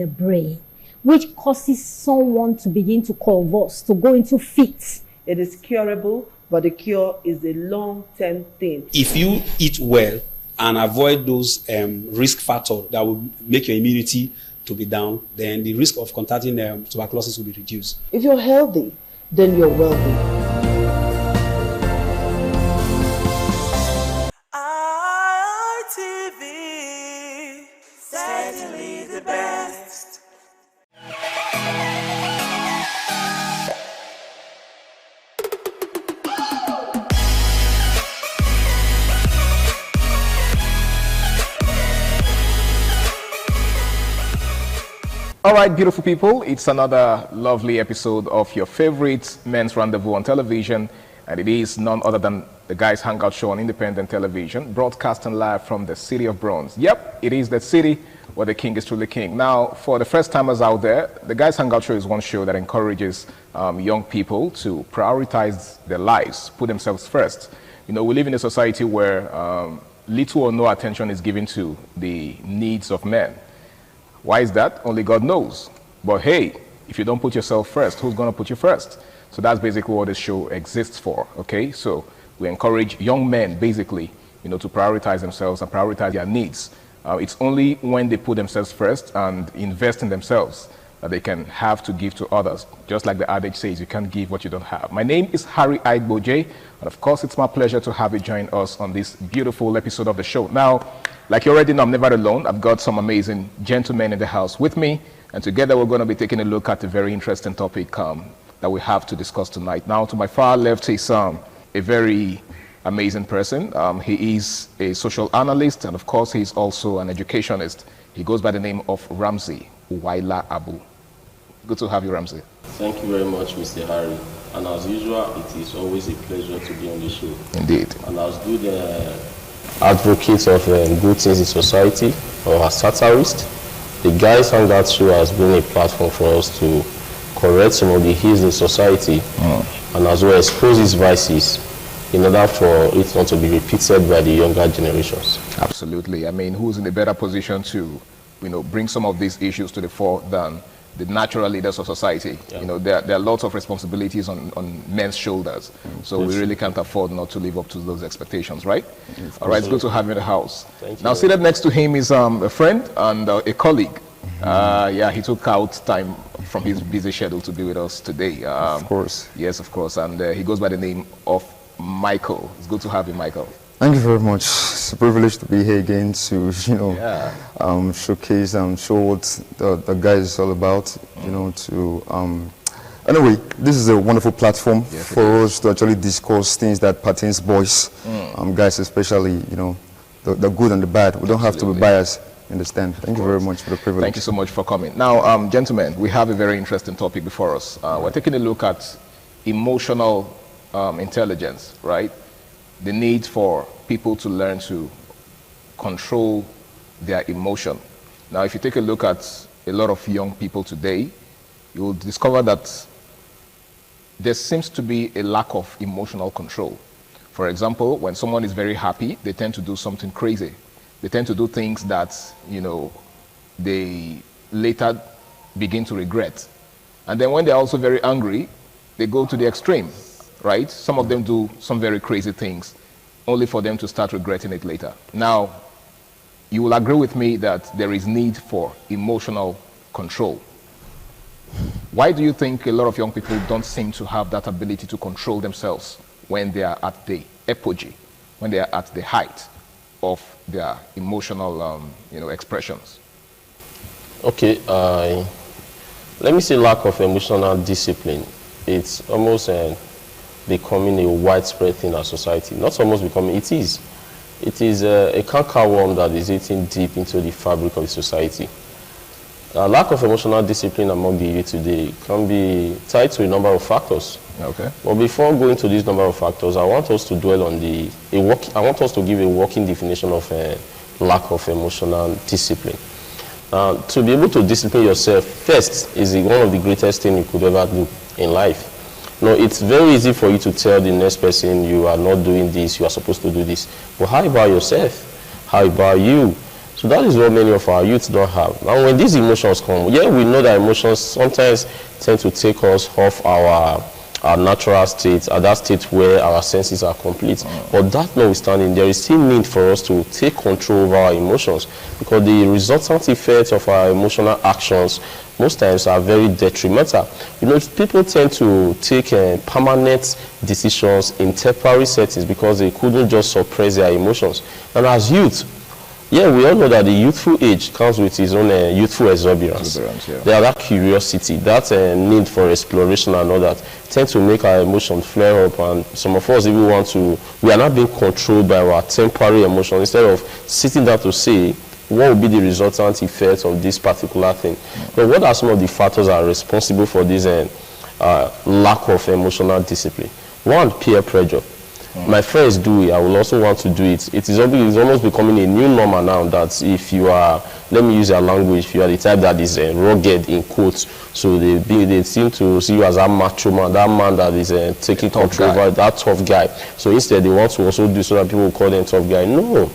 the brain, which causes someone to begin to convulse, to go into fits. It is curable, but the cure is a long-term thing. If you eat well and avoid those risk factors that will make your immunity to be down, then the risk of contracting tuberculosis will be reduced. If you're healthy, then you're wealthy. ITV, certainly the best. All right, beautiful people, it's another lovely episode of your favorite Men's Rendezvous on television, and it is none other than the Guys Hangout Show on independent television, broadcasting live from the City of Bronze. Yep, it is the city where the king is truly king. Now, for the first timers out there, the Guys Hangout Show is one show that encourages young people to prioritize their lives, put themselves first. You know, we live in a society where little or no attention is given to the needs of men. Why is that? Only God knows. But hey, if you don't put yourself first, who's going to put you first? So that's basically what this show exists for, okay? So we encourage young men, basically, you know, to prioritize themselves and prioritize their needs. It's only when they put themselves first and invest in themselves that they can have to give to others. Just like the adage says, you can't give what you don't have. My name is Harry Aigboje, and of course, it's my pleasure to have you join us on this beautiful episode of the show. Now, like you already know, I'm never alone. I've got some amazing gentlemen in the house with me, and together we're going to be taking a look at a very interesting topic that we have to discuss tonight. Now, to my far left is a very amazing person. He is a social analyst, and of course, he's also an educationist. He goes by the name of Ramsey Uwaila Abu. Good to have you, Ramsey. Thank you very much, Mr. Harry. And as usual, it is always a pleasure to be on the show. Indeed. And as good advocates of good things in society, or as satirists, the Guys Hangout Show has been a platform for us to correct some of the ills in society and as well expose its vices in order for it not to be repeated by the younger generations. Absolutely. I mean, who's in a better position to, you know, bring some of these issues to the fore than the natural leaders of society? Yeah. You know, there are lots of responsibilities on men's shoulders, so we really can't afford not to live up to those expectations, right? All right, it's good to have you in the house. Now, seated next to him is a friend and a colleague. Yeah, he took out time from his busy schedule to be with us today. Of course. Yes, of course, and he goes by the name of Michael. It's good to have you, Michael. Thank you very much. It's a privilege to be here again to, you know, showcase and show what the guys is all about, you know, to, anyway, this is a wonderful platform for us to actually discuss things that pertains boys, guys especially, you know, the good and the bad. We don't have to be biased, understand. Thank you very much for the privilege. Thank you so much for coming. Now, gentlemen, we have a very interesting topic before us. We're taking a look at emotional intelligence, right? The need for people to learn to control their emotion. Now, if you take a look at a lot of young people today, you will discover that there seems to be a lack of emotional control. For example, when someone is very happy, they tend to do something crazy. They tend to do things that, you know, they later begin to regret. And then when they're also very angry, they go to the extreme. Right? Some of them do some very crazy things, only for them to start regretting it later. Now, you will agree with me that there is need for emotional control. Why do you think a lot of young people don't seem to have that ability to control themselves when they are at the apogee, when they are at the height of their emotional expressions? Okay, let me say lack of emotional discipline. It's almost becoming a widespread thing in our society. Not almost becoming, it is. It is a cankerworm that is eating deep into the fabric of the society. A lack of emotional discipline among the youth today can be tied to a number of factors. Okay. But before going to this number of factors, I want us to dwell on I want us to give a working definition of lack of emotional discipline. To be able to discipline yourself first is one of the greatest things you could ever do in life. No, it's very easy for you to tell the next person you are not doing this, you are supposed to do this. But how about yourself? How about you? So that is what many of our youth don't have. And when these emotions come, yeah, we know that emotions sometimes tend to take us off our natural state, at that state where our senses are complete. But that notwithstanding, there is still need for us to take control over our emotions, because the resultant effects of our emotional actions most times are very detrimental. You know, people tend to take permanent decisions in temporary settings because they couldn't just suppress their emotions. And as youth, yeah, we all know that the youthful age comes with its own youthful exuberance. Yeah. There that curiosity, that need for exploration and all that tend to make our emotions flare up, and some of us even we are not being controlled by our temporary emotions instead of sitting down to say, what will be the resultant effects of this particular thing? But what are some of the factors that are responsible for this lack of emotional discipline? One, peer pressure. My friends do it, I will also want to do it. It's almost becoming a new normal now that if you are, let me use your language, if you are the type that is rugged in quotes, so they seem to see you as a macho man, that man that is taking control over, that tough guy. So instead they want to also do so that people will call them tough guy. No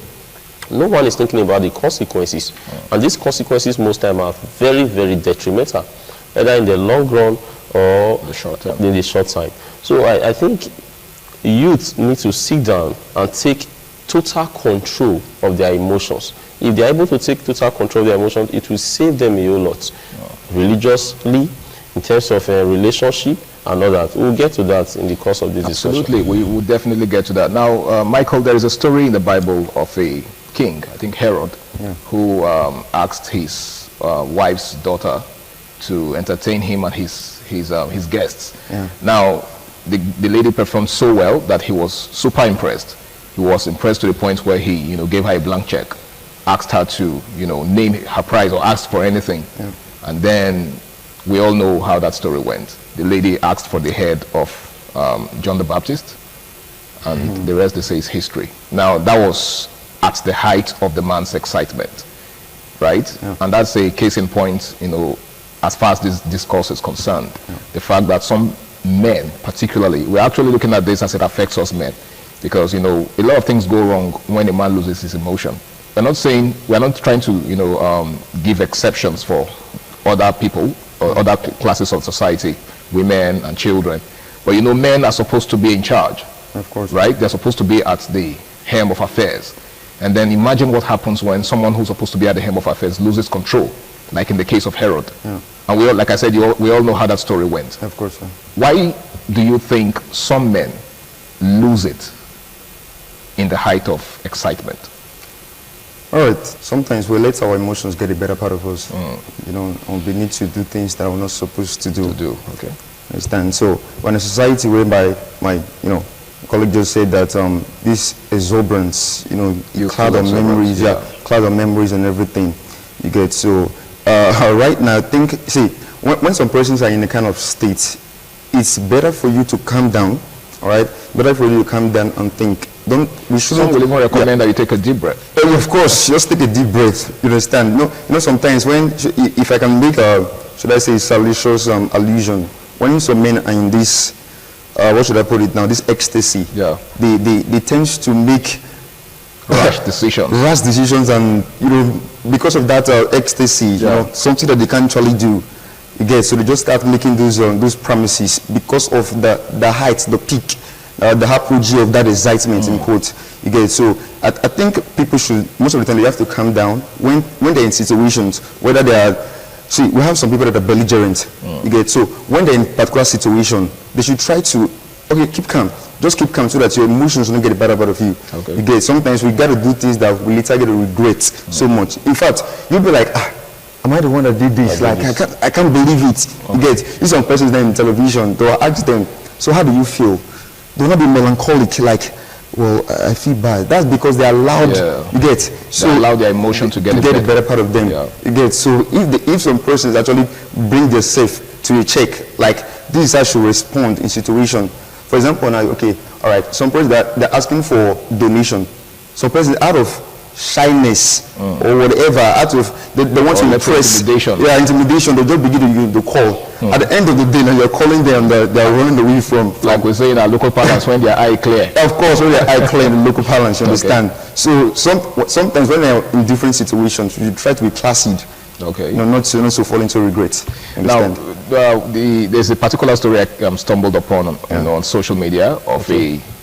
one is thinking about the consequences. And these consequences most time are very, very detrimental, either in the long run or in the short time. So I think youth need to sit down and take total control of their emotions. If they are able to take total control of their emotions, it will save them a whole lot. Religiously, in terms of a relationship and all that. We'll get to that in the course of this discussion. Absolutely, we will definitely get to that. Now, Michael, there is a story in the Bible of a king, I think Herod, who asked his wife's daughter to entertain him and his guests. Now, the lady performed so well that he was super impressed. He was impressed to the point where he, gave her a blank check, asked her to, name her price or ask for anything. And then we all know how that story went. The lady asked for the head of John the Baptist, and the rest, they say, is history. Now, that was at the height of the man's excitement, right? And that's a case in point, as far as this discourse is concerned. The fact that some men, particularly, we're actually looking at this as it affects us men, because a lot of things go wrong when a man loses his emotion. We're not trying to give exceptions for other people or other classes of society, women and children, but men are supposed to be in charge, of course, right? They're supposed to be at the helm of affairs. And then imagine what happens when someone who's supposed to be at the helm of affairs loses control, like in the case of Herod. And we all, like I said, we all know how that story went. Of course, sir. Why do you think some men lose it in the height of excitement? All right, sometimes we let our emotions get the better part of us. We need to do things that we're not supposed to do. Okay. Understand? So, when a society whereby my colleague just said that this exuberance, cloud of memories, cloud of memories and everything, you get. So, right now, when some persons are in a kind of state, it's better for you to calm down, all right? Better for you to calm down and think. Some will even recommend that you take a deep breath. Of course, just take a deep breath. You understand? Sometimes if I can make should I say, salacious allusion, when some men are in this, what should I put it now? This ecstasy. They tend to make rash decisions, and because of that ecstasy, something that they can't actually do. So they just start making those promises because of the height, the peak, the apogee of that excitement in quotes. So I think people should, most of the time, they have to calm down when they're in situations whether they are. See, we have some people that are belligerent. So when they're in a particular situation, they should try to keep calm. Just keep calm so that your emotions don't get the better part of you. Sometimes we got to do things that we later get to regret so much. In fact, you'll be like, am I the one that did this? I can't believe it. These some persons there in television, they'll ask them, so how do you feel? They'll not be melancholic, like, well, I feel bad. That's because they allowed, so they allow their emotion to get the better part of them. So if some persons actually bring themselves to a check, like this is how should respond in situation. For example, now, all right, some persons they're asking for donation. Some persons out of shyness or whatever, out of they want to impress, intimidation. Yeah, intimidation. They just begin to use the call. At the end of the day, now you're calling them, they're running away from. Like we say in our local parlance, when their eye clear. Of course, when their eye clear in the local parlance, you understand. So sometimes when they're in different situations, you try to be placid. Okay. Not to fall into regret. Now, there's a particular story I stumbled upon on social media of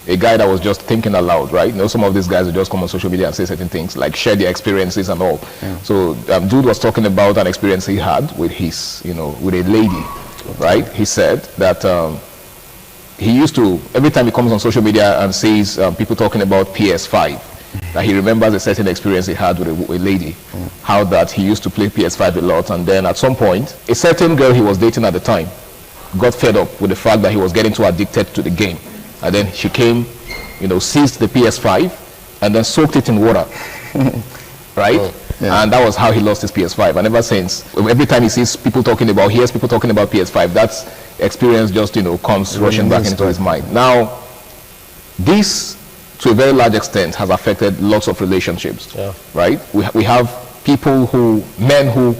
a guy that was just thinking aloud, right? Some of these guys will just come on social media and say certain things, like share their experiences and all. So, dude was talking about an experience he had with his, with a lady, right? He said that he used to, every time he comes on social media and sees people talking about PS5, that he remembers a certain experience he had with a lady, how that he used to play PS5 a lot, and then at some point, a certain girl he was dating at the time got fed up with the fact that he was getting too addicted to the game. And then she came, seized the PS5 and then soaked it in water, right? And that was how he lost his PS5. And ever since, every time he hears people talking about PS5, that experience just, comes rushing back into his mind. Now, this, to a very large extent, has affected lots of relationships, right? We have people men who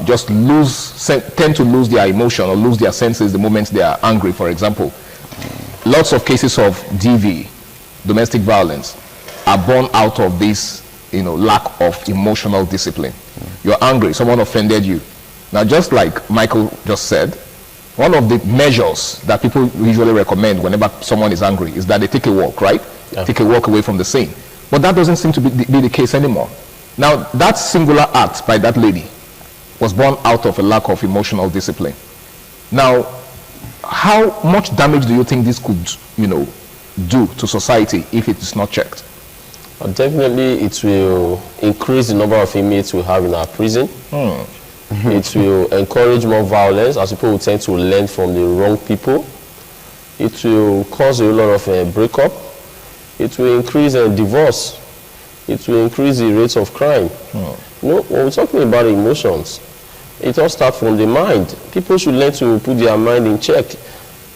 just tend to lose their emotion or lose their senses the moment they are angry, for example. Lots of cases of DV, domestic violence, are born out of this, lack of emotional discipline. You're angry, someone offended you. Now, just like Michael just said, one of the measures that people usually recommend whenever someone is angry is that they take a walk, right? Take a walk away from the scene. But that doesn't seem to be the case anymore. Now, that singular act by that lady was born out of a lack of emotional discipline. Now, how much damage do you think this could, do to society if it is not checked? Definitely, it will increase the number of inmates we have in our prison. It will encourage more violence, as people will tend to learn from the wrong people. It will cause a lot of breakup. It will increase divorce. It will increase the rates of crime. When we're talking about emotions, it all starts from the mind. People should learn to put their mind in check.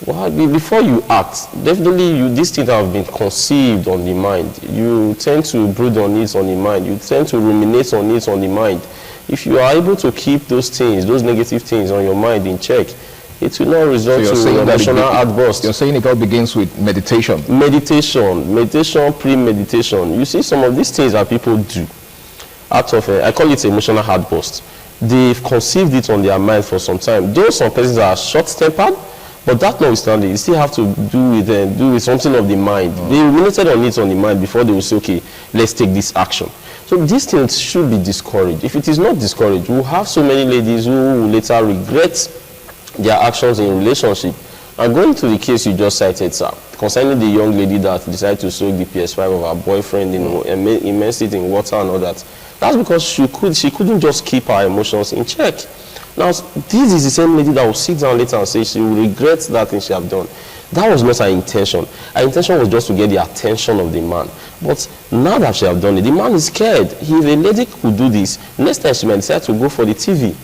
Before you act, definitely these things have been conceived on the mind. You tend to brood on it on the mind. You tend to ruminate on it on the mind. If you are able to keep those things, those negative things on your mind in check, it will not result to emotional outburst. You're saying it all begins with meditation. Meditation, premeditation. You see some of these things that people do out of, I call it emotional outburst. They've conceived it on their mind for some time. Though some persons are short-tempered, but that notwithstanding, you still have to do with something of the mind. They ruminated on it on the mind before they will say, okay, let's take this action. So these things should be discouraged. If it is not discouraged, we'll have so many ladies who will later regret their actions in relationship. And going to the case you just cited, sir, concerning the young lady that decided to soak the PS5 of her boyfriend immerse it in water and all that, that's because she couldn't just keep her emotions in check. Now, this is the same lady that will sit down later and say she will regret that thing she have done. That was not her intention. Her intention was just to get the attention of the man. But now that she have done it, the man is scared. If a lady could do this, next time she might decide to go for the TV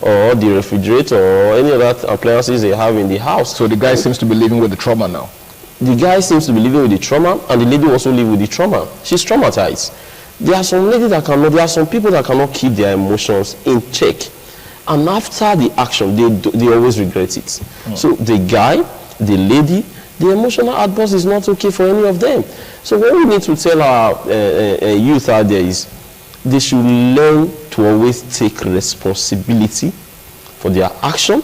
or the refrigerator or any other appliances they have in the house. So the guy seems to be living with the trauma now. The guy seems to be living with the trauma, and the lady also live with the trauma. She's traumatized. There are some ladies that cannot, there are some people that cannot keep their emotions in check. And after the action, they always regret it. So the guy, the lady, the emotional outburst is not okay for any of them. So what we need to tell our youth out there is they should learn to always take responsibility for their action,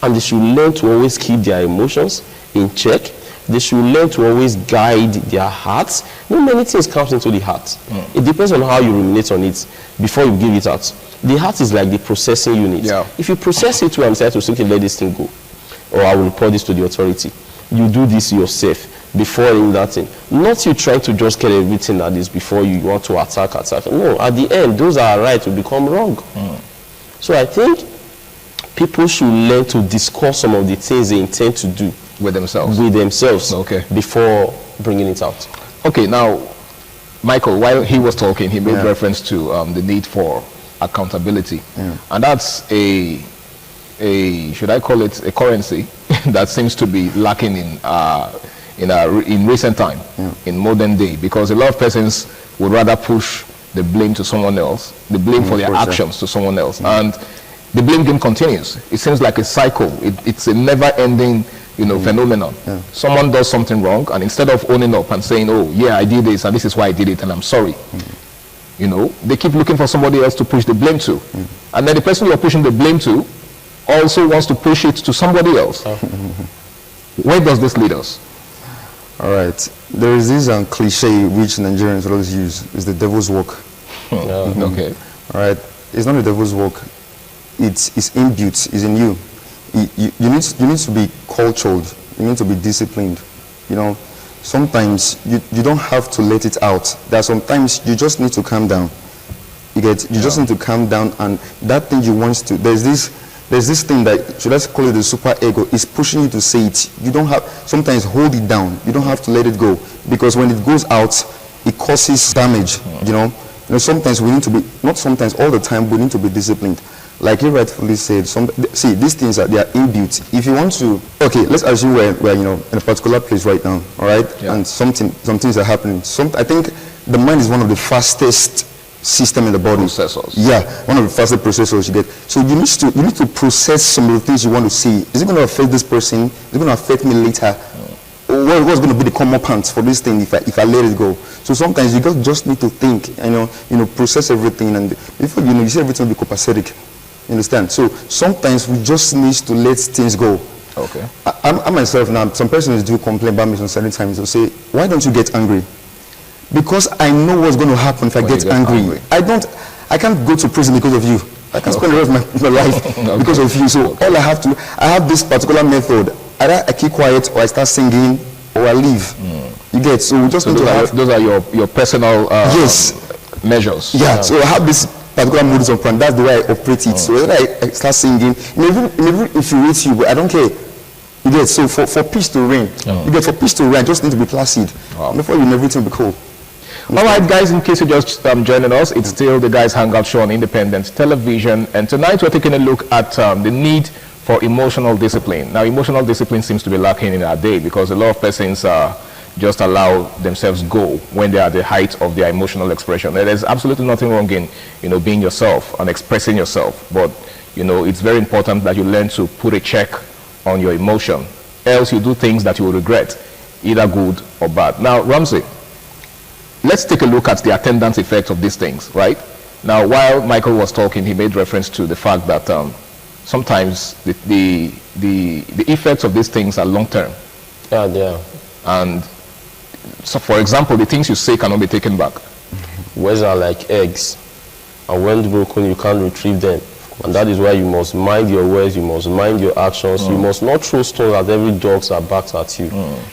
and they should learn to always keep their emotions in check. They should learn to always guide their hearts. Many things comes into the heart. It depends on how you ruminate on it before you give it out. The heart is like the processing unit. If you process it well and decide to say, okay, let this thing go, or I will report this to the authority, you do this yourself before doing that thing. Not you trying to just get everything at this before you want to attack. No, at the end, those are right to become wrong. So I think people should learn to discuss some of the things they intend to do with themselves before bringing it out. Okay, now, Michael, while he was talking, he made reference to the need for accountability. And that's should I call it a currency that seems to be lacking in recent time, in modern day, because a lot of persons would rather push the blame to someone else, the blame for their actions to someone else. And the blame game continues. It seems like a cycle. It's a never-ending, phenomenon. Someone does something wrong, and instead of owning up and saying, oh, yeah, I did this, and this is why I did it, and I'm sorry, they keep looking for somebody else to push the blame to. And then the person you're pushing the blame to also wants to push it to somebody else. Where does this lead us? All right. There is this cliche which Nigerians always use. It's the devil's work. Okay. All right. It's not the devil's work. It's inbuilt. It's in you. You need to be cultured. You need to be disciplined. Sometimes you don't have to let it out. There are sometimes you just need to calm down. You just need to calm down, and that thing you want to. There's this thing that, should I call it the super ego, is pushing you to say it. You don't have, sometimes hold it down. You don't have to let it go, because when it goes out, it causes damage. Sometimes we need to be, not sometimes, all the time, we need to be disciplined. Like you rightfully said, see, these things they are inbuilt. If you want to, okay, let's assume we're in a particular place right now, all right, and some things are happening. I think the mind is one of the fastest system in the body. Processors. Yeah, one of the fastest processors you get. So you need to process some of the things you want to see. Is it going to affect this person? Is it going to affect me later? What's going to be the come up pants for this thing if I let it go? So sometimes you just need to think, process everything, and before you see everything will be copacetic. You understand? So sometimes we just need to let things go. Okay. I myself now, some persons do complain about me some certain times. They'll say, why don't you get angry? Because I know what's going to happen if I get angry. I can't go to prison because of you. I can't spend the rest of my life because of you. So all I have this particular method. Either I keep quiet, or I start singing, or I leave. You get? So we just need to have. Those are your personal measures. Yeah. So I have this particular modus operandi. That's the way I operate it. So whether I start singing, maybe infuriate you, but I don't care. You get? So for peace to reign, for peace to reign, I just need to be placid. Before everything will be cool. All right, guys, in case you're just joining us, it's still the Guys Hangout show on Independent Television. And tonight we're taking a look at the need for emotional discipline. Now, emotional discipline seems to be lacking in our day, because a lot of persons just allow themselves go when they are at the height of their emotional expression. There's absolutely nothing wrong in, being yourself and expressing yourself. But, it's very important that you learn to put a check on your emotion. Else you do things that you will regret, either good or bad. Now, Ramsey, let's take a look at the attendance effect of these things, right? Now, while Michael was talking, he made reference to the fact that sometimes the effects of these things are long-term. Yeah, they are. And so, for example, the things you say cannot be taken back. Words are like eggs, and when broken, you can't retrieve them. And that is why you must mind your words, you must mind your actions. You must not throw stones at every dog that barks at you.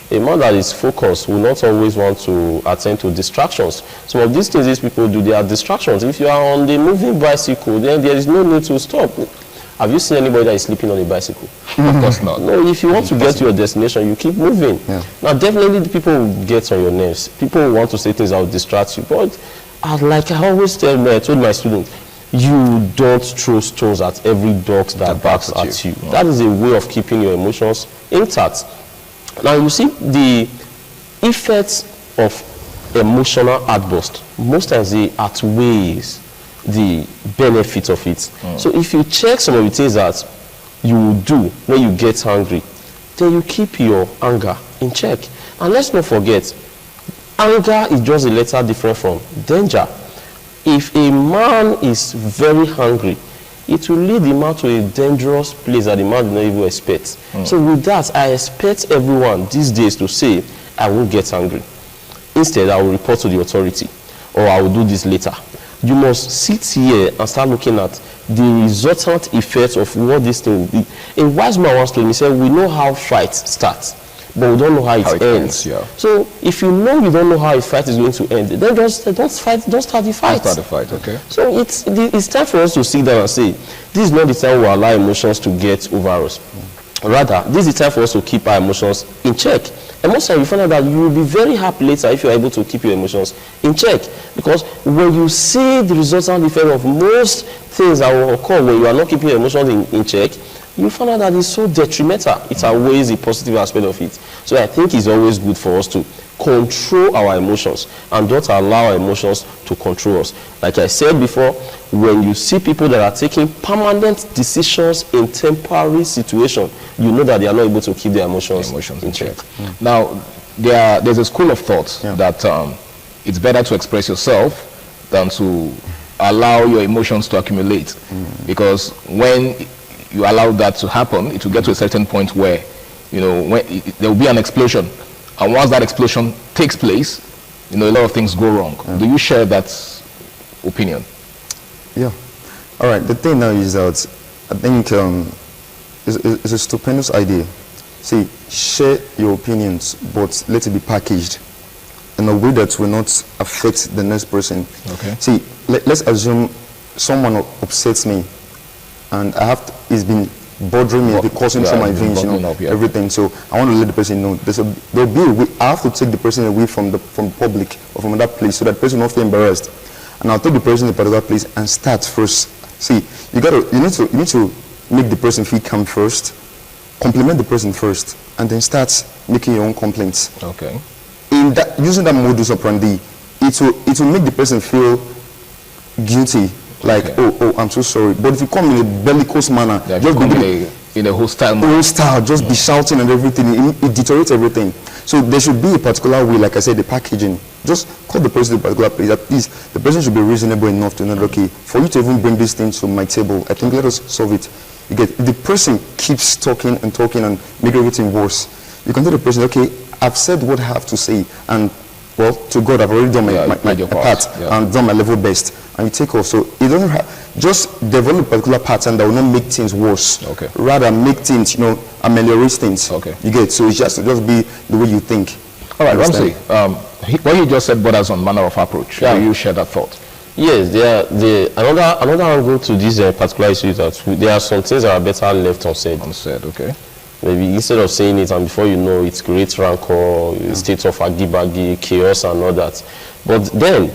A man that is focused will not always want to attend to distractions. Some of these things these people do, they are distractions. If you are on the moving bicycle, then there is no need to stop. Have you seen anybody that is sleeping on a bicycle? Of course not. No, if you want to get to your destination, you keep moving. Now, definitely the people will get on your nerves. People will want to say things that will distract you. But like I always told my students, you don't throw stones at every dog that barks at you. That is a way of keeping your emotions intact. Now, you see, the effects of emotional outburst, most times they outweighs the benefit of it. So if you check some of the things that you will do when you get angry, then you keep your anger in check. And let's not forget, anger is just a letter different from danger. If a man is very hungry, it will lead the man to a dangerous place that the man did not even expect. So with that, I expect everyone these days to say, I won't get angry. Instead, I will report to the authority, or I will do this later. You must sit here and start looking at the resultant effects of what this thing will be. A wise man once told me, he said, we know how fights start, but we don't know how it ends. So if you don't know how a fight is going to end, then don't start the fight. Don't start the fight, okay. So it's time for us to sit down and say, this is not the time we allow emotions to get over us. Rather, this is the time for us to keep our emotions in check. And most times you find out that you will be very happy later if you are able to keep your emotions in check. Because when you see the resultant effect of most things that will occur when you are not keeping your emotions in check, you find out that it's so detrimental. It outweighs the positive aspect of it. So I think it's always good for us to control our emotions and don't allow our emotions to control us. Like I said before, when you see people that are taking permanent decisions in temporary situations, you know that they are not able to keep their emotions in check. Now, there's a school of thought that it's better to express yourself than to allow your emotions to accumulate. Because when you allow that to happen, it will get to a certain point where, you know, there will be an explosion. And once that explosion takes place, you know, a lot of things go wrong. Do you share that opinion? Yeah. All right. The thing now is that I think it's a stupendous idea. See, share your opinions, but let it be packaged in a way that will not affect the next person. Okay. See, let's assume someone upsets me, and it's been bothering me, causing some my veins, you know, everything. So I want to let the person know there'll be a way. I have to take the person away from the public or from that place, so that person will not feel embarrassed. And I'll take the person to a particular place and start first. See, you need to make the person feel calm first, compliment the person first, and then start making your own complaints. Okay. In that, using that modus operandi, it will make the person feel guilty. Like, oh, I'm so sorry. But if you come in a bellicose manner, just begin in a hostile manner. Just be shouting and everything, it deteriorates everything. So there should be a particular way, like I said, the packaging. Just call the person to a particular place. At least the person should be reasonable enough to know, okay, for you to even bring this thing to my table, I think let us solve it. You get, if the person keeps talking and make everything worse, you can tell the person, okay, I've said what I have to say, and well, to God, I've already done my part and done my level best, and you take off. So it doesn't just develop a particular pattern that will not make things worse. Okay. Rather make things, ameliorate things. Okay. You get, so it's just be the way you think. All right, Ramsey, what you just said borders on manner of approach. Do you share that thought? Yes, another angle to this particular issue is that there are some things that are better left unsaid. Okay. Maybe instead of saying it, and before you know it creates rancor, state of aggy-baggy, chaos and all that. But then,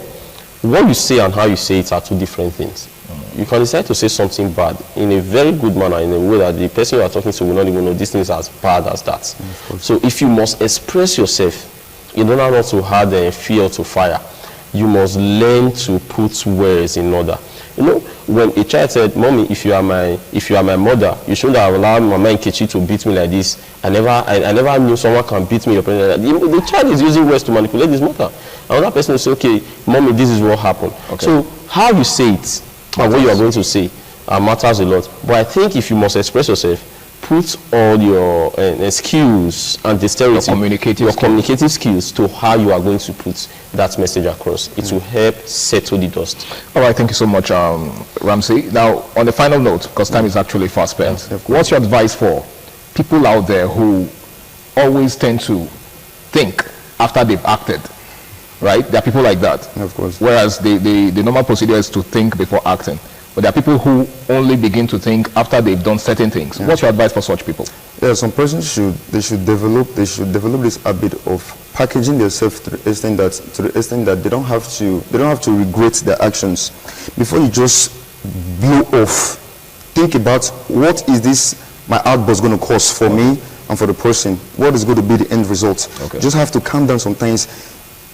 what you say and how you say it are two different things. You can decide to say something bad in a very good manner, in a way that the person you are talking to will not even know this thing is as bad as that. So if you must express yourself in order not to add fuel to fire, you must learn to put words in order. You know, when a child said, "Mommy, if you are my mother, you shouldn't have allowed Mama Nkechi to beat me like this. I never knew someone can beat me like that." The child is using words to manipulate his mother. Another person will say, "Okay, Mommy, this is what happened." Okay. So how you say it and what you are going to say matters a lot. But I think if you must express yourself, put all your skills and dexterity, your communicative skills to how you are going to put that message across. It will help settle the dust. All right, thank you so much, Ramsey. Now, on the final note, because time is actually fast spent, what's your advice for people out there who always tend to think after they've acted? Right? There are people like that. Of course. Whereas the normal procedure is to think before acting. But there are people who only begin to think after they've done certain things. What's your advice for such people? Yeah, some persons should develop this habit of packaging themselves to the extent that they don't have to regret their actions. Before you just blow off, think about what is this my outburst going to cause for me and for the person. What is going to be the end result? Okay. You just have to calm down sometimes.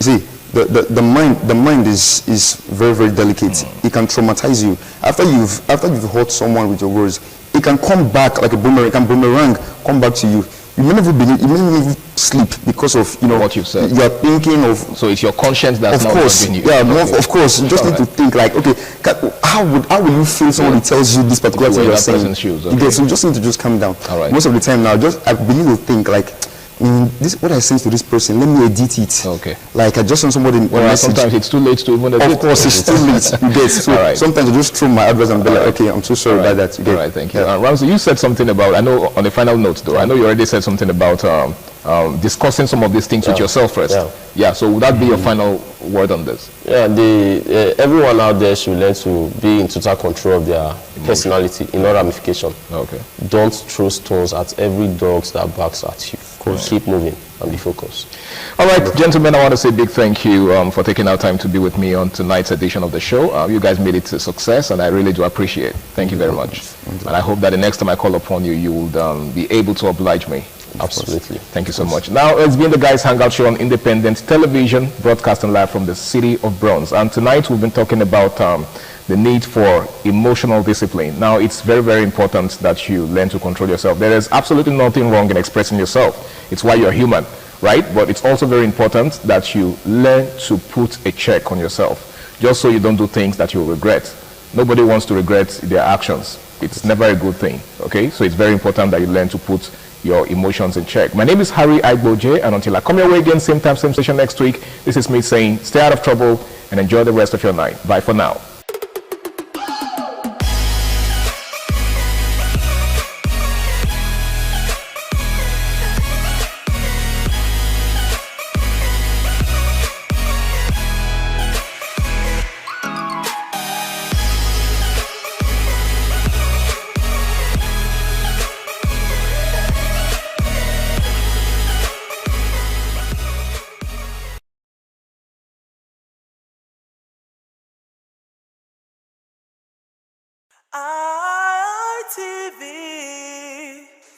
You see, the mind is very, very delicate. It can traumatize you. After you've hurt someone with your words, it can come back like a boomerang. It can boomerang, come back to you. You may never even sleep because of what you've said. You are thinking of. So it's your conscience that's not helping you. Yeah, of course. You just need to think like, okay, how will you feel somebody tells you this particular thing you're saying? Okay. So you just need to calm down. All right. Most of the time now, I begin to think like, this what I sent to this person, let me edit it. Okay. Like I just sent somebody a message. Sometimes it's too late to even edit. Of course, it's too late. You get. So sometimes I just throw my address and be like, okay, I'm so sorry about that. You get. All right, thank you. Ramsey, you said something about, I know on the final note though, I know you already said something about discussing some of these things with yourself first. Yeah, so would that be your final word on this? Yeah, everyone out there should learn to be in total control of their personality in all ramification. Okay. Don't throw stones at every dog that barks at you. keep moving and be focused. All right, gentlemen, I want to say a big thank you for taking our time to be with me on tonight's edition of the show. You guys made it a success, and I really do appreciate it. Thank you very much. And I hope that the next time I call upon you, you will be able to oblige me. Absolutely. Thank you so much. Now, it's been the Guys Hangout Show on Independent Television, broadcasting live from the city of Bronx. And tonight, we've been talking about the need for emotional discipline. Now, it's very, very important that you learn to control yourself. There is absolutely nothing wrong in expressing yourself. It's why you're human, right? But it's also very important that you learn to put a check on yourself, just so you don't do things that you'll regret. Nobody wants to regret their actions. It's never a good thing, okay? So it's very important that you learn to put your emotions in check. My name is Harry Igboje, and until I come your way again, same time, same station next week, this is me saying stay out of trouble and enjoy the rest of your night. Bye for now. ITV,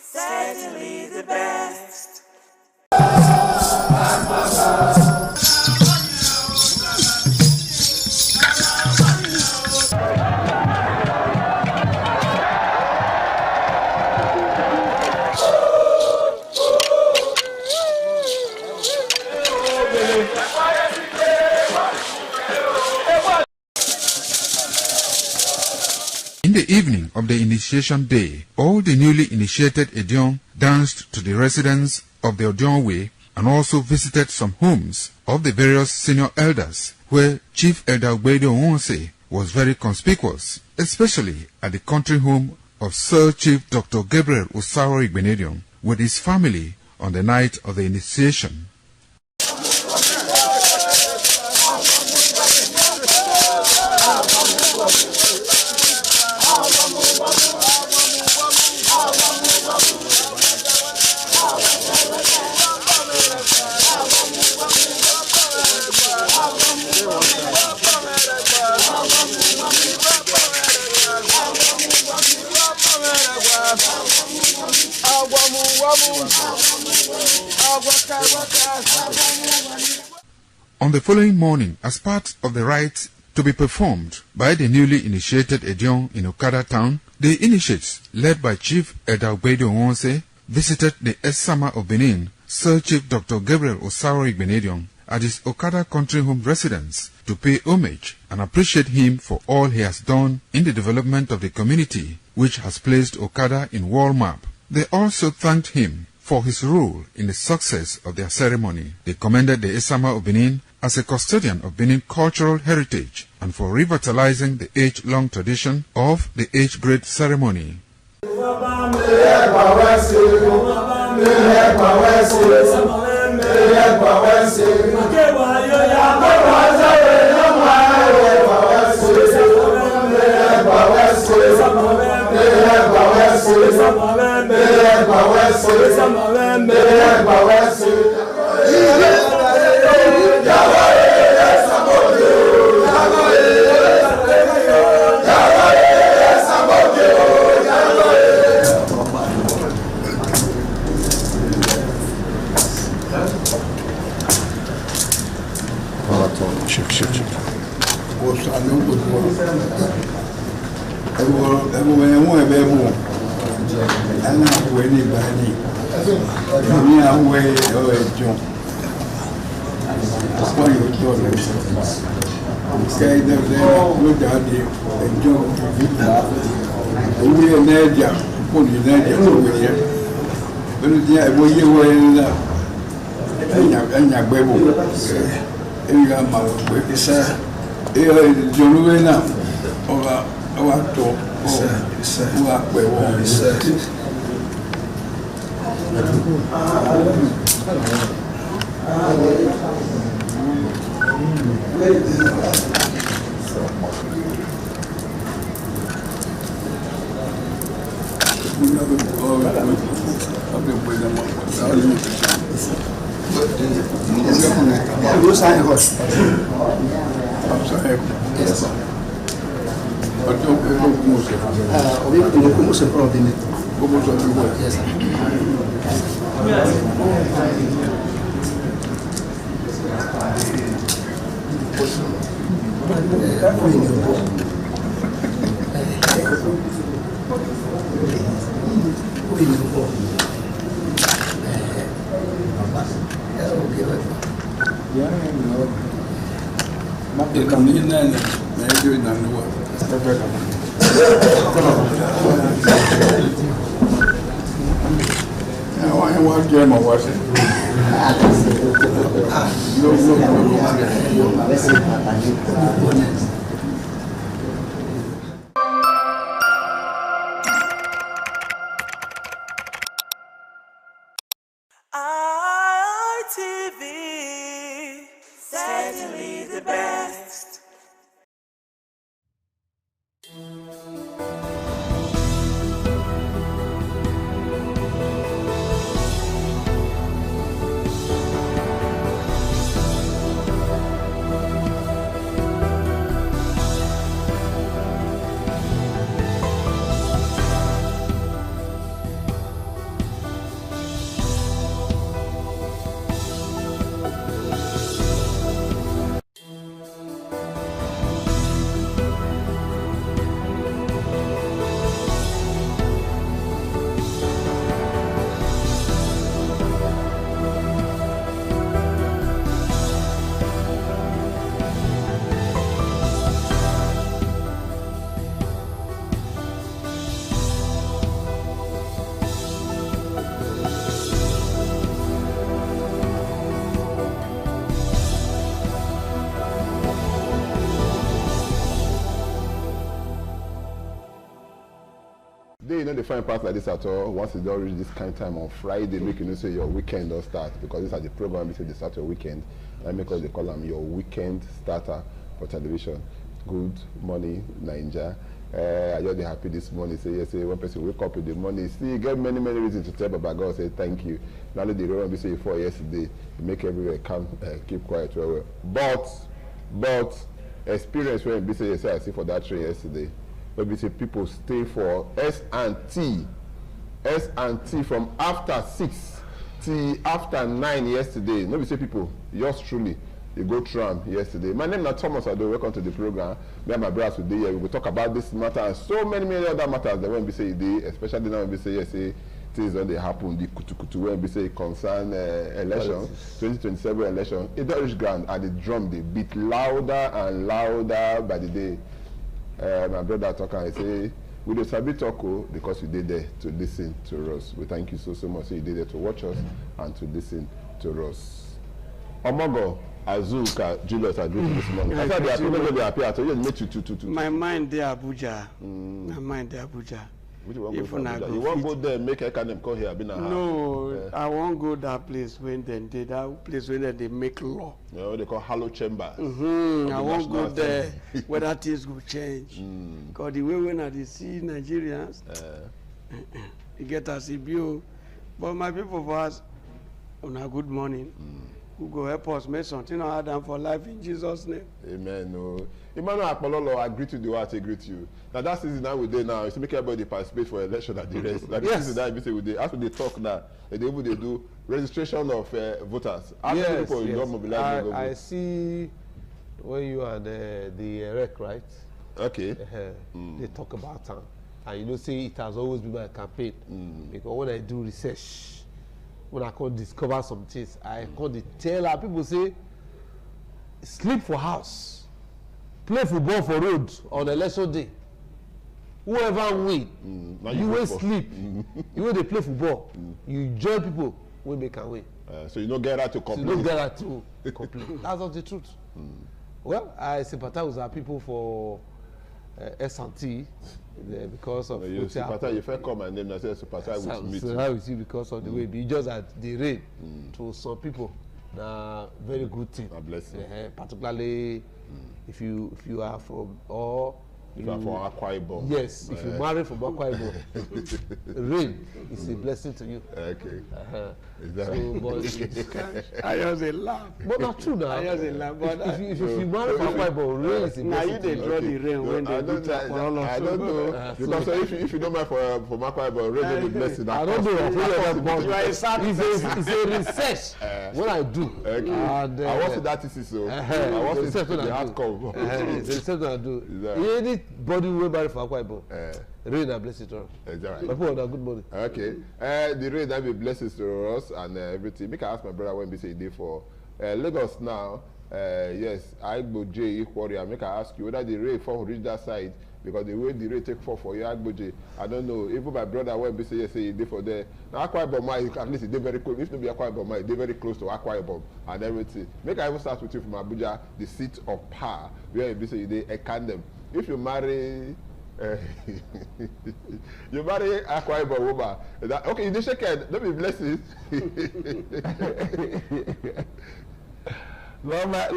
certainly the best. In the evening of the initiation day, all the newly initiated Edion danced to the residents of the Odion Way and also visited some homes of the various senior elders, where Chief Elder Ogbeide Onwonse was very conspicuous, especially at the country home of Sir Chief Dr. Gabriel Osaro Igbenedion with his family on the night of the initiation. On the following morning, as part of the rite to be performed by the newly initiated Edion in Okada town, the initiates, led by Chief Elder Ogbeide Onwonse, visited the Esama of Benin, Sir Chief Dr. Gabriel Osaro Igbenedion, at his Okada country home residence to pay homage and appreciate him for all he has done in the development of the community, which has placed Okada in world map. They also thanked him for his role in the success of their ceremony. They commended the Esama of Benin as a custodian of Benin cultural heritage and for revitalizing the age-long tradition of the age-grade ceremony. ITV, certainly the best. They know the fine part like this at all. Once you don't reach this kind of time on Friday, make you know say your weekend don't start, because this is the program. We say they start your weekend. I make us they call them your weekend starter for television. Good morning, Naija. I just happy this morning. Say yes, say one person wake up in the morning. See, you get many reasons to tell Baba God say thank you. Now the road we say for yesterday, you make everywhere calm, keep quiet well. But experience when we say yes, I see for that train yesterday. Maybe say people stay for S&T from after 6 till after 9 yesterday. Nobody say people, yours truly, you go tram yesterday. My name is Thomas Ado. Welcome to the program. Me and my brothers today here. We will talk about this matter and so many other matters that when we say they, especially now when we say yes, say things when they happen, the kutu when we say concern election, 2027 election. It don't reach ground and the drum they beat louder and louder by the day. My brother talk and say we don't sabi talk because you did there to listen to us. We thank you so much. So you did there to watch us and to listen to us. Omogo Azuka Julius agreed this morning. I said they are people they appear to you meet you. My mind there Abuja. My mind there Abuja. You want to go there and make a kind of come here? No, I won't go that place when that place when they make law. You know, they call Hollow Chamber. I won't go there whether things will change. Because the way when I see Nigerians, you get a CBO. But my people for us, on a good morning, who go help us make something harder for life in Jesus' name. Amen. No. Emmanuel Apololo, I agree to the word, I agree to you. Now that season now we do now is to make everybody participate for election at the rest. Like yes. This is that we do. After they talk now, they do registration of voters. How many people you don't mobilize? I see when you are the rec, right? Okay. They talk about time. And you know, say it has always been my campaign. Because when I do research, when I can discover some things, I can tell our people say, sleep for house. Play football for road on election day. Whoever win, you will sleep. You will play football. You join people, we make a win. So you don't get out to complain. So you don't get out to complain. That's not the truth. Well, I sympathize with our people for S&T because of you sympathize. You first call my name and say sympathize with me. Sympathize with you because of the way it just at the rain to some people. Now, very good thing. God bless you. Particularly if you are from or If you are from Akwa Ibom. Yes, if you marry from Akwa Ibom, rain is a blessing to you. Okay. Is that So, but I just a laugh. but not true now. I just a laugh. But If you marry from Akwa Ibom, rain is a now you blessing to they draw the rain when they do that. I don't know. Because if you don't mind from Akwa Ibom, rain will be blessing. I don't know. But You are a sad it's a research. What I do. Okay. And, I want to that is so. I want to see the outcome. the research I do. Anybody who marry from Akwa Ibom, rain and blessing to us. Is that right? My people are good morning. Okay. The rain that be blessings to us and everything. Make I ask my brother when we say day for Lagos now. Yes, Agboje Warrior. Make I ask you whether the rain fall reach that side because the way the rain take fall for you Agboje. I don't know. Even my brother when we say yes, say day for there. Now Akwa Ibom at least they very close. If not be Akwa Ibom, they very close to Akwa Ibom and everything. Make I even start with you from Abuja, the seat of power where we say they can them. If you marry. You marry Akwa Ibom woman. Okay, you did shake it. Don't be blessed. Lord my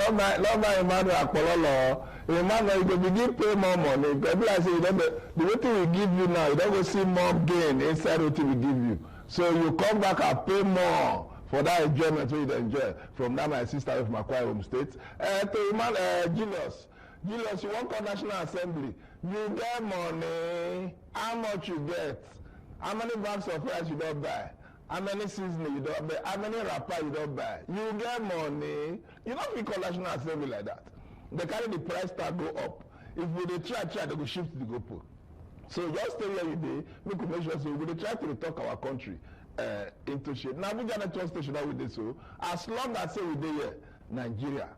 Emmanuel Akpololo. Emmanuel, you go begin pay more money. People like say the way we give you now, you don't go see more gain inside what we give you. So you come back and pay more for that enjoyment you enjoy from that my sister from Akwa Ibom State. To Julius, you want to National Assembly. You get money. How much you get? How many bags of rice you don't buy? How many seasoning you don't buy? How many wrapper you don't buy? You get money. You don't be called National Assembly like that. They carry the price tag go up. If we dey try, they go shift the GoPro. So just stay where you dey. Make sure so we dey try to talk our country into shape. Now Abuja network station that we dey so. As long as say we dey here, Nigeria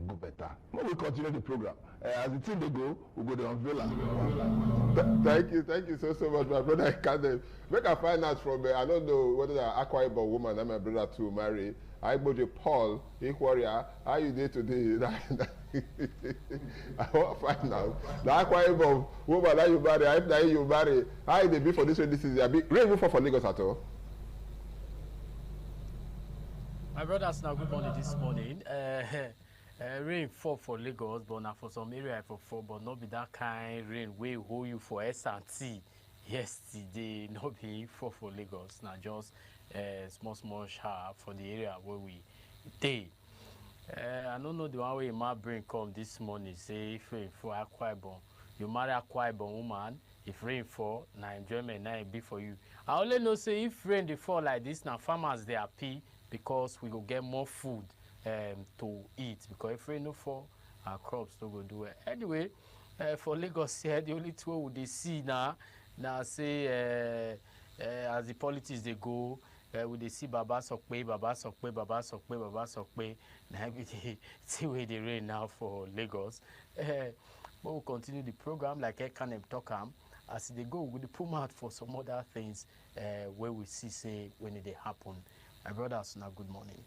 go better. When we continue the program, as the thing they go, we go to unveil. Thank you so much, my brother. I can't make a find out from I don't know whether the Akwa Ibom woman and my brother to marry. Agboje Paul, Warrior, how you did today? I want to find out. The Akwa Ibom woman that you marry, how they be for this way? This is a big rain for Lagos at all. My brothers, now good morning this morning. Rain fall for Lagos, but now for some area for fall, but not be that kind rain wey hold you for S&T yesterday. Not be fall for Lagos. Now just small shower for the area where we stay. I don't know the one way my brain come this morning. Say if rain for Akwa Ibom, you marry Akwa Ibom woman. If rain fall, now enjoyment now be for you. I only know say if rain they fall like this, now farmers they happy because we go get more food. To eat because if rain no fall, our crops don't go do it. Anyway, for Lagos here, the only two we they see now say as the politics they go, we they see Baba Sokpe. Now we see where they rain now for Lagos. But we'll continue the program like I can talk as they go. We'll put out for some other things where we see say when they happen. My brothers, now good morning.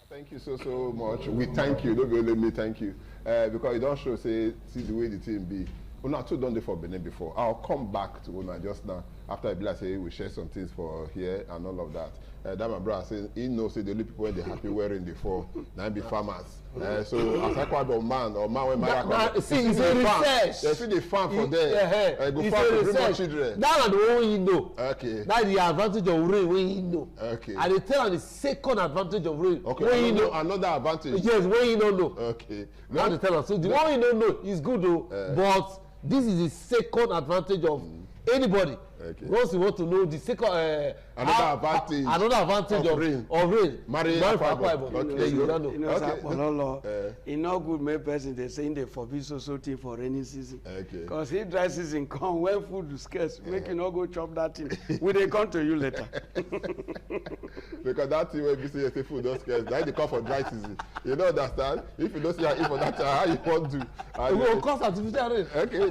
Thank you so much. We thank you. Don't be only me thank you. Because you don't show see the way the team be. Una too done for Benin before. I'll come back to Una just now after I be say we share some things for here and all of that. That my brother says he knows the only people when they happy wearing before now be farmers. So as Akwa Ibom man or man when my see it's a research. They see the farm for there. Go farm to bring more children. That the one you know. Okay. That's the advantage of rain when you know. Okay. And they tell the second advantage of rain. Okay. When you know another advantage. Yes, when you don't know. Okay. Now they tell us. So the one you don't know is good though, but this is the second advantage of anybody. Okay. Once you want to know the second another advantage of rain. Marry Akwa Ibom. Okay. You don't know. You know, okay. It's not good make person they saying they forbid so thing for rainy season. Okay. Because if dry season come when food is scarce, make you not go chop that thing. We they come to you later. Because that thing when you say food don't scarce, that they come for dry season. You don't understand? If you don't see how for that how you want to. It will cost artificial rain. Okay.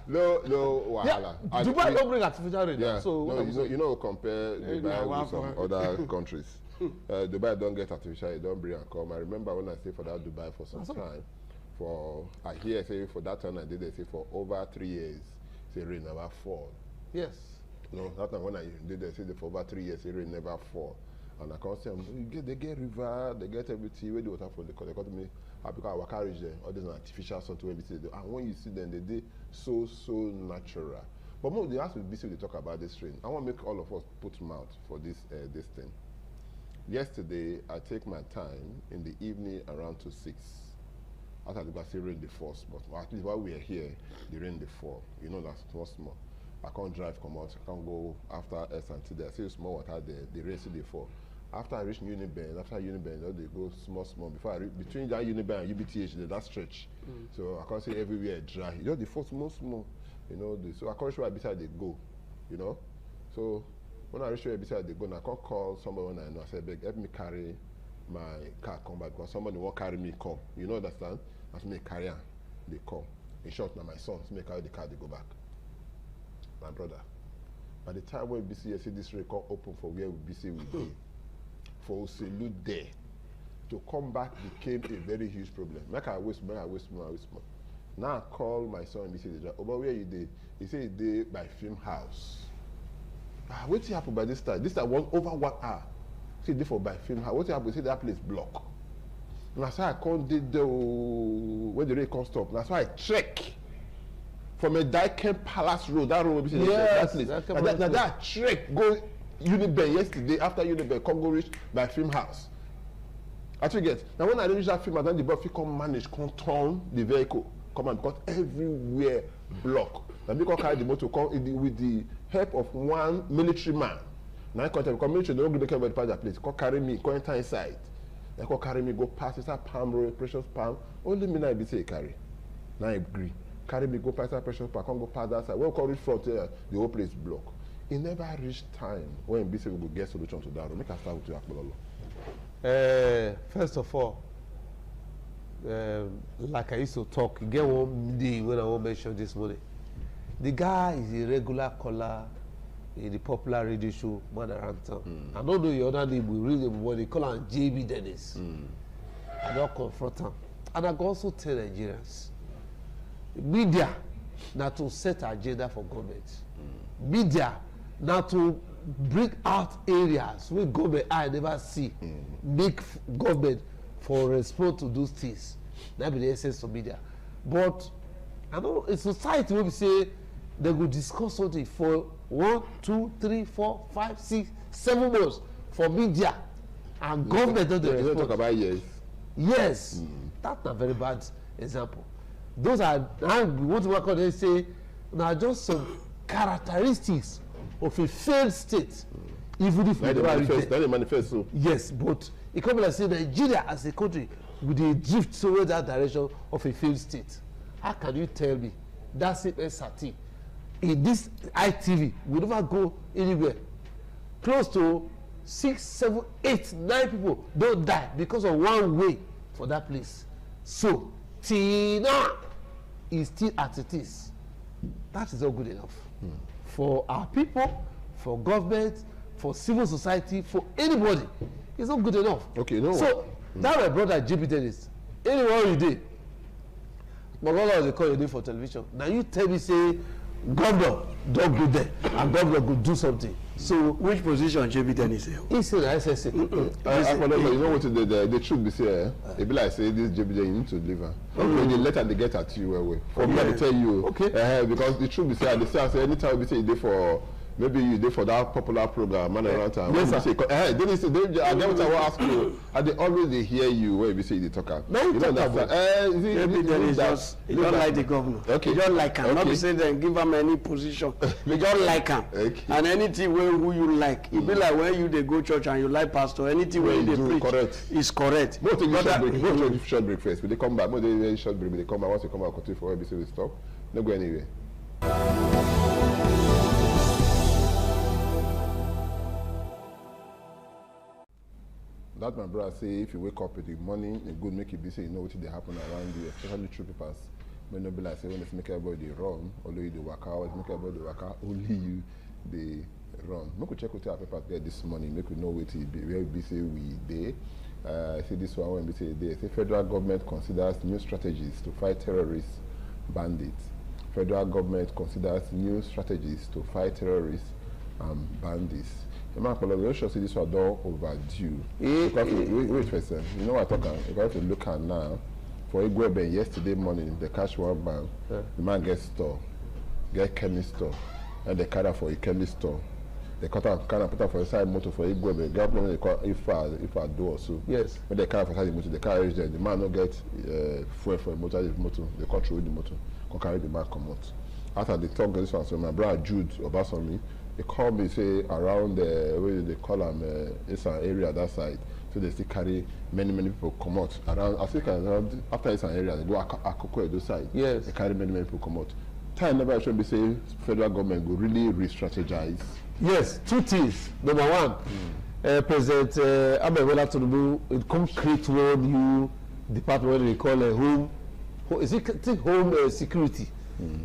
No, wahala. Yeah. Dubai don't bring artificial rain. Yeah. So no, you know compare Dubai with some other countries. Dubai don't get artificial, it don't bring and come. I remember when I stayed for that Dubai for some time. I hear say for that time I did they say for over 3 years, say rain never fall. Yes. No, that time when I did they say for over 3 years, say rain never fall. And I can't say they get river, they get everything where the water for they come to me because our carriage there, all these artificial something everything. And when you see them, they so natural. But more they ask with BC they talk about this train. I want to make all of us put mouth for this thing. Yesterday, I take my time in the evening around to 6. After the say rain the force, but at least while we are here, the rain the fall. You know that's small. I can't drive, come out, I can't go after S&T there. I see small water there, the rain still the fall. After I reach Uniben, they go small. Before I reach between that Uniben and UBTH, that stretch. So I can't say everywhere dry. You know the fall small. You know, so I can't show where beside they go. You know, so when I reach where beside they go, I can't call somebody when I know. I say, beg, help me carry my car come back because somebody won't carry me come. You know, understand? As me carry on, they come. In short, now my son, so me carry the car, they go back. My brother. By the time when BC see this record open for where BC will be, for salute there, to come back became a very huge problem. Make I waste more. Now I call my son and BC, over where you did? He said he did by Film House. What happened by this time? This time was over 1 hour. See, they for by Film House. What happened? See, that place block. And that's why I can't did the when the rain can't stop. That's why I trek from a Daiken Palace Road. That road, yes, that place. That trek go Uniben yesterday after Uniben Congo reach by Film House. I think get now when I reach that film, then the boy come manage, come turn the vehicle, come and because everywhere block. Now because carry the motor come with the help of one military man. Now I contact because military don't give the part that place. Come carry me, come enter inside. They come carry me, go past inside Palm Road, Precious Palm. Only me now be say carry. Now I agree. Carry me, go past that Precious Palm, come go past that side. When we come reach front here, the whole place block. It never reached time when BC will get solution to that. Make us start with you, Akbololo. First of all, like I used to talk, you get one day when I won't mention this morning. The guy is a regular caller in the popular radio show, Man Around Town. I don't know your other name, we read him, but they call him JB Dennis. I don't confront him. And I can also tell Nigerians, media, not to set agenda for government. Media, not to bring out areas where government I never see, make government for respond to those things. That be the essence of media. But I know in society when we say they will discuss something for 1, 2, 3, 4, 5, 6, 7 months for media and government don't respond. You talk about years. Yes, that's a very bad example. Those are now we want to work on. They say now just some characteristics of a failed state, even if we never manifest. So. Yes, but it comes like say Nigeria as a country with a drift towards that direction of a failed state. How can you tell me that same SRT in this ITV will never go anywhere? Close to 6, 7, 8, 9 people don't die because of one way for that place. So Tina is still as it is. That is not good enough for our people, for government, for civil society, for anybody. It's not good enough. Okay, no. So that my brother JB Dennis, anyone you did, my brother they call you day for television. Now you tell me say governor don't go there and governor go do something. So which position JB Dennis? He's in the SSA. You know what the truth be say? It be like say this JB Dennis you need to deliver. When the letter they get at you, for me I tell you, because the truth be say they say anytime we say you for. Maybe you did for that popular program, Man Around Town. Yes, sir. I get what I will ask you. And they always hear you when you say they talk about. You don't like the governor. Okay. You don't like him. Not be saying then give him any position. You don't like him. Okay. And anything where who you like. It be like when you they go church and you like pastor. Anything where you they preach is correct. Most of the short break first. When they come back, most of the short break. When they come back, once they come back, continue for ABC we stop. No go anywhere. That my brother say if you wake up with the money, it's good make it be say you know what they happen around you, especially true papers. When no be like say when it's make everybody run, only you they work out, make everybody work out, only you they run. Make we check with our papers there this morning, make we know what it be where we say we day. See this one when we say they say federal government considers new strategies to fight terrorists, bandits. Federal government considers new strategies to fight terrorists and bandits. I'm sure this was done overdue. Wait first, you know what I'm talking. You have to look at now for Igwebe yesterday morning, they catch one man. The man gets store, get chemist store, and they carry for a chemist store. They cut out, kind of put up for inside motor for Igwebe. Government they call if I do also. Yes. When they carry for inside the motor, they carry there. The man no get fuel for a motor. The motor they control the motor. Can carry the man come out. After they talk this one, so my brother Jude Obasomi, they call me say around where they call them it's an area that side. So they still carry many people come out around. I think around after it's an area they go Akoko Edo side. Yes. They carry many people come out. Time never should be say federal government go really re-strategize. Yes, two things. Number one, President Amewela Tinubu it come create one new department they call home security.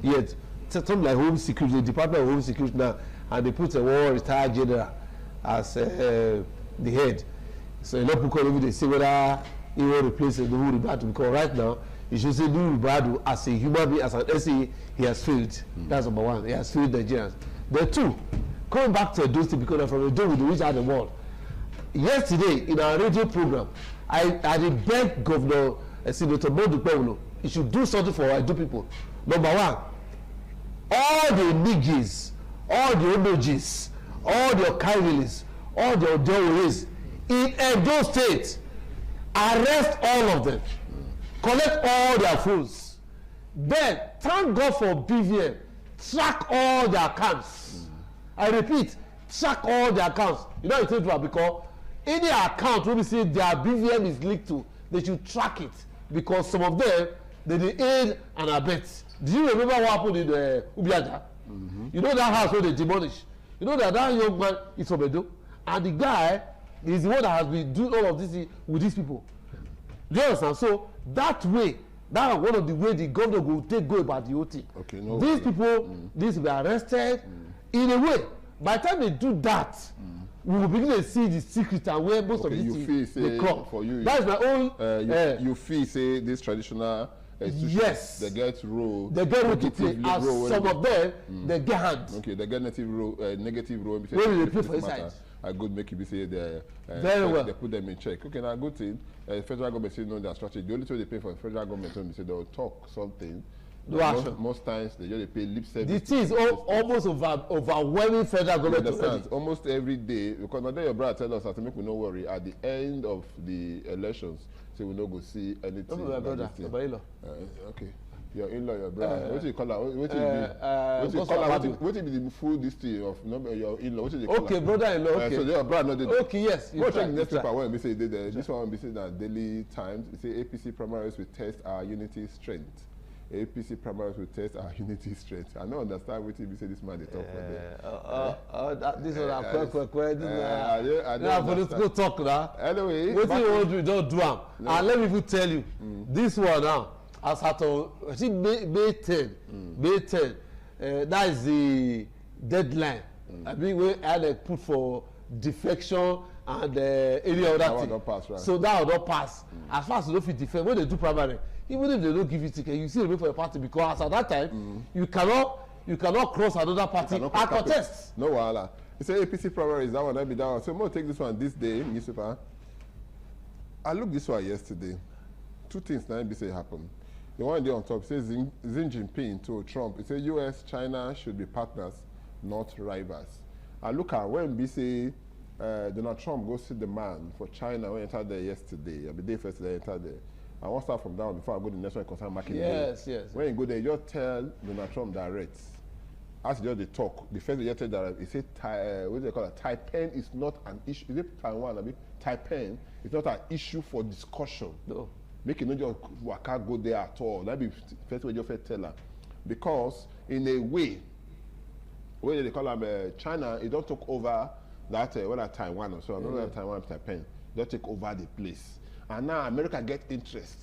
Yet something like home security, Department of Home Security now, and they put a war retired general as the head. So a lot of people they say whether he will replace the Nuhu Ribadu, because right now you should say Nuhu Ribadu as a human being, as an SA, he has failed. That's number one. He has failed Nigerians. The two, coming back to Edo State, because from Edo we reach out the world. Yesterday in our radio program, I begged Governor Senator Modu Pawulo, he should do something for our Edo people. Number one, all the Nigis, all the Omojis, all the Okaiwilis, all the Odeoris in Edo State, arrest all of them, collect all their phones. Then, thank God for BVN, track all their accounts. I repeat, track all their accounts. You know, it's interesting because any account when we say their BVN is linked to, they should track it because some of them, they aid and abet. Do you remember what happened in Ubiaja? You know that house where they demolished? You know that young man is from Edo, and the guy is the one that has been doing all of this with these people. Do you understand? So that way, that one of the way the governor will go about the OT. Okay, no. These people, these will be arrested in a way. By the time they do that, we will begin to see the secret and where most of these things they come. For you, that is my own. You feel say this traditional. Yes. They get role. They get role to play. As some of them, they get hands. Okay, they get negative role. When they play for inside. I good make you say they very well. They put them in check. Okay, now good thing. Federal government say no their strategy. The only way they pay for the federal government when they say they'll talk something. Most times they just pay lip service. The thing is almost overwhelming federal government. Understand? Almost every day, because my day your brother tell us that to make we no worry at the end of the elections, so we no go see anything. My brother, my in-law. Okay. Your in-law, your brother. What do you call her? What do be the full this thing of your in-law? What do you call her? Okay, brother-in-law. Okay. So your brother not did. Okay, yes. What check the next paper when we say did this one we say that Daily Times. It say APC primaries will test our unity strength. APC primaries will test our unity strength. I don't understand what you say this man they talk this is a political talk now. Anyway, what you want to don't do them. And let me even tell you, this one now, as at I think May 10, that is the deadline. I mean, we had a put for defection and any other thing. Pass, right? So that will not pass. As far as you don't fit defend, when they do primary, even if they don't give you ticket, you still remain for your party because at that time you cannot cross another party and contest. No wahala. You say APC primary is that one, that be that one. So I'm gonna take this one this day, newspaper. I looked this one yesterday. Two things now be say happen. The one there on top says Xi Jinping to Trump. It says US, China should be partners, not rivals. I look at when we say Donald Trump go see the man for China when he entered there yesterday. I be day first they entered there. I want to start from down before I go to the next one concern market. Yes. When you go there, you just tell Donald Trump direct. As you just talk, the first thing you tell direct, he said, what do they call it? Taipan is not an issue. Is it Taiwan? I mean, Taipan is not an issue for discussion. No. Make it not just waka go there at all. That be the first way you first tell her. Because in a way, what they call them China, it don't take over that whether Taiwan or so. I don't know if Taiwan Taipan. They take over the place. And now America get interest.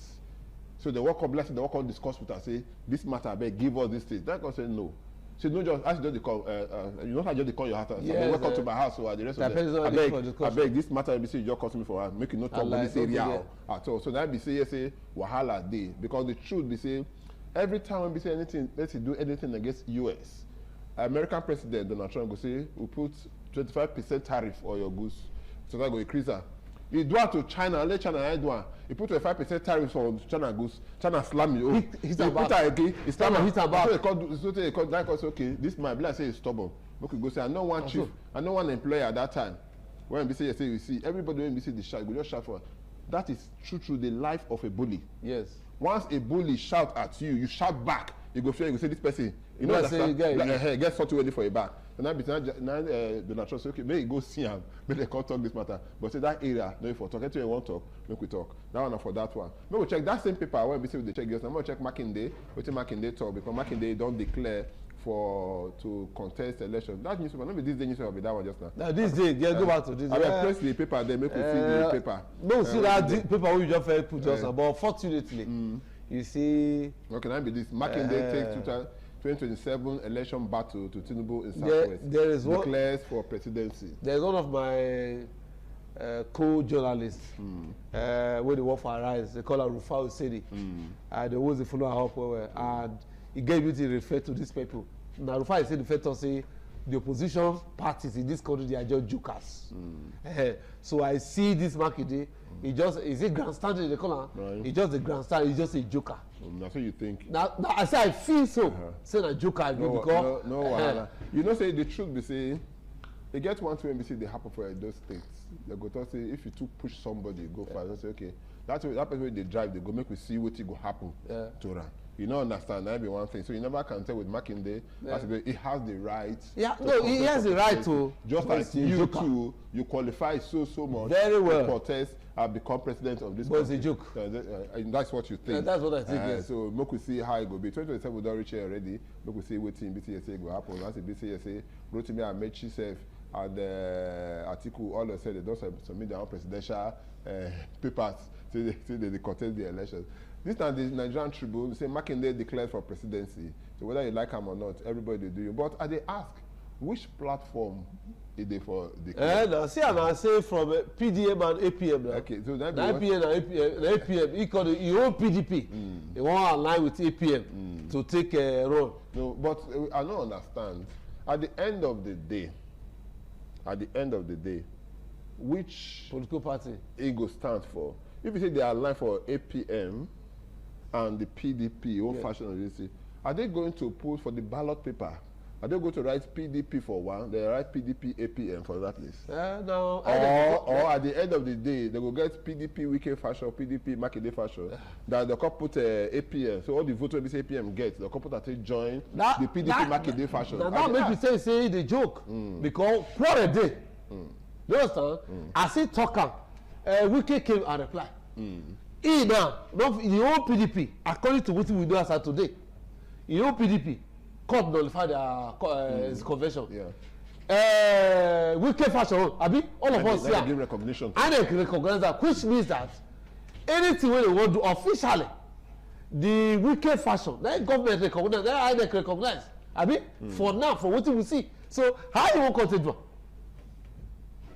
So they walk up, they walk up, discuss with us, say, this matter, give us this thing. That can say no. So no just ask just call you know how just call your house. Yes, welcome to my house so the rest of them. I beg this matter be say you just call me for make you not talk about this area at all. So that be say wahala day. Because the truth be say every time when we say anything, let's do anything against US, American President Donald Trump go say we put 25% tariff on your goods. So that go increase her. You do it to China, let China do it. You put 25% tariffs on China goods, China slam you. Hit you put it again, it's China hit her back. So they call like us, okay, this might be like say it's stubborn. Okay, go say, I know one chief, I know one employer at that time. When we say, you see, everybody when we see the shout, we just shout for. That is true the life of a bully. Yes. Once a bully shout at you, you shout back. You go fear, you go say this person. You know that get something ready for your back. And now Donald Trump say, okay, may go see him, may they can't talk this matter. But say that area, no if we talk, anything you want to talk, make we talk. That one for that one. May we check that same paper when we say they check yes. I'm gonna check Makinde, we take Makinde talk because Makinde don't declare to contest election. That newspaper, not be this day newspaper, be that one just now. Now this day, go back to this. I will press the paper, then make we see the paper. No, see that paper we just put just but fortunately, you see. Okay, now be this. Makinde takes 2027 election battle to Tinubu in Southwest. There is one declares for presidency. There's one of my co-journalists where they work for Arise. They call her Rufai Osedi. They always follow her up well, and he gave you to refer to these people. Now Rufai Osedi referred to say the opposition parties in this country, they are just jokers. So I see this Makinde. He just is it grandstanding in the corner. Right. He just a grandstand. He's just a joker. That's what you think. Now I say I feel so. Saying a joker because you know say the truth be say they get one to NBC they happen for those states. They go to say if you too push somebody go fast. They say okay that person wey they drive they go make we see what go happen to them. You don't understand that be one thing. So you never can tell with Makinde. He has the right. Yeah, no, he has the right to. Just like you too, you qualify so much. Very well. To protest and become president of this country. But it's a joke. That's what you think. Yeah, that's what I think. Yes. So make we see how it go be. 2027 we don't reach here already. Make we see what in BCSA go happen. As a BCSA, Rotimi Amechi self and Atiku all of said they don't submit their own presidential papers. So they contest the elections. This time the Nigerian Tribune say Makinde declared for presidency. So whether you like him or not, everybody do you. But I they ask, which platform is they for declare? No, see, I say from PDM and APM now. Okay, so that APM and APM, he called it your own PDP. They want to align with APM to take a role. No, but I don't understand. At the end of the day, which political party it go stand for? If you say they align for APM and the PDP, old fashioned of this, are they going to put for the ballot paper? Are they going to write PDP for one? They write PDP APM for that list. No. Or at the end of the day, they will get PDP Wike fashion, PDP Makinde fashion. That they can put APM. So all the votes this APM gets, they can put that they join the PDP Makinde fashion. Now that makes me say the joke because what a day. You understand? I see talker. Wike came and replied. He now, the whole PDP, according to what we do as of today, the whole PDP court nullified their convention. Wike fashion, Abi, all of us here. Give recognition. And they recognize that, which means that anything when they want to do officially, the Wike fashion, the government recognize, the INEC recognize. Abi, for now, for what we see. So, how you want to continue?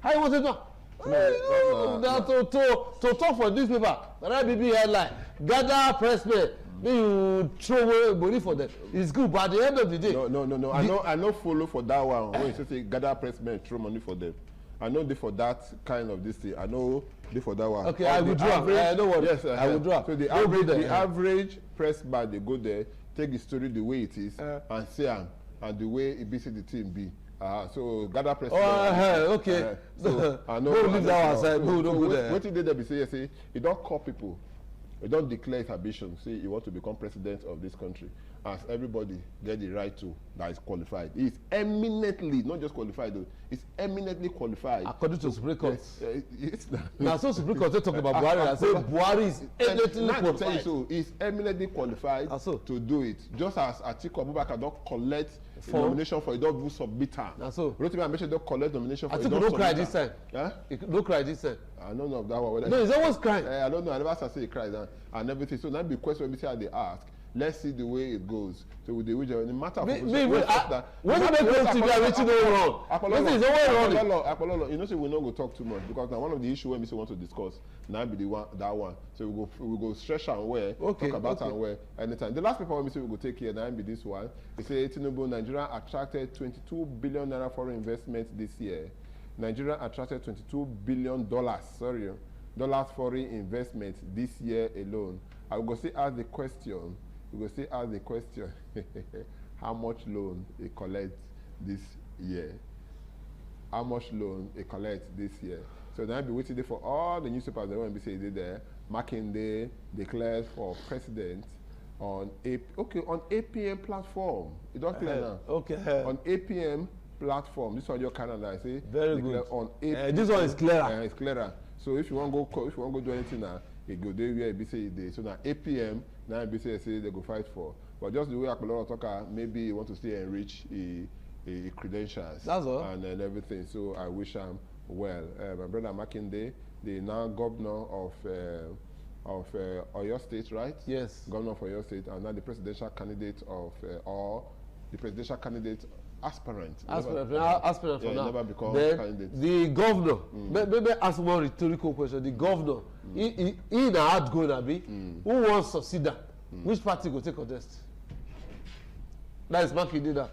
How you want to do? To talk for newspaper, write BB headline, gather pressmen, then you throw away money for them. It's good, but at the end of the day. No. I know follow for that one. When you say gather pressmen, throw money for them. I know they for that kind of this thing. I know they for that one. Okay, I will draw. I know what. Yes, I will draw. So the average press bar they go there, take the story the way it is, and say and the way it be say the team be. So gather press. Okay. So I know. Don't leave that one aside. Don't go there. What did they be say? You don't call people. You don't declare his ambition. Say you want to become president of this country. As everybody get the right to that is qualified. He is eminently, not just qualified though. He's eminently qualified. According to Supreme Court. Now so Supreme Court they talk about Buhari. I say Buhari is eminently qualified. So he's eminently qualified to do it. Just as Atiku Abubakar don't collect nomination for it, don't submit her. Rotimi Amechi don't collect nomination for it. Atiku don't cry this time. Don't cry this time. I don't know of that one. No, he's always crying. I don't know. I never say he cries and everything. So now the question we say how they ask. Let's see the way it goes. So with the region, in the matter of when you make those TV, I reach no wrong. This is always wrong. You know, so we not go talk too much because now one of the issues when we want to discuss now be the one that one. So we go stretch and where talk about and where anytime. The last paper when we say we go take here now be this one. They say Tinubu Nigeria attracted 22 billion naira foreign investment this year. Nigeria attracted $22 billion, dollars foreign investment this year alone. I will go say ask the question, how much loan it collects this year? How much loan it collects this year? So then I'll be waiting there for all the newspapers that won't be saying there. Makinde declares for president on APM platform. You don't clear now. Okay. On APM platform. This one your Canada, I say. Very good. On APM. This one is clearer. It's clearer. So if you want to go do anything now, it go there where be say it. So now APM now be say they go fight for. But just the way Akoloro talker, maybe you want to stay enrich a credentials. That's all. And everything. So I wish him well. My brother Makinde, the now governor of Oyo State, right? Yes. Governor of Oyo State, and now the presidential candidate of or the presidential candidate aspirant. Aspirant for now. Never become then candidate. the governor. Maybe ask one rhetorical question. The governor, he na hard going abi. Who wants to succeed that? Which party go take contest? That is Makinde that.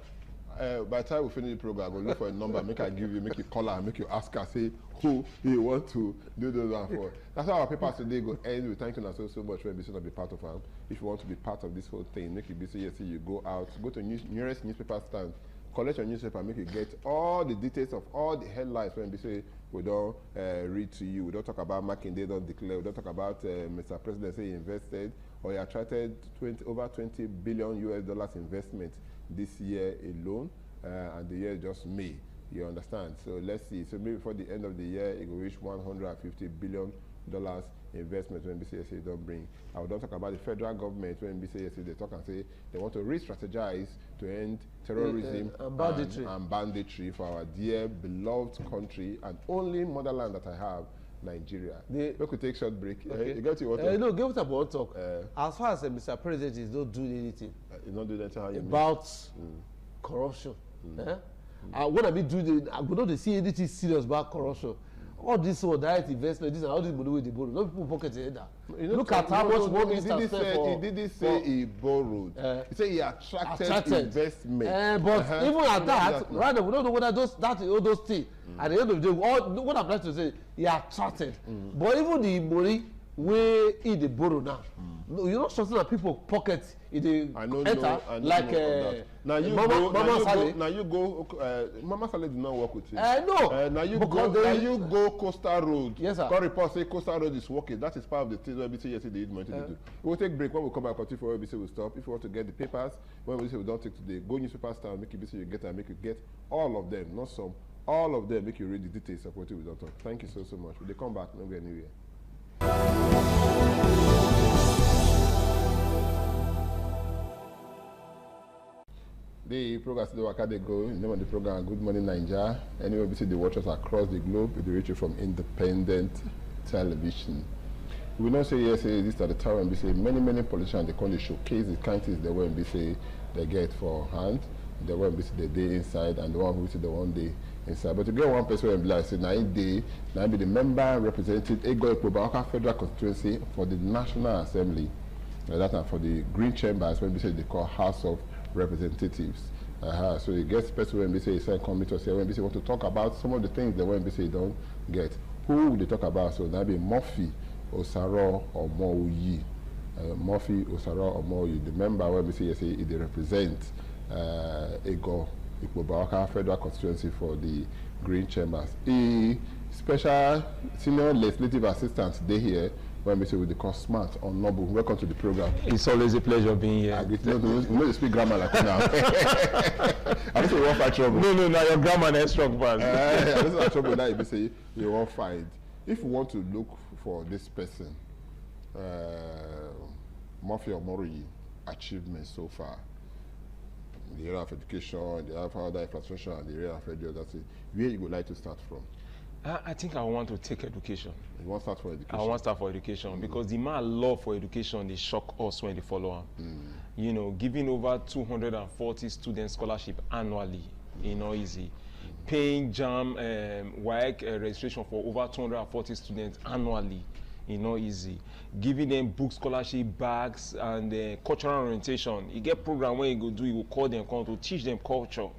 By the time we finish the program, I go look for a number, make I give you, make you call her, make you ask her, say who you want to do those one for. That's how our papers today go end with thank you so much for being to be part of them. If you want to be part of this whole thing, make it be say yes, you go out, go to nearest newspaper stand, collect your newspaper, make you get all the details of all the headlines when we say we don't read to you. We don't talk about Makinde, don't declare. We don't talk about Mr. President say he invested or he attracted over $20 billion investment this year alone, and the year just May. You understand? So let's see. So maybe before the end of the year, it will reach $150 billion investment when BCSA don't bring. I would not talk about the federal government when BCSA they talk and say they want to re-strategize to end terrorism and banditry for our dear beloved country and only motherland that I have, Nigeria. We could take short break. Okay. You got what? No, give us a one talk. As far as Mr. President is not doing anything. He's not doing anything about corruption. When I be doing, I would not see anything serious about corruption. All this direct investment, this and all this money with the borrow. No people pocket it either. Look at how much money he spent for. He didn't say he borrowed. He said he attracted investment. But even at that, rather we don't know whether all those things. At the end of the day, what I'm trying to say, he attracted. But even the money where he the borrow now, you're not sure that people pocket it. Enter like Mama Saleh. Now you go. Mama Saleh did not work with you. No. Now you go Coastal Road. Yes, sir. Call report say Coastal Road is working. That is part of the things where we say yesterday need money to do. We will take break. When we come back, continue for we say we stop. If you want to get the papers, when we say we don't take today, go newspaper stand, make it be so you get and make you get all of them, not some. All of them make you read the details of what we don't talk. Thank you so much. When they come back, don't go anywhere. The program is the Waka they go. The name of the program, Good Morning Nigeria. Anyway, we see the watchers across the globe. They reach you from independent television. We will not say yes, this at the time and we say many politicians they come to showcase the kind of things they will be say they get for hand. They will be say the day inside and the one who say the one day inside. But to get one person and be like say 9 day, now be the member representative Ego Ekpo Federal Constituency for the National Assembly. That and for the Green Chambers when we say they call House of Representatives. So you get special when we say it's committee or say when we say want to talk about some of the things that when we say don't get. Who will they talk about? So that be Murphy Osaro Omoyi. Murphy Osaro Omoyi, the member when we say yes, they represent Ego Ikpo Federal Constituency for the Green Chambers. A special senior legislative assistant they here when we say with the call Smart on Noble. Welcome to the program. It's always a pleasure being here. You know you speak grammar like now. I don't say you won't fight trouble. No, your grammar is strong, man. I don't say trouble now if you say you won't fight. If you want to look for this person, Murphy Omoroyi achievements so far, in the area of education, the area of other infrastructure, and the area of radio, that's it. Where you would like to start from? I think I want to take education. You want to start for education? I want to start for education because the man love for education, they shock us when they follow him. You know, giving over 240 student scholarship annually, easy. Paying JAM WAEC registration for over 240 students annually, easy. Giving them book scholarship, bags, and cultural orientation. You get program where you go do, you will call them, come to teach them culture.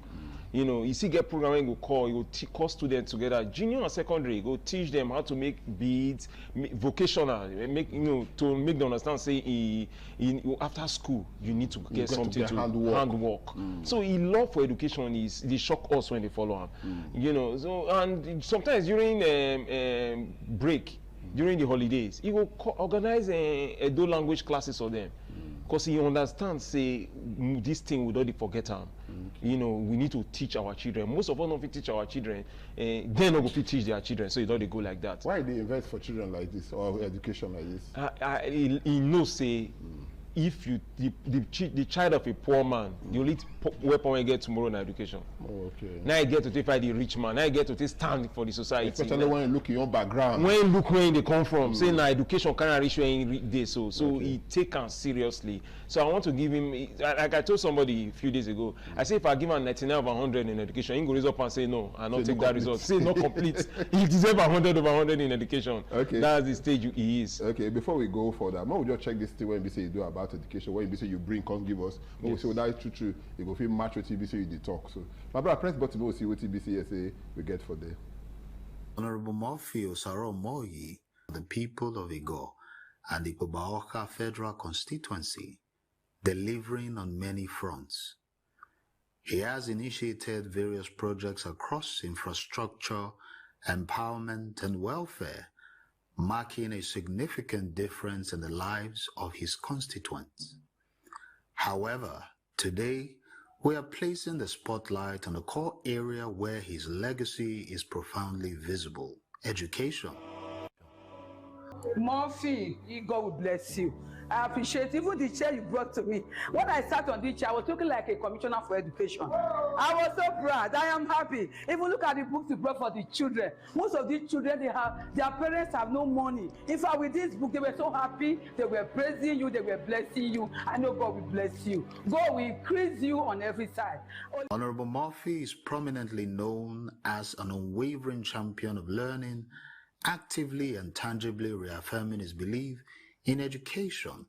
You know, you see get program when you go call, you go call students together, junior and secondary, you go teach them how to make beads, vocational, make to make them understand. Say, after school, you need to get something to handwork. So, he love for education is they shock us when they follow him. You know, so and sometimes during break, during the holidays, he will organize Edo language classes for them. Because he understands, say, this thing we don't forget them. You know, we need to teach our children. Most of us don't teach our children. They not go to teach their children, so they go like that. Why they invest for children like this or education like this? He knows, say, if you the child of a poor man, the only weapon I get tomorrow in education. Oh, okay. Now I get to take fight the rich man. Now I get to take stand for the society. Especially when you look in your background. When you look where they come from, say now education can't reach where they so he take them seriously. So I want to give him, like I told somebody a few days ago, I say if I give him 99 over 100 in education, he go raise up and say no, I not take that result. Say not complete. He deserve 100 over 100 in education. Okay. That's the stage he is. Okay, before we go further, we just check this thing when we say you do about education, when you say you bring, come give us. When we say that is true, you go feel match with TBC, you talk. So my brother, press button, we'll see what TBC say we get for there. Honorable Murphy Osaro Moyi, the people of Igor and the Ikpoba-Awka Federal Constituency, delivering on many fronts. He has initiated various projects across infrastructure, empowerment, and welfare, marking a significant difference in the lives of his constituents. However, today, we are placing the spotlight on a core area where his legacy is profoundly visible: education. Murphy, God will bless you. I appreciate even the chair you brought to me. When I sat on this chair, I was looking like a commissioner for education. I was so proud. I am happy. Even look at the books you brought for the children. Most of these children, their parents have no money. In fact, with this book, they were so happy. They were praising you. They were blessing you. I know God will bless you. God will increase you on every side. Honorable Murphy is prominently known as an unwavering champion of learning, actively and tangibly reaffirming his belief in education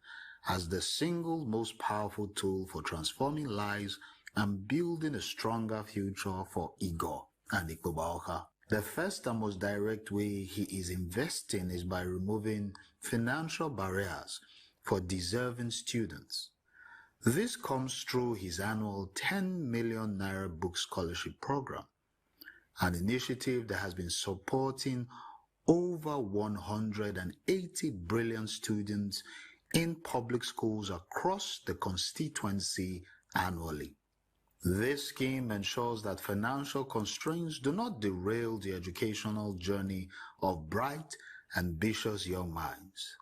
as the single most powerful tool for transforming lives and building a stronger future for Igor and Ikpoba-Awka. The first and most direct way he is investing is by removing financial barriers for deserving students. This comes through his annual 10 million naira book scholarship program, an initiative that has been supporting over 180 brilliant students in public schools across the constituency annually. This scheme ensures that financial constraints do not derail the educational journey of bright, ambitious young minds.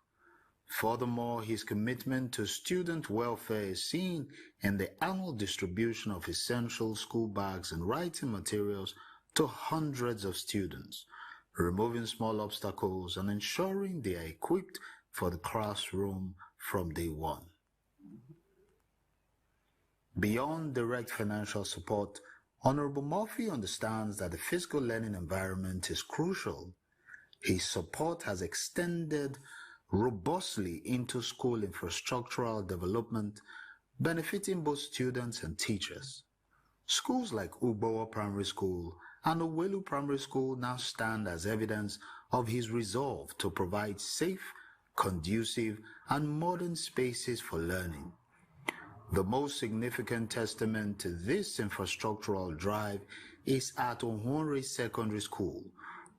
Furthermore, his commitment to student welfare is seen in the annual distribution of essential school bags and writing materials to hundreds of students, removing small obstacles and ensuring they are equipped for the classroom from day one. Beyond direct financial support, Honorable Murphy understands that the physical learning environment is crucial. His support has extended robustly into school infrastructural development, benefiting both students and teachers. Schools like Ugbowa Primary School and Owelu Primary School now stand as evidence of his resolve to provide safe, conducive, and modern spaces for learning. The most significant testament to this infrastructural drive is at Ohonre Secondary School,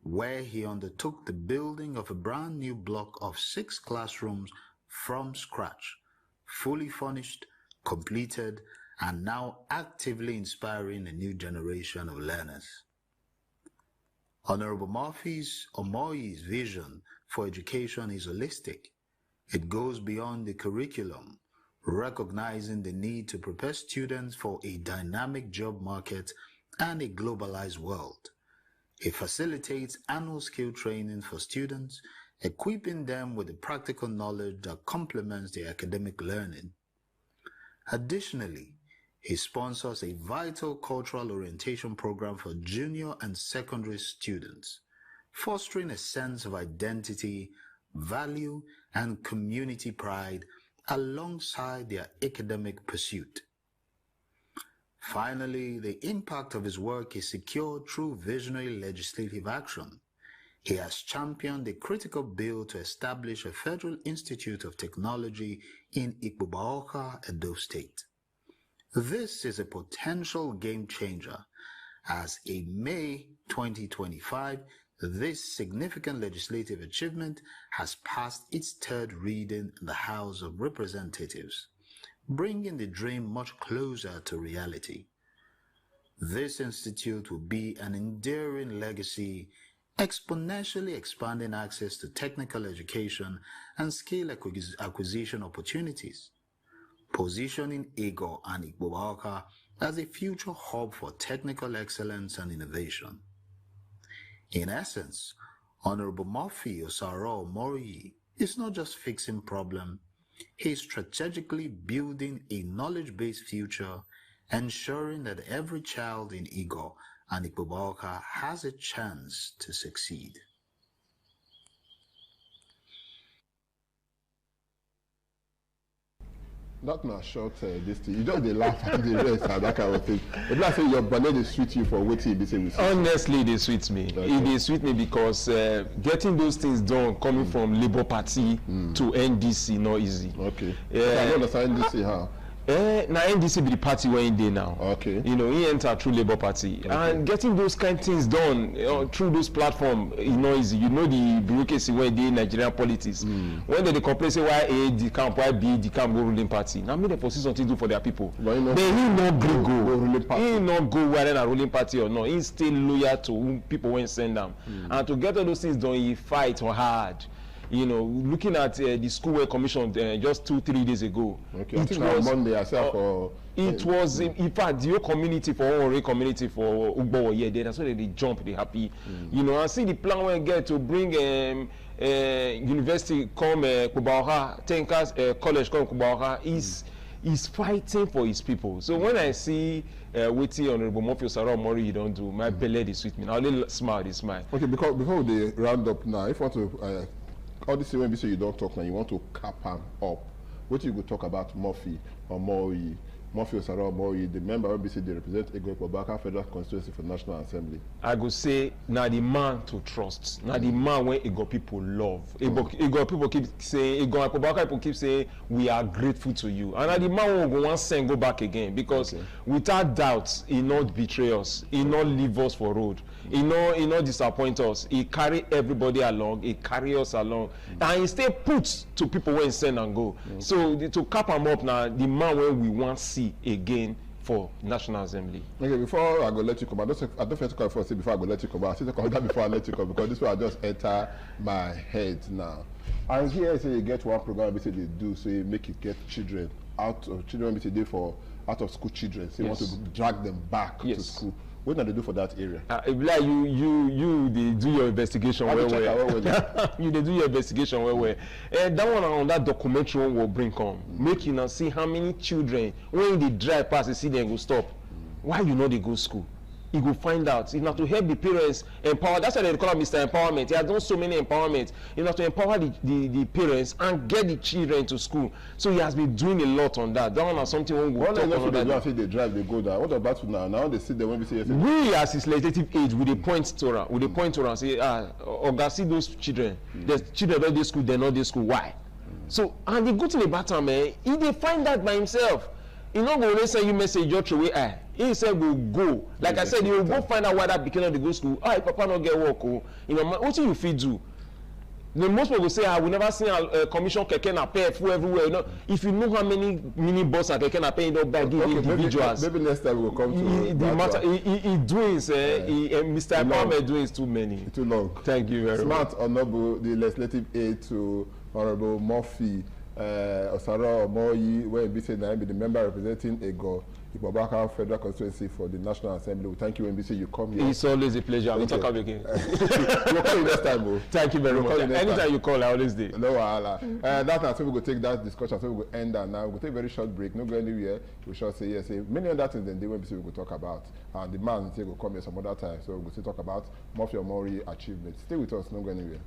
where he undertook the building of a brand new block of 6 classrooms from scratch, fully furnished, completed, and now actively inspiring a new generation of learners. Honorable Murphy's Omoyi's vision for education is holistic. It goes beyond the curriculum, recognizing the need to prepare students for a dynamic job market and a globalized world. It facilitates annual skill training for students, equipping them with the practical knowledge that complements their academic learning. Additionally, he sponsors a vital cultural orientation program for junior and secondary students, fostering a sense of identity, value, and community pride alongside their academic pursuit. Finally, the impact of his work is secured through visionary legislative action. He has championed a critical bill to establish a Federal Institute of Technology in Ikpubaoka, Edo State. This is a potential game changer, as in May 2025, this significant legislative achievement has passed its third reading in the House of Representatives, bringing the dream much closer to reality. This institute will be an enduring legacy, exponentially expanding access to technical education and skill acquisition opportunities, positioning Igor and Ikpubaoka as a future hub for technical excellence and innovation. In essence, Honorable Murphy Osaro Omoriyi is not just fixing problems, he is strategically building a knowledge-based future, ensuring that every child in Igor and Ikpubaoka has a chance to succeed. Not my short this thing. You just dey laugh at the rest and that kind of thing. But like say your bonnet dey sweet you for wetin be say we see. Honestly, they sweet me. Okay. It dey sweet me because getting those things done coming from Labour Party to NDC not easy. Okay. I don't understand NDC how. Now NDC be the party where in there now. Okay. You know, he enter through Labour Party. Okay. And getting those kind of things done through those platforms is not easy. You know the bureaucracy where they in Nigerian politics. When they complain say why A the camp, why B the camp go ruling party. Now me they for something to do for their people. But you know, then he not go ruling party. He not go whether a ruling party or not. He still loyal to whom people when send them. And to get all those things done, he fight or hard. You know, looking at the schoolwork commission just 2-3 days ago. Okay, I think on Monday I said for. It was in fact the whole community for Ore community for Ugbo yeah, that's why they jump, they happy. You know, I see the plan we get to bring university come Kubaoka, Tankers college come Kubaoka is fighting for his people. So when I see waiting Honorable Murphy Osaro Omoriyi you don't do, my belly is sweet me. I'll little smile, they smile. Okay, because before they round up now, if you want to all this when we say you don't talk now, you want to cap them up. What you go talk about Murphy Omoriyi, Murphy Osaro Omoriyi, the member of BC they represent Igor Ikpubaoka Federal Constituency for National Assembly. I go say now the man to trust, now the man when Igor people love. Igor people keep saying, Igor Ikpubaoka people keep saying we are grateful to you, and now the man will go once and go back again because without doubt he not betray us, he not leave us for road. He not disappoint us. He carry everybody along. He carry us along, and he stay put to people when he send and go. So to cap him up now, the man when we want see again for National Assembly. Okay, before I go let you come, I don't first call first before I go let you come. I still call that before I let you come because this way I just enter my head now. And here I say you get one program they do so you make it get children out of out of school children. So you want to drag them back to school. What do they do for that area? Like you they do your investigation where you they do your investigation where that one on that documentary one will bring come. Make you now see how many children when they drive past the city and go stop. Why you know they go school? You go find out. You know to help the parents empower. That's why they call him Mr. Empowerment. He has done so many empowerment. You know to empower the parents and get the children to school. So he has been doing a lot on that. That one is something we will talk about. They drive, they go there. What about now? Now they sit there when we say we as his legislative age with a point to her, and say, Oga, see those children. The children don't do school, they're not do school. Why? So and the good thing about him, he they find that by himself. He not go send you message just through way. He said we'll go. Like I said, he will go find out why that became the go school. Papa not get work. You know, what do you feel do? The most people will say, we never seen a commission keke na pay full everywhere. You know, if you know how many mini bus are keke na pay, you don't buy give individuals. Maybe next time we will come to the matter. He doing Mr. Empowerment doing is too many. Too long. Thank you very much. Smart Honorable, the legislative aide to Honorable Murphy Osaro Omoriyi, where NBC now be the member representing Igor Ikpubaoka Federal Constituency for the National Assembly. We thank you, NBC. You come here. It's always a pleasure. We'll talk again. We'll call you next time, bro. Thank you very much. Anytime you call, I always do. No wahala. That's how we go take that discussion. So we go end that now. We'll take a very short break. No go anywhere. We shall say yes. Many other things than the NBC we go talk about. And the man will come here some other time. So we'll still talk about Murphy Omoriyi achievements. Stay with us. No go anywhere.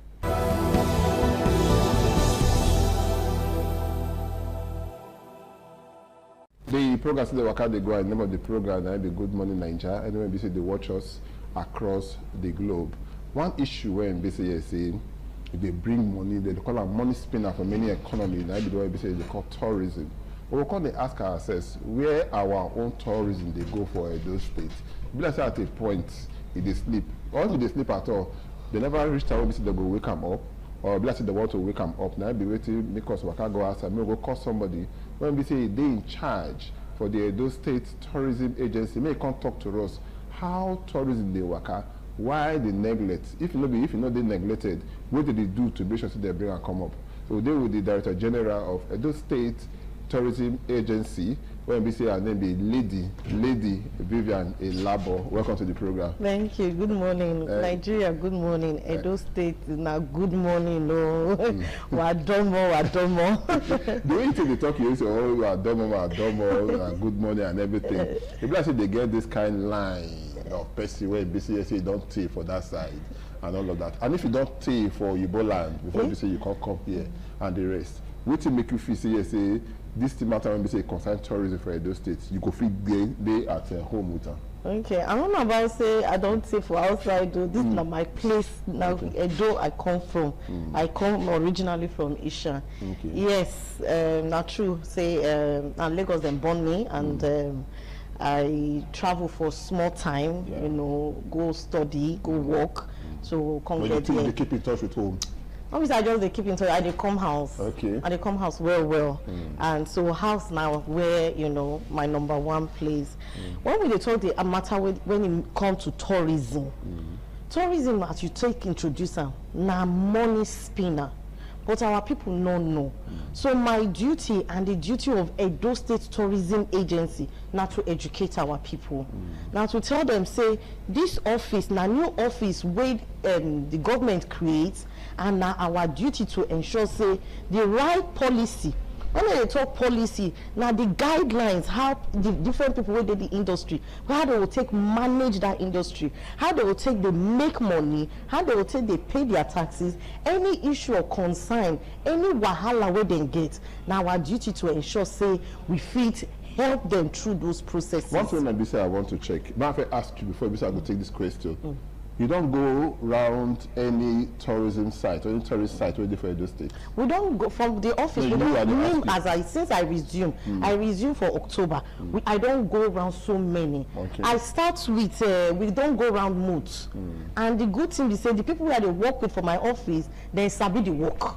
The program still the waka they go. And the name of the program na be Good Morning Naija. Anyway, be say they watch us across the globe. One issue when be say they bring money, they call it money spinner for many economies. Now be the way be say they call tourism. But we can't ask ourselves where our own tourism they go for those states. Be like say at a point if they sleep, or if they sleep at all, they never reach time when they go wake them up, or be like say they want to wake them up. Now be waiting because we can't go outside. Maybe go call somebody when we say they in charge for the Edo State Tourism Agency. May come talk to us how tourism they work out. Why they neglect? If you know they neglected, what did they do to make sure they bring and come up? So they with the Director General of Edo State Tourism Agency, when we say her name be Lady Vivian Elabo. Welcome to the program. Thank you. Good morning, Nigeria. Good morning, Edo State. Now, good morning. No, wadomo. The way they talk, you say, oh, wadomo, good morning and everything. People say they get this kind of line of person where BCSA don't take for that side and all of that. And if you don't take for Igbo land before you say you can't come here and the rest, what to make you feel say this thing matter when we say concern tourism for Edo State, you go feel they at home with them. Okay, I don't know about say I don't say for outside though. This is not my place. Now Edo I come from. I come originally from Isha. Okay. Yes, not true. Say Lagos then born me and I travel for small time, you know, go study, go work. So come get here. They keep in touch with home. Obviously, I just they keep in touch. I they come house. Okay. I they come house well. And so house now where you know my number one place. When we they talk the matter when it comes to tourism, tourism as you take introducer na money spinner. But our people don't know. So my duty and the duty of Edo State Tourism Agency now to educate our people. Now to tell them, say, this office, now new office where the government creates, and now our duty to ensure, say, the right policy. When they talk policy, now the guidelines, how the different people within the industry, how they will take manage that industry, how they will take they make money, how they will take they pay their taxes, any issue or concern, any wahala where they get. Now our duty to ensure, say, we fit help them through those processes. One thing I want to check. Now if I ask you before I go take this question. You don't go around any tourism site or any tourist site where they for Edo State. We don't go from the office. No, we don't since I resume. I resume for October. I don't go around so many. Okay. I start with we don't go around moods. And the good thing is say the people that they work with for my office, they sabi the work.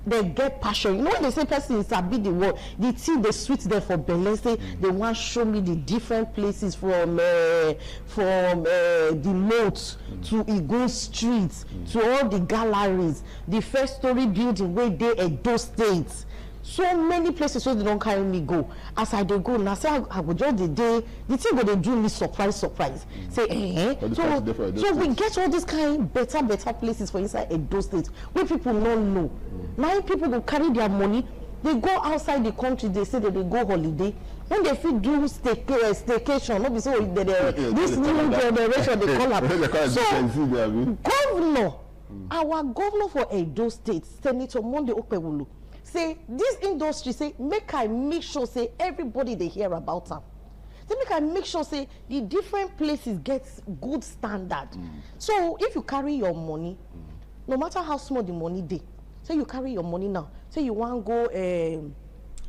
They get passion. You know when they say person is sabi the work, the team they sweet them for belle. Say they want to show me the different places from the moat to Igun Street to all the galleries, the first story building where they Edo State. So many places where they don't carry me go. As I dey go, now say I go just the day, the thing they do me surprise. Say So we get all these kind better places for inside Edo State where people don't know. Now people go carry their money, they go outside the country, they say that they go holiday. When they fit do staycation, not be so this new generation they call up. So governor, our governor for Edo State, Senator Monday Okpebholo, say this industry say make sure say everybody they hear about them. They make I make sure say the different places get good standard. So if you carry your money, no matter how small the money they, say you carry your money now, say you want to go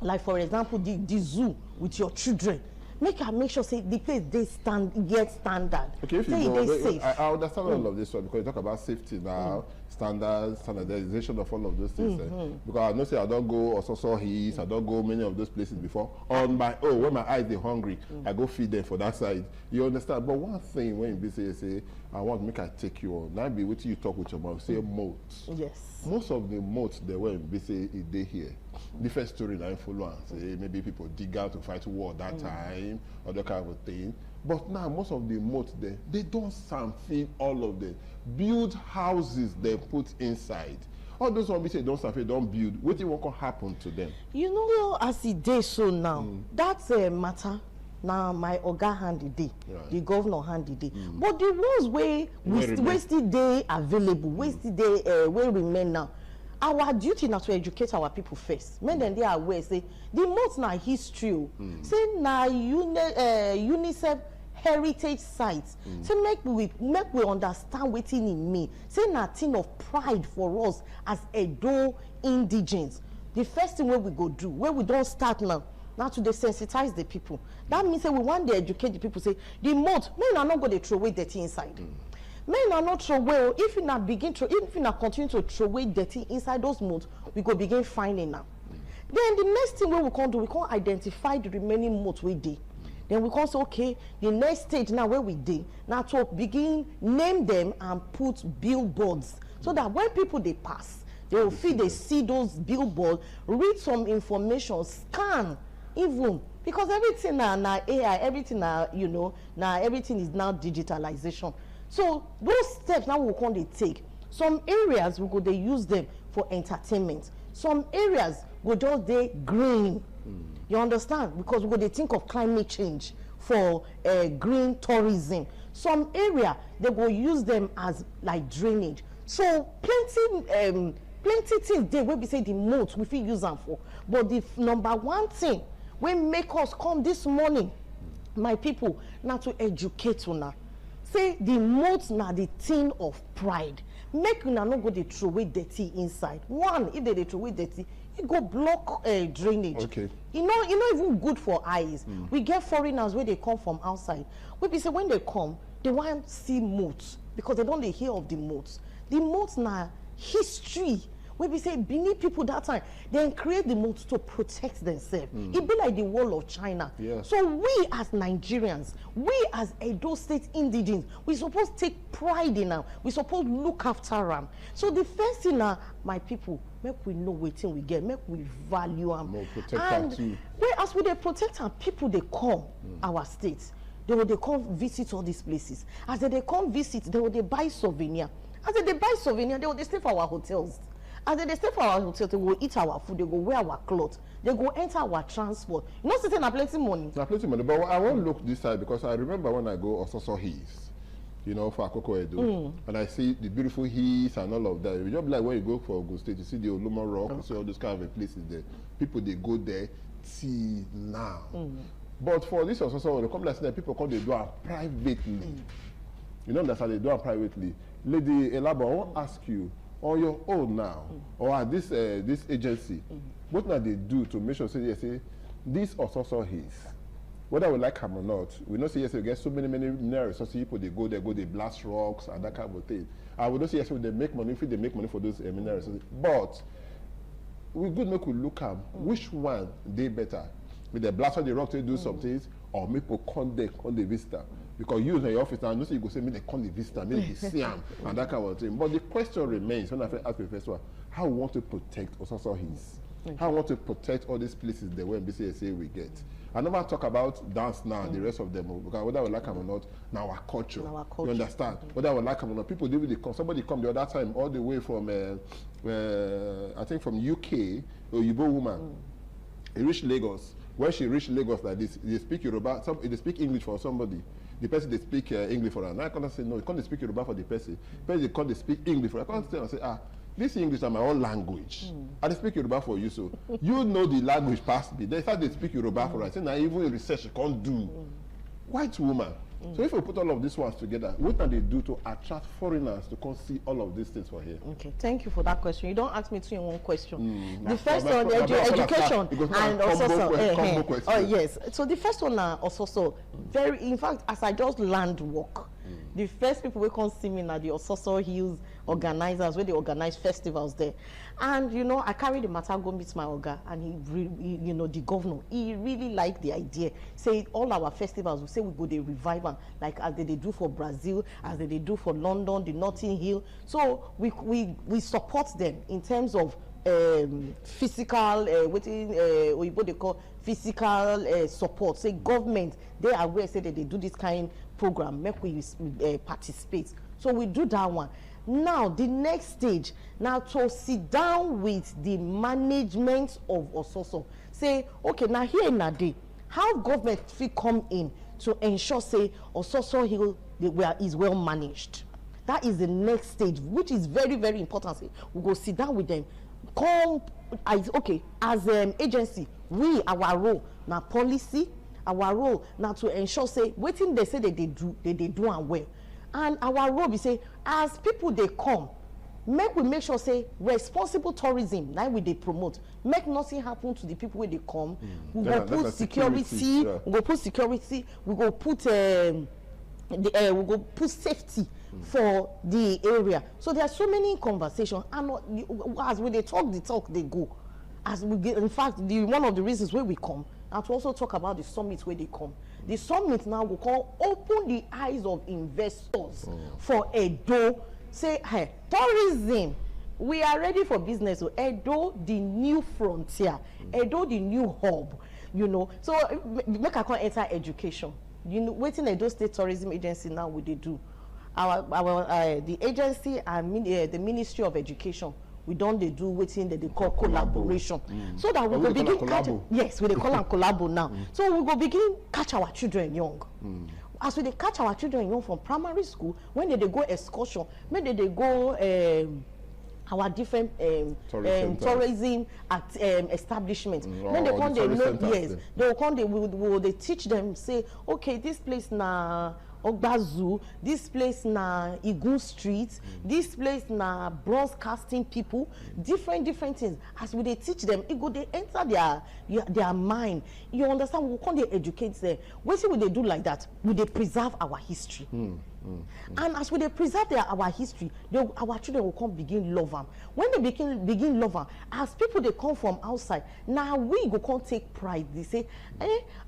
like for example the zoo with your children, make sure say the place they get standard. Okay, if say you go, safe. I understand all of this one because you talk about safety now, standardization of all of those things. Because I know say I don't go Ososo Hills, I don't go many of those places before. On my when my eyes they hungry, I go feed them for that side. You understand? But one thing when you say I want to make I take you on, now be waiting you talk with your mouth, say moats. Yes. Most of the moats they were in say they here. Different story now influence. Maybe people dig out to fight war that time, or that kind of thing. But now most of the moats they don't feed all of them. Build houses they put inside. All those ones we say don't build. What do you want to happen to them? You know, as it is so now, that's a matter. Now my oga hand the day, the governor hand the day. But the ones where still they available, where still they where remain now. our duty now to educate our people first. Make them they are aware. Say the most na history. Say na UNICEF heritage sites. Say make we understand wetin it mean. Say na thing of pride for us as Edo indigenes. The first thing we go do, where we don't start now to desensitize the people. That means say we want to educate the people. Say the moat, men are not going to throw away dirty inside. Men are not throw away. If we not continue to throw away dirty inside those moats, we go begin finding now. Then the next thing we can do, we can identify the remaining moats we did. Then we can say, okay, the next stage now where we did, now to begin name them and put billboards, so that when people they pass, they will feel they see those billboards, read some information, scan even, because everything now AI, everything now, you know, now everything is now digitalization. So those steps now we can take. Some areas we go they use them for entertainment. Some areas go just they green. You understand? Because we go they think of climate change for green tourism. Some area they go use them as like drainage. So plenty things they will be say the moat we feel use them for. But the number one thing we make us come this morning, my people, now to educate una. Say the moat na the thing of pride. Make una not go they throw away dirty inside. One, if they throw away dirty, it go block drainage. Okay. You know even good for eyes. We get foreigners where they come from outside. We be say when they come, they want to see moats because they don't they hear of the moats. The moats na history. We be say Benin people that time then create the moats to protect themselves. It be like the wall of China. Yes. So we as Nigerians, we as Edo State indigenes, we supposed to take pride in them. We supposed to look after them. So the first thing now, my people, make we know what thing we get, make we value them. And as we they protect our people, they come our states. They will come visit all these places. As they come visit, they will buy souvenir. As they buy souvenir, they will stay for our hotels. As they stay for our hotel, they go eat our food, they go wear our clothes, they go enter our transport. You know, sitting plenty money. Plenty money, but I won't look this side because I remember when I go Ososo Hills, you know, for Akoko Edo, and I see the beautiful hills and all of that. You just like when you go for Ogun State, you see the Oluma Rock, you see all those kind of places there. People they go there till now. But for this Ososo, the company that people come they do it privately. You know that's how they do it privately. Lady Elabo, I want to ask you. On your own now, or at this agency, what now they do to make sure say this Ososo Hills, whether we like them or not, we know say yes we get so many mineral resources, people they go they blast rocks and that kind of thing. And we don't say yes they make money if they make money for those mineral resources. But we good make we look at which one they better. With the blast of the rock to do some things, or make people come the visitor. Because you in your office now, you go say me they come the visitor, me they see them and that kind of thing. But the question remains when I ask the first one, how we want to protect Ososo Hills? How we want to protect all these places the way BCSA we get? I never talk about dance now and the rest of them because whether we like them or not, now our culture. You understand? Whether we like them or not, people do really come. Somebody come the other time all the way from I think from UK, a Yibo woman. He reached Lagos. When she reached Lagos like this, they speak Yoruba, they speak English for somebody. The person they speak English for her. Now I can't say no, you can't speak Yoruba for the person. They can't speak English for her. I can't say and say, this English is my own language. I speak Yoruba for you, so you know the language past me. They start they speak Yoruba for her. Say now even research you can't do. White woman. So if we put all of these ones together, what can they do to attract foreigners to come see all of these things for here? Okay, thank you for that question. You don't ask me two in one question. The first one, education, and also oh yes. So the first one also very. In fact, as I just land work, the first people will come see me now the Ososo Hills organizers where they organize festivals there, and you know I carry the matter go meet my oga, and he you know the governor, he really liked the idea. Say all our festivals, we say we go they revive them like as they do for Brazil, as they do for London, the Notting Hill. So we support them in terms of physical what they call physical support. Say government they are aware say that they do this kind program, make we participate. So we do that one. Now the next stage now to sit down with the management of Ososo. Say okay, now here in a day, how government will come in to ensure say Ososo Hill is well managed. That is the next stage, which is very, very important. Say, we go sit down with them. come as okay as agency, we our role na policy, our role na to ensure say wetin they say they do am well, and our role be say as people they come, make we make sure say responsible tourism na we dey promote, make nothing happen to the people wey dey come. We go put security, we go put security, we go put we go put safety for the area. So there are so many conversations, and as we dey talk the talk they go, as we get, in fact one of the reasons where we come and to also talk about the summit where they come. The summit now will come open the eyes of investors for Edo. Say, hey, tourism, we are ready for business. So Edo, the new frontier, Edo, the new hub, you know. So make I come enter education. You know, waiting Edo State Tourism Agency now, what they do. The agency and the Ministry of Education, we don't they do waiting that they call collaboration. So that we go begin catch, yes, we they call them collabo now. So we go begin catch our children young. As we they catch our children young from primary school, when they go excursion, when they go our different tourism at establishments. When they come, they know, yes, they will come, they teach them, say, okay, this place na Ogbazu, this place na Igun Street, this place na broadcasting people, different things. As we they teach them, it go they enter their mind. You understand? We come they educate them. What will they do like that? Will they preserve our history? And as we they preserve our history, our children will come begin love them. When they begin love them, as people they come from outside, now we go come take pride. They say,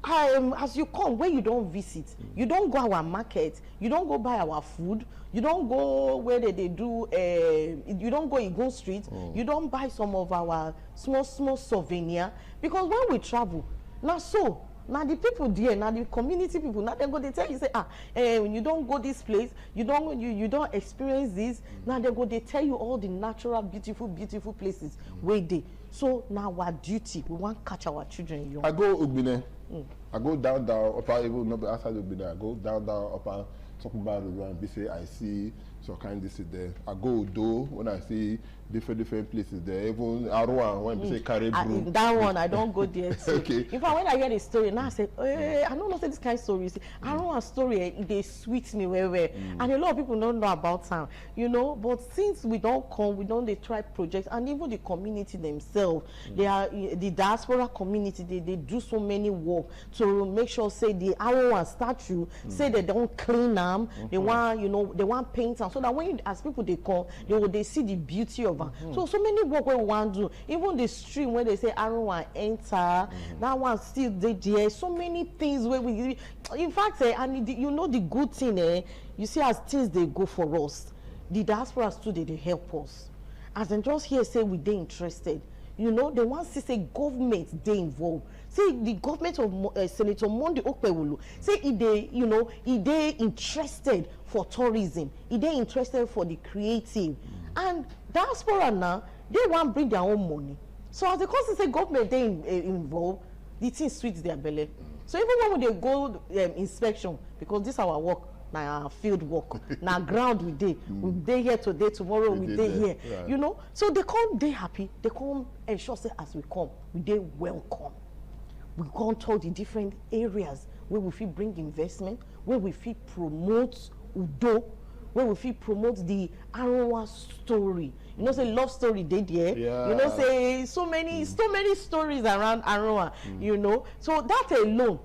as you come, when you don't visit, you don't go our market, you don't go buy our food, you don't go where they do, you don't go Igun Street, you don't buy some of our small souvenir, because when we travel, now so. Now the people there, now the community people, now they go they tell you say you don't go this place, you don't experience this. Now they go they tell you all the natural beautiful places where they. So now our duty, we want to catch our children young. I go Ugbine, I go down upper, even not outside Ugbine. I go down upper, talking about the run. Be say I see some kind this is there. I go Udo when I see different places there. Even Arua when we say Caribou. That one I don't go there too. Okay. In fact, when I hear the story now, I say, I don't know say this kind of story. See, Arua story they sweet me well, and a lot of people don't know about town, you know. But since we don't come, we don't they try projects, and even the community themselves, they are the diaspora community. They do so many work to make sure say the Arua statue say they don't clean them. They want they want paint them so that when as people they come, they see the beauty of. So many work we want to do. Even the stream where they say Arua enter, that one still there. So many things where we, in fact, and you know the good thing, you see as things they go for us, the diaspora too they help us. As in just here say we they interested. You know, they want to say government they involved. Say the government of Senator Monday Okpewulu. Say if they interested for tourism, if they interested for the creative, and diaspora now they want to bring their own money. So as the cause say government they involved, the thing sweets their belly. So even when they go inspection, because this is our work. Now our field work, now ground we day here today, tomorrow we day here, right. You know. So they come, they happy, they come ensure say as we come, we day welcome. We come to the different areas where we feel bring investment, where we feel promote Udo, where we feel promote the Arua story. You know, say love story they there. Yeah. You know, say so many stories around Arua. You know, so that alone,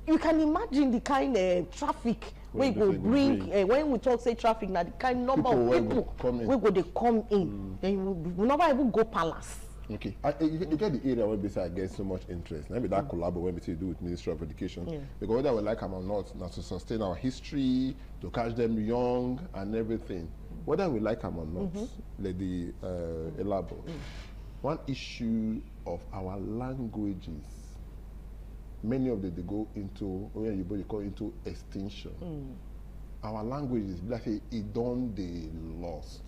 you can imagine the kind of traffic. We go bring when we talk say traffic now the kind number of people we go they come in. Then we never even go palace. Okay, you get the area where I get so much interest. Maybe that collab when we do with Ministry of Education. Because whether we like them or not, now to sustain our history, to catch them young and everything. Whether we like them or not, like the Elabo. One issue of our languages. Many of them they go into you call into extinction. Our languages, like say, it don't they lost.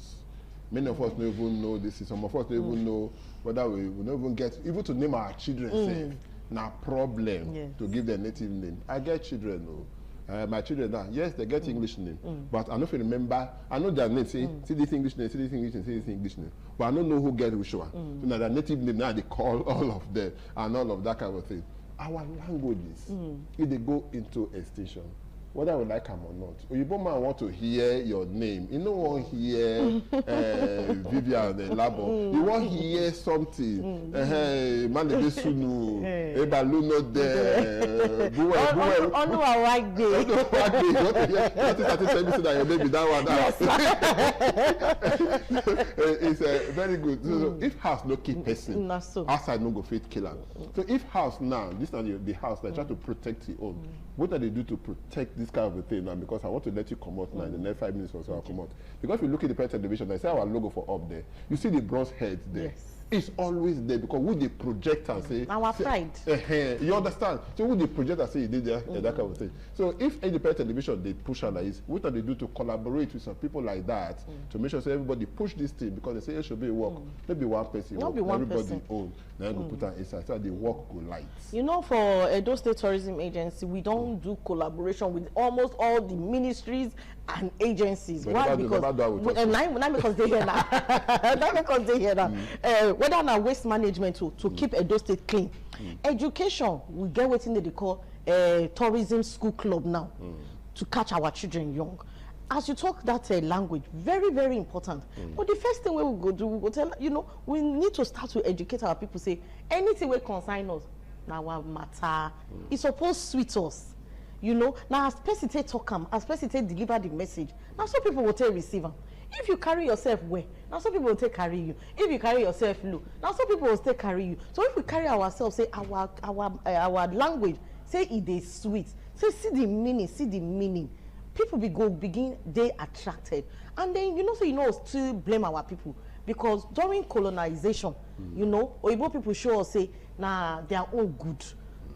Many of us don't even know this. Some of us don't even know whether we don't even get even to name our children. Now problem to give their native name. I get children though. My children now, yes, they get English name, but I don't remember. I know their name. Say this English name, see this English name, see this English name, but I don't know who get which one. So now their native name, now they call all of them and all of that kind of thing. Our languages, if they go into extinction, whether we like them or not, Oyibo man want to hear your name. You don't want to hear Vivian Labo. You want to hear something. Man, they sunu. Eba luno de. Onu awagbe. What is that? Tell me so that your baby that one. It's very good. So if house no keep person, outside no go fit kill am. So if house now, this is the house that try to protect your own. What do they do to protect this kind of a thing now? Because I want to let you come out now in the next 5 minutes or so. I'll come out. Because if you look at the parent television, I say our logo for up there. You see the bronze head there. Yes. It's always there because we the project and say our pride. You understand? So we the project and say you did there, that kind of thing. So if independent television they push on this, what do they do to collaborate with some people like that to make sure say everybody push this thing because they say it should be work. Maybe one person, not be one everybody person. own. Then go put that inside so the work go light. You know, for Edo State Tourism Agency, we don't do collaboration with almost all the ministries and agencies. But why? Because not because they here now. Not because they here now. Whether na waste management to keep Edo State clean. Education, we get what they call tourism school club now to catch our children young. As you talk that language, very, very important. But the first thing we will go do, we will tell, you know, we need to start to educate our people, say, anything we consign us, now what matter, it's supposed to sweet us. You know, now as person talk them, as person deliver the message, now some people will take receive them. If you carry yourself well, now some people will take carry you. If you carry yourself low, now some people will take carry you. So if we carry ourselves, say our language, say it is sweet, say see the meaning. People begin they attracted, and then still blame our people because during colonization, you know, Oyibo people show us say nah they are all good,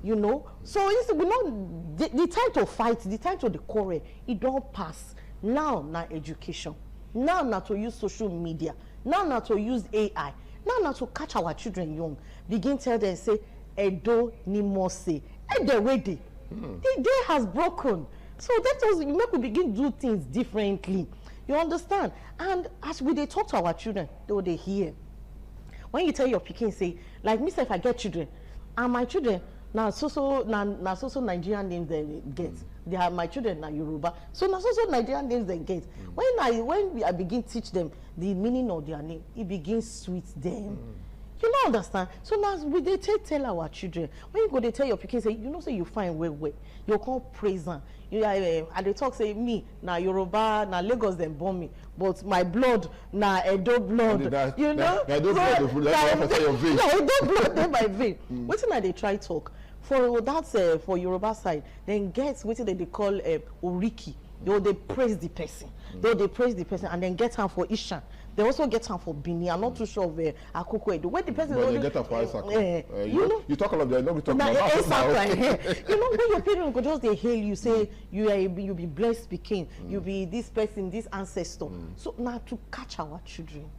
you know. So we know the time to fight, the time to the quarrel, it don't pass. Now education, now to use social media, now to use AI, now to catch our children young. Begin tell them say Edo ni more say Edo ready. The day has broken. So that was you make we begin do things differently. You understand? And as they talk to our children, they hear. When you tell your pikin say, like me, say if I get children, and my children now so Nigerian names they get. They are my children now Yoruba. So now so Nigerian names they get. When I begin teach them the meaning of their name, it begins sweet them. You don't understand. So now we they tell our children. When you go, they tell your pikin say, you know, say you find well. You can't praise them. And they talk say me na Yoruba na Lagos them born me, but my blood na Edo blood. You know. Edo blood in my vein. What's now they try talk for that's for Yoruba side. Then get what they call Oriki. They praise the person. They praise the person and then get her for Ishan. They also get her for Bini. I'm not too sure of Akoko Edo. When the person they get her for Isaac. You talk about that. No, we talk about that. You know, when your parents go just they hail you, say you be blessed speaking, you be this person, this ancestor. So now to catch our children.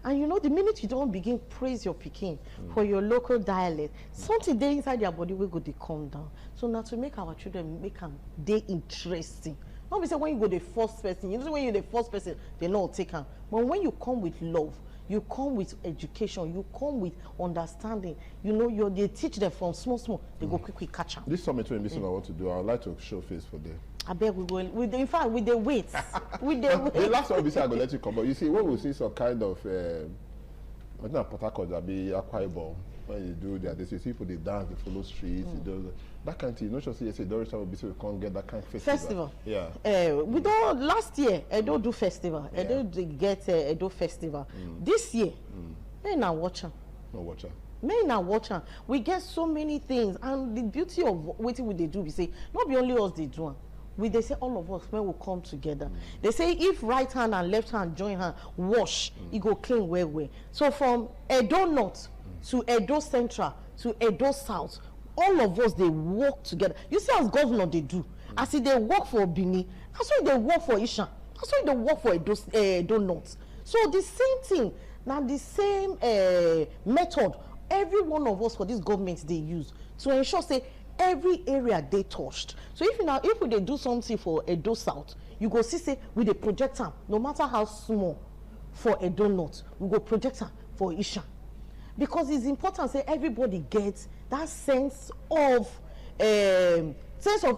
And you know, the minute you don't begin praise your pikin for your local dialect, something there inside their body will go they calm down. So now to make our children make them they interesting. Not be say when you go the first person, you know when you're the first person, they not take them. But when you come with love, you come with education, you come with understanding, you know, they teach them from small, they go quickly catch them. This summit when I want to do, I would like to show face for them. I bet we will. In fact, with the weights. The last one we say I'm gonna let you come, but you see, when we see some kind of I think Port Harcourt that be Akwa Ibom, when you do that, they see people they dance, they follow streets, they do that kind of thing. Not just say Doris will be so we can't get that kind of festival. Yeah. We don't last year Edo do festival. Edo get Edo festival. This year, may not watch her. No watch her. May not watch her. We get so many things, and the beauty of what they do, we say not be only us they do. They say all of us when we come together. They say if right hand and left hand join hand, wash, it go clean well. So from Edo North to Edo Central to Edo South, all of us they work together. You see as governor they do. As if they work for Bini, that's why they work for Ishan. That's why they work for Edo North. So the same thing, now the same method every one of us for this government they use to ensure say every area they touched. So if we do something for Edo South, you go see say we dey project them, no matter how small, for Edo North, we go project them for Ishan. Because it's important say everybody gets that sense of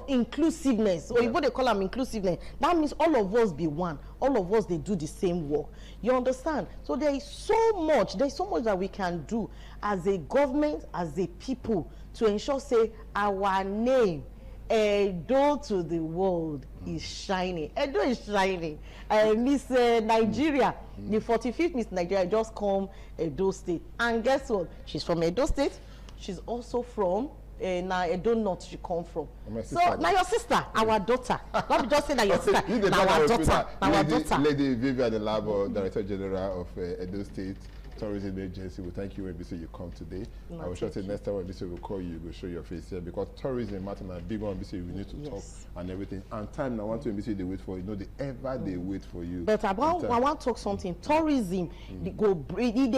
inclusiveness, or what they call them inclusiveness. That means all of us be one, all of us they do the same work. You understand? So there's so much that we can do as a government, as a people, to ensure say our name Edo to the world is shining. Edo is shining. Miss Nigeria, the 45th Miss Nigeria just come Edo State, and guess what? She's from Edo State. She's also from now Edo North. She come from. So now your sister, our daughter. Let me just say that your sister, now our daughter, our daughter. Lady Vivian Delabo, Director General of Edo State Tourism Agency. We thank you when we say you come today. I will sure say next time when we say we'll call you, we'll show your face here, because tourism matter a big one. We say we need to talk and everything. And time now want to be say they wait for you. They wait for you. But I want to talk something. Tourism, they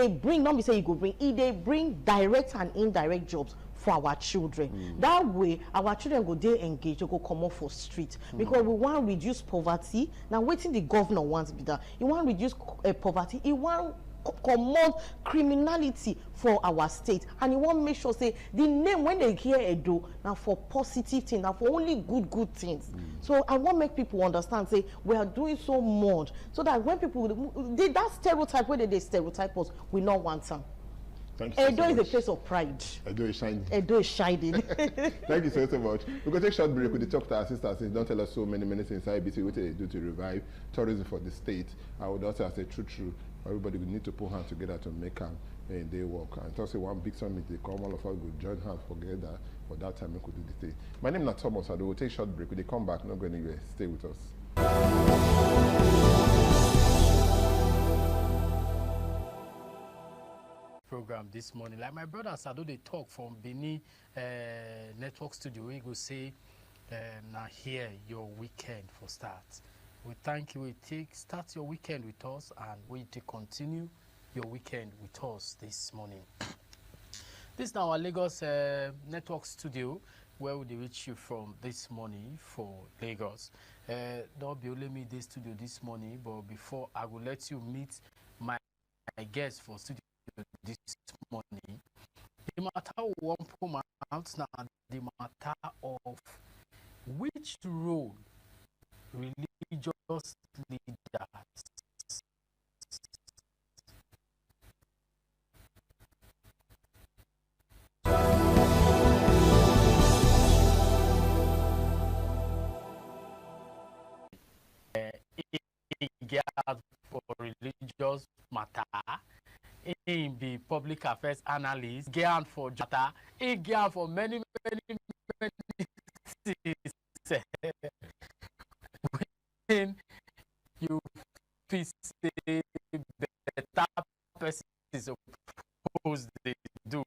bring. Don't be say you go bring. They bring direct and indirect jobs for our children. That way our children go there engage, they go come up for street, because we want to reduce poverty. Now waiting the governor wants to be that you want to reduce poverty, you want common criminality for our state, and you want to make sure say the name when they hear Edo now for positive things, now for only good things. So I want to make people understand say we are doing so much, so that when people that stereotype where they stereotype us, we not want them. Edo is a place of pride. Edo is shining. Edo is shining. Thank you so much. We're going to take a short break with the talk to our sisters. Don't tell us so many things IBC what they do to revive tourism for the state. I would also say true. Everybody will need to put hands together to make their work. And also one big summit, they come, all of us will join hands together for that time we could do the thing. My name is Thomas. I will take a short break. When they come back, not going anywhere. Stay with us. Program this morning, like my brother Sado, they talk from Benin Network Studio. We go say now here your weekend for start. We thank you. We start your weekend with us, and we to continue your weekend with us this morning. This is now our Lagos Network Studio, where we reach you from this morning for Lagos. Don't be only me this studio this morning, but before I will let you meet my guest for studio this morning. The matter one come out now, the matter of which role religious leaders for religious matter, in the public affairs analyst, get for Jata, get for many things. When you feel say better person is supposed they do,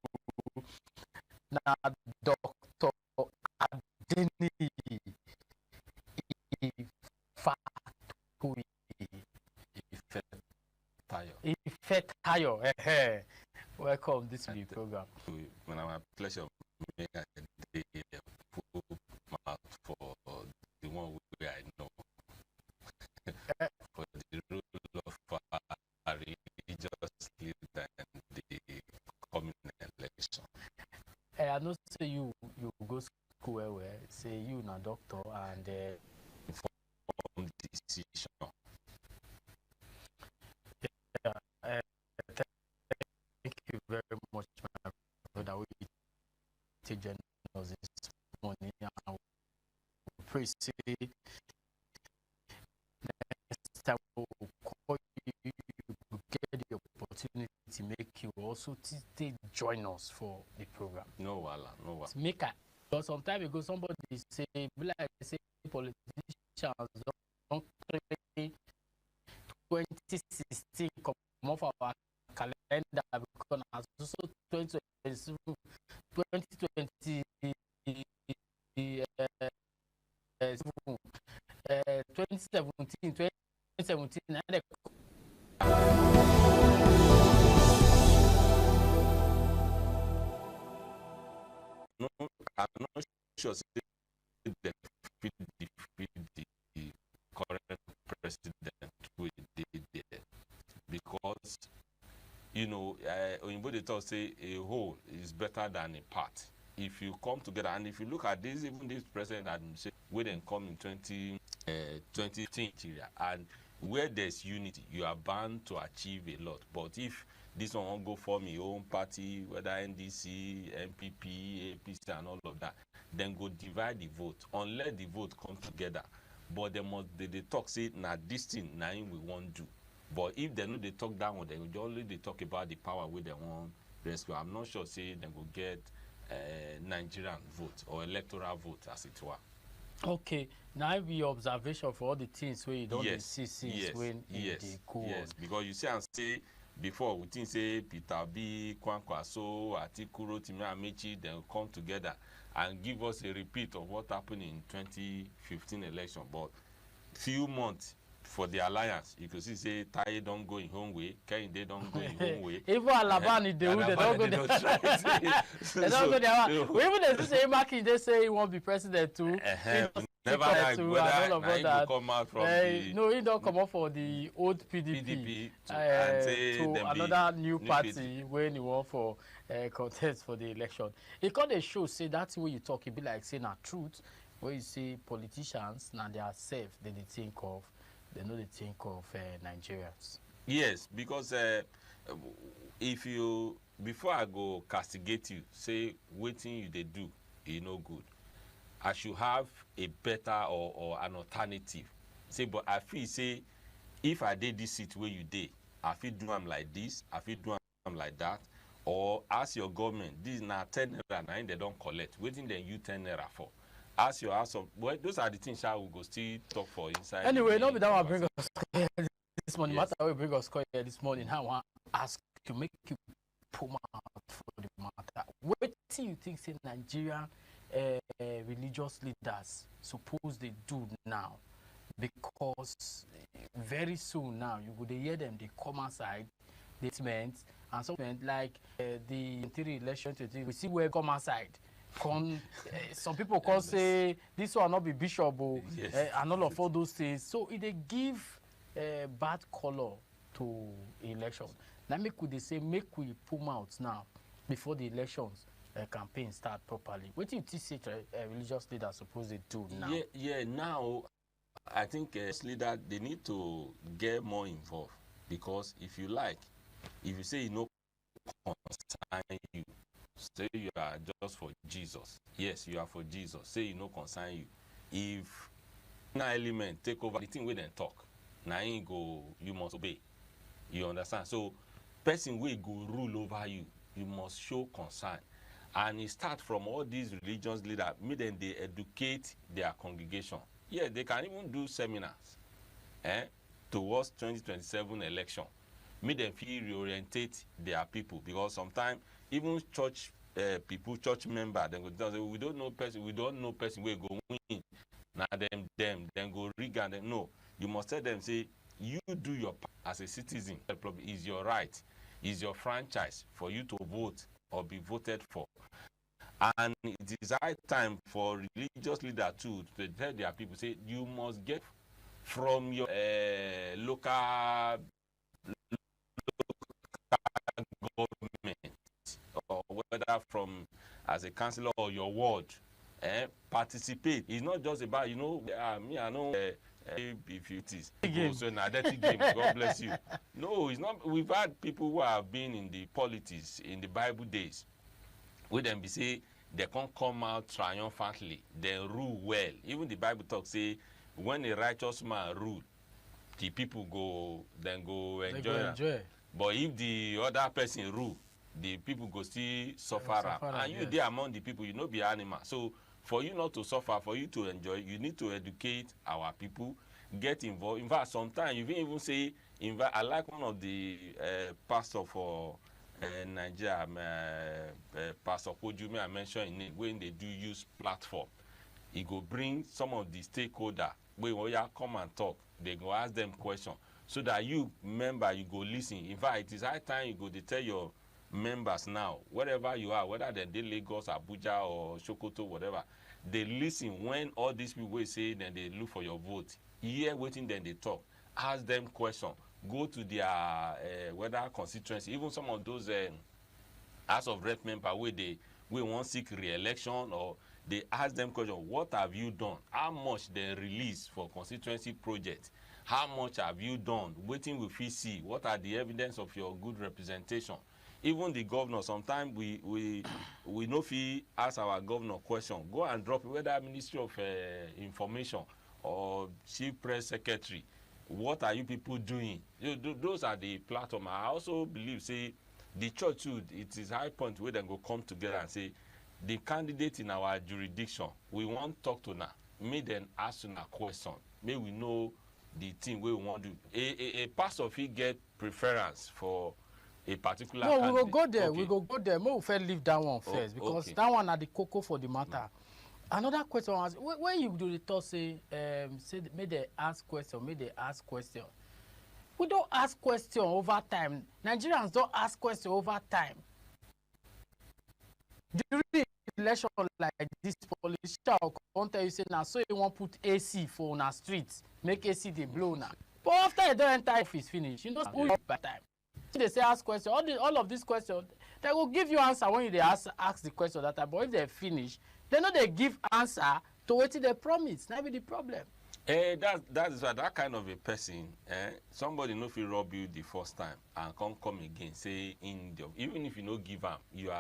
now Dr. Adeni Ifetayo. Welcome this week program. When I'm a pleasure of making a day full mouth for the one way I know. For the rule of our religious leader and the coming election. I know say you go school where say you na doctor and informed decision. Thank you very much, my brother. We take join us this morning, and we pray say next time we'll call you, you get the opportunity to make you also join us for the program. No wala, no wala. Make a, but some time ago somebody say, like say politicians don't train 2016 come off our calendar because also 2020 No, I'm not sure say they fit defeat the current president wey dey there, because oyinbo dey talk say a whole is better than a part. If you come together, and if you look at this, even this president administration wey dem come in 2015 Nigeria, and where there's unity, you are bound to achieve a lot. But if this one won't go for your own party, whether NDC, MPP, APC, and all of that, then go divide the vote. Unless the vote come together, but they talk say na this thing na we won't do. But if they know they talk that one, they will only they talk about the power where they want rescue. I'm not sure say they will get Nigerian vote or electoral vote, as it were. Okay, now be observation for all the things where you don't see since when they go on. Because you see and say before we think say Peter B, Kwankwaso, Atiku, Rotimi Amechi, then come together and give us a repeat of what happened in 2015 election. But few months for the alliance, you could see say Taye don't go in home way, Kehinde don't go in home way. Even Alabani, they don't go there. They don't go there. Even they say Maki, they say he won't be president too. Never like whether he will come out from the... No, he don't come out for the old PDP and say to another new party when he won for contest for the election. It kind of show, say that's where you talk, it be like saying a truth, where you say politicians, now they are safe, they think of, they know they think of Nigerians. Yes, because if you, before I go castigate you, say waiting you they do, you no good. I should have a better or an alternative. Say, but I feel say, if I did this seat where you did, I feel do them like this, I feel do them like that, or ask your government, this is now 10 naira, now they don't collect, waiting then you 10 naira for. Ask your house of, well, those are the things I will go still talk for inside. Anyway, not that one bring us here this morning. Matter will bring us here this morning. I want to ask you, make you pull out for the matter. What do you think say Nigerian religious leaders suppose they do now? Because very soon now you would hear them they come outside statements and something like the election we see where come outside. Some people can say this will not be bishop and all those things. So they give bad color to election. Now could they say make we pull out now before the elections campaign start properly? What do you think religious leaders suppose they do now? Now I think leaders they need to get more involved, because if you like, if you say you know concern you, say you are just for Jesus. Yes, you are for Jesus. Say you no concern you. If na element take over the thing we then talk, now you must obey. You understand? So person will go rule over you, you must show concern. And it start from all these religious leaders, make them they educate their congregation. Yeah, they can even do seminars towards 2027 election. Make them feel reorientate their people, because sometimes even church people, church members, then go say we don't know person where go win. Now them go rig and them. No, you must tell them, say you do your part as a citizen. Is your right, is your franchise for you to vote or be voted for. And it is high time for religious leaders too to tell their people, say you must get from your local government, or whether from as a councillor or your ward, participate. It's not just about, me, I know if it is so now dirty game, God bless you. No, it's not. We've had people who have been in the politics in the Bible days, where them be say they can't come out triumphantly, they rule well. Even the Bible talks say when a righteous man rule, the people go enjoy. But if the other person rule, the people go still suffer. And you there among the people, you know, be animal. So for you not to suffer, for you to enjoy, you need to educate our people, get involved. In fact, sometimes you even say, I like one of the pastor for Nigeria, Pastor Kojume, I mentioned in it, when they do use platform, he go bring some of the stakeholders, when you come and talk, they go ask them questions, so that you, member, you go listen. In fact, it is high time you go to tell your members now, wherever you are, whether they're in Lagos, Abuja, or Sokoto, whatever, they listen when all these people will say, then they look for your vote. Hear waiting, then they talk. Ask them question. Go to their whether constituency, even some of those House of Rep member where they want seek re-election, or they ask them question, what have you done? How much they release for constituency project? How much have you done? Waiting we feel see. What are the evidence of your good representation? Even the governor, sometimes we no fee ask our governor question. Go and drop it, whether Ministry of Information or Chief Press Secretary. What are you people doing? Those are the platform. I also believe, say, the church too, it is high point where they go come together and say, the candidate in our jurisdiction, we want to talk to now. May then ask a question. May we know the thing we want to do. A pastor he get preference for a particular no, candidate. we go go there. Okay. We go go there. May we first leave that one first, because okay. that one are the cocoa for the matter. Another question was, when you do the talk, say may they ask question, may they ask question. We don't ask question over time. Nigerians don't ask question over time. During election like this, politician will tell you, say, now, so you want to put AC for on our streets, make AC they blow now. But after you don't enter office finish, you know, who by time. So they say ask question, all of these questions, they will give you answer when you ask the question that time. But if they finish, they know they give answer to what they promise. That be the problem. That's that kind of a person. Somebody know if you rob you the first time and come again, say even if you no give am, you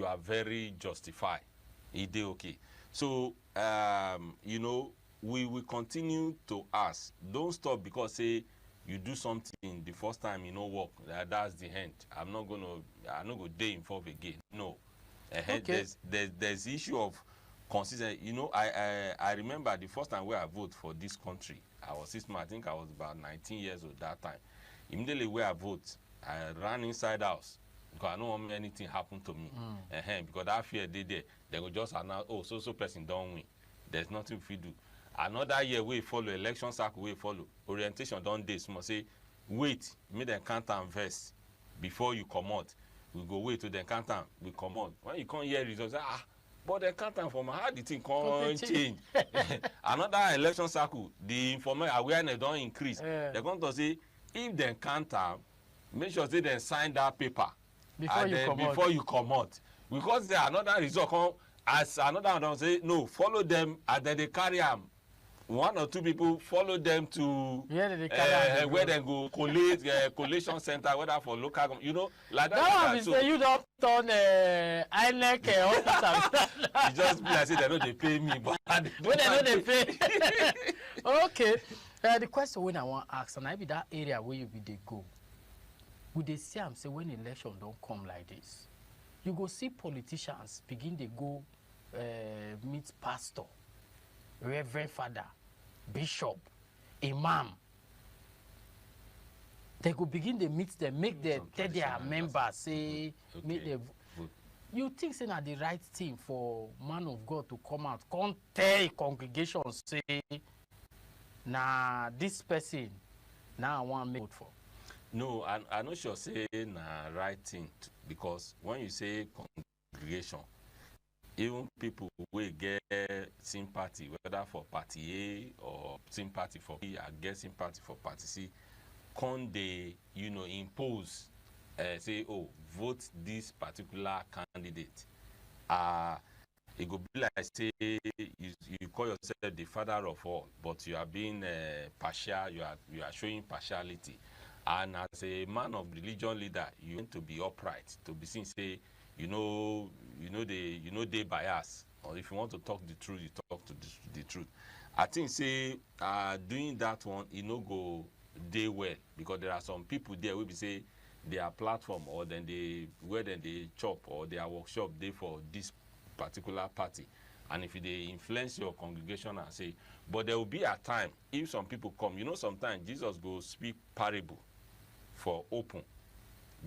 are very justified. It dey okay. So you know, we will continue to ask. Don't stop because say you do something the first time you no work. That's the end. I'm not gonna dey involved again. No. Okay. There's issue of consistent. You know, I remember the first time where I voted for this country. I was 6 months. I think I was about 19 years old that time. Immediately where I vote, I ran inside house because I don't want anything happen to me. Because that fear they there, they will just announce, oh, so person don't win. There's nothing we do. Another year we follow election cycle we follow orientation don't dey small say wait make them count and verse before you come out. We go wait till them count and we come out. When you come hear results, but they can't from how the thing can't change. Another election cycle, the information awareness don't increase. They're going to say if they can't, make sure they then sign that paper before you come out. Because there another result come as another one don't say no, follow them and then they carry them. One or two people follow them to where they go collate collation center, whether for local, you know, like that. That one is say you don't turn INEC officer. It just be like say they know they pay me, but when they know they pay. Okay. The question when I want to ask, and I be that area where you be they go. Would they see am say when election don't come like this, you go see politicians begin they go meet pastor, reverend father, bishop, imam. They go begin to meet them, make them tell their members, say, make them. You think say na the right thing for man of God to come out, come tell a congregation, say, nah, this person, now I want to vote for. No, I'm not sure say na right thing because when you say congregation, even people will get sympathy, whether for party A or sympathy for B, I get sympathy for party C, can they, you know, impose, say, oh, vote this particular candidate. It could be like, say, you call yourself the father of all, but you are being partial, you are showing partiality. And as a man of religion leader, you want to be upright, to be seen, say, they bias, or if you want to talk the truth, you talk to the truth. I think say doing that one, no go day well because there are some people there will be say their platform or then they chop or their workshop they for this particular party, and if they influence your congregation and say, but there will be a time if some people come, sometimes Jesus go speak parable for open,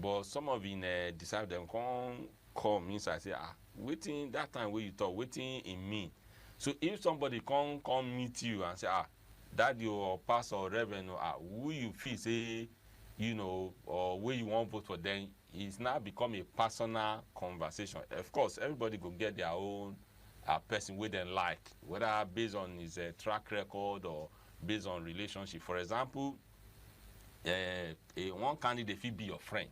but some of you decide them come inside say waiting that time where you talk waiting in me. So if somebody come meet you and say that your pastor or reverend who you feel say or where you want to vote for, then it's now become a personal conversation. Of course everybody go get their own a person wey dem like, whether based on his track record or based on relationship. For example, one candidate fit be your friend,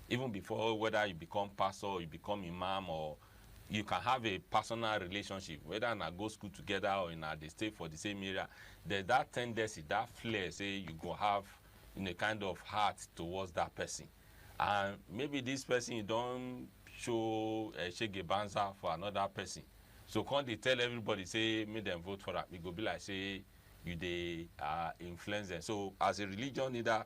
even before whether you become pastor or you become imam, or you can have a personal relationship, whether na go school together or they stay for the same area. There's that tendency, that flair, say you go have in a kind of heart towards that person. And maybe this person, you don't show a shege banza for another person. So can't they tell everybody, say, make them vote for that? It go be like, say, you they influence them. So as a religion leader,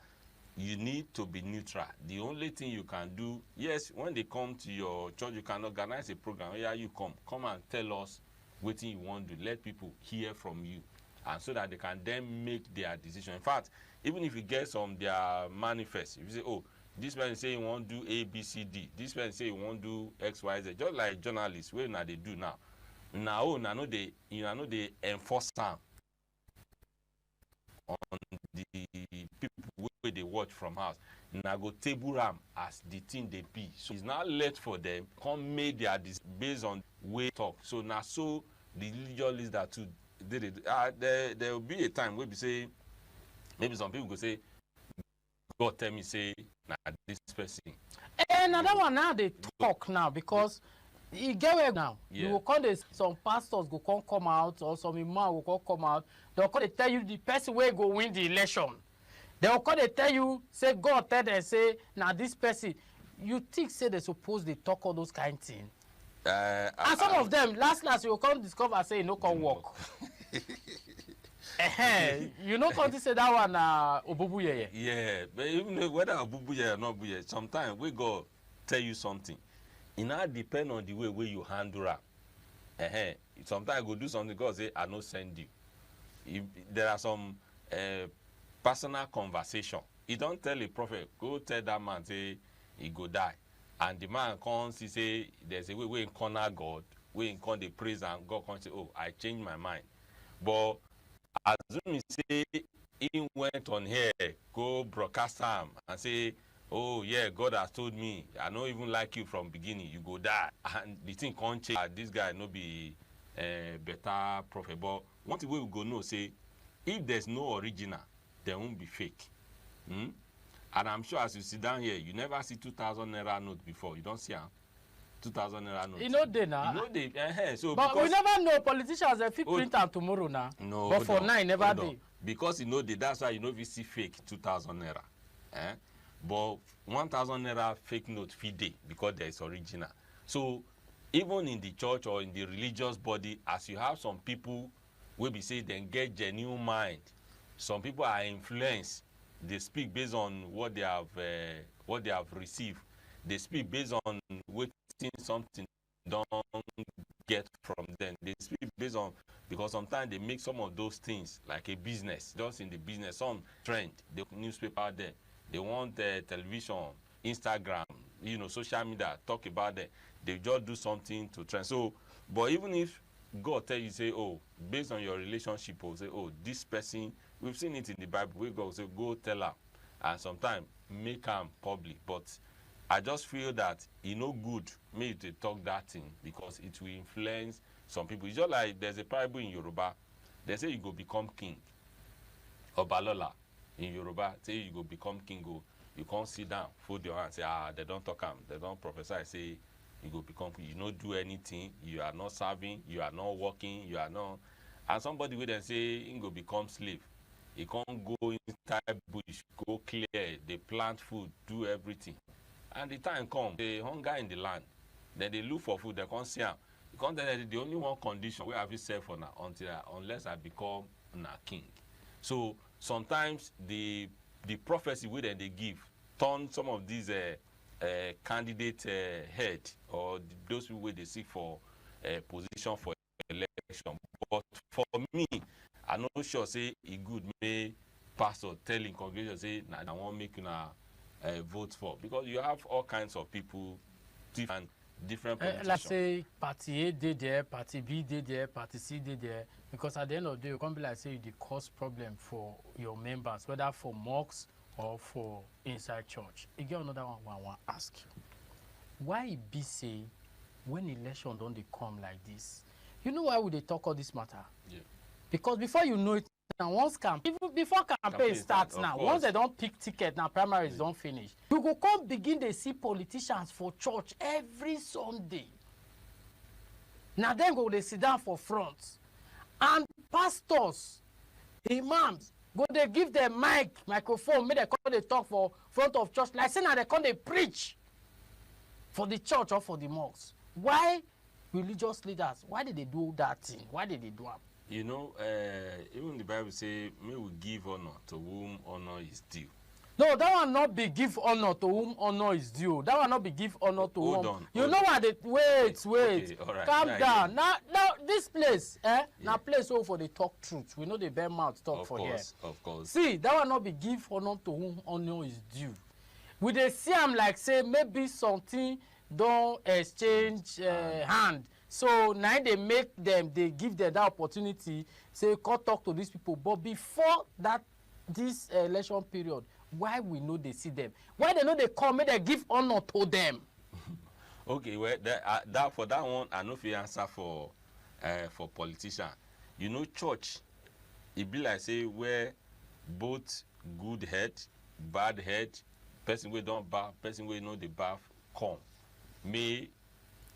you need to be neutral. The only thing you can do, yes, when they come to your church, you can organize a program. Yeah, you come and tell us what you want to do. Let people hear from you, and so that they can then make their decision. In fact, even if you get some their manifest, if you say, oh, this person say you want to do A, B, C, D. This person say you want to do X, Y, Z. Just like journalists, where now they do now. Now, know they enforce them on the people where they watch from house. Now go table them as the thing they be. So it's not late for them. Come make their based on way talk. So now so the religious leader too did it. There will be a time where we say, maybe some people go say, God tell me say, nah, this person. And another one now they talk now because you get away now. Yeah. You will call this, some pastors go come out, or some imam will come out. They will call they tell you the person where go win the election. They will call they tell you, say God tell them, say, now this person. You think say they suppose they talk all those kind of things. And some of them, last you will come discover say no can work. You know how to say that one Obubuye. Yeah, but even whether Obubuye or not Obubuye, sometimes we go tell you something. It now depend on the way you handle it. Sometimes I go do something, God say, I no send you. If there are some personal conversation. You don't tell a prophet, go tell that man, say, he go die. And the man comes, he say, there's a way we corner God, we corner the praise, and God comes say, oh, I changed my mind. But assume he say, he went on here, go broadcast him, and say, oh yeah, God has told me, I don't even like you from beginning, you go die. And the thing can't change. This guy no be better prophet. But one thing we will go know, say, if there's no original, there won't be fake. And I'm sure as you sit down here, you never see 2,000 naira note before. You don't see 2,000 naira note. You know they now. You know they. So but we never know politicians they fit print am tomorrow now. No. But for now, never do. Because you know that's why you know we see fake 2,000 naira. But 1,000 naira fake note fit dey because there is original. So even in the church or in the religious body, as you have some people wey be say dem get genuine mind, some people are influenced. They speak based on what they have received. They speak based on waiting something don't get from them. They speak based on, because sometimes they make some of those things like a business. Just in the business, some trend, the newspaper out there. They want television, Instagram, social media, talk about that. They just do something to trend. So, but even if God tell you, say, oh, based on your relationship, or say, oh, this person, we've seen it in the Bible, where God say, go tell her. And sometimes make them public. But I just feel that it's no good me to talk that thing because it will influence some people. It's just like there's a parable in Yoruba. They say you go become king. Obalola in Yoruba, say you go become king. You can't sit down, fold your hands, say, they don't talk them. They don't prophesy, say, you go become king. You don't do anything. You are not serving. You are not working. You are not. And somebody will then say, you go become slave. You can't go inside bush, go clear, they plant food, do everything. And the time comes, they hunger in the land. Then they look for food, they can't see them. You can't tell them the only one condition where have you served for now unless I become a king. So sometimes the prophecy where they give turn some of these candidate head or those people where they seek for position for election. But for me, I'm not sure say it good may pastor telling congregation say nah, I want make you vote for, because you have all kinds of people, different politicians. Let's say party A did there, party B did there, party C did there, because at the end of the day, you can't be like say you cause problem for your members, whether for mosques or for inside church. Again, another one I want to ask you. Why it be say when election don't they come like this, You know why would they talk all this matter? Yeah. Because before you know it, now once even before campaign starts now, once they don't pick ticket, now primaries don't finish. You go come begin to see politicians for church every Sunday. Now then go they sit down for front. And pastors, imams, go they give them microphone, make they come they talk for front of church. Like say now they come they preach for the church or for the mosques. Why religious leaders, why did they do that thing? Why did they do it? You know, even the Bible say, may we give honor to whom honor is due. No, that one not be give honor to whom honor is due. That one not be give honor to Hold whom. on, You hold know on. what? Wait. Okay, all right. Calm Yeah, down. Now, this place, now place over for the talk truth. We know the bare mouth talk for here. Of course. See, that one not be give honor to whom honor is due. We dey see am like say maybe something don exchange hand. So now they make them, they give them that opportunity, say, come talk to these people. But before this election period, why we know they see them? Why they know they come, make they give honor to them? Okay, well, that for that one, I know if you answer for politician. You know, church, it be like say where both good head, bad head, person we don't bath, person we know the bath come, may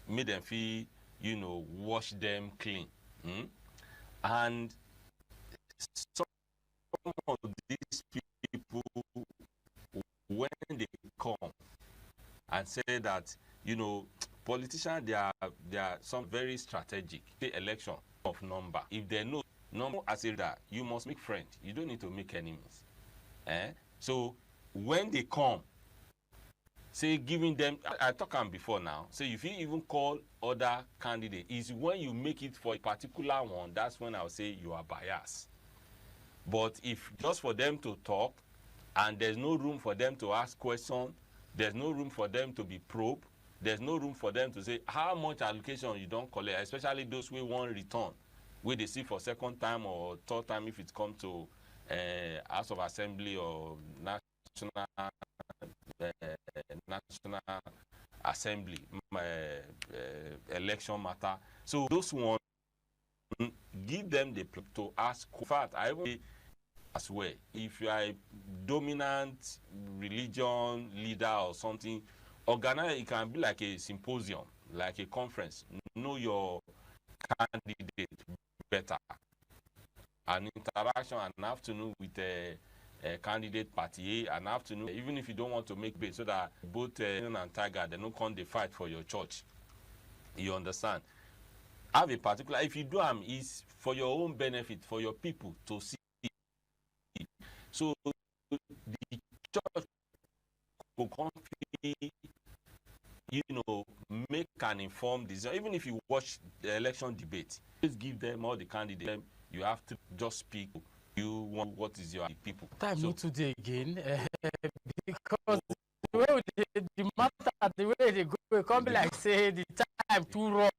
them feel, you know, wash them clean. And some of these people, when they come and say that, you know, politicians, they are some very strategic. The election of number. If they know number as a that, you must make friends. You don't need to make enemies. So when they come, say giving them, I talked on before now, so if you even call other candidates, is when you make it for a particular one, that's when I'll say you are biased. But if just for them to talk, and there's no room for them to ask questions, there's no room for them to be probed, there's no room for them to say how much allocation you don't collect, especially those who want return, where they see for second time or third time if it comes to House of Assembly or National Assembly election matter. So those ones, give them the to ask. In fact, I will as well. If you are a dominant religion leader or something, organize. It can be like a symposium, like a conference. Know your candidate better. An interaction, an afternoon with a candidate party A, an afternoon, even if you don't want to make base, so that both Lion and Tiger, they don't come, they fight for your church. You understand? Have a particular, if you do them, is for your own benefit, for your people to see. So the church will come, you know, make an informed decision. Even if you watch the election debate, please give them all the candidates. You have to just speak. You want what is your people. Time not today again, because the way the matter, the way they go, it can't be like say the time too wrong.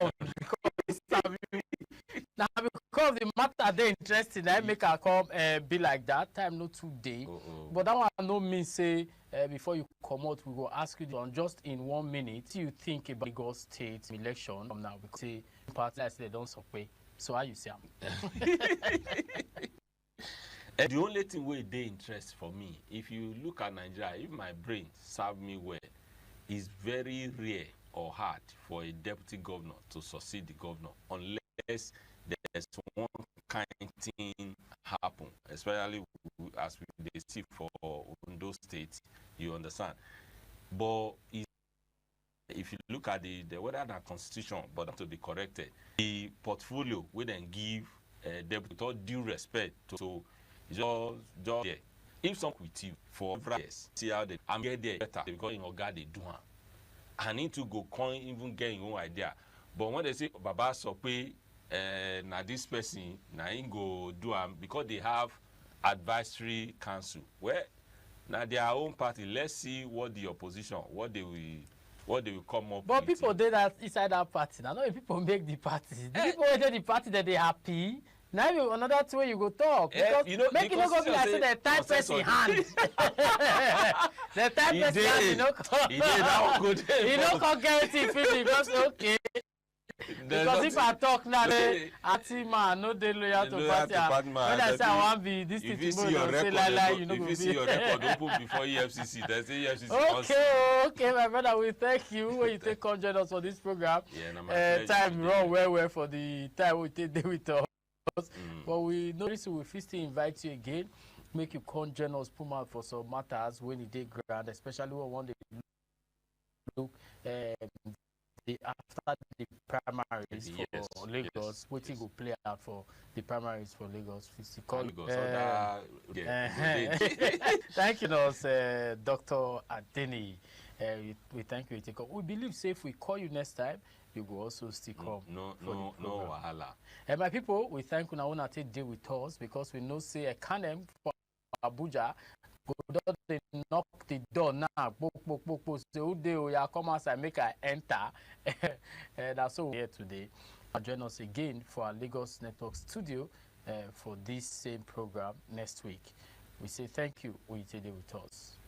Now because the matter they interesting, I make her come be like that. Time not today, but that one no mean say before you come out, we will ask you on just in 1 minute. You think about Lagos State election from now? We say party like they don't support. So how you say? The only thing where they interest for me, if you look at Nigeria, if my brain serve me well, is very rare or hard for a deputy governor to succeed the governor unless there's one kind thing happen, especially as they see for Ondo State, you understand. But if you look at the whether the constitution, but to be corrected, the portfolio we then give deputy with all due respect to just there. If some with you for years, see how they get there better because in Oga they do it. I need to go come even get your own idea. But when they say Baba Sope, now this person now ain't go do because they have advisory council. Well, now their own party. Let's see what the opposition, what they will come up but with. People did that inside that party. Now no people make the party. The people who did the party that they happy. Now another two way you go talk. Because you know, make it not go be like say the type person hand. The type person hand, you know. He did that one good. You know, can't guarantee finish because okay. Because if I talk now, Ati man, no dey loyal to party. When I say I want be this thing tomorrow, say like you know go be. If you see your record open before EFCC, they say EFCC. Okay, my brother, we thank you when you take come join us for this program. Yeah, time run well for the time we take day with us. But we know this, we still invite you again. Make you come join us, put out for some matters when it dey grand, especially when one day look after the primaries for Lagos. What you go play out for the primaries for Lagos? Thank you, Dr. Adeni. We thank you. We believe say if we call you next time, you will also still come. No wahala. And my people, we thank you now when I take deal with us because we know say a canem for Abuja. Go down, they knock the door now. Say who dey oya come outside make I enter. That's all we're here today. Join us again for our Lagos Network studio for this same program next week. We say thank you. Will you take it with us?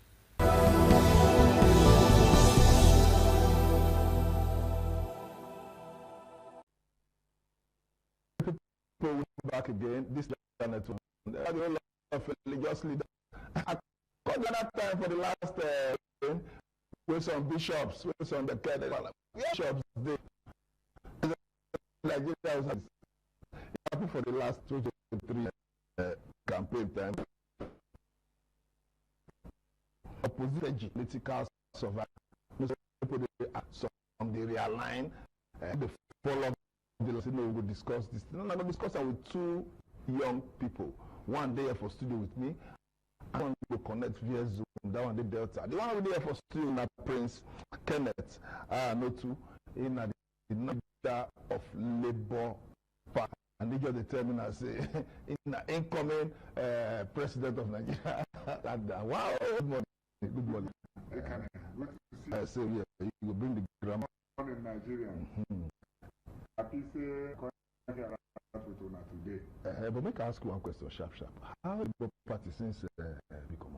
People back again. This network. There are a lot of religious leaders. I called the other time for the last with some bishops, with some bishops. They Nigeria was happy for the last 2 to 3 campaign time. Opposition political survival. People they realign. They follow. We will discuss this. I'm going to discuss it with 2 young people. One there for studio with me. I want to connect via Zoom. That one the Delta. The one there for studio na Prince Kenneth. No two in the leader of Labour Party. And they just determine as incoming president of Nigeria. Wow, good morning. Good morning. So yeah, you will bring the grammar. In Nigeria. Happy say today. But make I ask you one question, sharp. How did the party since become?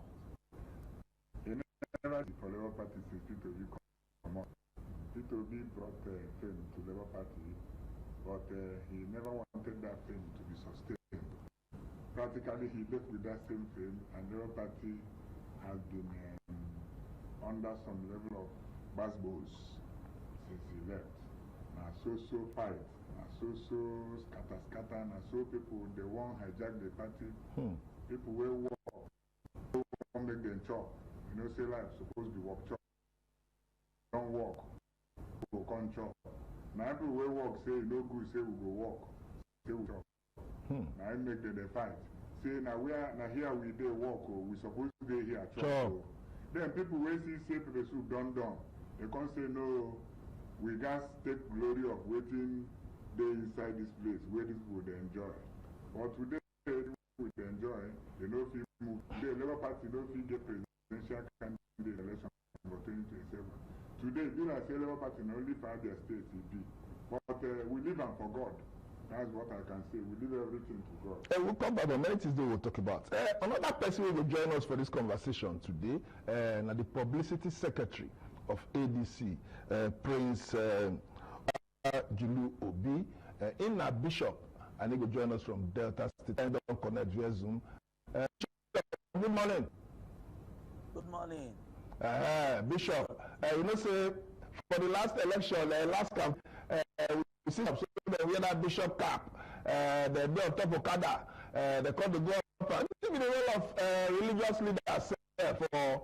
Never the Labour Party since P2B come up. P2B brought fame to Labour Party, but he never wanted that fame to be sustained. Practically, he left with that same fame, and Labour Party has been under some level of basbos since he left. So fight, scatter, so people they won't hijack the party. People will walk, don't make them chop. You know, say life supposed to be walk chop. Don't walk, people can't chop. Now people will walk, say no good, say we go walk, say we chop. Now I make them they fight. Say now here we dey walk, we supposed to be here chop. So, then people will say people soup done. They can't say no. We guys take glory of waiting day inside this place where these people they enjoy. But today, we enjoy, they know if you move. The Labour Party don't feel get presidential candidate election for 2027. Today, you know, say Labour Party only 5 their states it be. But we live and for God. That's what I can say. We leave everything to God. We'll come back on many things that we'll talk about. Another person who will join us for this conversation today, now the publicity secretary of ADC, Prince Julu Obi, in a bishop, and he will join us from Delta State. I don't connect via Zoom. Good morning. Good morning. Bishop, you know, say for the last election, last camp, we see we had that bishop cap. They be on top of Kada. They call the government. This is the role of religious leaders for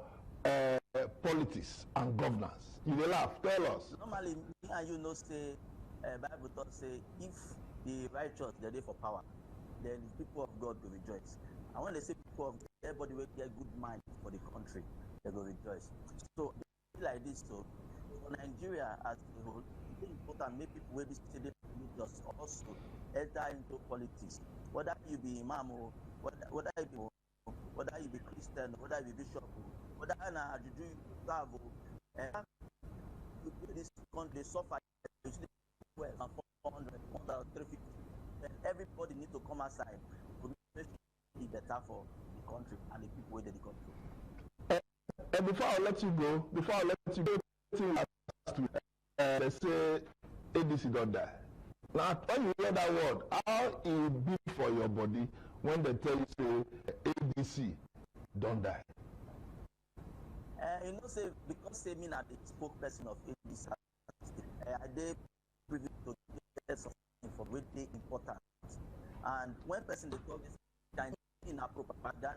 politics and governance. You will laugh. Tell us. Normally, me and you know say, Bible talk say, if the righteous they're there for power, then the people of God will rejoice. And when they say people of God, everybody will get good mind for the country, they will rejoice. So like this, so for Nigeria as a whole, it's important make people where this religious also enter into politics. Whether you be imam or whether you be Christian, whether you be bishop, whether you do travel, this country suffer well and 400, 350. Then everybody need to come aside to make it better for the country and the people within the country. And before I let you go, last week, they say ADC don't die. Now, when you hear that word, how it be for your body when they tell you say ADC don't die? You know, say because say me na the spokesperson of ADC, I dey privy to get something for really important. And when person they talk this kind of propaganda,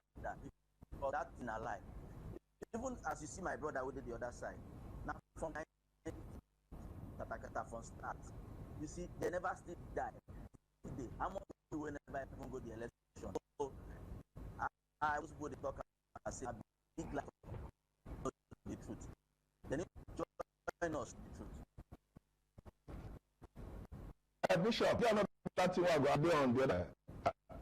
because that in a lie. Even as you see my brother who did the other side, now from from start, you see they never still die. I'm not whenever I even go the election. So I was going to talk and say a big lie the truth. They need to join us the truth. Bishop, you are not starting what I go on the other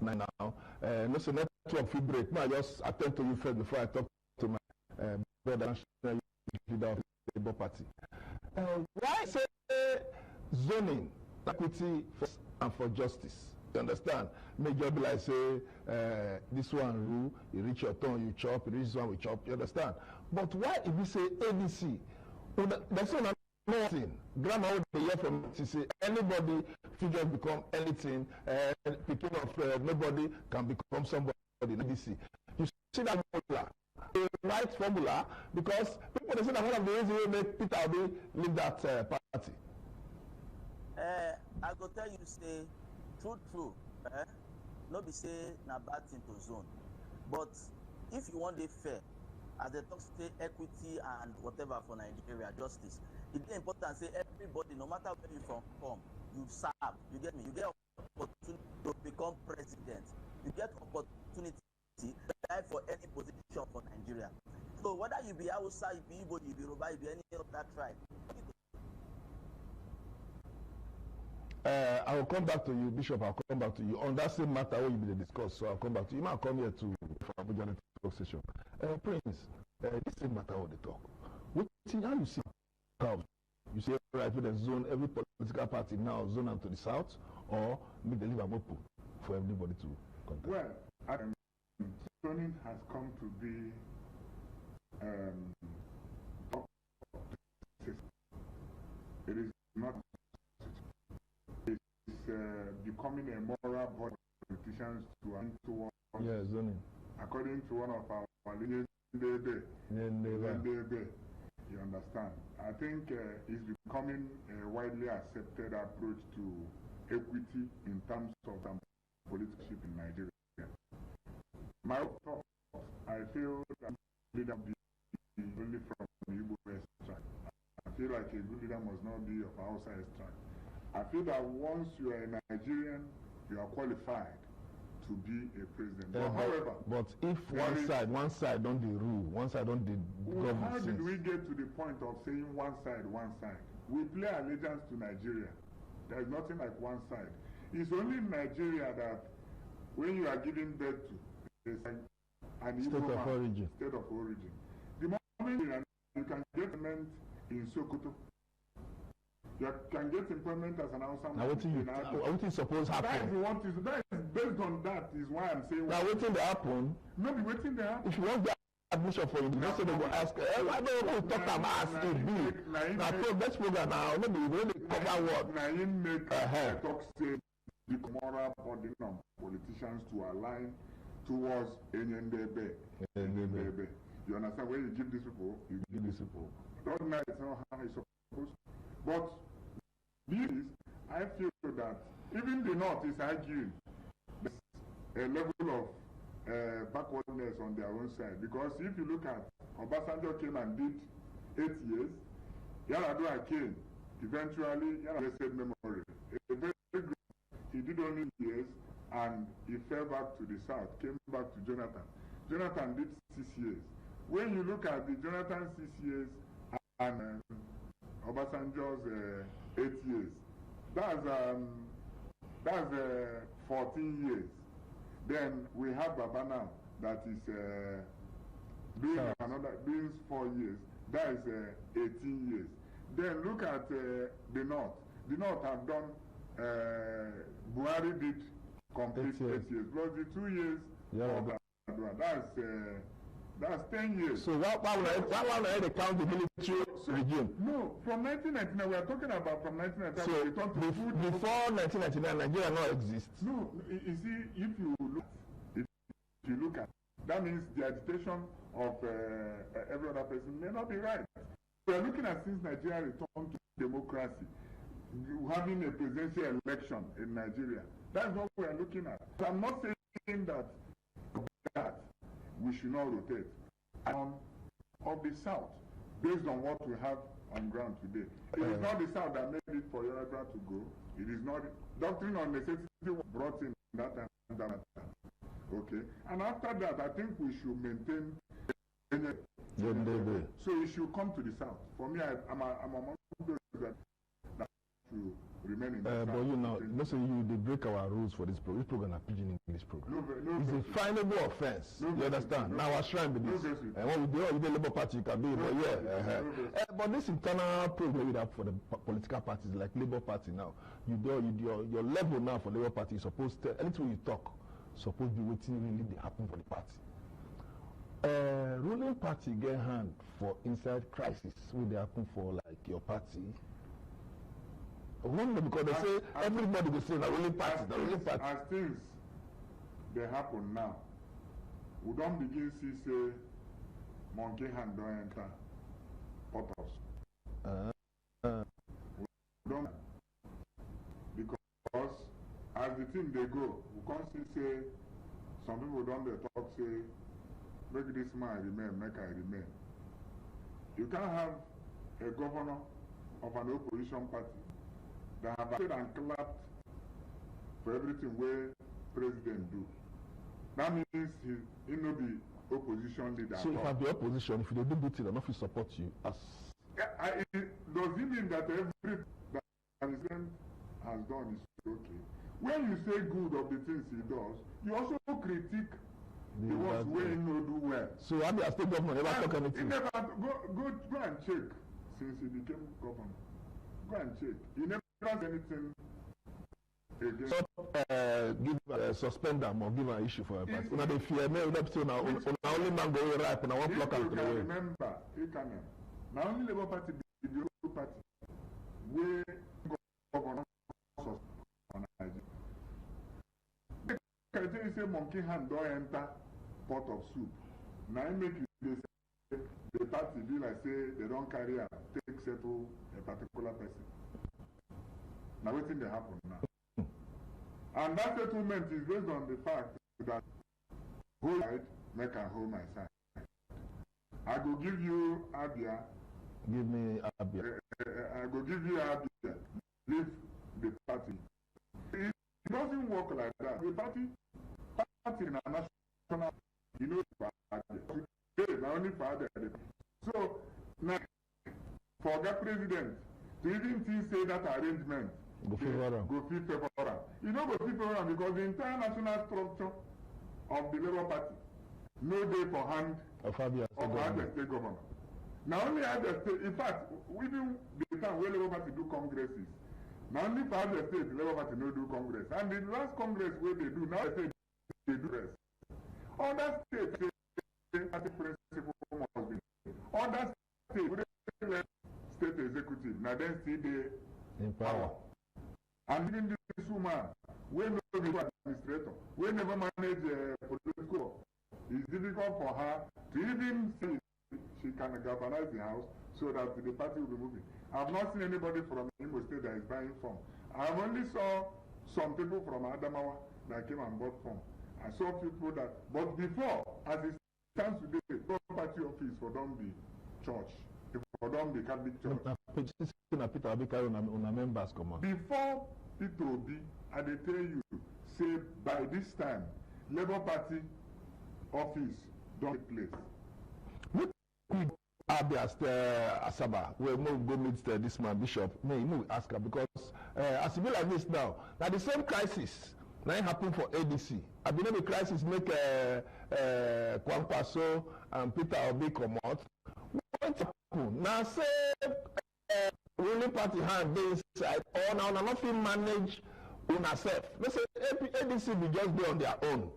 now. No, so network free break. I just attend to you first before I talk to my brother, national leader of the Labour Party. Why say zoning, equity and for justice? You understand? Make your be like say this one rule, you reach your turn, you chop, you reach this one, we chop. You understand? But why if you say ADC? That's not nothing. Grandma would hear from it. She say anybody should just become anything. Picking of nobody can become somebody in ADC. You see that formula, a right formula, because people they say that one of the reasons we make Peter Obi leave that party. I go tell you say true. No be say na bad thing to zone, but if you want dey fair, as they talk say equity and whatever for Nigeria justice, it's important say everybody, no matter where you from come, you serve. You get me? You get opportunity to become president. You get opportunity to die for any position for Nigeria. So whether you be Hausa, you be Igbo, you be Yoruba, you be any other tribe. I will come back to you, Bishop. I'll come back to you on that same matter where you be discussed. So I'll come back to you. You might come here to Abuja Network Station. Prince, this same matter what they talk. How you see how you say right with the zone, every political party now zone them to the south, or make the leave open for everybody to contact? Well, zoning has come to be it is not. It's becoming a moral body for politicians to aim towards. Yeah, zoning. According to one of our leaders, you understand? I think it's becoming a widely accepted approach to equity in terms of political in Nigeria. My thought, I feel that leader be only from the Igbo extract. I feel like a good leader must not be of outside extract. I feel that once you are a Nigerian, you are qualified to be a president. But however, but if one side don't the rule, one side don't the government. How did we get to the point of saying one side? We play allegiance to Nigeria. There is nothing like one side. It's only in Nigeria that when you are giving birth to, it's like an state of origin. State of origin. The moment you can get employment in Sokoto, you can get employment as an Hausa. Now what you suppose happen? That is based on that is why I'm saying. Now waiting to happen. No, be waiting there. If you want the admission for you, just say they go ask. I don't know who talk about ask it be. Now so best program now. Maybe we really cover what. Now you make talk say the moral burden on politicians to align towards NNDB. You understand? When you give these people, you give these people. Don't know it's not how it's supposed. But this, I feel that even the North is arguing there's a level of backwardness on their own side. Because if you look at Obasanjo came and did 8 years, Yar'Adua came, eventually Yar'Adua said memory. Very good. He did only years and he fell back to the south, came back to Jonathan. Jonathan did 6 years. When you look at the Jonathan 6 years and Obasanjo's 8 years, that's 14 years. Then we have Baba now that is doing 4 years. That is 18 years. Then look at the North. The North have done. Buhari did complete 8 years. Plus the 2 years of Yar'Adua. That's That's 10 years. So why would they count the military regime? No, from 1999, we are talking about from 1999. So we return to before 1999, Nigeria not exists. No, you see, if you look at, that means the agitation of every other person may not be right. We are looking at since Nigeria returned to democracy, having a presidential election in Nigeria. That's what we are looking at. So I'm not saying that we should not rotate of the South based on what we have on ground today. It is not the South that made it for Yar'Adua to go. It is not. Doctrine on necessity was brought in that time. Okay, and after that, I think we should maintain. So it should come to the South. For me, I'm among those that should remain in the South. But you know, they break our rules for this program. This program is a pidgin English program. It's a finable offense. You understand? Now, our shrine be this. And what we do, the Labour Party can be, but yeah. But this internal program we have for the political parties, like Labour Party now, your level now for Labour Party is supposed to, anything you talk, supposed to be waiting really happen for the party. Ruling party get hand for inside crisis when they happen for like your party. One because they say everybody will say the ruling party, the ruling party. As things they happen now, we don't begin to say monkey hand don't enter potters. We don't, because as the thing they go, we can't see say some people don't they talk say make this man remain, make I remain. You can't have a governor of an opposition party that have acted and clapped for everything where president do. That means he no be opposition leader. So if I be opposition, if they do good thing, I not support you as. Does it mean that every that president has done is okay? When you say good of the things he does, you also critique the ones where he no do well. So I be a state governor never talk anything. He never go and check since he became governor. Go and check. He never does anything again. So give suspend them or give an issue for a party. Now they fear me. Now only man go ripe. Now one block out to the way. Remember, now only Labour Party be the Labour Party where governor on Nigeria. Can you say monkey hand don't enter pot of soup? Now make you say the party be like say they don't carry a take settle a particular person. Now what thing they happen now? And that settlement is based on the fact that whole side make a hold my side. I go give you Abia. Give me Abia. I go give you Abia. Leave the party. It doesn't work like that. The party in a national, you know, today not only for Abia. So now, for that president to even say that arrangement, go favorable. You know, go favorable because the entire national structure of the Labour Party no day for hand of Abia State government. Now only Abia State, in fact, within the time where Labour Party do congresses, now only for Abia State, the Labour Party no do congress. And the last congress where they do, now they say they do rest. Other states say party principle must be. Other states, state executive, now then see the in power. And even this woman, we no be administrator, we never manage political. It's difficult for her to even see she can galvanize the house so that the party will be moving. I've not seen anybody from Imo State that is buying form. I've only saw some people from Adamawa that came and bought form. I saw people that, but before, as it stands today, no party office for don't be church, for don't be Catholic church. Before Peter Obi, I dey tell you, say by this time, Labour Party office don't take place. We Abia Asaba, we will go meet this man Bishop. May we ask her because as it be like this now the same crisis now it happen for ADC. I believe the crisis make Kwankwaso and Peter Obi come out. What happen now? Say ruling party hand dey inside or now nothing manage on herself. Let's say ADC be just be on their own.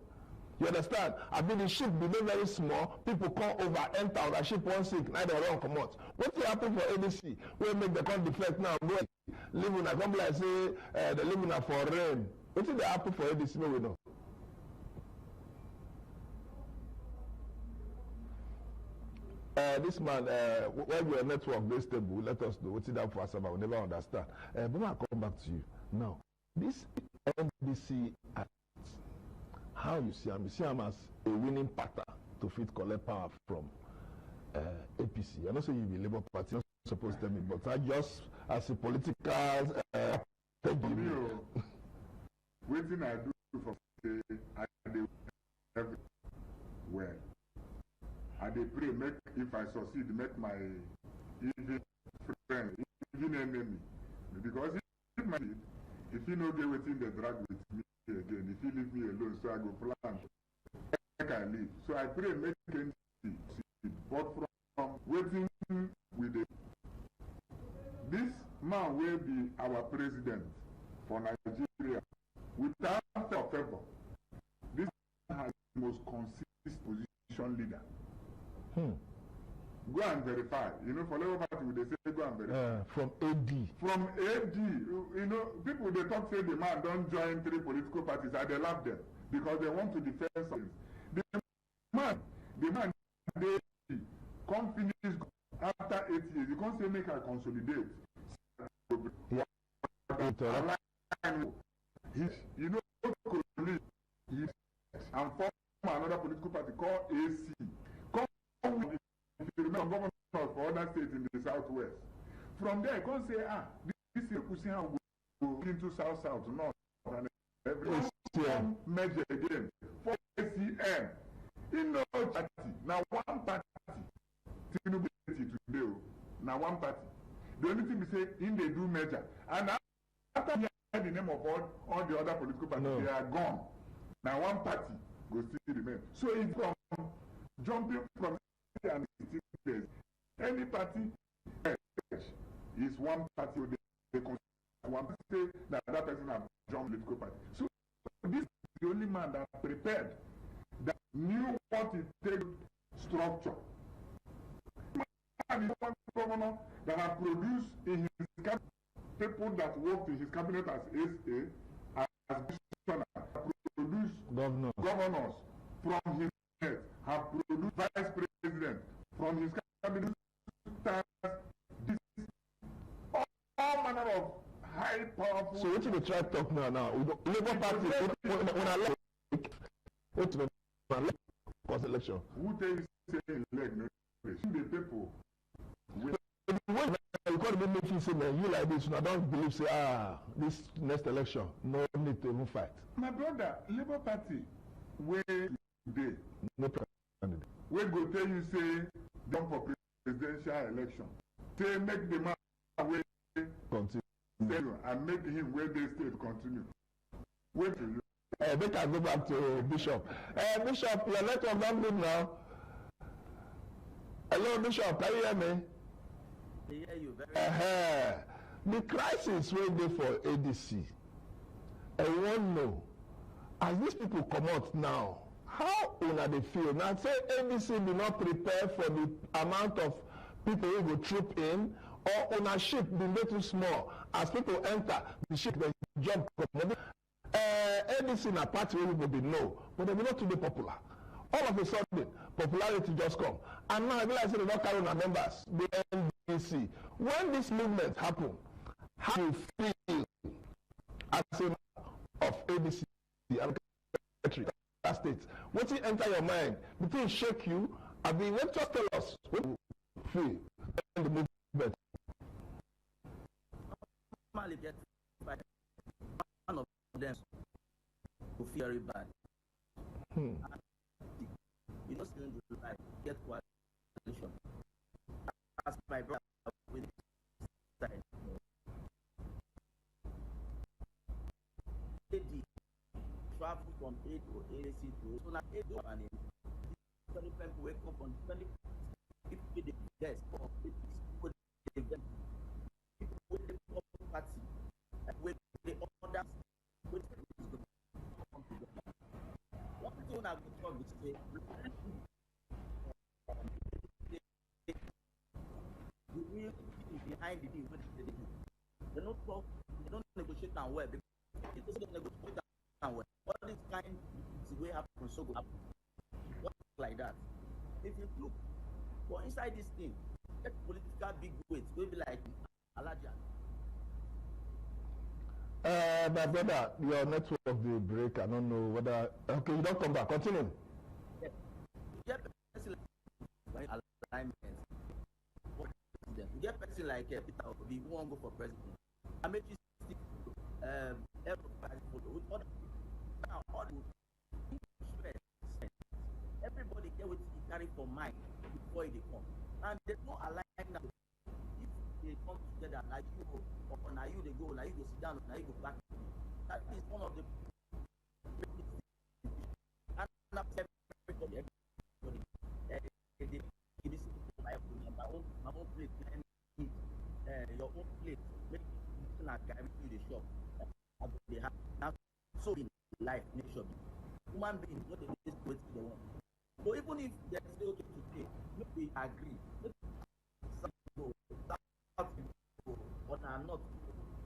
You understand? I mean, the ship be very small. People come over, enter on the ship one sick, now they run come out. What will happen for ADC? We make the con deflect now. Go live in a company like say they live in a for rain. What will happen for ADC? No, we know. This man, when your network is stable, let us know. What's that for us about? We never understand. But I'll come back to you. Now, this NDC, how you see him? You see him as a winning pattern to fit collect power from APC. I don't say you be Labour Party, not supposed to tell me, but I just as a political waiting I do for I do well. I dey pray make if I succeed make my even friend, even enemy. Because if you no get wetin dey drag with me again, if you leave me alone, so I go plan make I leave. So I pray make him succeed. But from waiting with this man will be our president for Nigeria without favor. This man has the most consistent position leader. Go and verify. You know, for Labour Party, they say go and verify. From AD. From AD. You know, people they talk say the man don't join 3 political parties and they love them because they want to defend something. The man, they come finish after 8 years. You can't say make I consolidate. Yeah. You know, and form another political party called AC. If you remember governors for other states in the southwest. From there, you can't say, this is pushing how we go into south, north, and everything. Measure again. For ACM, in no party, now one party, Tinubu today, now one party. The only thing we say, in they do measure. And after we have the name of all the other political parties, they are gone. Now one party will still remain. So it's from jumping from and any party is one party, they consider one say that person has joined political party. So this is the only man that prepared, that knew what it takes structure. And is one governor that has produced in his cabinet people that worked in his cabinet as SA, as commissioner, produced governors from his cabinet, have produced vice president from his cabinet, this all manner of high powerful. So what you try to talk now? Labour Party when I left, what you cause election? Who tell you say elect no? The people. You can't even make you say, man, you like this, and I don't believe, say, this next election, no need to even fight. My brother, Labour Party, where today, no problem. We go tell you, say, jump for presidential election. Say, make the man way continue, and make him where they state continue. Wait till you. Make I go back to Bishop. Bishop, your network not good now. Hello, Bishop, can you hear me? I hear you very The crisis wey dey for ADC, I wan know, as these people come out now, how una dey feel? Now say ADC be not prepared for the amount of people wey go troop in, or una ship bin dey too small. As people enter, the ship dey jump comot. ADC na party wey people dey know, but dem no too dey popular. All of a sudden, popularity just come. And now I realize they don't carry our members, the NDC. When this movement happen, how do you feel as a member of ADC and that state? What will enter your mind? Between shake you, I mean, what just tell us what you feel in the movement? Normally get one of them who feel very bad. You know, still do like get coalition. As my brother with side. AD travel from A to AAC to so now A to and 20 people wake up on 20 people the guest or people the event people with the party with the others with come together. One thing I would talk with say the real thing behind the deal wey they do. They don't talk, they don't negotiate am well because if they don't negotiate am well, all this kind of way happen so go happen. What like that? If you look for inside this thing, get political big weight wey be like Alaja. My brother, your network will break. I don't know whether. Okay, you don't come back. Continue. Yeah. You get person like alignment. You get person like Peter Obi who won't go for president. I make you stick with other now all the everybody get what you carry for mind before they come. And there's no alignment. If they come together, like you go, or now you they go, now you go sit down, now you go back. That is one of the and everybody my own plate, your own plate, make like carry you the shop. They have so in life, nature. Human beings, what they do is what they want. So even if they say okay today, maybe we agree. Some go, but I'm not.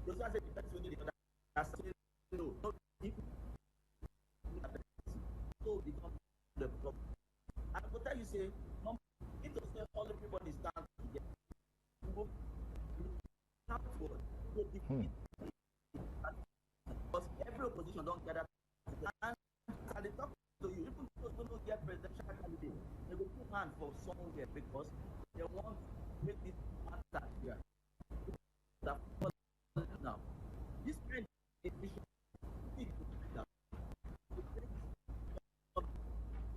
Those are the person the other that say no. If so become the problem. And I tell you say, no, it does not all everybody stand together. Go outward, go defeat. Because every opposition don't gather. And they talk to you, even those who don't get presidential candidate, they will put hand for somewhere because they want to make this matter here. Now, this kind of issue,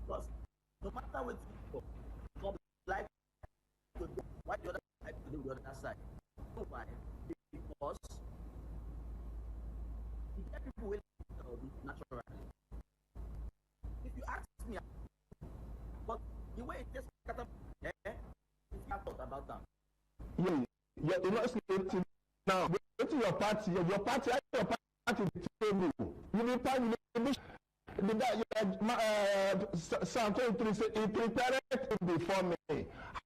because no matter what you do, like why the other side to do the other side. So why? Because you get people will naturally. If you ask me, but the way it just cut up, if you have thought about that. Yeah, you're not listening now. Go to your party, table. You be part of Psalm 23 says, he prepared it before me.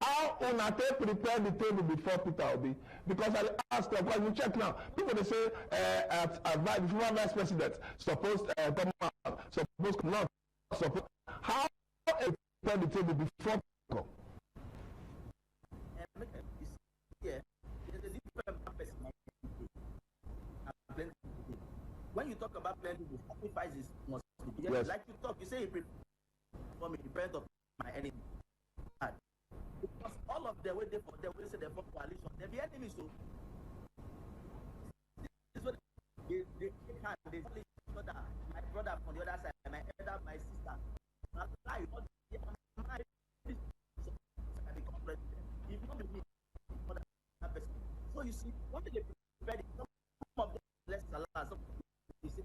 How una take prepare the table before Peter Obi? Because I asked them, because you check now, people they say, the former vice president supposed come out, supposed not suppose. How prepare the table before Peter? Yeah, there's a different person. When you talk about plenty people, sacrifices must be. Yes. Like you talk, you say you for me, repent of my enemy. Because all of them, when they say they're for coalition, they're the enemies. So this is what they shake hands, they tell each other, my brother from the other side, my elder, my sister. My life, all the so I become president. If not me, that person. So you see, when they prepare it, some of them less salary, some you see,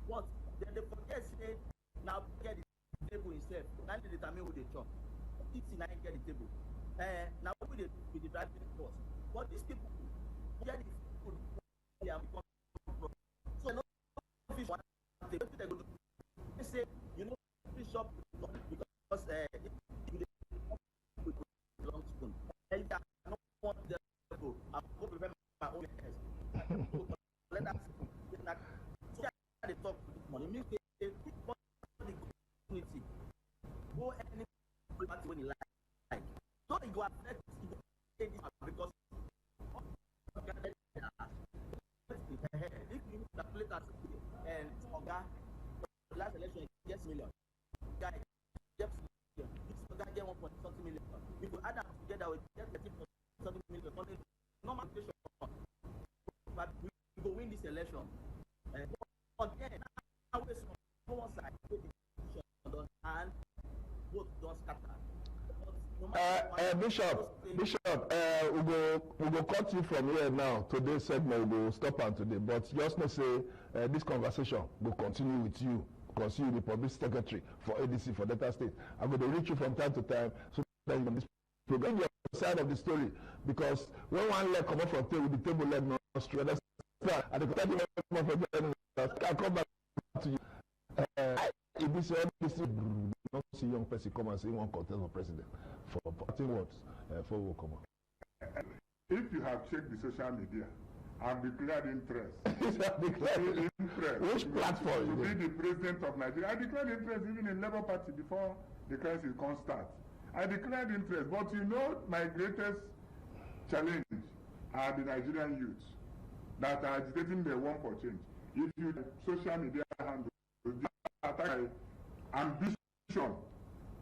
what? Then they forget, say, now get the table himself. Now they determine who they chop. It's in get the table. Now we with the driving force. But these people, get the food, they have become so no fish one. They say, you know, fish shop because with long spoon. And I don't want them to go. I'll go prepare my own hands. Let that so they talk money. Means they want the community. Go any party when you like. So you go affect this because if you calculate as and Oga last election he gets million. Guy gets million. This Oga get 1.something million. If you add them together we get 13.something million. Normal situation. But we go win this election. Again, I always on one side and both don't scatter. Bishop, we go cut you from here now. Today's segment we go stop on today. But just to say, this conversation will continue with you because you the public secretary for ADC for Delta State. I'm going to reach you from time to time so that you can this program your side of the story because when one leg come up from table, the table leg not straight. That's and the I come back to you. if you say this, not see young person come and say one contest for president for parting words for will come on. If you have checked the social media and declared interest, which platform? To be the president of Nigeria. I declared interest even in Labour Party before the crisis can start. I declared interest, but you know my greatest challenge are the Nigerian youths that are agitating the one for change. If you social media handle attack my ambition,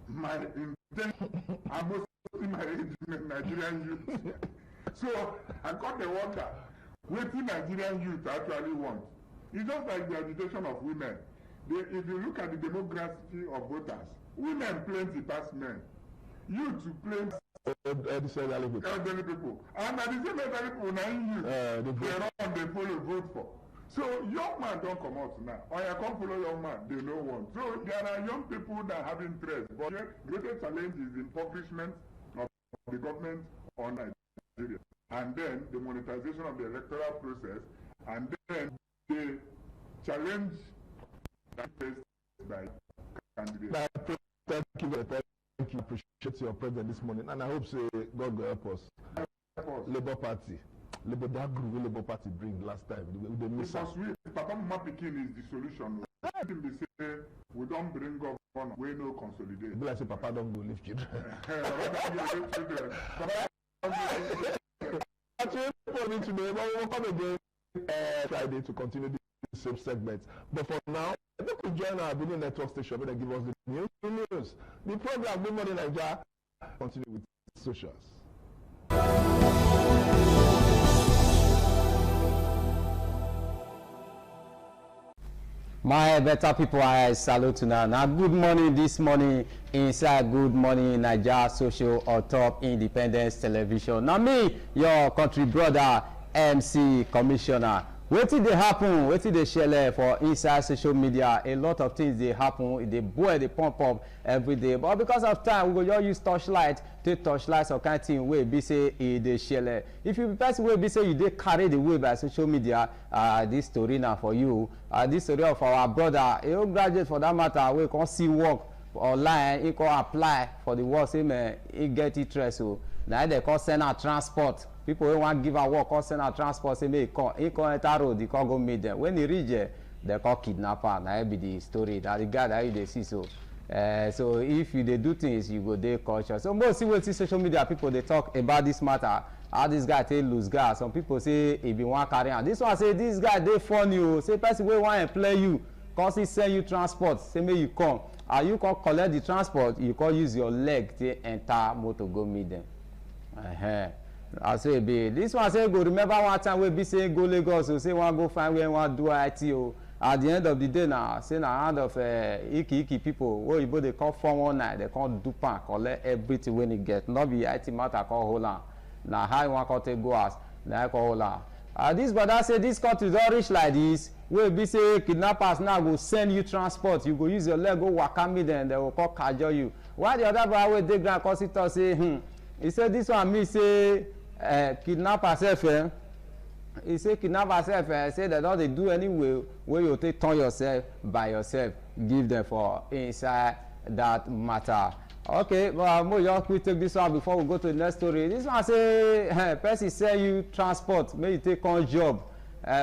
my intention, and mostly my Nigerian youth. So I got the wonder, what the Nigerian youth actually want. It's just like the agitation of women. If you look at the demography of voters, women plenty past men. Youth plenty elderly people. And at the same elderly people, now youth, they run, they follow, vote for. So young man don't come out now. Or you come follow young man, they no want. So there are young people that have interest. But the greatest challenge is the impoverishment of the government on Nigeria. And then the monetization of the electoral process. And then the challenge that faced by candidates. Thank you. Appreciate your presence this morning. And I hope say God will help us. Labour Party. That group Labour Party bring last time. They miss because Papa Mama Pikin is the solution. They say we don't bring government, we no consolidate. Be like say Papa don't go live children. Today, but we will come again Friday to continue the same segment. But for now, we could join our Benin Network station and give us the news. The program Good Morning Nigeria continue with socials. My better people, I salute you now. Now, good morning this morning inside Good Morning Nigeria Social on Top Independence Television. Now, me, your country brother, MC Commissioner. What did they happen? What did they share for inside social media? A lot of things they happen. They boil, they pump up every day. But because of time, we go just use torchlight. Take torchlight or kind of thing where be say they share. If you person where be say you they carry the way by social media, this story now for you. This story of our brother, a young graduate for that matter, we can see work online. He can apply for the work. Say he get interest. So now they can send out transport. People who want to give a work, call send out transport, say, he come enter road, he can't go meet them. When he reach there, they call kidnapper. That be the story. That the guy that you see so. So if you they do things, you go there culture. So most see social media people they talk about this matter. How this guy take lose guy. Some people say he be one carry on. This one say this guy they funny you. Say person we want to play you, cause he send you transport. Say may you come. You can collect the transport. You can use your leg to enter motor go meet them. I say be this one say go remember one time we be saying go Lagos so say one go find where one do IT at the end of the day now say na hand of iki people wey you they call 419 they call dupa collect everything when he get not be IT matter call hold on na how you want to take go as na call hold on this brother say this country don reach like this wey be say kidnappers now go send you transport you go use your leg go waka meet them they will call cajole you while the other brother wey dey ground cause it talk say he said this one me say kidnap herself he say kidnap herself say they don't they do anyway where you take turn yourself by yourself give them for inside that matter. Okay, but we just quick take this one before we go to the next story. This one say person sell you transport may you take on job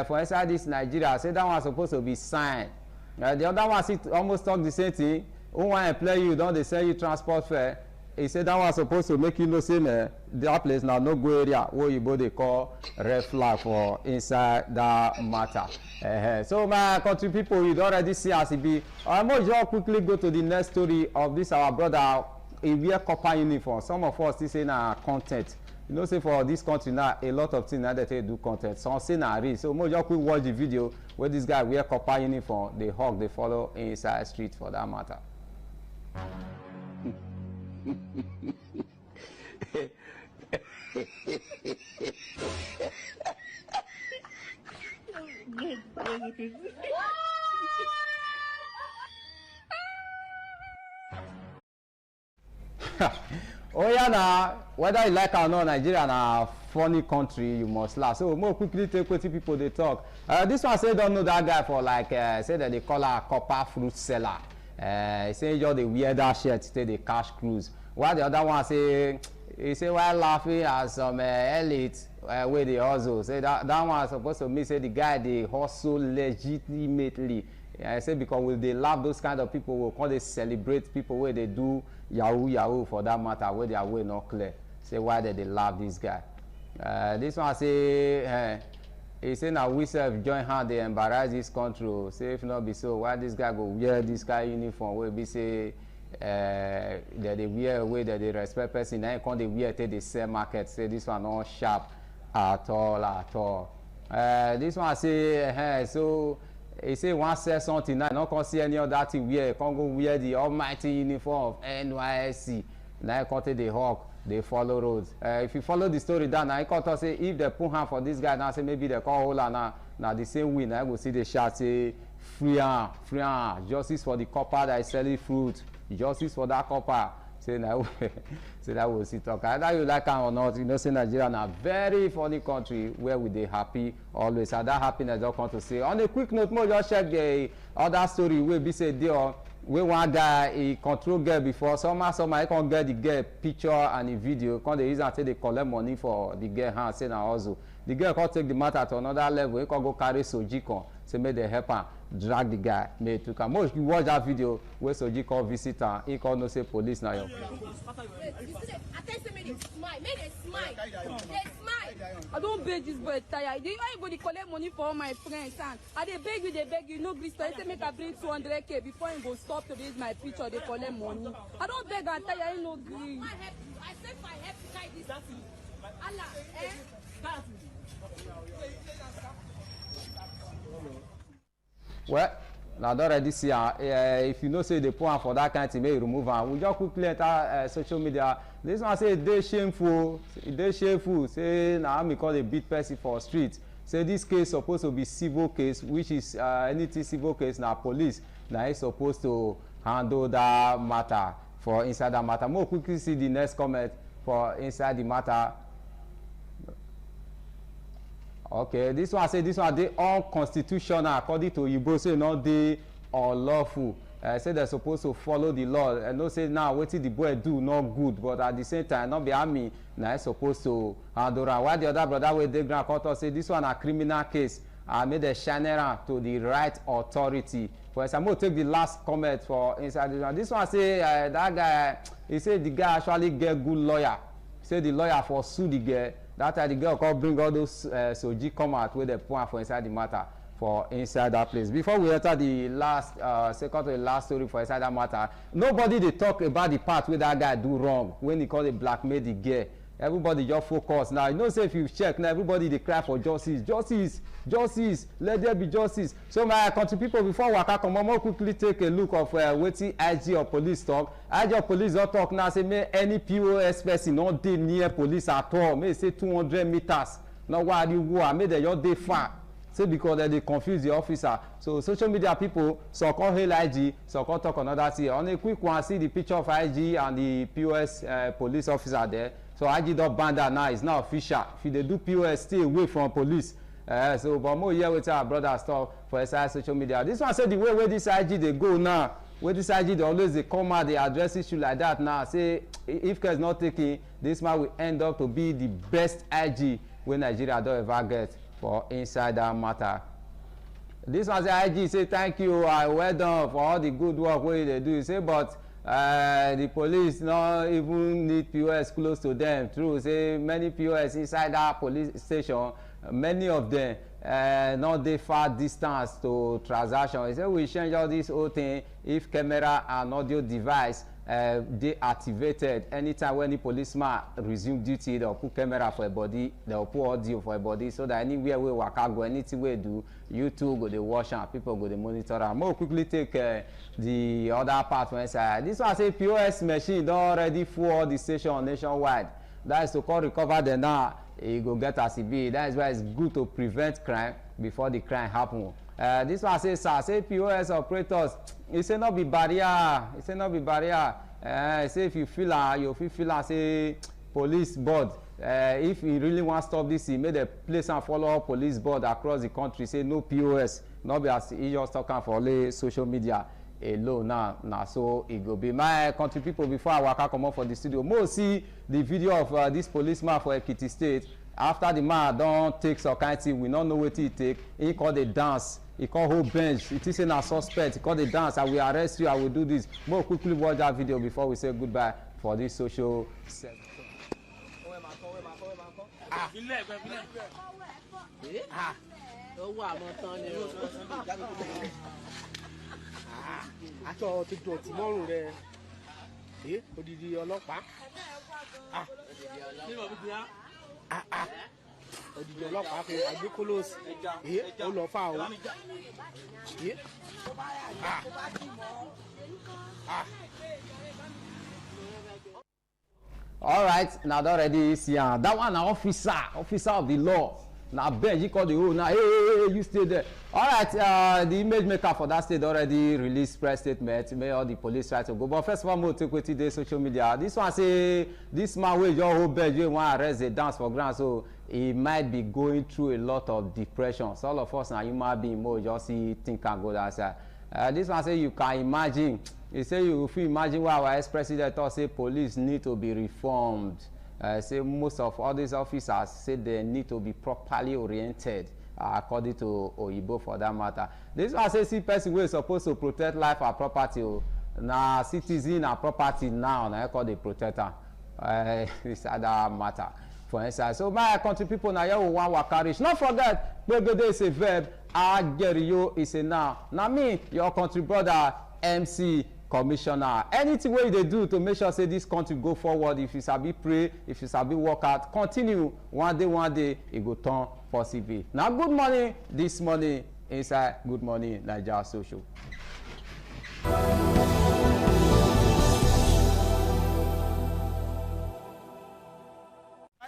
for inside this Nigeria say that one supposed to be signed. The other one see almost talk the same thing. Who want to employ you don't they sell you transport fare. He said that was supposed to make you know say that place now no go area where you both they call red flag for inside that matter. So my country people you already see as it be. I must just quickly go to the next story of this our brother. He wear copper uniform. Some of us still say na content. You know say for this country now a lot of things now that they do content. Some say na real. So most just quick watch the video where this guy wear copper uniform. They hug, they follow inside street for that matter. Oh yeah, now whether you like or not, Nigeria na funny country, you must laugh. So more quickly take what people they talk. This one say don't know that guy for like say that they call her copper fruit seller. He say just dey wear that shirt take dey cash cruise. While the other one say, he say while laughing at some elite wey dey hustle. Say that one supposed to mean say the guy dey hustle legitimately. I say because we dey laugh those kind of people, we come dey celebrate people wey dey do yahoo for that matter, wey their way not clear. Say why they laugh this guy. This one say, he say now we sef join hand dey embarrass this country. Say if not be so, why this guy go wear this kind of uniform wey be say that they wear wey that they respect person, now come they wear take dey sell market. Say this one not sharp at all. This one say, so he say one sell something now, not come see any other thing wear, can't go wear the almighty uniform of NYSC. Now come take the hawk, they follow roads. If you follow the story down, now you can say if they put hand for this guy now, say maybe they call hold now the same way. Now you go see the shot say free hand, justice for the copper that is selling fruit, justice for that copper. Say now, say that will see talk. Either you like it or not, you know, say Nigeria na very funny country where we dey happy always. And that happiness don't come to say. On a quick note, more just check the other story where be say there. Where one guy he control girl before somehow he can't get the girl picture and the video. Can't they use and say they collect money for the girl hand say now also. The girl can't take the matter to another level. He can't go carry Sojikon. Say make they help her drag the guy. Make to come. Most you watch that video where Sojikon visit her. He can't no say police now. I don't beg this boy tired. They ain't going to collect money for all my friends. And they beg you, no grist. I say make I bring 200K before I go stop to raise my picture. They collect money. I don't beg and tired. I ain't no green. I said if I help to try this. Allah, Well, now don't already see if you know say they put on for that kind of thing, may remove am. We just quickly enter social media. This one say they shameful. They shameful. Say now me call a beat person for street. Say this case supposed to be civil case, which is anything civil case now police. Now it's supposed to handle that matter for inside that matter. More quickly see the next comment for inside the matter. Okay, this one say this one they unconstitutional according to Igbo, say not they unlawful. Say they're supposed to follow the law. And no say now what the boy do not good, but at the same time not be army now supposed to handle around. While the other brother with the grand court say this one a criminal case. I made a channel to the right authority. For example, take the last comment for inside this one. This one say that guy, he said the guy actually get good lawyer. Say the lawyer for sue the girl. That time the girl come bring all those Soji come out with the point for inside the matter for inside that place. Before we enter the last second to the last story for inside that matter, nobody they talk about the part where that guy do wrong when he call it blackmail the girl. Everybody just focus now. You know, say if you check now, everybody they cry for justice, justice. Let there be justice. So my country people, before Waka come on, more quickly take a look of wetin IG or police talk. IG or police don't talk now. Say may any POS person not dey near police at all. May say 200 meters. Now why do you go? May they just dey far. Say because they confuse the officer. So social media people, so call hail IG, so call talk another thing. On a quick one, see the picture of IG and the POS police officer there. So IG don't ban that now. It's now official. If they do POS, stay away from police. So but more here with our brother stuff for SI social media. This one said the way where this IG they go now. Where this IG they always they come out, they address issue like that now. Say if care is not taking, this man will end up to be the best IG where Nigeria don't ever get for inside that matter. This one say IG say thank you, well done for all the good work where they do. Say but the police not even need POS close to them. True, say many POS inside that police station, many of them not dey far distance to transaction. He say we change all this whole thing if camera and audio device they activated anytime when the policeman resume duty. They'll put camera for a body, they'll put audio for a body, so that anywhere we waka go, anything we do, YouTube go they watch and people go they monitor. And more quickly take the other part when say this one say POS machine don't already full all the station nationwide. That is to call recover the now. You go get as it be. That is why it's good to prevent crime before the crime happen. This one say sir, say POS operators, it say not be barrier. It say not be barrier. Say if you feel you feel say police board. If you really want to stop this, he made a place and follow up police board across the country. Say no POS. Not be as he just talking for social media. alone now so it go be. My country people, before I waka comot for the studio, mo see the video of this policeman for Ekiti State. After the man don take some kind thing, we no know wetin he take. He call the dance, he call hold bench, he think say na suspect, he call the dance, I will arrest you, I will do this. Mo quickly watch that video before we say goodbye for this social set. Aṣọ ti dọ̀tí mọ́rùn rẹ̀ odidi ọlọ́pàá odidi ọlọ́pàá fi agbékólóòsì ó lọ fà ó. All right, now that already see that one na officer of the law. Now bench, he called the whole now, hey, you stay there. All right, the image maker for that state already released press statement, made all the police try to go. But first of all, we'll take today social media. This one say, this man will just hold bench, you want to arrest the dance for ground, so he might be going through a lot of depression. So all of us now, human being, more just see, think and go that side. This one say, you can imagine, he say, you feel imagine why our ex-president thought say police need to be reformed. Say most of all these officers say they need to be properly oriented, according to Oyibo for that matter. This one say see person who is supposed to protect life and property, na citizen and property now, na call the protector. This other matter for instance. So my country people now, you want waka reach. Not forget, Gbegede is a verb, Ageriyo is a noun. Now me, your country brother, MC Commissioner. Anything wey they do to make sure say this country go forward, if you sabi pray, if you sabi work out, continue. One day it go turn positive. Now good morning this morning inside Good Morning Naija Social.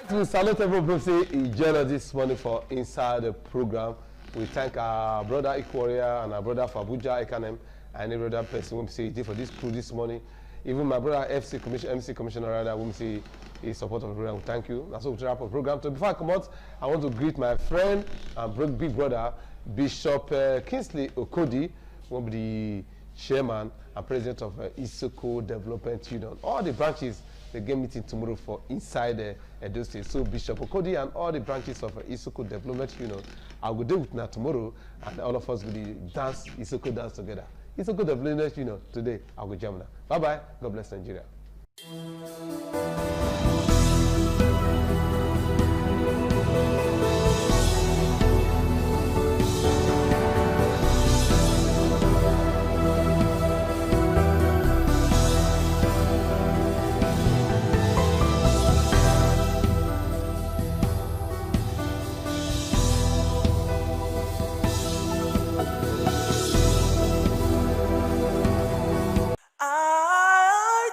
To salute everybody say he joined us this morning for inside the program. We thank our brother Ikworia and our brother Fabuja Ekanem and every other person who say he did for this crew this morning. Even my brother MC Commissioner rather who say his support of the program. Thank you. That's what we wrap up the program. So before I come out, I want to greet my friend and big brother Bishop Kingsley Okodi, one of the chairman and president of Isoko Development Union. All the branches they get meeting tomorrow for inside Edo State. So Bishop Okodi and all the branches of Isoko Development Union, I will do with now tomorrow, and all of us will dance Isoko dance together. Isoko Development Union today. I will jam now. Bye bye. God bless Nigeria.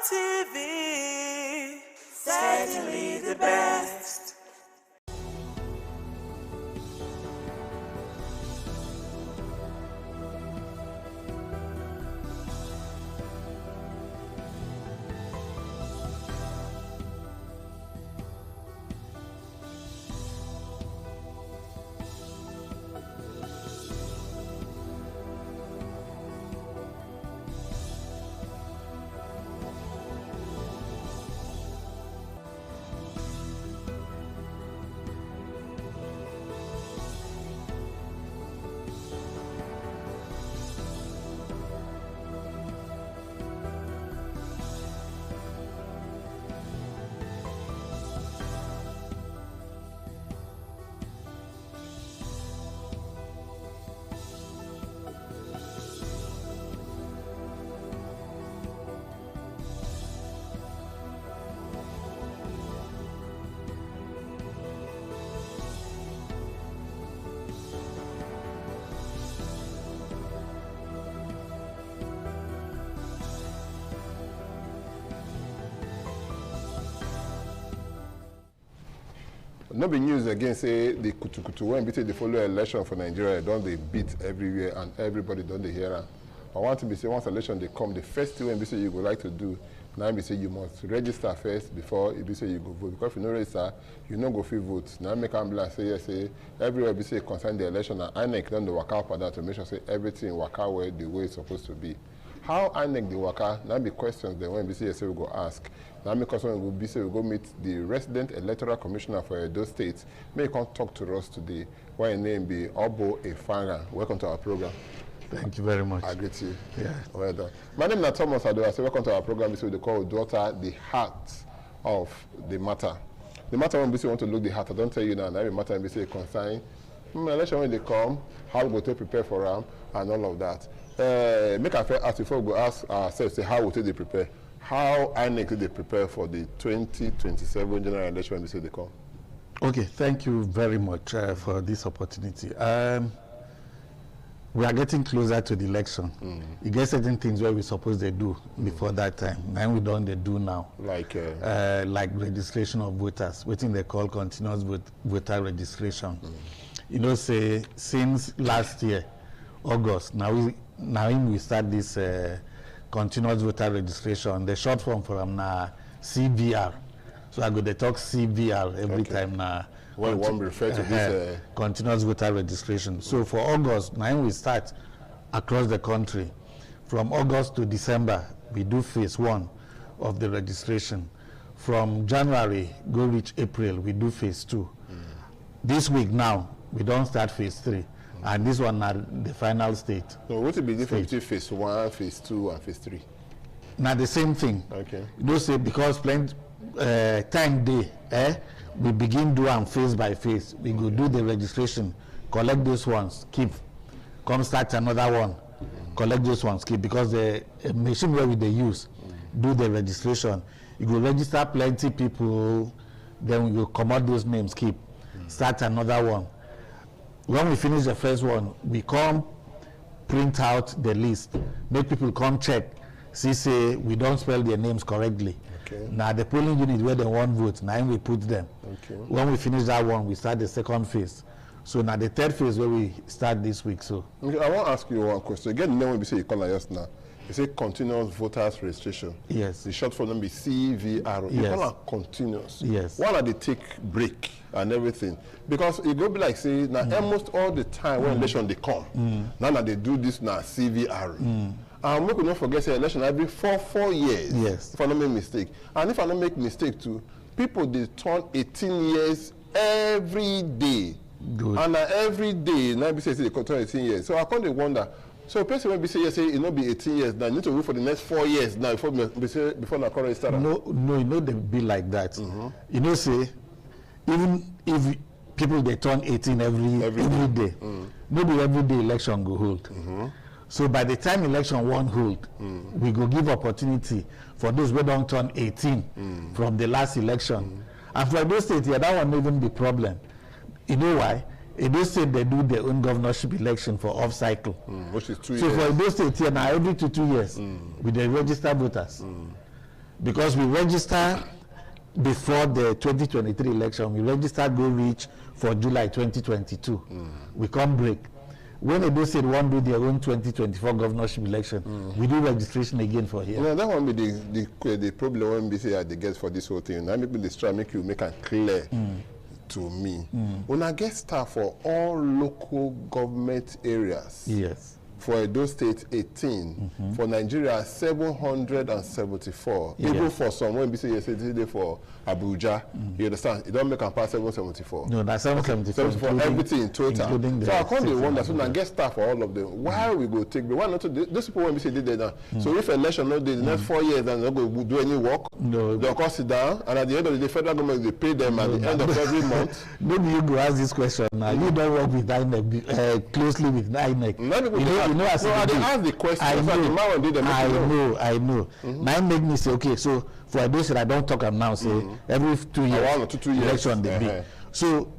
ITV, certainly the best. No be news again say the kutukutu when be say the follow election for Nigeria don't they beat everywhere and everybody don't they hear am. I want to be say once election they come, the first thing when be say you go like to do now be say you must register first before it be say you go vote, because if you no register you no go fit vote. Now make am like say yes say everywhere be say concern the election and INEC don dey waka up and down to make sure say everything work out well the way it's supposed to be. how INEC the waka, now be questions then when BC say we go ask. Now me question we go be say we go meet the resident electoral commissioner for Edo State. May come talk to us today. Why name be Obo Efanga. Welcome to our program. Thank you very much. I greet you. Yeah. Well done. My name is Thomas Ado. I say welcome to our program. This is the call daughter, the heart of the matter. The matter when BC want to look the heart, I don't tell you now. Every matter when BC concern election when they come, how we go to prepare for them and all of that. Make a fair ask before we go ask ourselves say how we take they prepare. How INEC they prepare for the 2027 general election when BC they come. Okay, thank you very much for this opportunity. We are getting closer to the election. You get certain things where we supposed to do before that time, and we don't they do now. Like registration of voters, waiting they call continuous voter registration. You know, say since last year, August, now we start this continuous voter registration. The short form for them now CVR. So I go to talk CVR every time now. Well, one refer to this continuous voter registration. So for August, now we start across the country. From August to December, we do phase 1 of the registration. From January, go reach April, we do phase 2. This week now, we don't start phase 3. And this one are the final state. So what will be different between phase 1, phase 2, and phase 3? Now the same thing. Okay. You don't say because plenty time day, we begin do them phase by phase. We go do the registration, collect those ones, keep, come start another one, collect those ones, keep, because the machine where we they use, do the registration. You go register plenty people, then we go come out those names, keep, start another one. When we finish the first one, we come print out the list, make people come check, see say we don't spell their names correctly. Okay. Now the polling unit where they want vote, now we put them. Okay. When we finish that one, we start the second phase. So now the third phase where we start this week. So okay, I want to ask you one question. Again, the name we say you call us now. You say continuous voters registration. Yes. The short form number is CVR. You Yes. call it continuous. Yes. Why are they take break and everything? Because it go be like say now almost all the time when election they come. Now that they do this now CVR. And we could not forget say election every 4 years. Yes. If I don't make mistake. And if I don't make mistake too, people they turn 18 years every day. Good. And every day now be say they turn 18 years. So I can't wonder. So a person will be say yes, say it not be 18 years now. You need to wait for the next 4 years now before the current start. No, you know they be like that. You know, say even if people they turn 18 every day, maybe every day election go hold. So by the time election won't hold, we go give opportunity for those who don't turn 18 from the last election. And for Edo State, yeah, that one even the problem. You know why? Edo State they do their own governorship election for off cycle, which is 2 years. So for Edo State here now every 2 years, we they register voters because we register before the 2023 election. We register go reach for July 2022. We come break. When Edo State want to do their own 2024 governorship election, we do registration again for here. Yeah, that won't be the problem when we say they get for this whole thing. Now maybe they try make it clear to me. When I get staff for all local government areas. Yes. For Edo State 18, for Nigeria 774. Yes. Even for some when we say yesterday for Abuja, you understand? It don't make them pass 774. No, that's 774. 774 everything in total. Including So I can't wonder. So Abuja. now get staff for all of them. Why we go take? Why not? Those people when we say did that now. So if election not the next 4 years and not go do any work, no, they'll come sit down and at the end of the day, federal government they pay them at the end of every month. Maybe you go ask this question now. You don't work with INEC closely with INEC. You know as no, I didn't ask the question. I So the man did them. I know. Now make me say okay. So for those that I don't talk am now, say every 2 years, 2 years. election they be. So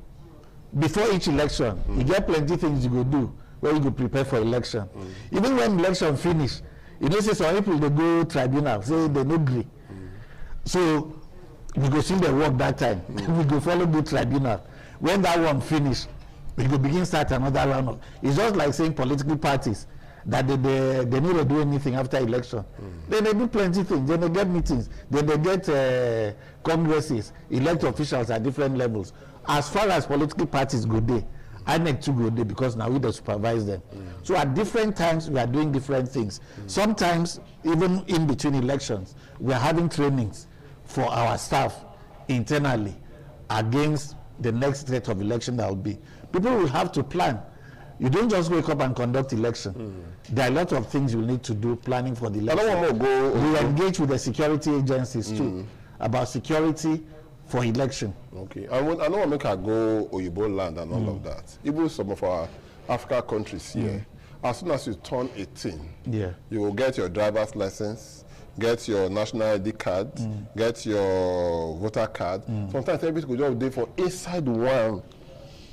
before each election, you get plenty things you go do where you go prepare for election. Even when election finish, you know say some people they go tribunal, say they no agree. So we go see the work that time. We go follow the tribunal. When that one finish, we go begin start another round of. It's just like saying political parties that they need to do anything after election. Then they do plenty things. Then they get meetings. Then they get congresses, elect officials at different levels. As far as political parties go there, INEC to go there because now we don't supervise them. So at different times we are doing different things. Sometimes even in between elections we are having trainings for our staff internally against the next threat of election that will be. People will have to plan. You don't just wake up and conduct election. There are a lot of things you need to do planning for the election. We engage with the security agencies too about security for election. Okay, I don't want to make her go Oyibo land and all of that. Even some of our African countries here, as soon as you turn 18, you will get your driver's license, get your national ID card, get your voter card. Sometimes everything will just be for inside one.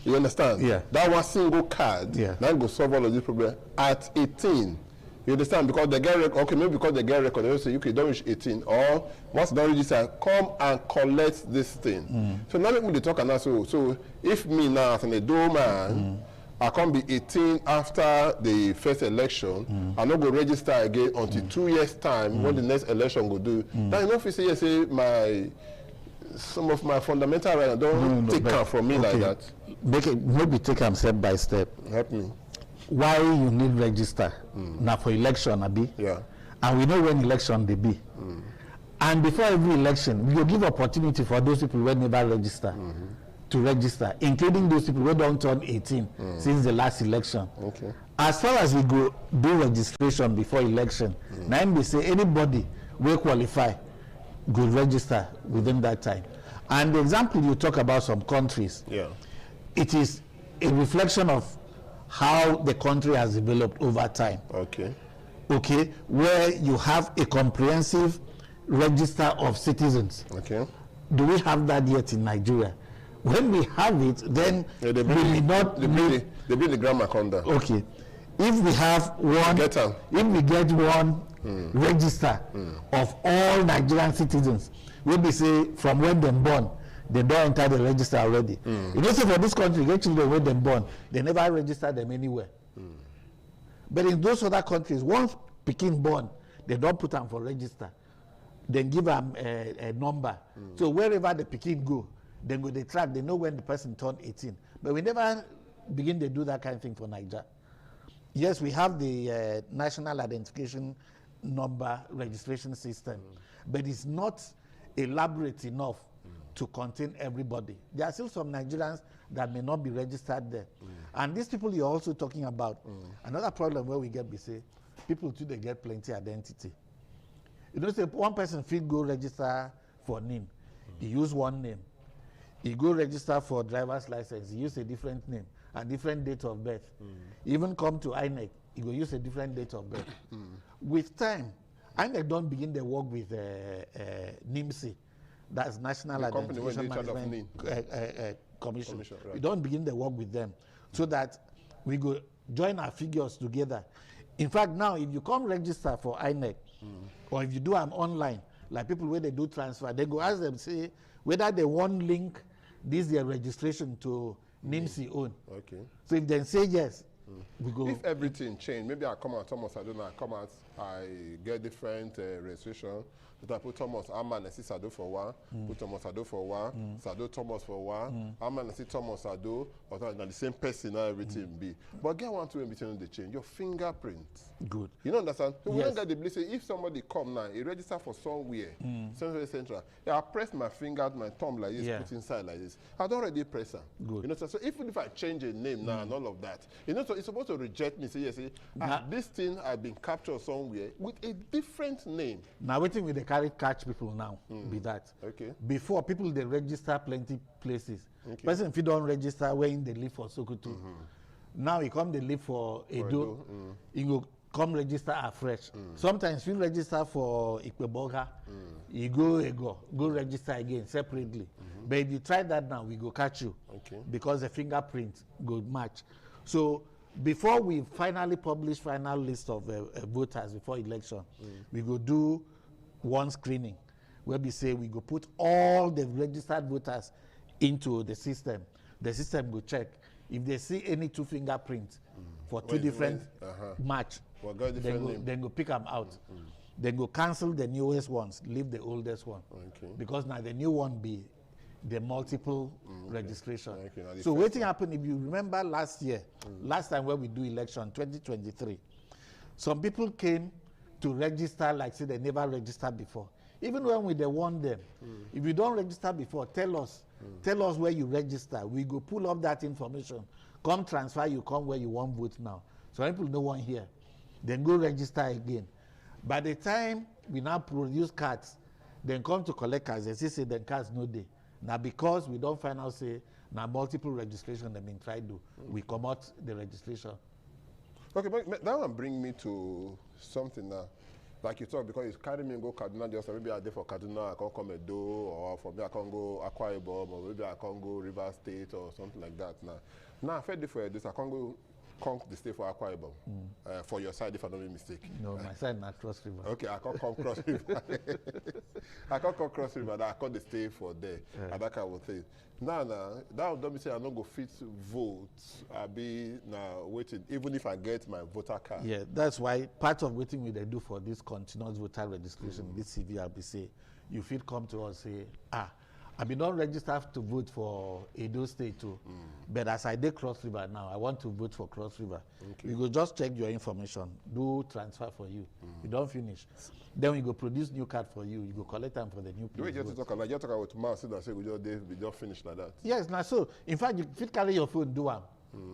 You understand? Yeah. That one single card, now go solve all of these problems at 18. You understand? Because they get record, okay, maybe because they get record, they will say, okay, don't reach 18, or once they don't register, come and collect this thing. So now let me talk and so if me now as an Edo man, I can't be 18 after the first election, I not go register again until 2 years time when the next election go do. Now enough you say some of my fundamental rights don't take care from me like that. Maybe take them step by step. Help me. Why you need register now for election, Abi? Yeah. And we know when election they be. And before every election, we will give opportunity for those people who never register to register, including those people who don't turn 18 since the last election. Okay. As far as we go do registration before election, now we say anybody will qualify, go register within that time. And the example you talk about some countries, it is a reflection of how the country has developed over time. Okay. Okay, where you have a comprehensive register of citizens. Okay. Do we have that yet in Nigeria? When we have it, then they we may not. They bring the grammar conda. Okay. If we have one, if we get one register of all Nigerian citizens, we'll be say from when they're born, they don't enter the register already. You know, so for this country, get children when they're born, they never register them anywhere. But in those other countries, once Peking born, they don't put them for register. Then give them a number. So wherever the Peking go, then go they track. They know when the person turned 18. But we never begin to do that kind of thing for Nigeria. Yes, we have the national identification number registration system, but it's not elaborate enough to contain everybody. There are still some Nigerians that may not be registered there. And these people you're also talking about, another problem where we get, we say, people too, they get plenty identity. You know, say one person feel go register for NIM, he use one name. He go register for driver's license, he use a different name and different date of birth. Even come to INEC, he go use a different date of birth. With time, INEC don't begin their work with NIMSI, that's National Identification Management Commission. Right. We don't begin the work with them so that we go join our figures together. In fact, now if you come register for INEC, or if you do them online, like people where they do transfer, they go ask them, say, whether they want link this their registration to NIMSI own. Okay. So if they say yes, we go. If everything changed, maybe I come out, Thomas, I don't know, I come out, I get different registration. But I put Thomas Aman and see Sado for one, put Thomas Sado for one, Sado Thomas for one, Aman and see Thomas Sado, or now the same person, now everything be. But get one to in between the change, your fingerprint. Good. You know understand? So we don't get the belief, say if somebody come now, he register for somewhere, somewhere central. Yeah, I press my finger, my thumb like this, put inside like this. I don't already press her. Good. You know, so even if I change a name now and all of that, you know, so it's supposed to reject me, say yes, say, this thing I've been captured somewhere with a different name. Now waiting with the catch people now be that. Okay. Before people they register plenty places. Okay. Person if you don't register when they live for Sokoto. Now he come they live for Edo. He go come register afresh. Sometimes you register for Ikpeboga. You go register again separately. But if you try that now, we go catch you. Okay. Because the fingerprint go match. So before we finally publish final list of voters before election, we go do one screening where we say we go put all the registered voters into the system. The system will check. If they see any two fingerprints for two different match, then go pick them out. Then go cancel the newest ones, leave the oldest one. Okay. Because now the new one be the multiple registration. Okay, now the So first waiting happen, if you remember last year, last time when we do election, 2023, some people came to register like say they never registered before. Even when we warn them, if you don't register before, tell us where you register. We go pull up that information, come transfer you, come where you want vote now. So people no one here, then go register again. By the time we now produce cards, then come to collect cards, they say the cards no day. Now because we don't find out say now multiple registration they been tried to, we come out the registration. Okay, but that one bring me to something now. Like you talk, because it's carry me and go Kaduna, just maybe I there for Kaduna, I can come Edo, or for me I can go Akwa Ibom, or maybe I can go River State or something like that. Now I fed for this, I can go come the state for Akwa Ibom. For your side, if I don't make mistake. No, my side not Cross River. Okay, I can come Cross River. I can come Cross River, I can stay for there. And that kind of thing. Now, that don't say I don't go fit vote. I be now waiting, even if I get my voter card. Yeah, that's why part of waiting we they do for this continuous voter registration, this CVRBC, you feel come to us say, I be not registered to vote for Edo State too. But as I did Cross River now, I want to vote for Cross River. Okay. We go just check your information, do transfer for you. You don't finish. Then we go produce new card for you. You go collect them for the new The way place. you just talk about, you talk about tomorrow, so that say we just finish like that. Yes, now so in fact you fit carry your phone do one.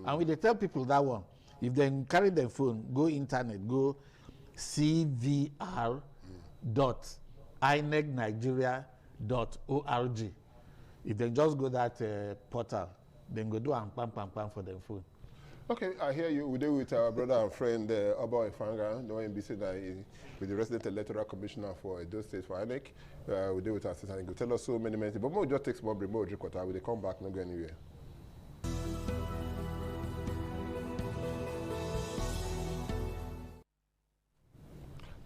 And we dey tell people that one. If they carry their phone, go internet, go cvr.inecnigeria.org. If they just go that portal, then go do and pam for their phone. Okay, I hear you. We deal with our brother and friend Oba Ifanga, the ONBC that with the resident electoral commissioner for Edo State for INEC. We deal with our sister and he will tell us so many things. But we'll just take small break, we'll drink water. We'll come back, not go anywhere.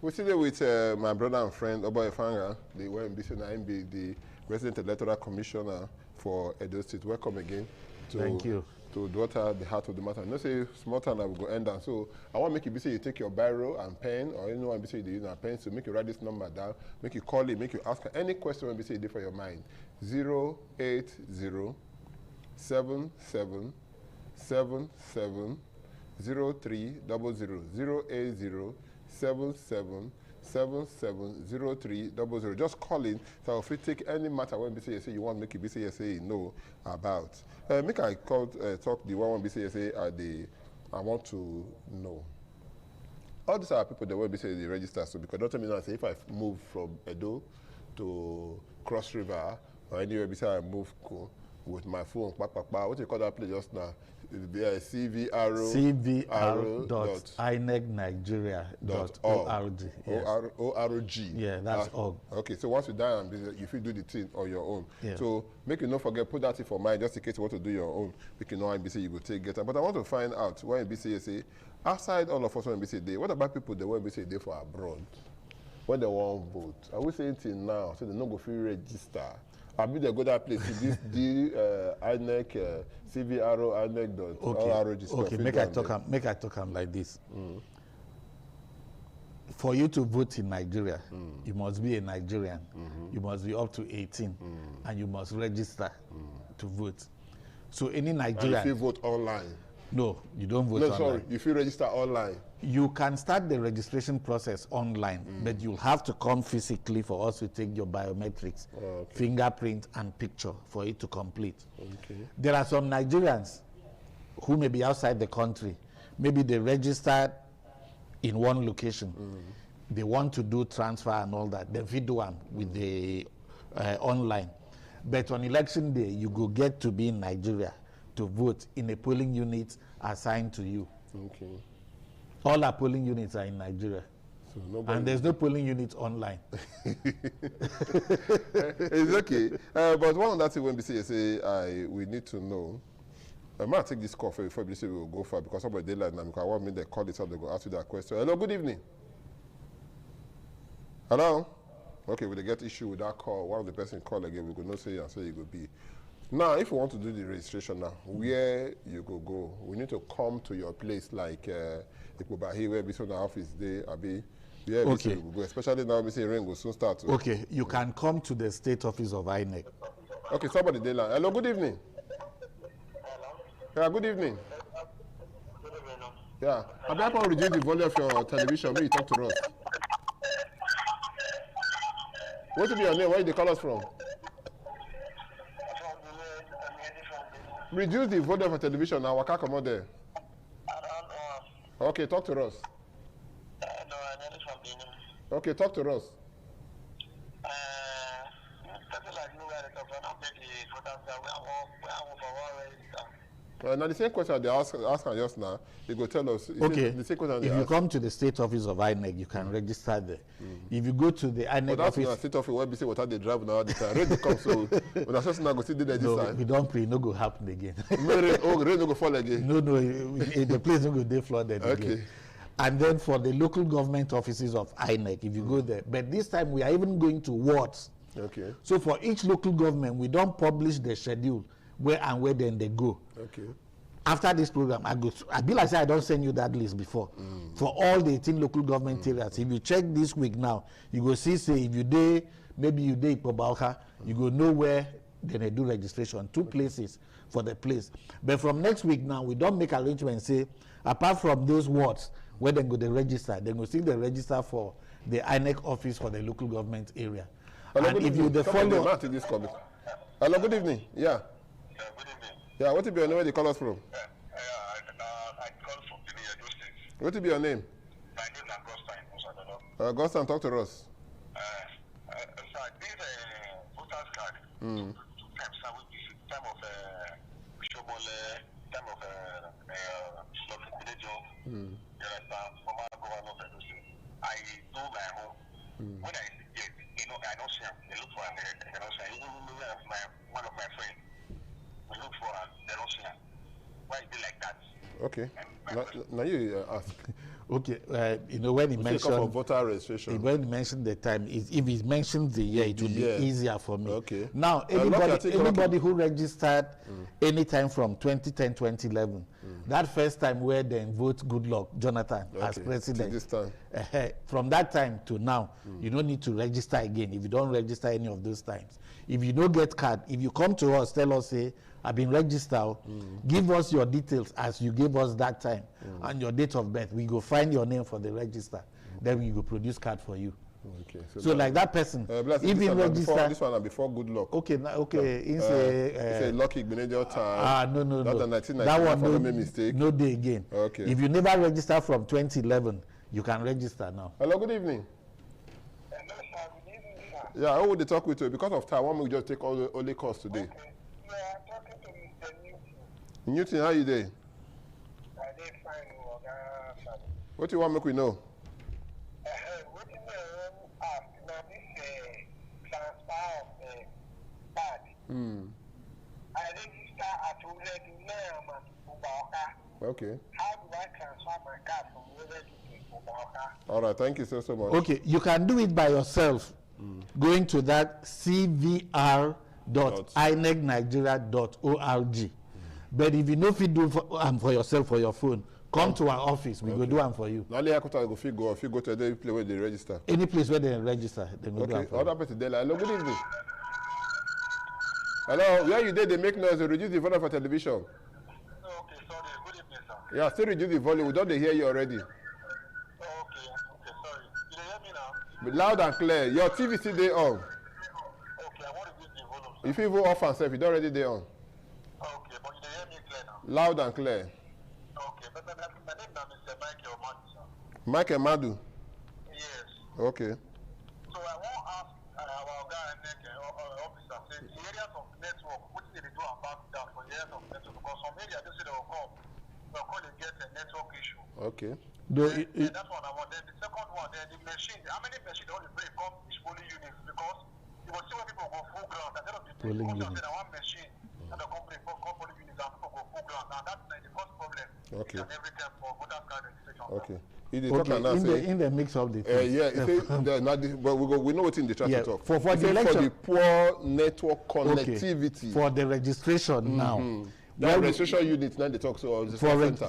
We're still there with my brother and friend Oba Ifanga, the ONBC and the resident electoral commissioner for Edo State. Welcome again. Thank you. To daughter the heart of the matter. No say small time I will go end down. So I want to make you be say you take your biro and pen, or anyone be say you use a pen, so make you write this number down, make you call it, make you ask any question when be say you did for your mind. 080 77 77 0300 080 77 770300. Just call in, so if you take any matter when be say you say you want make you be say you say you know about. Make I call talk the one be say you say I want to know. All these are people that will be say they register. So because don't tell me now say if I move from Edo to Cross River or anywhere be say I move with my phone, what do you call that place just now? cvr.inecnigeria.org. Yes. ORG. Yeah, that's org. Okay, so once you die, if you do the thing on your own. Yeah. So make you not forget, put that in for mind, just in case you want to do your own. We can know NBC, you go take get. But I want to find out why NBC say, outside all of us on NBC Day, what about people that want NBC Day for abroad? When they want vote? Are we saying till now, so they not go free register? I mean, they go that place to this INEC, CVRO, INEC.org. Okay, make I talk like this. For you to vote in Nigeria, you must be a Nigerian. You must be up to 18, and you must register to vote. So any Nigerian. And if you vote online. No, you don't vote online. No, sorry, if you register online. You can start the registration process online, but you'll have to come physically for us to take your biometrics, fingerprint, and picture for it to complete. Okay. There are some Nigerians who may be outside the country. Maybe they registered in one location. They want to do transfer and all that. Then we do one with the online. But on election day, you go get to be in Nigeria to vote in a polling unit assigned to you. Okay. All our polling units are in Nigeria. So and there's no polling unit online. It's okay. But one of that thing when we say we need to know. I might take this call before we say we will go far because somebody daylight now because I want me to call it up, they go ask you that question. Hello, good evening. Hello? Okay, we get issue with that call. One of the person call again, we could not say and say it could be. Now, if you want to do the registration now, where you go? We need to come to your place like Ikubahi, where we saw the office there, Abi. Yeah, okay. Go, especially now we say rain will soon start. Okay, you can come to the state office of INEC. Okay, somebody dey line. Hello, good evening. Yeah, good evening. Yeah, I be happy to reduce the volume of your television when you talk to us. What will be your name? Where you dey call us from? Reduce the volume of your television now. Waka come out there. Okay, talk to us. Okay, talk to us. Now the same question they ask just now, they go tell us. Okay. The same question if you come to the state office of INEC, you can register there. If you go to the INEC office, that's state office where we say what they drive now. The time rain dey come, so when I just now go see the register. We don't pray, no go happen again. Rain no go fall again. No, the place no go dey flooded again. And then for the local government offices of INEC, if you go there, but this time we are even going to wards. Okay. So for each local government, we don't publish the schedule where then they go. Okay. After this program, I be like say I don't send you that list before. For all the 18 local government areas, if you check this week now, you go see say if you dey maybe you dey Ipobauka, you go know where then they do registration. 2 places for the place. But from next week now, we don't make arrangements say apart from those wards where they go they register, they go see the register for the INEC office for the local government area. Hello, and if you the follow. Hello, good evening. Yeah. Yeah, what will be your name? Where they call us from? I call from Benin, Edo State. What will be your name? My name is Augustine. Augustine, talk to us. Sir, this voter's card. Mm. Time of Shomole, time of Lokipidejo. Former governor of Edo State. I do my home. When I get, I don't see him. They look for him. I don't see him. Even one of my friends. We look for him. They don't see him. Why is it like that? Okay. Now you ask. Okay, when he mentioned for voter registration, when he mentioned the time, if he mentioned the year, it would be easier for me. Okay. Now, anybody who registered anytime from 2010, 2011, that first time where they vote Goodluck Jonathan as president, this time. From that time to now, you don't need to register again if you don't register any of those times. If you don't get card, if you come to us, tell us, say, I've been registered, give us your details as you gave us that time and your date of birth. We go find your name for the register. Then we go produce card for you. Okay. So like that person, if he register, this one before Goodluck. Okay, okay. It's a lucky Igbeneghu time. No. That one no mistake. No day again. Okay. If you never register from 2011, you can register now. Hello, good evening. Yeah, who would they talk with you? Because of time, why don't we just take all the only calls today? Okay. Yeah, I'm talking to Mr. Newton. Newton, how you doing? I did fine. What do you want me to know? What do you ask? Now this transfer of card. I register at Uredu Ubauka. Okay. How do I transfer my card from Uredu to Ubauka? All right, thank you so much. Okay, you can do it by yourself. Going to that cvr.inecnigeria.org. But if you know if you do for yourself for your phone, come to our office. We go do them for you. Now, if you go to any place where they register. Any place where they register, they go do them for you. Other person there. Hello, good evening. Hello, where you did they make noise? Reduce the volume for television. Okay, sorry. Good evening, sir. Yeah, still reduce the volume. We don't hear you already. Okay, sorry. You hear me now? But loud and clear. Your TV still there on. Okay, I want to reduce the volume, sir. If you even off and self, you don't already there on. Okay, but you hear me clear now? Loud and clear. Okay, but my name now is Michael Madu, sir. Michael Madu? Yes. Okay. So I want to ask our guy officer, say the areas of network, what did they do about that for the areas of network? Because some areas they say they will come they get a network issue. Okay. That's one I want. Then the second one, then the machine, how many machines they only bring come each polling units? Because you will see when people go full ground, at the end of the day, because they one machine and the company go polling units and people go full ground. Now that's the first problem. Okay. And every time for voter card registration. Okay. In the mix of the things. But we know what's in the chat to talk. For the election, for the poor network connectivity. For the registration now. That registration unit now they talk so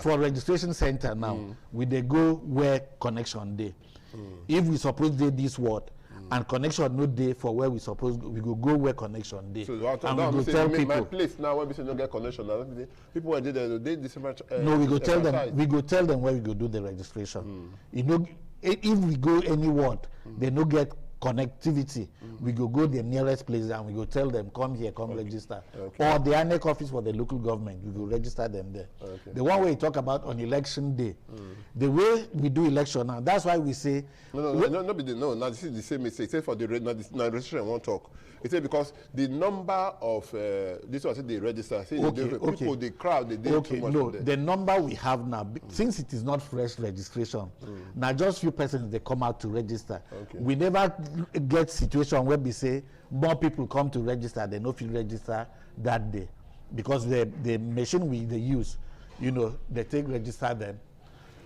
for registration center now, we they go where connection day. If we suppose they this word and connection no day for where we suppose we go where connection day. So and we go tell people. My place now when we say no get connection, people when they different. No, we go tell them. We go tell them where we go do the registration. You know, if we go any ward, they no get connectivity. We go the nearest place and we go tell them come here, come register. Or the ANEC office for the local government, we go register them there. The one way you talk about on election day, the way we do election now, that's why we say no. Now this is the same mistake. Say for the registration I won't talk. It's because the number of this was the register. Say people, the crowd, they did too much. No, the number we have now, since it is not fresh registration, now just few persons they come out to register. We never get situation where we say more people come to register, they no feel register that day, because the machine they use, you know, they take register them.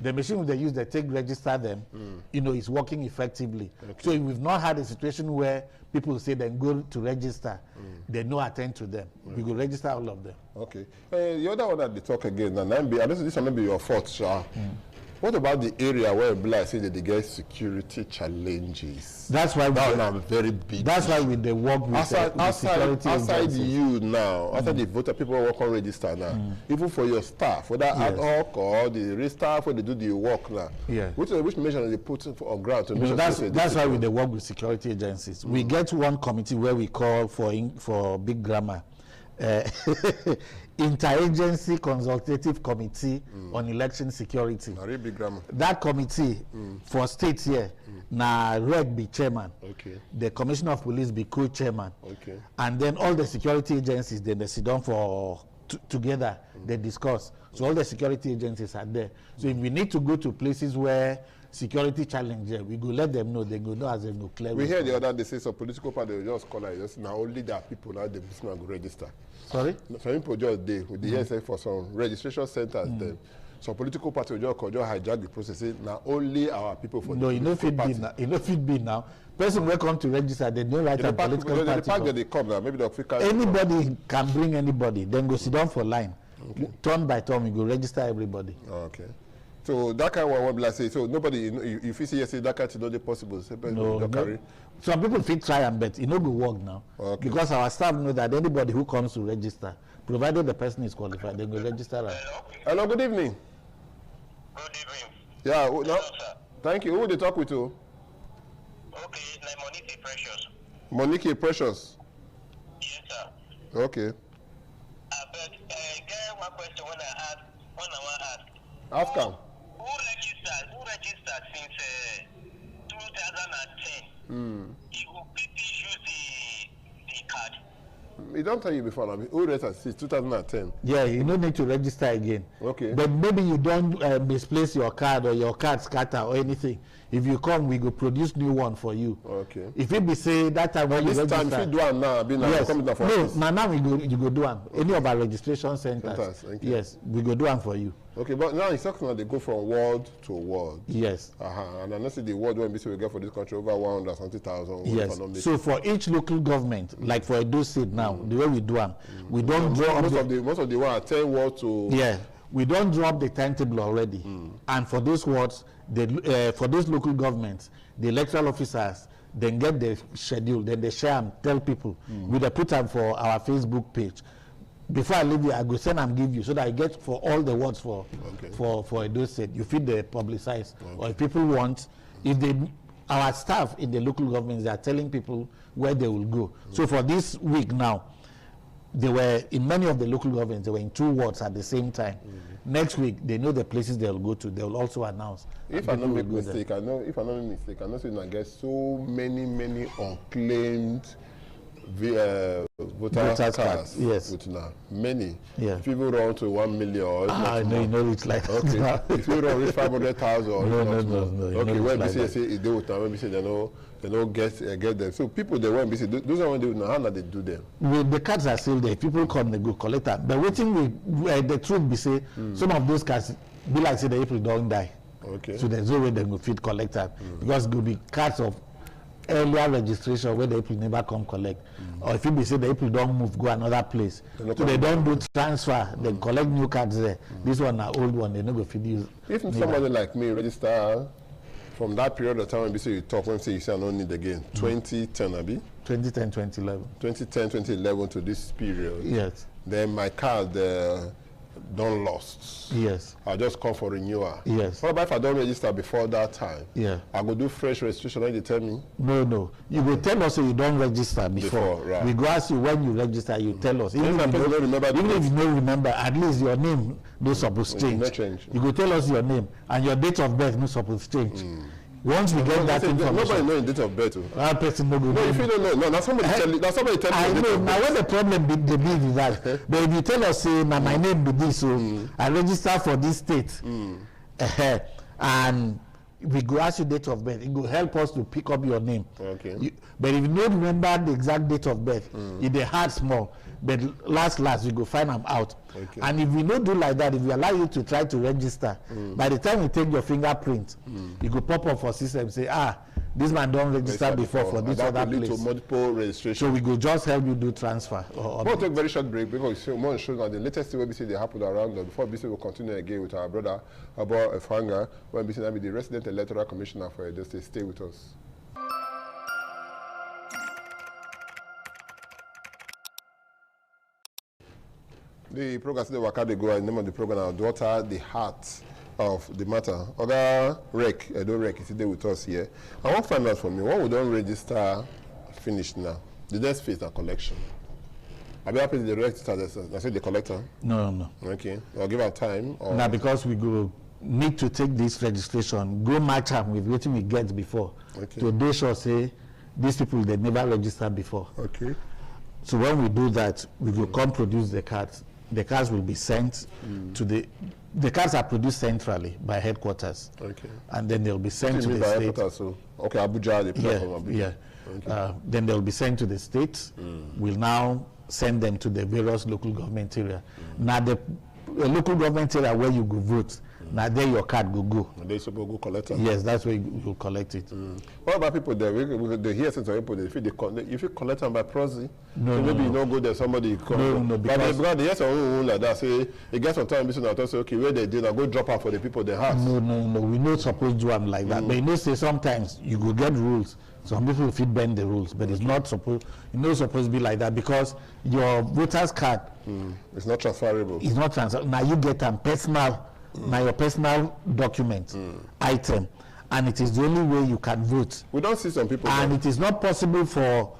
The machine they use, they take register them, you know, is working effectively. So we've not had a situation where people say then go to register, they no attend to them. We go register all of them. Okay. The other one that they talk again, and I don't know this may be your fault, Sha. What about the area where people say that they get security challenges? That's why very big. That's why we they work with security outside you now, outside the voter people work on register now. Even for your staff, whether ad hoc or the real staff when they do the work now. Yeah. Which measure they put on ground to make sure that's why we they work with security agencies. We get one committee where we call for big grammar. Interagency Consultative Committee on Election Security. That committee for states here, na Reg be chairman, the Commissioner of Police be co-chairman, and then all the security agencies then they sit down for together, they discuss. So all the security agencies are there. So if we need to go to places where security challenge, we go let them know. They go know as they go clear. We heard the other day say some political party they just call it just now only that people now the business go register. Sorry? Some people just they with the ESA for some registration centers them. Some political party just hijack the process. Say now only our people for no, the political party. You know fit be now. Person will come to register, they don't write a political party. The party they come now, maybe the anybody can bring anybody, then go sit down for line. Turn by turn, we go register everybody. Okay. So that kind of one, like say, so nobody, if you see yesterday, that kind of not possible. No. Some people fit try and bet. It no go work now. Because our staff know that anybody who comes to register, provided the person is qualified, they go register. Hello, good evening. Good evening. Yeah, Hello, sir. Thank you. Who they talk with you? Okay, it's like Monique Precious. Monique Precious. Yes, sir. Okay. But get one question when I ask. Ask him. Who registered since 2010? You will use the card. We don't tell you before now. Who registered since 2010? Yeah, you don't need to register again. Okay. But maybe you don't misplace your card or your card scatter or anything. If you come, we go produce new one for you. Okay. If it be say that time when you register. This time, if you do one now, yes. Coming down for no, now you go do one. Any of our registration centers. Yes, we go do one for you. Okay, but now it's talking about they go from ward to ward. Yes. And I know see the ward when we get for this country over 100,000. Yes. So for each local government, like for Edo State now, the way we do them, we don't draw most of the one are 10 wards to. Yeah. We don't drop the timetable already. And for those wards, for those local governments, the electoral officers then get the schedule, then they share and tell people. We put them for our Facebook page. Before I leave you, I go send and give you so that I get for all the wards for Edo State. You feed the publicize. Or if people want, our staff in the local governments, they are telling people where they will go. So for this week now, they were in many of the local governments, they were in 2 wards at the same time. Next week, they know the places they will go to. They will also announce. If I don't make mistake, I know so I get so many unclaimed voter cards. Yes. With now many. Yeah. If you run to 1 million. No, you know it's like okay. If you run reach 500,000. No. Okay, when we say they will when we say they don't get them. So people they want to those are when they know how they do them. The cards are still there. People come, they go collect them. But waiting the truth be say some of those cards be like say the people don't die. Okay. So there's no way they go fit collect them because it will be cards of earlier registration where the people never come collect. Or if you say the people don't move, go another place. So they don't do transfer, they collect new cards there. This one are old one, they never fit use. If somebody like me register From that period of time when you talk, when you say I don't need again, 2010, Abi? 2010, 2011. 2010, 2011 to this period. Yes. Then my card done lost. Yes. I just come for renewal. Yes. What about if I don't register before that time? Yeah. I go do fresh registration, like they tell me? No. You will tell us you don't register before. Right. We go ask you when you register, you tell us. Even if you don't remember, at least your name no supposed to change. You go tell us your name and your date of birth no supposed to change. Once we get that information, nobody knows date of birth. That person no go. No, if you don't know, no, now somebody tell you. Now somebody tell you. I know. Now what the problem be is that, but if you tell us say, now my name be this, so I register for this state, and we go ask you date of birth, it will help us to pick up your name. Okay. But if you don't remember the exact date of birth, it dey hard small. But last we go find them out. Okay. And if we don't do like that, if we allow you to try to register, by the time we take your fingerprint, you go pop up for system say, this man don't register before for this other place. To multiple registration. So we go just help you do transfer. We'll take a very short break because more shows now the latest thing we see they happen around us. Before BC will continue again with our brother about Efanga, when BC will be the resident electoral commissioner for Edo State. Stay with us. The program today, Wakade Go, the name of the program, our daughter, the heart of the matter. Other rec, Edo Rec is today with us here. I want to find out from you, when we don't register finished now, the next phase is collection. Have you happy to the register? I said the collector? No. Okay. I'll give her time. Or Now because we go need to take this registration, go match up with what we get before. Okay. To do sure say these people they never registered before. Okay. So when we do that, we will come produce the cards. The cards will be sent to the cards are produced centrally by headquarters. Okay. And then they'll be sent to the state. So, okay, Abuja, the platform Abuja. Yeah. Okay. Then they'll be sent to the states. We'll now send them to the various local government area. Now the local government area where you go vote, now there your card go. And they supposed to go collect it? Yes, that's where you collect it. What about people there? They hear some people, if you collect them by proxy, No, so maybe no. you don't go there, somebody come. No, because they hear some like that, say, it gets some time, and say, okay, where they did, I go drop out for the people they have. No. We not supposed to do them like that. But you know, say sometimes you go get rules. Some people fit bend the rules, but it's not supposed to be like that because your voter's card it's not transferable. It's not transferable. Now you get a personal, now your personal document item, and it is the only way you can vote. We don't see some people. And it is not possible for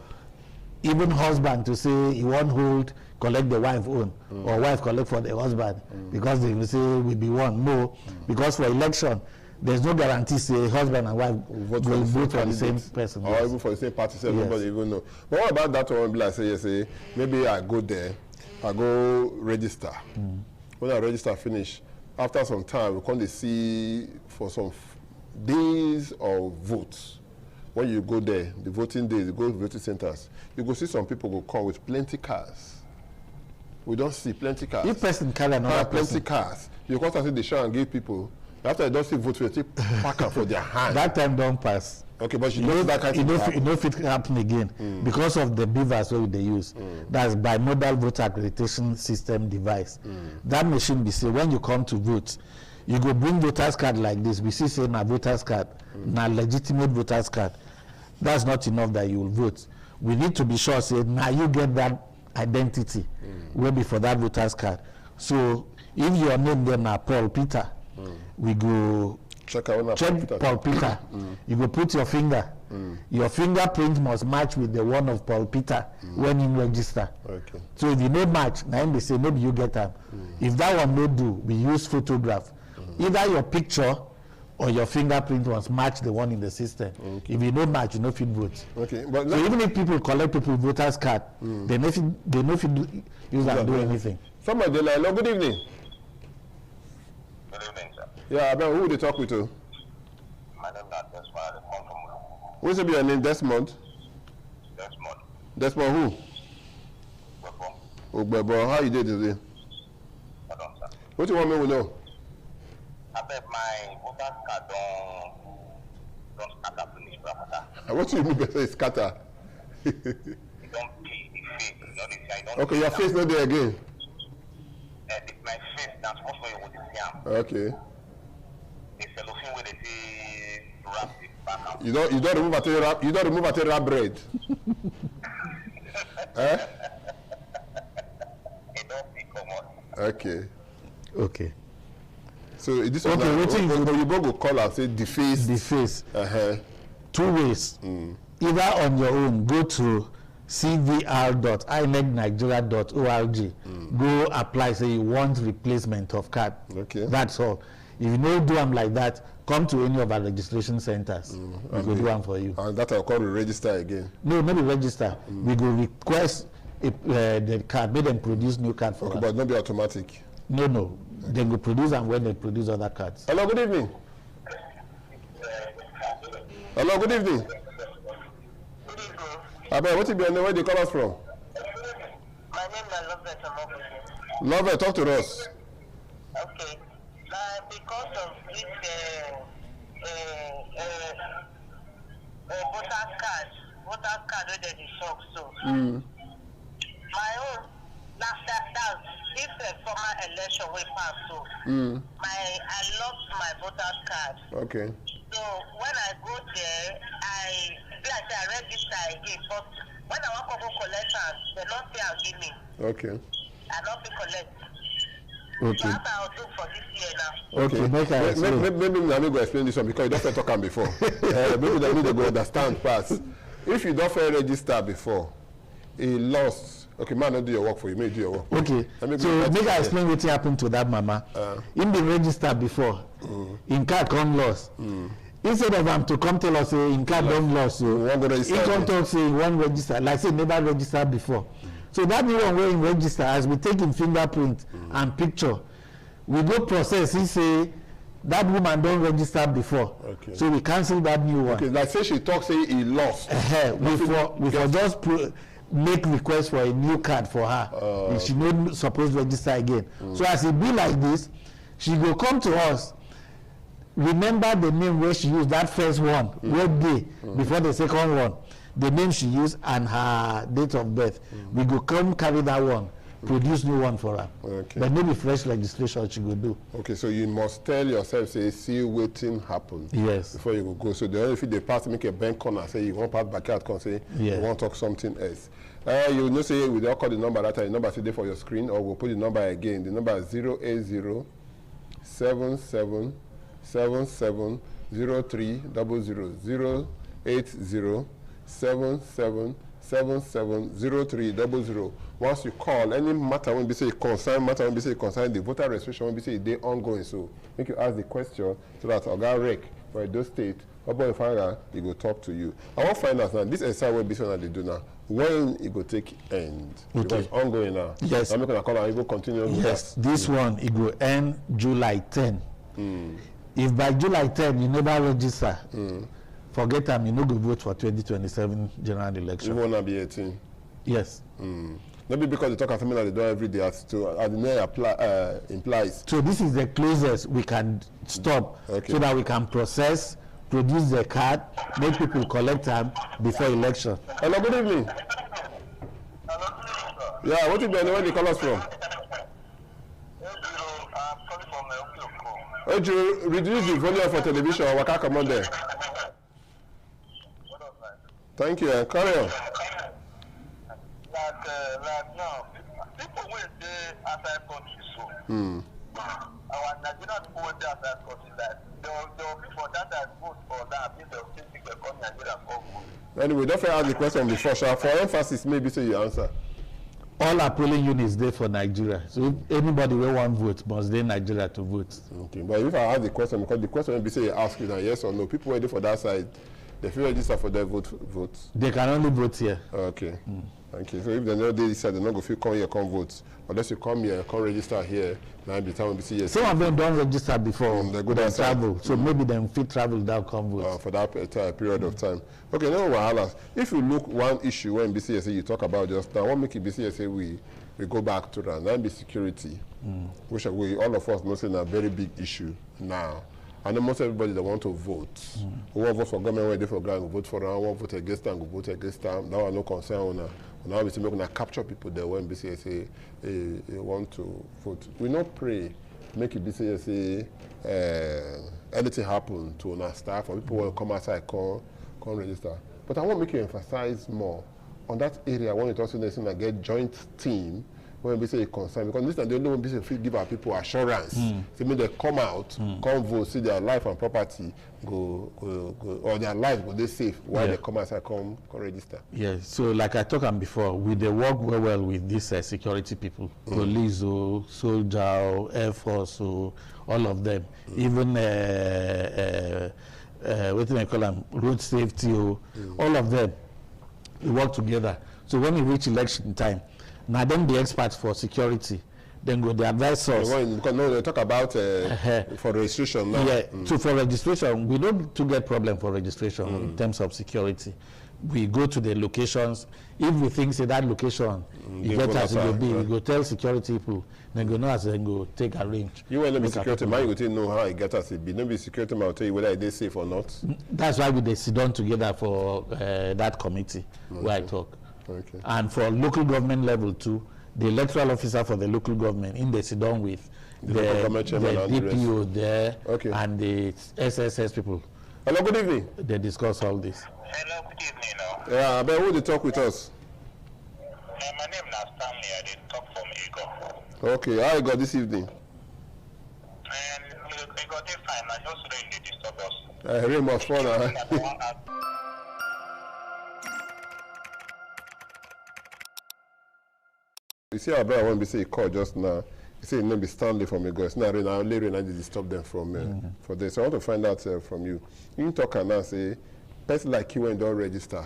even husband to say he won't hold, collect the wife own, or wife collect for the husband because they will say we be one. No, because for election. There's no guarantee say husband and wife will vote for the same person. Or even for the same party, so everybody even know. But what about that one? Like say, maybe I go there, I go register. When I register finish, after some time, we come to see for some days of votes. When you go there, the voting days, you go to voting centers, you go see some people go come with plenty cars. We don't see plenty cars. If person carry another plenty cars, you constantly they show and give people. After they don't see vote, they pack up for their hand. That time don't pass. Okay, but you know that kind of thing. You know if it happen again because of the beavers what they use. That's bimodal voter accreditation system device. That machine be say when you come to vote, you go bring voters card like this. We see say na voters card, na legitimate voters card. That's not enough that you will vote. We need to be sure say now you get that identity will be for that voters card. So if your name then na Paul Peter. We go check Paul Peter. You go put your finger. Your fingerprint must match with the one of Paul Peter when you register. Okay. So if you no match, now they say maybe you get them. If that one no do, we use photograph. Either your picture or your fingerprint must match the one in the system. If you no match, you no fit vote. Okay. But so even if people collect people voters card, they no fit use that do anything. Somebody like, hello, good evening. Good evening, sir. Yeah, I mean, who they talk with you? My name is Desmond. I come from What's your name? Desmond? Desmond. Desmond who? Ogbebo. How you did today? Pardon, sir. What do you want me to know? I bet my voter's card don't scatter finish, brother. What do you mean by say scatter? You don't pay the face. You know, the don't Okay, your face not there again. My face, that's what you would see. Okay. The cellophane where they say wrap You don't remove atera bread. Eh? Okay. Okay. So this okay, you go call and say deface. Deface. Two ways. Either on your own, go to cvr.inecnigeria.org. Go apply, say you want replacement of card. Okay. That's all. If you don't do them like that, come to any of our registration centers. We will do them for you. And that will call to register again. No, maybe register. We go request the card, make them produce new card for us. But not be automatic. No. They will produce them when they produce other cards. Hello, good evening. Hello, good evening. Abel, what is your name? Where do you call us from? My name is Love, talk to us. Okay. Because of this voter card where there is shock, so my own that's this former election we passed, so I lost my voter card. Okay. So when I go there, I register again, but when I want to go collect it, they don't say I'll give me. Okay. I don't be collect. Okay. So that's I'll do for this year now. Okay. Maybe I need to explain this one because you don't talk on before. Maybe they need to go understand first. If you don't register before, he lost. Okay, man, not do your work for you. May do your work. Okay. So make I explain what happened to that mama. Him been registered before. In card come lost. Instead of him to come tell us in card don't lost, so he come talk say he won't register. Like say never registered before. So that new one where he register, as we take him fingerprint and picture, we go process. He say that woman don't register before. Okay. So we cancel that new one. Okay, like say she talk say he lost. We for just make request for a new card for her. She not supposed to register again. So as it be like this, she go come to us. Remember the name where she used that first one, what day before the second one, the name she used and her date of birth. We go come carry that one, produce new one for her. Okay. But maybe fresh registration she go do. Okay, so you must tell yourself, say, see waiting happen. Yes. Before you go. So the only if they pass, make a bank corner, say you want pass backyard, come say you want to talk something else. You know, say we don't call the number that time. The number today for your screen, or we'll put the number again. The number is 080 77 77 03 00 080 77 77 03 00. Once you call, any matter when be say concern, the voter registration when be say they ongoing. So make you ask the question so that Oga Rec for Edo State, Obo Ifanga, he go talk to you. I want to find out now, this exercise will be something that they do now. When it go take end? Because it's ongoing now. Yes. I'm going to call and it will continue. Yes, this one, it will end July 10. If by July 10 you never register, forget them, you no go vote for 2027 general election. You want to be 18? Yes. Maybe because they talk of something that they do every day, as the name implies. So this is the closest we can stop, so that we can process, produce the card, make people collect them before election. Hello, good evening. Yeah, what is the name? Where they call us from? You reduce the volume for television or Waka come on there. Thank you, and carry on. Like now, people will say outside country so. Our Nigerian people will say outside country that they'll be for that and vote for that. They'll still think they'll come Nigeria for vote. Anyway, don't ask the question before, sir. For emphasis, maybe say you answer. All our polling units there for Nigeria. So if anybody will want vote must they Nigeria to vote. Okay, but if I ask the question, because the question will be say you ask you now yes or no, people waiting for that side, they feel register for their vote. They can only vote here. Okay. Thank you. So if they know they decide they're not going to come here, come vote. Unless you come here, come register here, now the time will be see yes. Some of them don't register before they go they travel. So maybe them fit travel without come vote. For that period of time. Okay, no wahala. If you look one issue when BCSA you talk about just now, what make it BCSA we go back to that, and be security. Which we all of us know is a very big issue now. And almost everybody that want to vote. Who want to vote for government when they for grant, vote for them, who want to vote against them, vote against them. That one no concern on now we say we're gonna capture people there when BCSA want to vote. We not pray make it BCSA anything happen to our staff, or people will come outside, come register. But I want to make you emphasize more on that area when it also needs to get joint team when we say a concern, because this time they don't want to give our people assurance. So mean they come out, come vote, see their life and property go or their lives go they safe while they come outside, come register. Yes, so like I talked about before, they work well with these security people, police, soldier, Air Force, all of them, even what do they call them, road safety, all of them, we work together. So when we reach election time, now then the experts for security, then go the advisors. Because no, they talk about for registration now. Yeah, so for registration, we don't to get problem for registration in terms of security. We go to the locations. If we think say that location, you get as it will be, we go tell security people, then go know as they go take a range. You will be security man, you will know how it get as it be. Don't be security man will tell you whether it is safe or not. That's why we sit down together for that committee where I talk. Okay. And for local government level too, the electoral officer for the local government, they sit down with the DPO there and the SSS people. Hello, good evening. They discuss all this. Hello, good evening. Yeah, but who they talk with us? My name is Stanley. I did talk from Ego. Okay, how you got this evening? And we got it fine. I just really need to disturb us. Rain was fun. You see our brother when we say he called just now, he said his name is Stanley from Lagos. Now only Rain and disturb them from for this. So I want to find out from you. You talk and now say person like you when don't register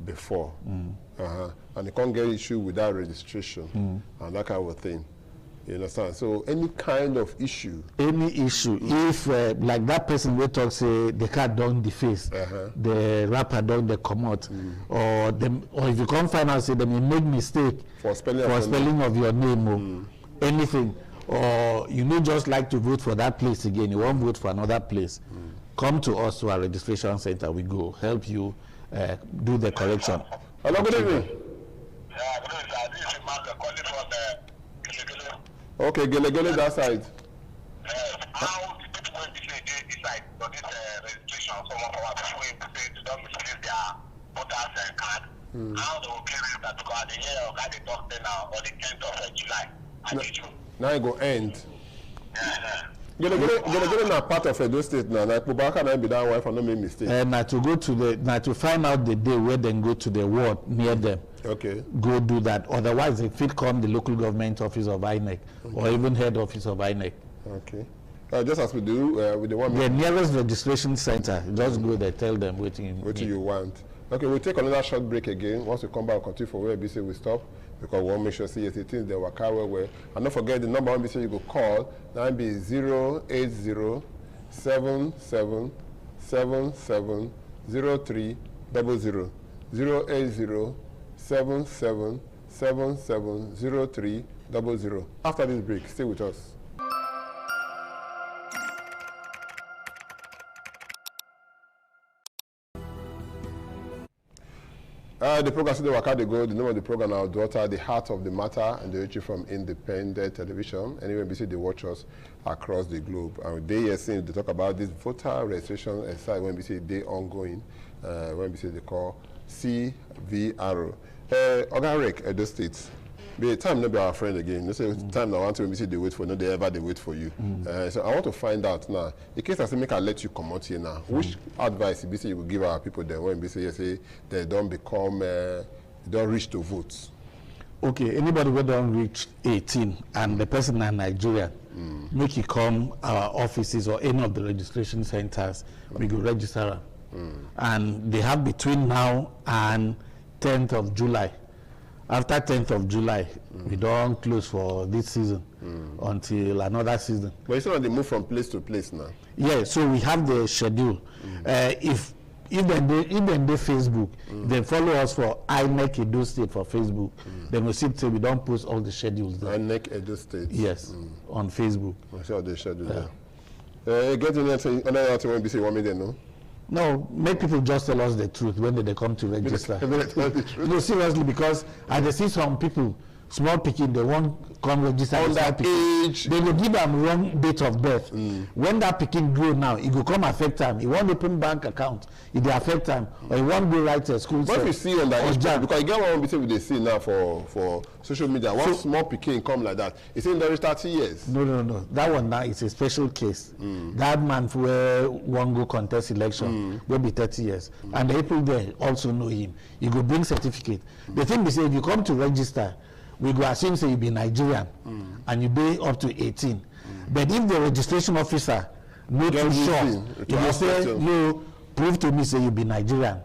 before. And they can't get issue without registration and that kind of thing. You understand? So any kind of issue. Any issue. If like that person we talk say the car don't deface, the rapper don't they come out, or if you can't find out say them you make mistake for spelling of your name or anything, or you know just like to vote for that place again, you won't vote for another place. Come to us to our registration center. We go help you do the correction. Hello, good evening. Yeah, good evening. This is Mark calling from Okay, Gele that side. How people going to say decide for this registration? Some of our people say they don't misplace their voters card. How they will clear that because the year of the doctor now on the 10th of July. Now it go end. Gele na part of Edo State now. Like Bubaka na be that wife and no make mistake. Now to go to to find out the day where they go to the ward near them. Okay. Go do that. Otherwise, if it come the local government office of INEC or even head office of INEC. Okay. Just as we do with the one. The nearest registration center. Just go there, tell them what you want. Okay, we'll take another short break again. Once we come back, we'll continue for where BC we stop. Because we want to make sure see things they work out well. And don't forget the number one BC you go call. That be 080 77 77 0300. 080 77 77 0300. After this break, stay with us. The program today, Waka they go. The name of the program, Our Daughter, the Heart of the Matter, and the reach from Independent Television. Anyway, BC they watch us across the globe. And they since they talk about this voter registration exercise when BC they ongoing. When BC they call CVR. Ogarek, Edo State. Be time not be our friend again. You say time now want to BC they wait for, no they ever they wait for you. So I want to find out now. In case I say make I let you come out here now, which advice BC you will give our people then when BC say they don't become they don't reach to vote? Okay, anybody who don't reach 18 and the person in Nigeria, make you come our offices or any of the registration centers, we go register them. And they have between now and 10th of July. After 10th of July, we don't close for this season until another season. But it's not they move from place to place now. Yeah, so we have the schedule. If then they Facebook, they follow us for INEC Edo State for Facebook. Then we see till we don't post all the schedules there. INEC Edo State. Yes, on Facebook. I see all the schedule there. Get anything another thing when BC want me there, no? No, make people just tell us the truth when they come to register. The truth. No, seriously, because I see some people small pikin they won't come register on that age. They will give them wrong date of birth. When that pikin grow now, it will come affect time. He won't open bank account, it will affect time, or he won't go right to school. What we see on that age, because you get one we they see now for social media. One small pikin come like that, it's in there 30 years. No. That one now is a special case. That man where one go contest election will be 30 years, and the people there also know him. You go bring certificate. The thing they say, if you come to register, we go assume say you be Nigerian and you be up to 18. But if the registration officer not too sure, he will say, no, prove to me say you be Nigerian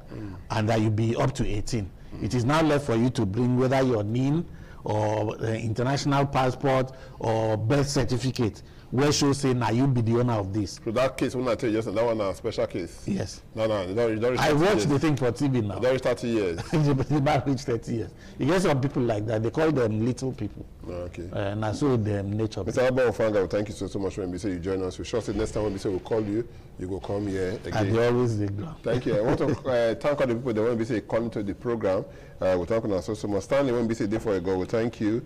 and that you be up to 18. It is now left for you to bring whether your NIN or international passport or birth certificate where shows say now you be the owner of this. So that case, when I tell you, just that one a special case. Yes. No, you don't I watch the thing for TV now. You don't reach 30 years. They might reach 30 years. You get some people like that. They call them little people. Okay. And I saw them nature. Mr. Abba Ofanga, thank you so much when we say you join us. We sure say next time when we say we'll call you, you go come here again. And they always they go. Thank you. I want to thank all the people that when we say calling to the program. We thank you so much. Stanley, when we say day for a go, we thank you.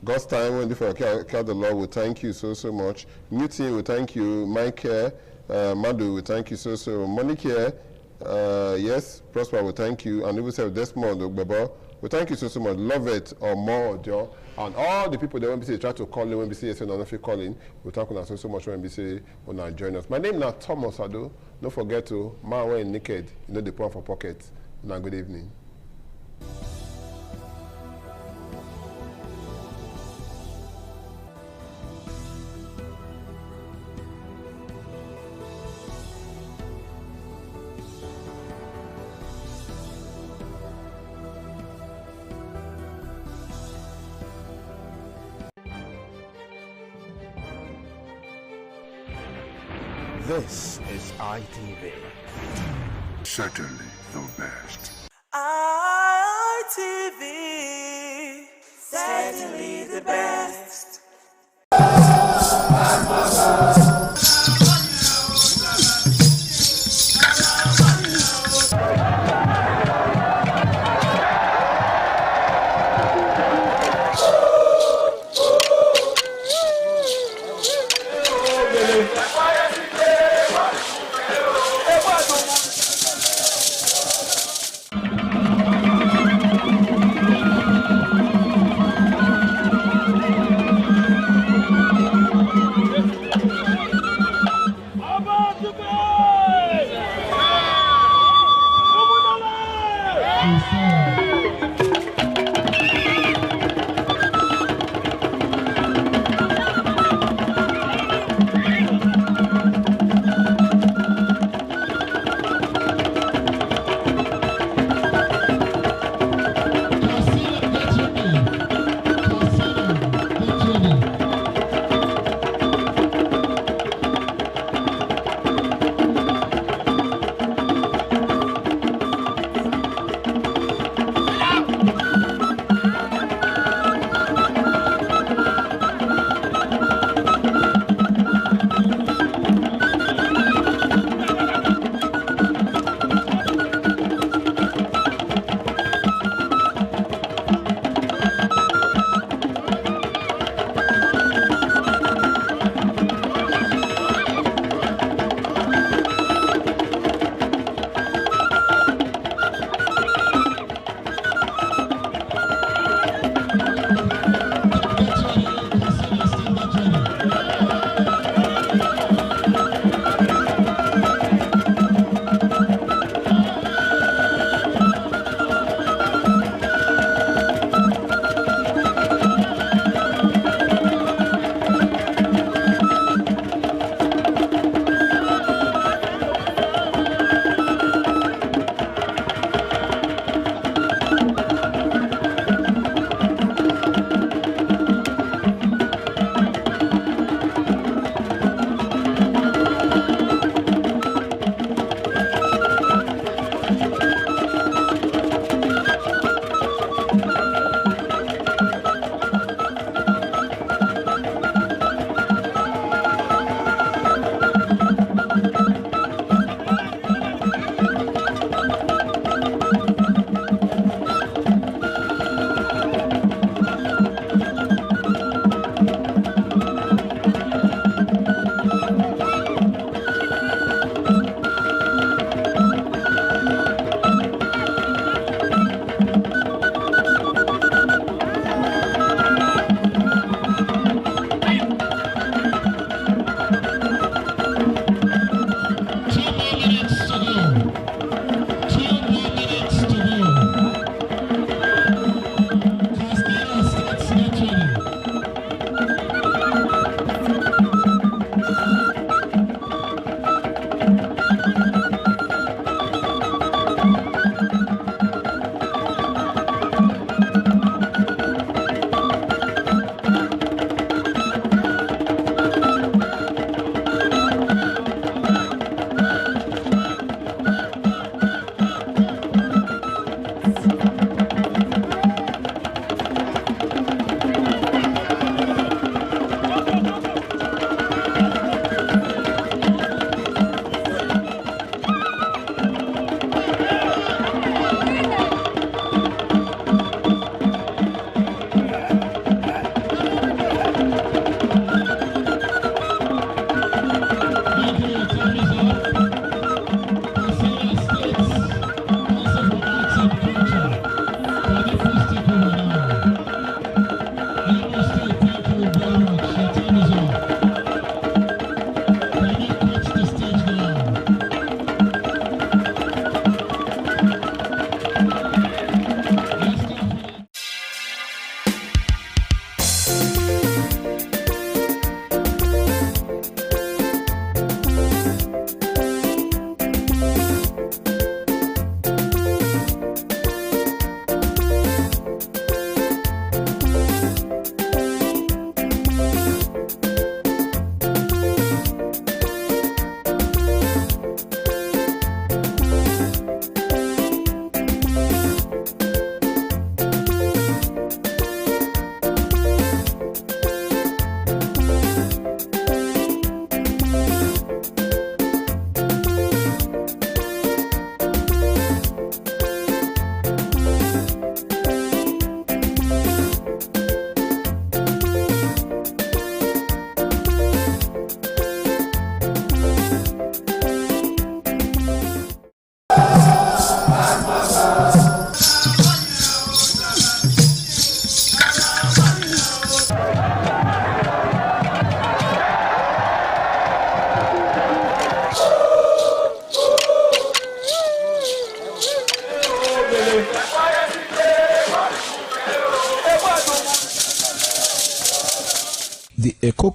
God's time when for care the Lord, we thank you so much. Newton, we thank you. Mike, Madu, we thank you so. Monique, yes, Prosper, we thank you. And we say Desmond, Bebo, we thank you so much. Love it or more, Joe. And all the people that when we say try to call in, when we say yes and no calling, we thank you so much when we say when I join us. My name is now Thomas Ado. Don't forget to man when naked, you know the point for pocket. Now good evening. This is ITV. Certainly the best. ITV, certainly the best.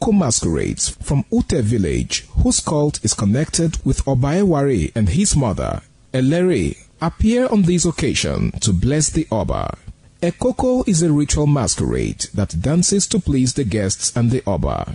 local masquerades from Ute village, whose cult is connected with Obaeware and his mother, Elere, appear on this occasion to bless the Oba. Ekoko is a ritual masquerade that dances to please the guests and the Oba.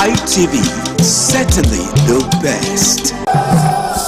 ITV, certainly the best.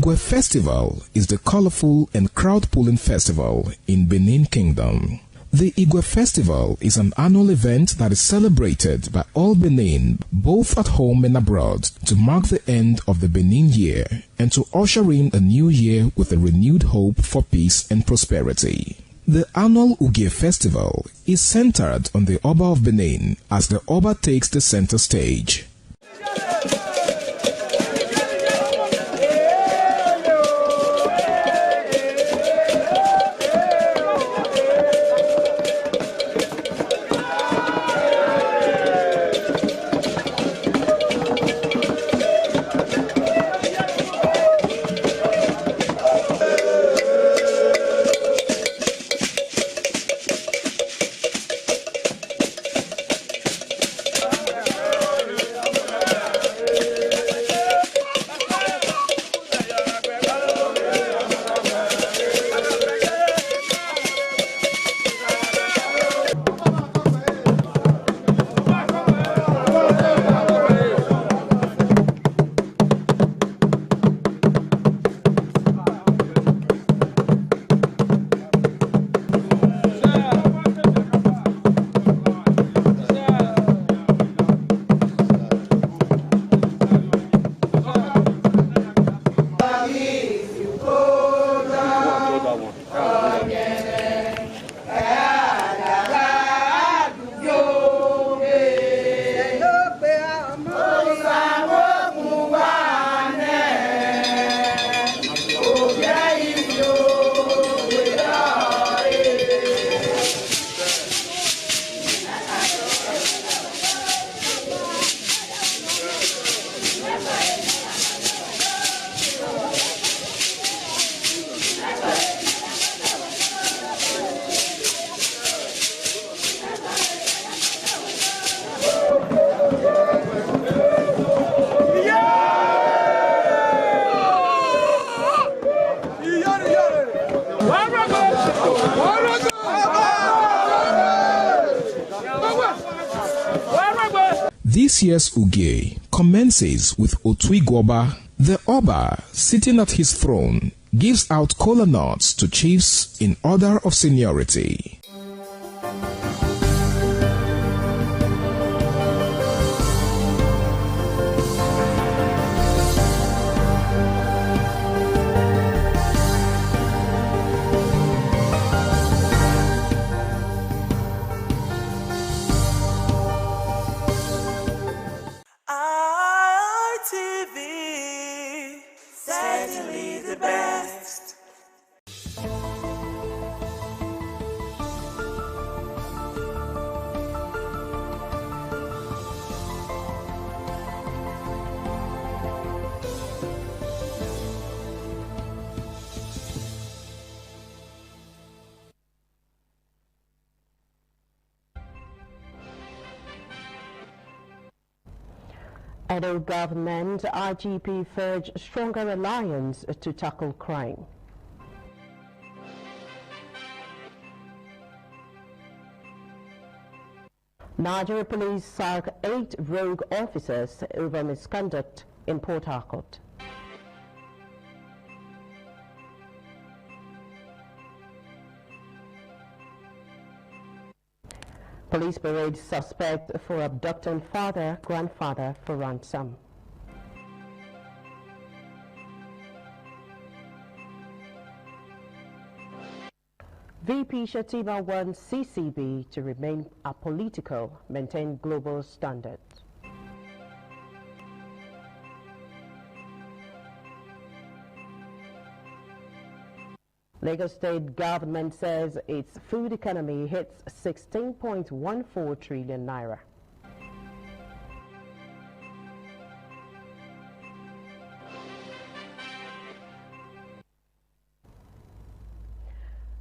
Igwe Festival is the colorful and crowd-pulling festival in Benin Kingdom. The Igwe Festival is an annual event that is celebrated by all Benin, both at home and abroad, to mark the end of the Benin year and to usher in a new year with a renewed hope for peace and prosperity. The annual Ugie Festival is centered on the Oba of Benin as the Oba takes the center stage. This year's Ugie commences with Otwigwoba. The Oba, sitting at his throne, gives out kola nuts to chiefs in order of seniority. ITV, certainly the best. Edo government, IGP urge stronger alliance to tackle crime. Nigeria police sack 8 rogue officers over misconduct in Port Harcourt. Police parade suspect for abducting father, grandfather for ransom. VP Shatima wants CCB to remain apolitical, maintain global standards. Lagos State government says its food economy hits 16.14 trillion naira.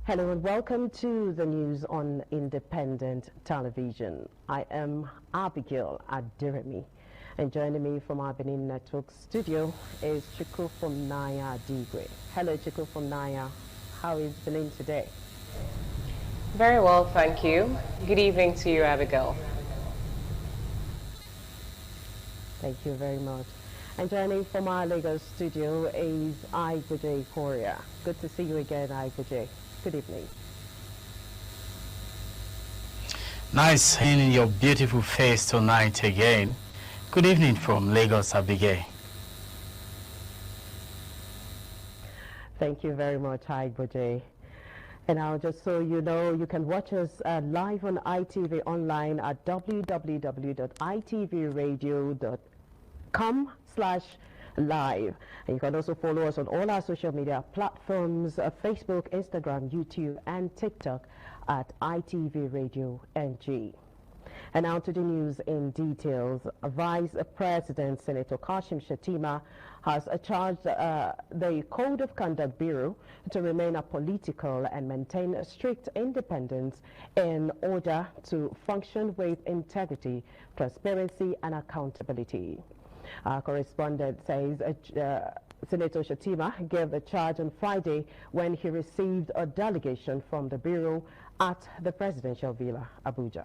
Hello and welcome to the news on Independent Television. I am Abigail Adiremi, and joining me from our Benin Network studio is Chiku from Naya Digwe. Hello Chiku from Naya. How is Benin today? Very well, thank you. Good evening to you, Abigail. Thank you very much. And joining from our Lagos studio is Aigboje Korea. Good to see you again, Aigboje. Good evening. Nice seeing your beautiful face tonight again. Good evening from Lagos, Abigail. Thank you very much, Aigboje. And now, just so you know, you can watch us live on ITV online at www.itvradio.com/live. And you can also follow us on all our social media platforms, Facebook, Instagram, YouTube, and TikTok at ITV Radio NG. And now to the news in details. Vice President Senator Kashim Shettima has charged the Code of Conduct Bureau to remain apolitical and maintain strict independence in order to function with integrity, transparency, and accountability. Our correspondent says Senator Shettima gave the charge on Friday when he received a delegation from the Bureau at the Presidential Villa, Abuja.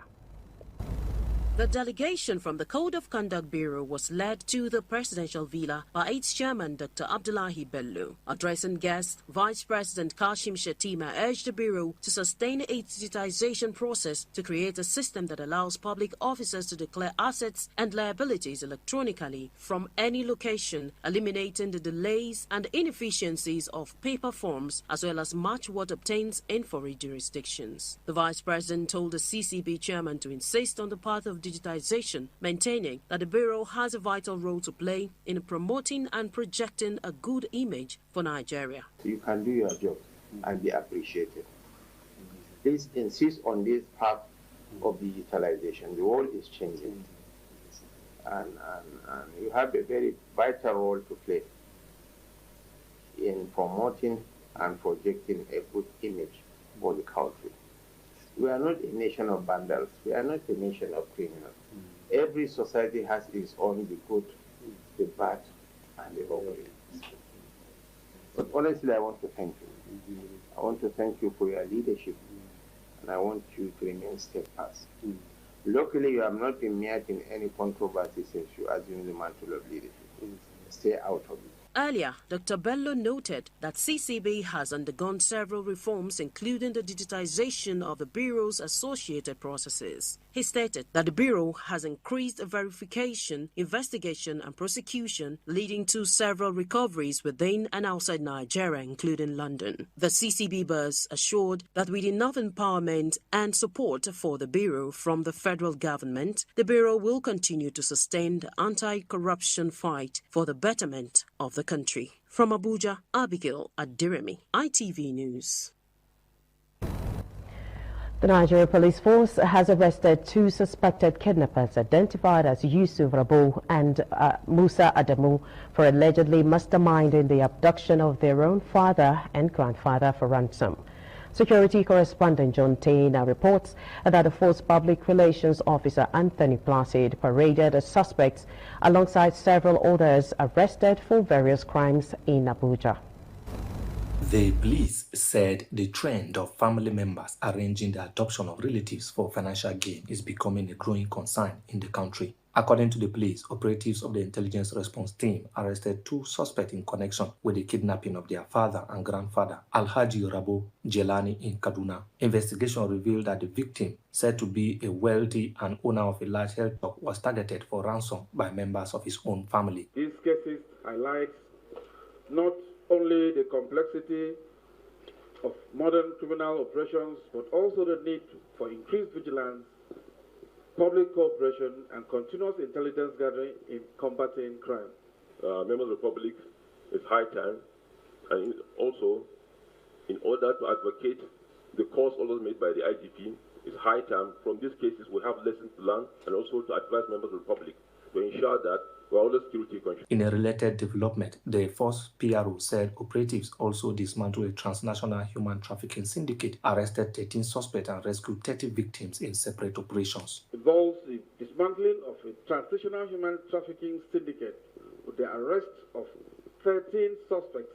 The delegation from the Code of Conduct Bureau was led to the Presidential Villa by its chairman, Dr. Abdullahi Bello. Addressing guests, Vice President Kashim Shettima urged the Bureau to sustain its digitization process to create a system that allows public officers to declare assets and liabilities electronically from any location, eliminating the delays and inefficiencies of paper forms, as well as match what obtains in foreign jurisdictions. The Vice President told the CCB chairman to insist on the path of digitization, maintaining that the Bureau has a vital role to play in promoting and projecting a good image for Nigeria. You can do your job and be appreciated. Please insist on this path of digitalization. The world is changing. And you have a very vital role to play in promoting and projecting a good image for the country. We are not a nation of vandals. We are not a nation of criminals. Every society has its own, the good, the bad, and the ugly. But honestly, I want to thank you. I want to thank you for your leadership, and I want you to remain steadfast. Luckily, you have not been mired in any controversy since you assumed the mantle of leadership. Stay out of it. Earlier, Dr. Bello noted that CCB has undergone several reforms, including the digitization of the Bureau's associated processes. He stated that the Bureau has increased verification, investigation, and prosecution, leading to several recoveries within and outside Nigeria, including London. The CCB boss assured that with enough empowerment and support for the Bureau from the federal government, the Bureau will continue to sustain the anti-corruption fight for the betterment of the country. From Abuja, Abigail Adiremi, ITV News. The Nigeria Police Force has arrested two suspected kidnappers identified as Yusuf Rabo and Musa Adamu for allegedly masterminding the abduction of their own father and grandfather for ransom. Security correspondent John Taina reports that the force public relations officer Anthony Placid paraded the suspects alongside several others arrested for various crimes in Abuja. The police said the trend of family members arranging the adoption of relatives for financial gain is becoming a growing concern in the country. According to the police, operatives of the intelligence response team arrested two suspects in connection with the kidnapping of their father and grandfather, Alhaji Rabo Jelani in Kaduna. Investigation revealed that the victim, said to be a wealthy and owner of a large health shop, was targeted for ransom by members of his own family. These cases highlight not only the complexity of modern criminal operations, but also the need for increased vigilance, public cooperation, and continuous intelligence gathering in combating crime. Members of the public, it's high time, and also, in order to advocate the cause always made by the IGP, it's high time. From these cases, we have lessons to learn, and also to advise members of the public to ensure that we're always security conscious. In a related development, the force PRO said operatives also dismantled a transnational human trafficking syndicate, arrested 13 suspects, and rescued 30 victims in separate operations. Involves the dismantling of a transnational human trafficking syndicate with the arrest of 13 suspects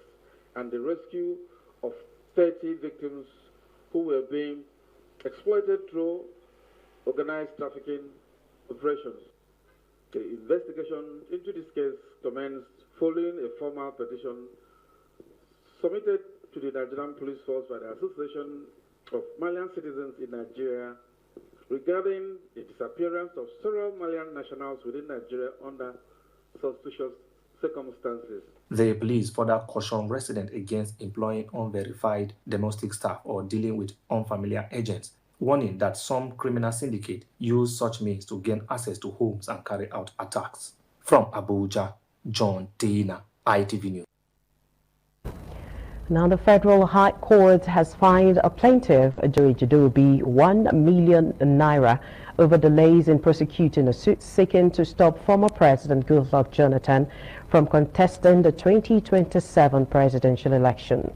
and the rescue of 30 victims who were being exploited through organized trafficking operations. The investigation into this case commenced following a formal petition submitted to the Nigerian Police Force by the Association of Malian Citizens in Nigeria regarding the disappearance of several Malian nationals within Nigeria under suspicious circumstances. The police further cautioned residents against employing unverified domestic staff or dealing with unfamiliar agents, warning that some criminal syndicates use such means to gain access to homes and carry out attacks. From Abuja, John Dana, ITV News. Now, the Federal High Court has fined a plaintiff, Joy Jidobi, 1 million naira over delays in prosecuting a suit seeking to stop former President Goodluck Jonathan from contesting the 2027 presidential election.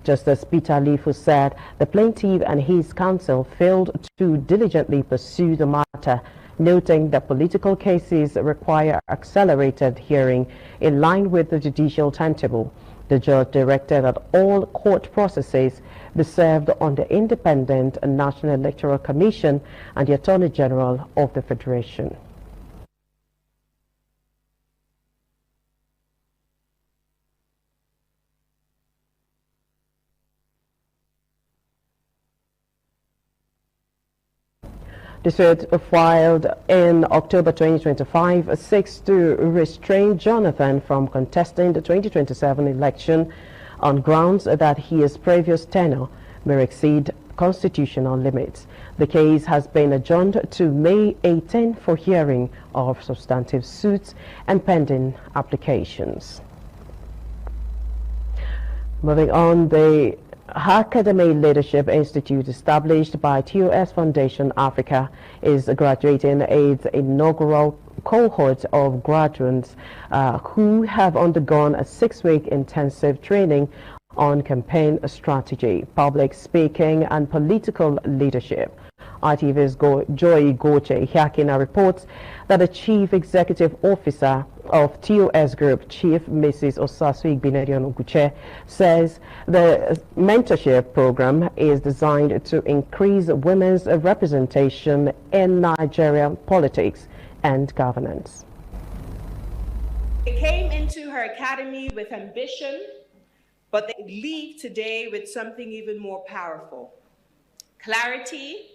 Justice Peter Lifu said the plaintiff and his counsel failed to diligently pursue the matter, noting that political cases require accelerated hearing in line with the judicial timetable. The judge directed that all court processes be served on the Independent National Electoral Commission and the Attorney General of the Federation. The suit filed in October 2025 seeks to restrain Jonathan from contesting the 2027 election on grounds that his previous tenure may exceed constitutional limits. The case has been adjourned to May 18 for hearing of substantive suits and pending applications. Moving on, the Academy Leadership Institute, established by TOS Foundation Africa, is graduating its inaugural cohort of graduates who have undergone a 6-week intensive training on campaign strategy, public speaking, and political leadership. ITV's Joy Goche Hiakina reports that the Chief Executive Officer of TOS Group, Chief Mrs. Osasu Igbinedion Oguche, says the mentorship program is designed to increase women's representation in Nigerian politics and governance. They came into her academy with ambition, but they leave today with something even more powerful: clarity,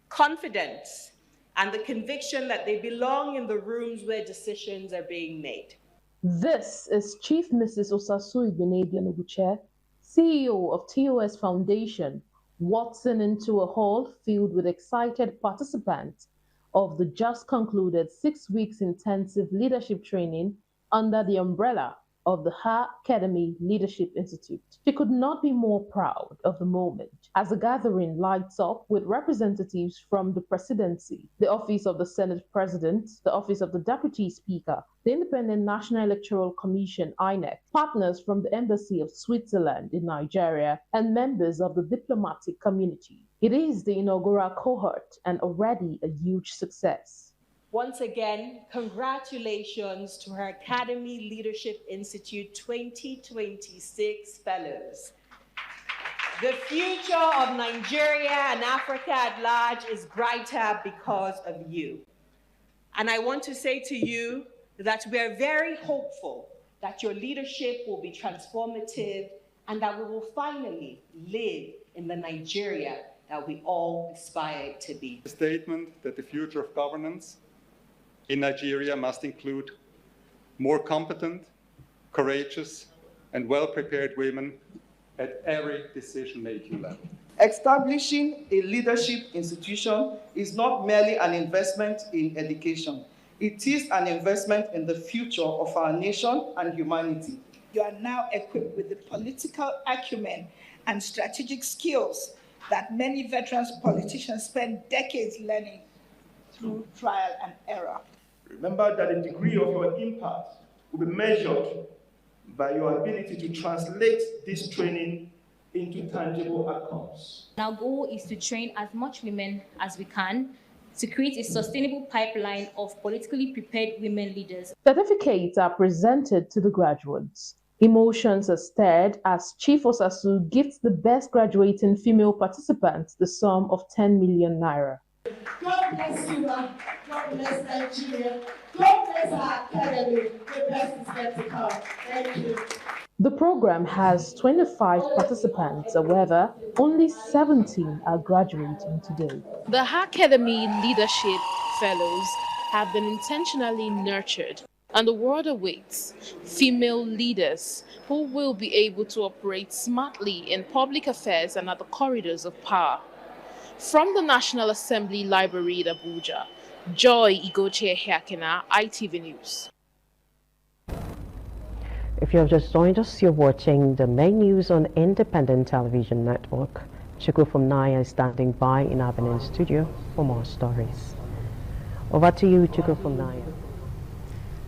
confidence, and the conviction that they belong in the rooms where decisions are being made. This is Chief Mrs. Osasu Igbinedion Oguche, CEO of TOS Foundation, waltzing into a hall filled with excited participants of the just concluded 6 weeks intensive leadership training under the umbrella of the Academy Leadership Institute. She could not be more proud of the moment as the gathering lights up with representatives from the Presidency, the Office of the Senate President, the Office of the Deputy Speaker, the Independent National Electoral Commission, INEC, partners from the Embassy of Switzerland in Nigeria, and members of the diplomatic community. It is the inaugural cohort and already a huge success. Once again, congratulations to her Academy Leadership Institute 2026 Fellows. The future of Nigeria and Africa at large is brighter because of you. And I want to say to you that we are very hopeful that your leadership will be transformative and that we will finally live in the Nigeria that we all aspire to be. The statement that the future of governance in Nigeria must include more competent, courageous, and well-prepared women at every decision-making level. Establishing a leadership institution is not merely an investment in education. It is an investment in the future of our nation and humanity. You are now equipped with the political acumen and strategic skills that many veteran politicians spend decades learning through trial and error. Remember that the degree of your impact will be measured by your ability to translate this training into tangible outcomes. Our goal is to train as much women as we can to create a sustainable pipeline of politically prepared women leaders. Certificates are presented to the graduates. Emotions are stirred as Chief Osasu gives the best graduating female participants the sum of 10 million naira. God bless you, God bless Nigeria. God bless is our academy. The best is yet to come. Thank you. The program has 25 participants, however, only 17 are graduating today. The Academy Leadership Fellows have been intentionally nurtured, and the world awaits female leaders who will be able to operate smartly in public affairs and at the corridors of power. From the National Assembly Library in Abuja, Joy Igoche Heakina, ITV News. If you have just joined us, you're watching the main news on Independent Television Network. Chukwu from Naya is standing by in our Benin studio for more stories. Over to you, Chukwu from Naya.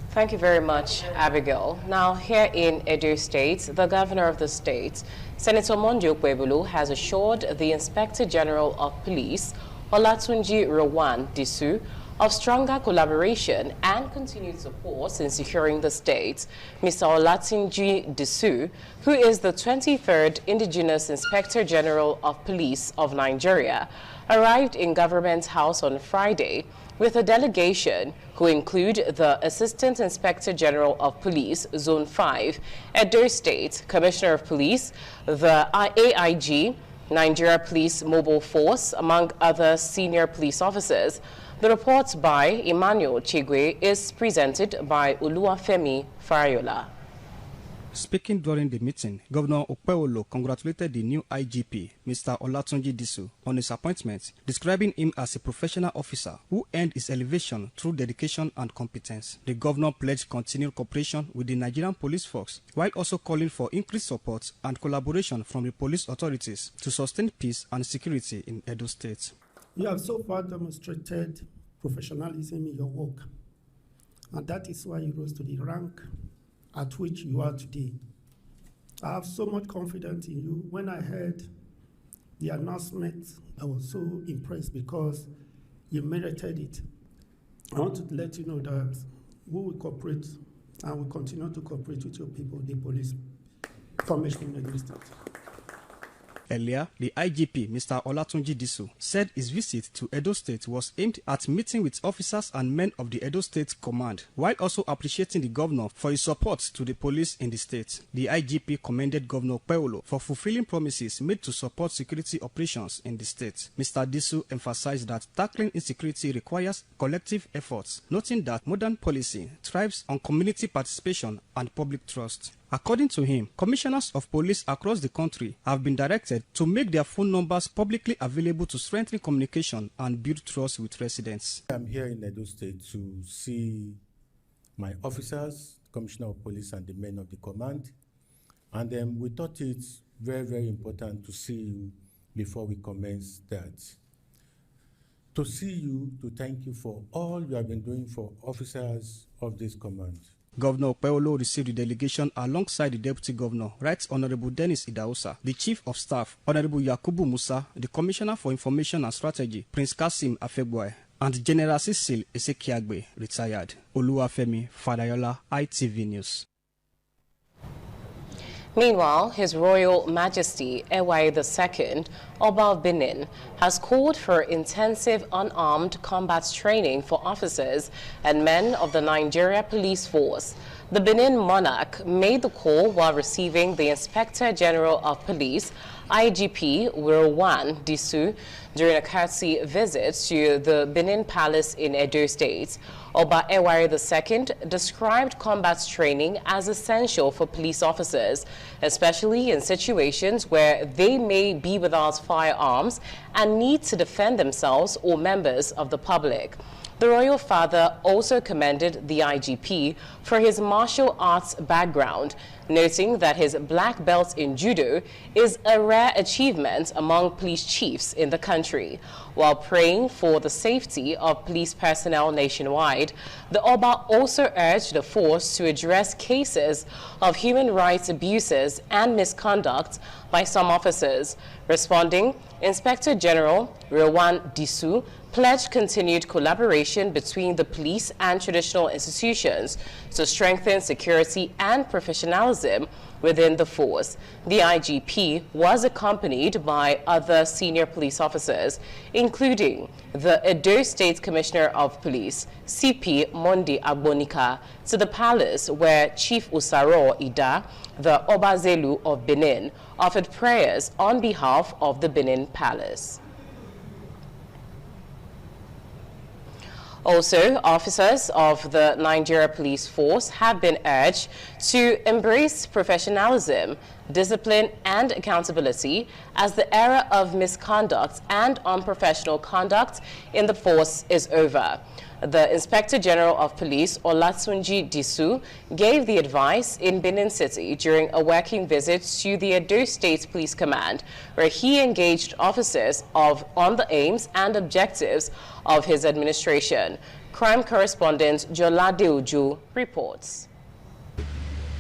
Thank you very much, Abigail. Now, here in Edo State, the governor of the state, Senator Monday Okpebholo, has assured the Inspector General of Police, Olatunji Rowan Disu, of stronger collaboration and continued support in securing the state. Mr. Olatunji Disu, who is the 23rd Indigenous Inspector General of Police of Nigeria, arrived in Government House on Friday with a delegation who include the Assistant Inspector General of Police, Zone 5, Edo State, Commissioner of Police, the AIG, Nigeria Police Mobile Force, among other senior police officers. The report by Emmanuel Chigwe is presented by Oluwafemi Farayola. Speaking during the meeting, Governor Okpebholo congratulated the new IGP, Mr. Olatunji Disu, on his appointment, describing him as a professional officer who earned his elevation through dedication and competence. The governor pledged continued cooperation with the Nigerian police force, while also calling for increased support and collaboration from the police authorities to sustain peace and security in Edo State. You have so far demonstrated professionalism in your work, and that is why you rose to the rank at which you are today. I have so much confidence in you. When I heard the announcement, I was so impressed because you merited it. I want to let you know that we will cooperate and will continue to cooperate with your people, the police formation in the state. Earlier, the IGP, Mr. Olatunji Disu, said his visit to Edo State was aimed at meeting with officers and men of the Edo State Command, while also appreciating the governor for his support to the police in the state. The IGP commended Governor Okpebholo for fulfilling promises made to support security operations in the state. Mr. Disu emphasized that tackling insecurity requires collective efforts, noting that modern policy thrives on community participation and public trust. According to him, commissioners of police across the country have been directed to make their phone numbers publicly available to strengthen communication and build trust with residents. I'm here in Edo State to see my officers, Commissioner of Police and the men of the command. And we thought it's very, very important to see you before we commence that. To see you, to thank you for all you have been doing for officers of this command. Governor Okpebholo received the delegation alongside the Deputy Governor, Right Honorable Dennis Idahosa, the Chief of Staff, Honorable Yakubu Musa, the Commissioner for Information and Strategy, Prince Kasim Afegboy, and General Cecil Esekiagbe, retired. Oluwafemi Farayola, ITV News. Meanwhile, His Royal Majesty Ewaye II, Oba of Benin, has called for intensive unarmed combat training for officers and men of the Nigeria Police Force. The Benin monarch made the call while receiving the Inspector General of Police, IGP Rowan Disu, during a courtesy visit to the Benin Palace in Edo State. Oba Ewaye II described combat training as essential for police officers, especially in situations where they may be without firearms and need to defend themselves or members of the public. The royal father also commended the IGP for his martial arts background, noting that his black belt in judo is a rare achievement among police chiefs in the country. While praying for the safety of police personnel nationwide, the Oba also urged the force to address cases of human rights abuses and misconduct by some officers. Responding, Inspector General Rowan Disu pledged continued collaboration between the police and traditional institutions to strengthen security and professionalism within the force. The IGP was accompanied by other senior police officers, including the Edo State Commissioner of Police, CP Monday Agbonika, to the palace where Chief Usaro Ida, the Obazelu of Benin, offered prayers on behalf of the Benin Palace. Also, officers of the Nigeria Police Force have been urged to embrace professionalism, discipline, and accountability as the era of misconduct and unprofessional conduct in the force is over. The Inspector General of Police, Olatunji Disu, gave the advice in Benin City during a working visit to the Edo State Police Command, where he engaged officers on the aims and objectives of his administration. Crime correspondent Jolade Ojo reports.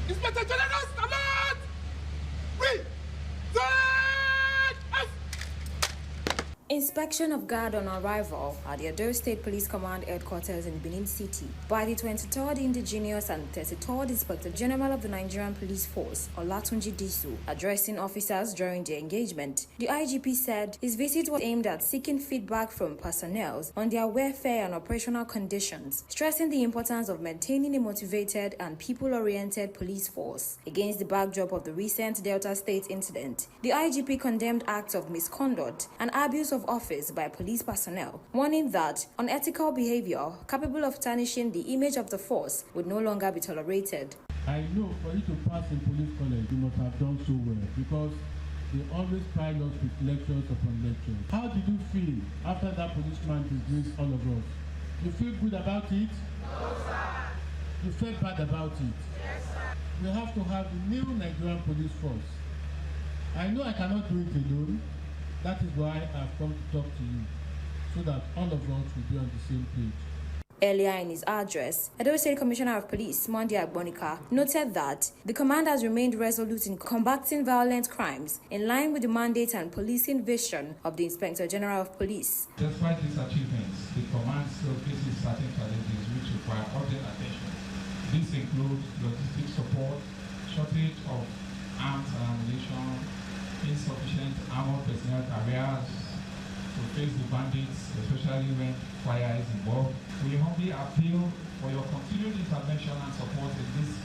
Inspector General, alert! Inspection of guard on arrival at the Edo State Police Command headquarters in Benin City by the 23rd Indigenous and 33rd Inspector General of the Nigerian Police Force, Olatunji Disu, addressing officers during the engagement. The IGP said his visit was aimed at seeking feedback from personnel on their welfare and operational conditions, stressing the importance of maintaining a motivated and people-oriented police force. Against the backdrop of the recent Delta State incident, the IGP condemned acts of misconduct and abuse of office by police personnel, warning that unethical behavior capable of tarnishing the image of the force would no longer be tolerated. I know for you to pass in police college, you must have done so well because they always pile us with lectures upon lectures. How did you feel after that policeman dismissed all of us? You feel good about it? No, sir. You felt bad about it? Yes, sir. We have to have a new Nigerian police force. I know I cannot do it alone. That is why I've come to talk to you, so that all of us will be on the same page. Earlier in his address, Edo State Commissioner of Police, Monday Agbonika, noted that the command has remained resolute in combating violent crimes in line with the mandate and policing vision of the Inspector General of Police. Despite these achievements, the command still faces certain challenges which require urgent attention. These include logistic support, shortage of arms and ammunition, insufficient armored personnel carriers to face the bandits, especially when fire is involved. We humbly appeal for your continued intervention and support in these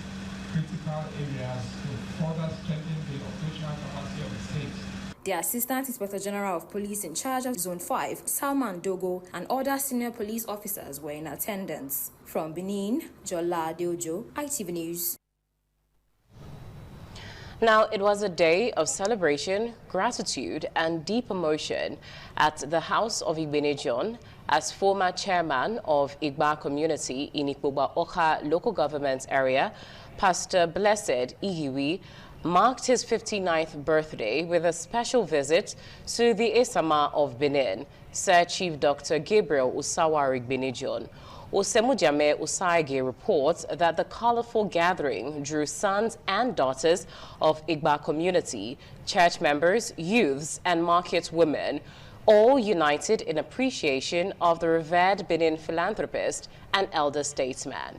critical areas to further strengthen the operational capacity of the state. The Assistant Inspector General of Police in charge of Zone 5, Salman Dogo, and other senior police officers were in attendance. From Benin, Jolade Ojo, ITV News. Now, it was a day of celebration, gratitude, and deep emotion at the House of Igbenejon as former chairman of Igba community in Ikpoba Oka local government area, Pastor Blessed Ihiwi, marked his 59th birthday with a special visit to the Esama of Benin, said Chief Dr. Gabriel Usawari Igbenejon. Osemujame Usaige reports that the colorful gathering drew sons and daughters of Igba community, church members, youths, and market women, all united in appreciation of the revered Benin philanthropist and elder statesman.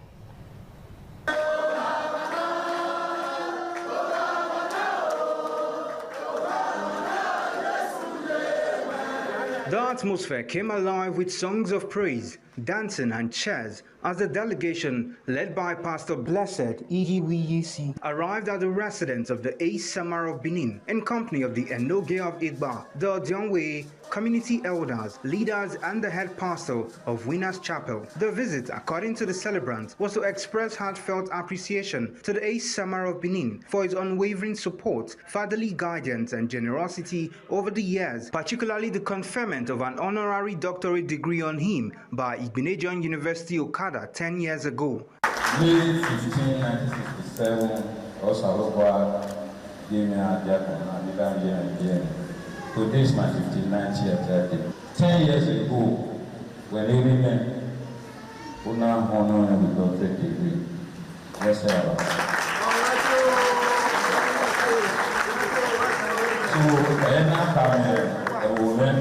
The atmosphere came alive with songs of praise, dancing and cheers as the delegation, led by Pastor Blessed Ihiwiyisi, arrived at the residence of the Ace Samar of Benin in company of the Enoge of Igba, the Diongwe, community elders, leaders, and the head pastor of Winners Chapel. The visit, according to the celebrants, was to express heartfelt appreciation to the Ace Samar of Benin for his unwavering support, fatherly guidance, and generosity over the years, particularly the conferment of an honorary doctorate degree on him by Igbenejon University Okada 10 years ago. May 15, 1967, Osarogwa gave me a diakon. Today is my 59th year birthday. 10 years ago, when they women who now honor with doctorate degree, yes, sir. So, I am now coming a woman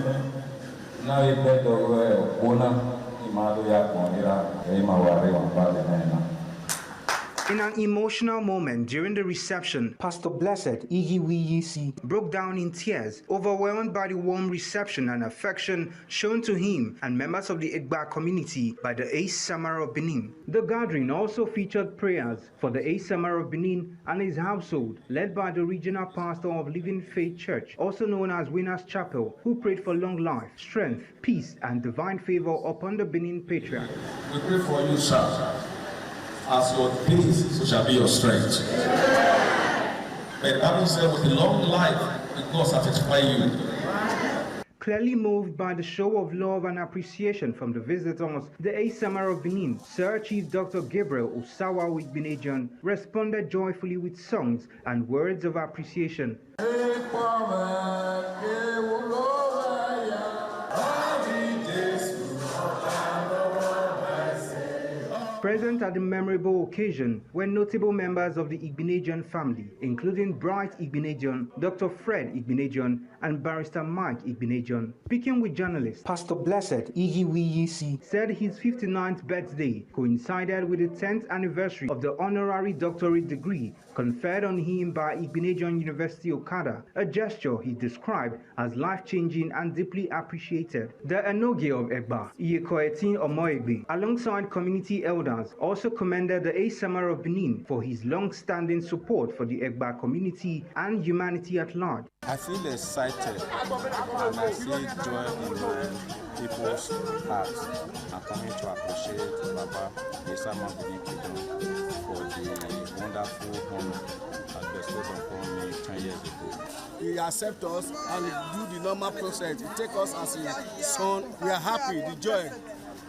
Now you bet over Bona, Imadoya, Monira, Emawari, and Badena. In an emotional moment during the reception, Pastor Blessed Igiwiyisi broke down in tears, overwhelmed by the warm reception and affection shown to him and members of the Egba community by the Ace Samara of Benin. The gathering also featured prayers for the Ace Samara of Benin and his household, led by the regional pastor of Living Faith Church, also known as Winners Chapel, who prayed for long life, strength, peace, and divine favor upon the Benin patriarch. We pray for you, sir. As your peace, so shall be your strength. But having said, with a long life, may God satisfy you. Clearly moved by the show of love and appreciation from the visitors, the Ace Samara of Benin, Sir Chief Dr. Gabriel Osawa Igbenejan, responded joyfully with songs and words of appreciation. Present at the memorable occasion were notable members of the Igbenejan family, including Bright Igbenejan, Dr. Fred Igbenejan, and Barrister Mike Igbenejan. Speaking with journalists, Pastor Blessed Igiwiyisi said his 59th birthday coincided with the 10th anniversary of the honorary doctorate degree conferred on him by Igbenejan University Okada, a gesture he described as life-changing and deeply appreciated. The Enoge of Egba, Iyekoetin Omoegbe, alongside community elders, also commended the Ace Samara of Benin for his long-standing support for the Egba community and humanity at large. I feel excited and I see joy in my people's hearts. I'm coming to appreciate Baba Esama Benin for the wonderful home that bestowed upon me 10 years ago. He accepts us and do the normal process. He takes us as his son. We are happy, the joy.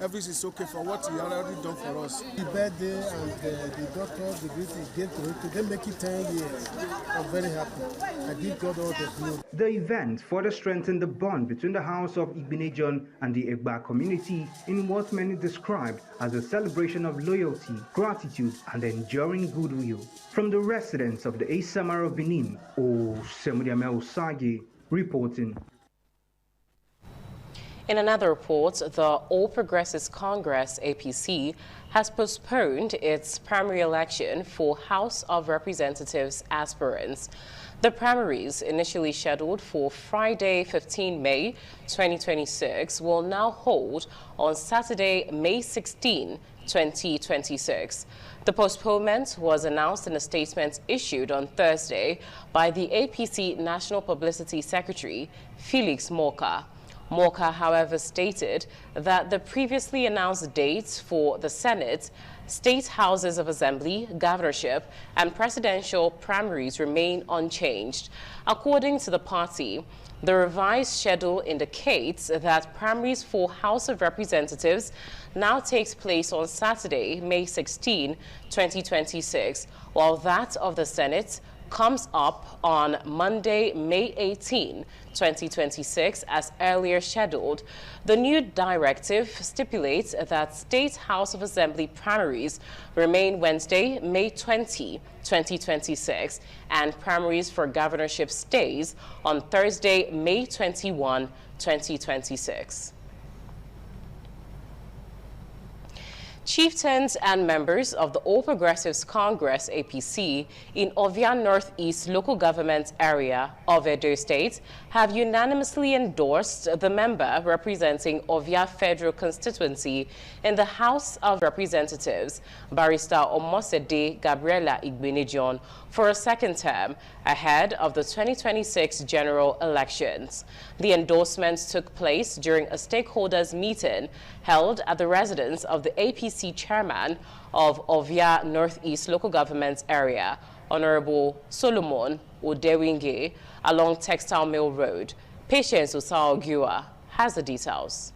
Everything is okay for what he already done for us. The birthday and the doctor's degree he gave to it, they make it 10 years. I'm very happy. I give God all the glory. The event further strengthened the bond between the House of Igbenejan and the Egba community in what many described as a celebration of loyalty, gratitude, and enduring goodwill. From the residents of the Ace Samara of Benin, Semudiame Osage, reporting. In another report, the All Progressives Congress, APC, has postponed its primary election for House of Representatives aspirants. The primaries, initially scheduled for Friday, 15 May 2026, will now hold on Saturday, May 16, 2026. The postponement was announced in a statement issued on Thursday by the APC National Publicity Secretary, Felix Morka. Morka, however, stated that the previously announced dates for the Senate, State Houses of Assembly, governorship, and presidential primaries remain unchanged. According to the party, the revised schedule indicates that primaries for House of Representatives now takes place on Saturday, May 16, 2026, while that of the Senate comes up on Monday, May 18, 2026, as earlier scheduled. The new directive stipulates that State House of Assembly primaries remain Wednesday, May 20, 2026, and primaries for governorship stays on Thursday, May 21, 2026. Chieftains and members of the All Progressives Congress, APC, in Ovia Northeast local government area of Edo State have unanimously endorsed the member representing Ovia Federal Constituency in the House of Representatives, Barrister Omosede Gabriela Igbenejan, for a second term ahead of the 2026 general elections. The endorsements took place during a stakeholders meeting held at the residence of the APC chairman of Ovia Northeast local government area, Honorable Solomon Odewinge, along Textile Mill Road. Patience Osaogiwa has the details.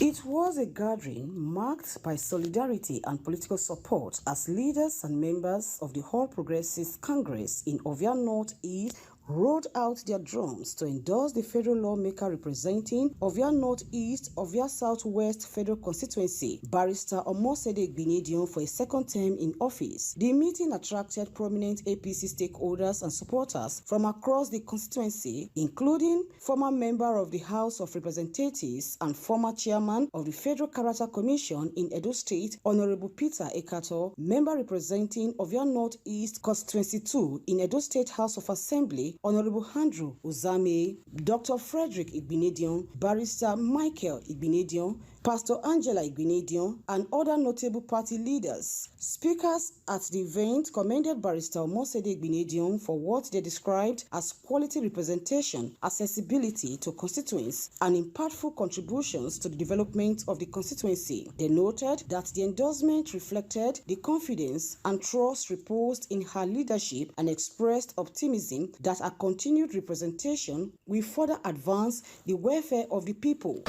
It was a gathering marked by solidarity and political support as leaders and members of the All Progressives Congress in Ovia Northeast rolled out their drums to endorse the federal lawmaker representing Ovia Northeast, Ovia Southwest Federal Constituency, Barrister Omosede Igbinedion, for a second term in office. The meeting attracted prominent APC stakeholders and supporters from across the constituency, including former member of the House of Representatives and former chairman of the Federal Character Commission in Edo State, Honorable Peter Ekato, member representing Ovia Northeast Constituency 2 in Edo State House of Assembly, Honorable Andrew Uzame, Dr. Frederick Igbinedion, Barrister Michael Igbinedion, Pastor Angela Igbinedion, and other notable party leaders. Speakers at the event commended Barrister Omosede Igbinedion for what they described as quality representation, accessibility to constituents, and impactful contributions to the development of the constituency. They noted that the endorsement reflected the confidence and trust reposed in her leadership and expressed optimism that a continued representation will further advance the welfare of the people.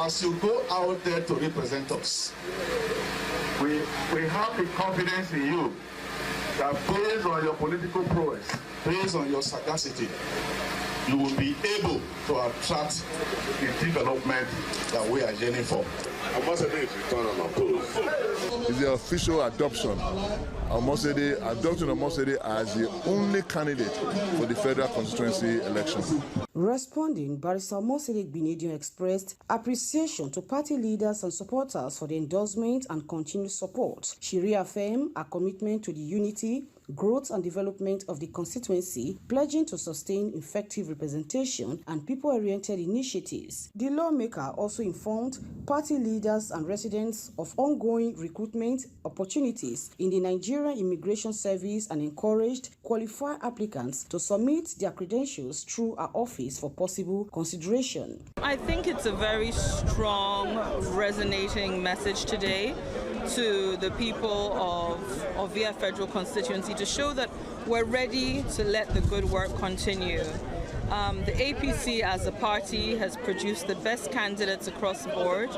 As you go out there to represent us, we have the confidence in you that based on your political prowess, based on your sagacity, you will be able to attract the development that we are yearning for. It's the official adoption of Omosede as the only candidate for the federal constituency election. Responding, Barrister Omosede Igbinedion expressed appreciation to party leaders and supporters for the endorsement and continued support. She reaffirmed her commitment to the unity, growth and development of the constituency, pledging to sustain effective representation and people-oriented initiatives. The lawmaker also informed party leaders and residents of ongoing recruitment opportunities in the Nigerian Immigration Service and encouraged qualified applicants to submit their credentials through our office for possible consideration. I think it's a very strong, resonating message today to the people of Ovia Federal Constituency to show that we're ready to let the good work continue. The APC as a party has produced the best candidates across the board.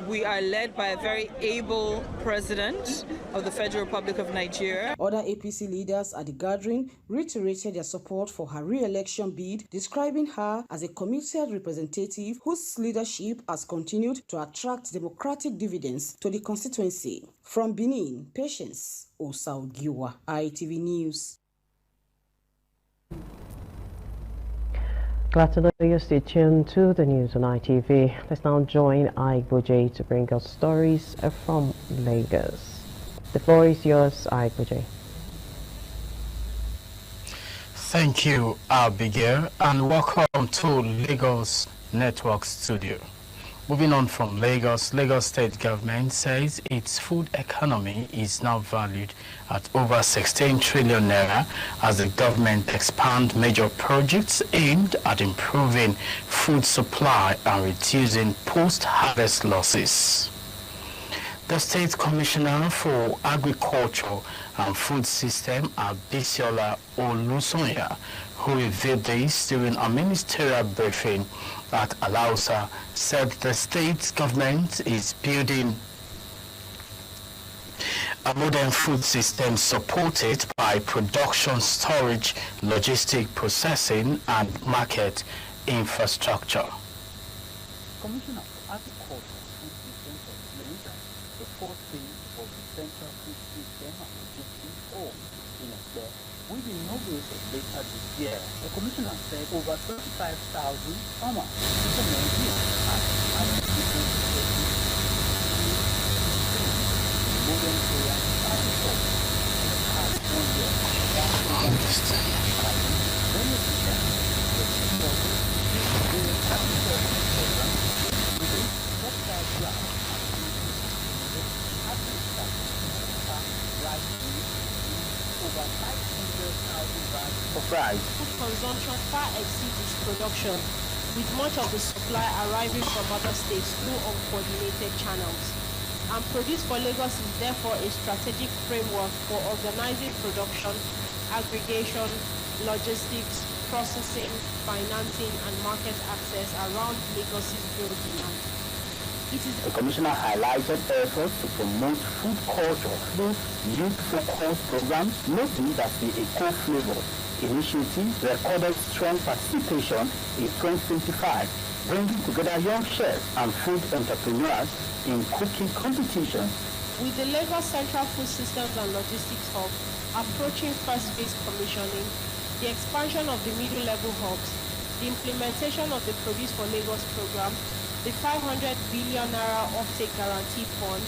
We are led by a very able president of the Federal Republic of Nigeria. Other APC leaders at the gathering reiterated their support for her re-election bid, describing her as a committed representative whose leadership has continued to attract democratic dividends to the constituency. From Benin, Patience Osaugiwa, ITV News. Glad to know you stay tuned to the news on ITV. Let's now join Aigboje to bring us stories from Lagos. The floor is yours, Aigboje. Thank you, Abigail, and welcome to Lagos Network Studio. Moving on from Lagos, Lagos State Government says its food economy is now valued at over 16 trillion naira as the government expands major projects aimed at improving food supply and reducing post-harvest losses. The State Commissioner for Agriculture and Food System, Abisiola Olusonya, who revealed this during a ministerial briefing at Alausa, said the state government is building a modern food system supported by production, storage, logistic processing, and market infrastructure. Commissioner for Agriculture and Food System explained that the fourth phase of the Central Food System and Logistics Hub in Ekpe will be inaugurated later this year. The commissioner said over 25,000 farmers implement this as agricultural modern area agriculture in the past 1 year. Over 500,000 bags of rice. Food consumption far exceeds its production, with much of the supply arriving from other states through uncoordinated channels. And Produce for Lagos is therefore a strategic framework for organizing production, aggregation, logistics, processing, financing, and market access around Lagos's growth demand. The Commissioner highlighted efforts to promote food culture through youth-focused programs, noting that the Eco-Flavor initiative recorded strong participation in 2025, bringing together young chefs and food entrepreneurs in cooking competitions. With the Lagos Central Food Systems and Logistics Hub approaching first phase commissioning, the expansion of the middle-level hubs, the implementation of the Produce for Lagos program, the 500 billion naira offtake guarantee fund,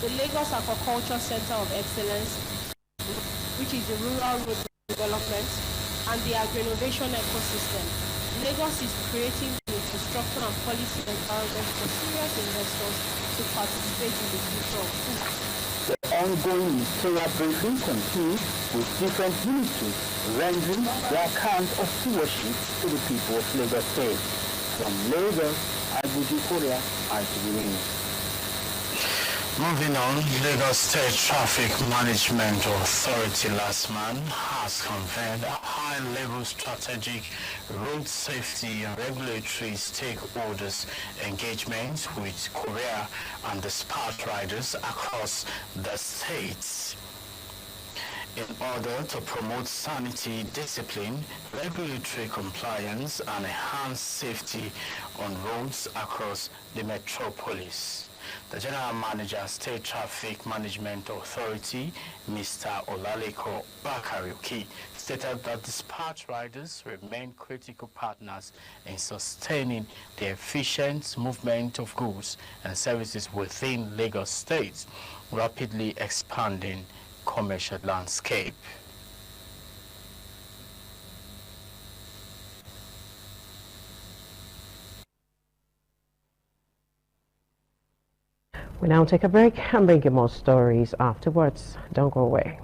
the Lagos Aquaculture Center of Excellence, which is the rural road development, and the agri-innovation ecosystem, Lagos is creating the infrastructure and policy environment for serious investors to participate in the future of food. The ongoing ministerial briefing continues with different ministries rendering their account of stewardship to the people of Lagos State. From Lagos, Abuja, Korea, ITV News. Moving on, Lagos State Traffic Management Authority last month has convened a high-level strategic road safety and regulatory stakeholders engagement with Korea and the dispatch riders across the states in order to promote sanity, discipline, regulatory compliance, and enhance safety on roads across the metropolis. The General Manager, State Traffic Management Authority, Mr. Olaleko Bakariuki, stated that dispatch riders remain critical partners in sustaining the efficient movement of goods and services within Lagos State's rapidly expanding commercial landscape. We now take a break and bring you more stories afterwards. Don't go away.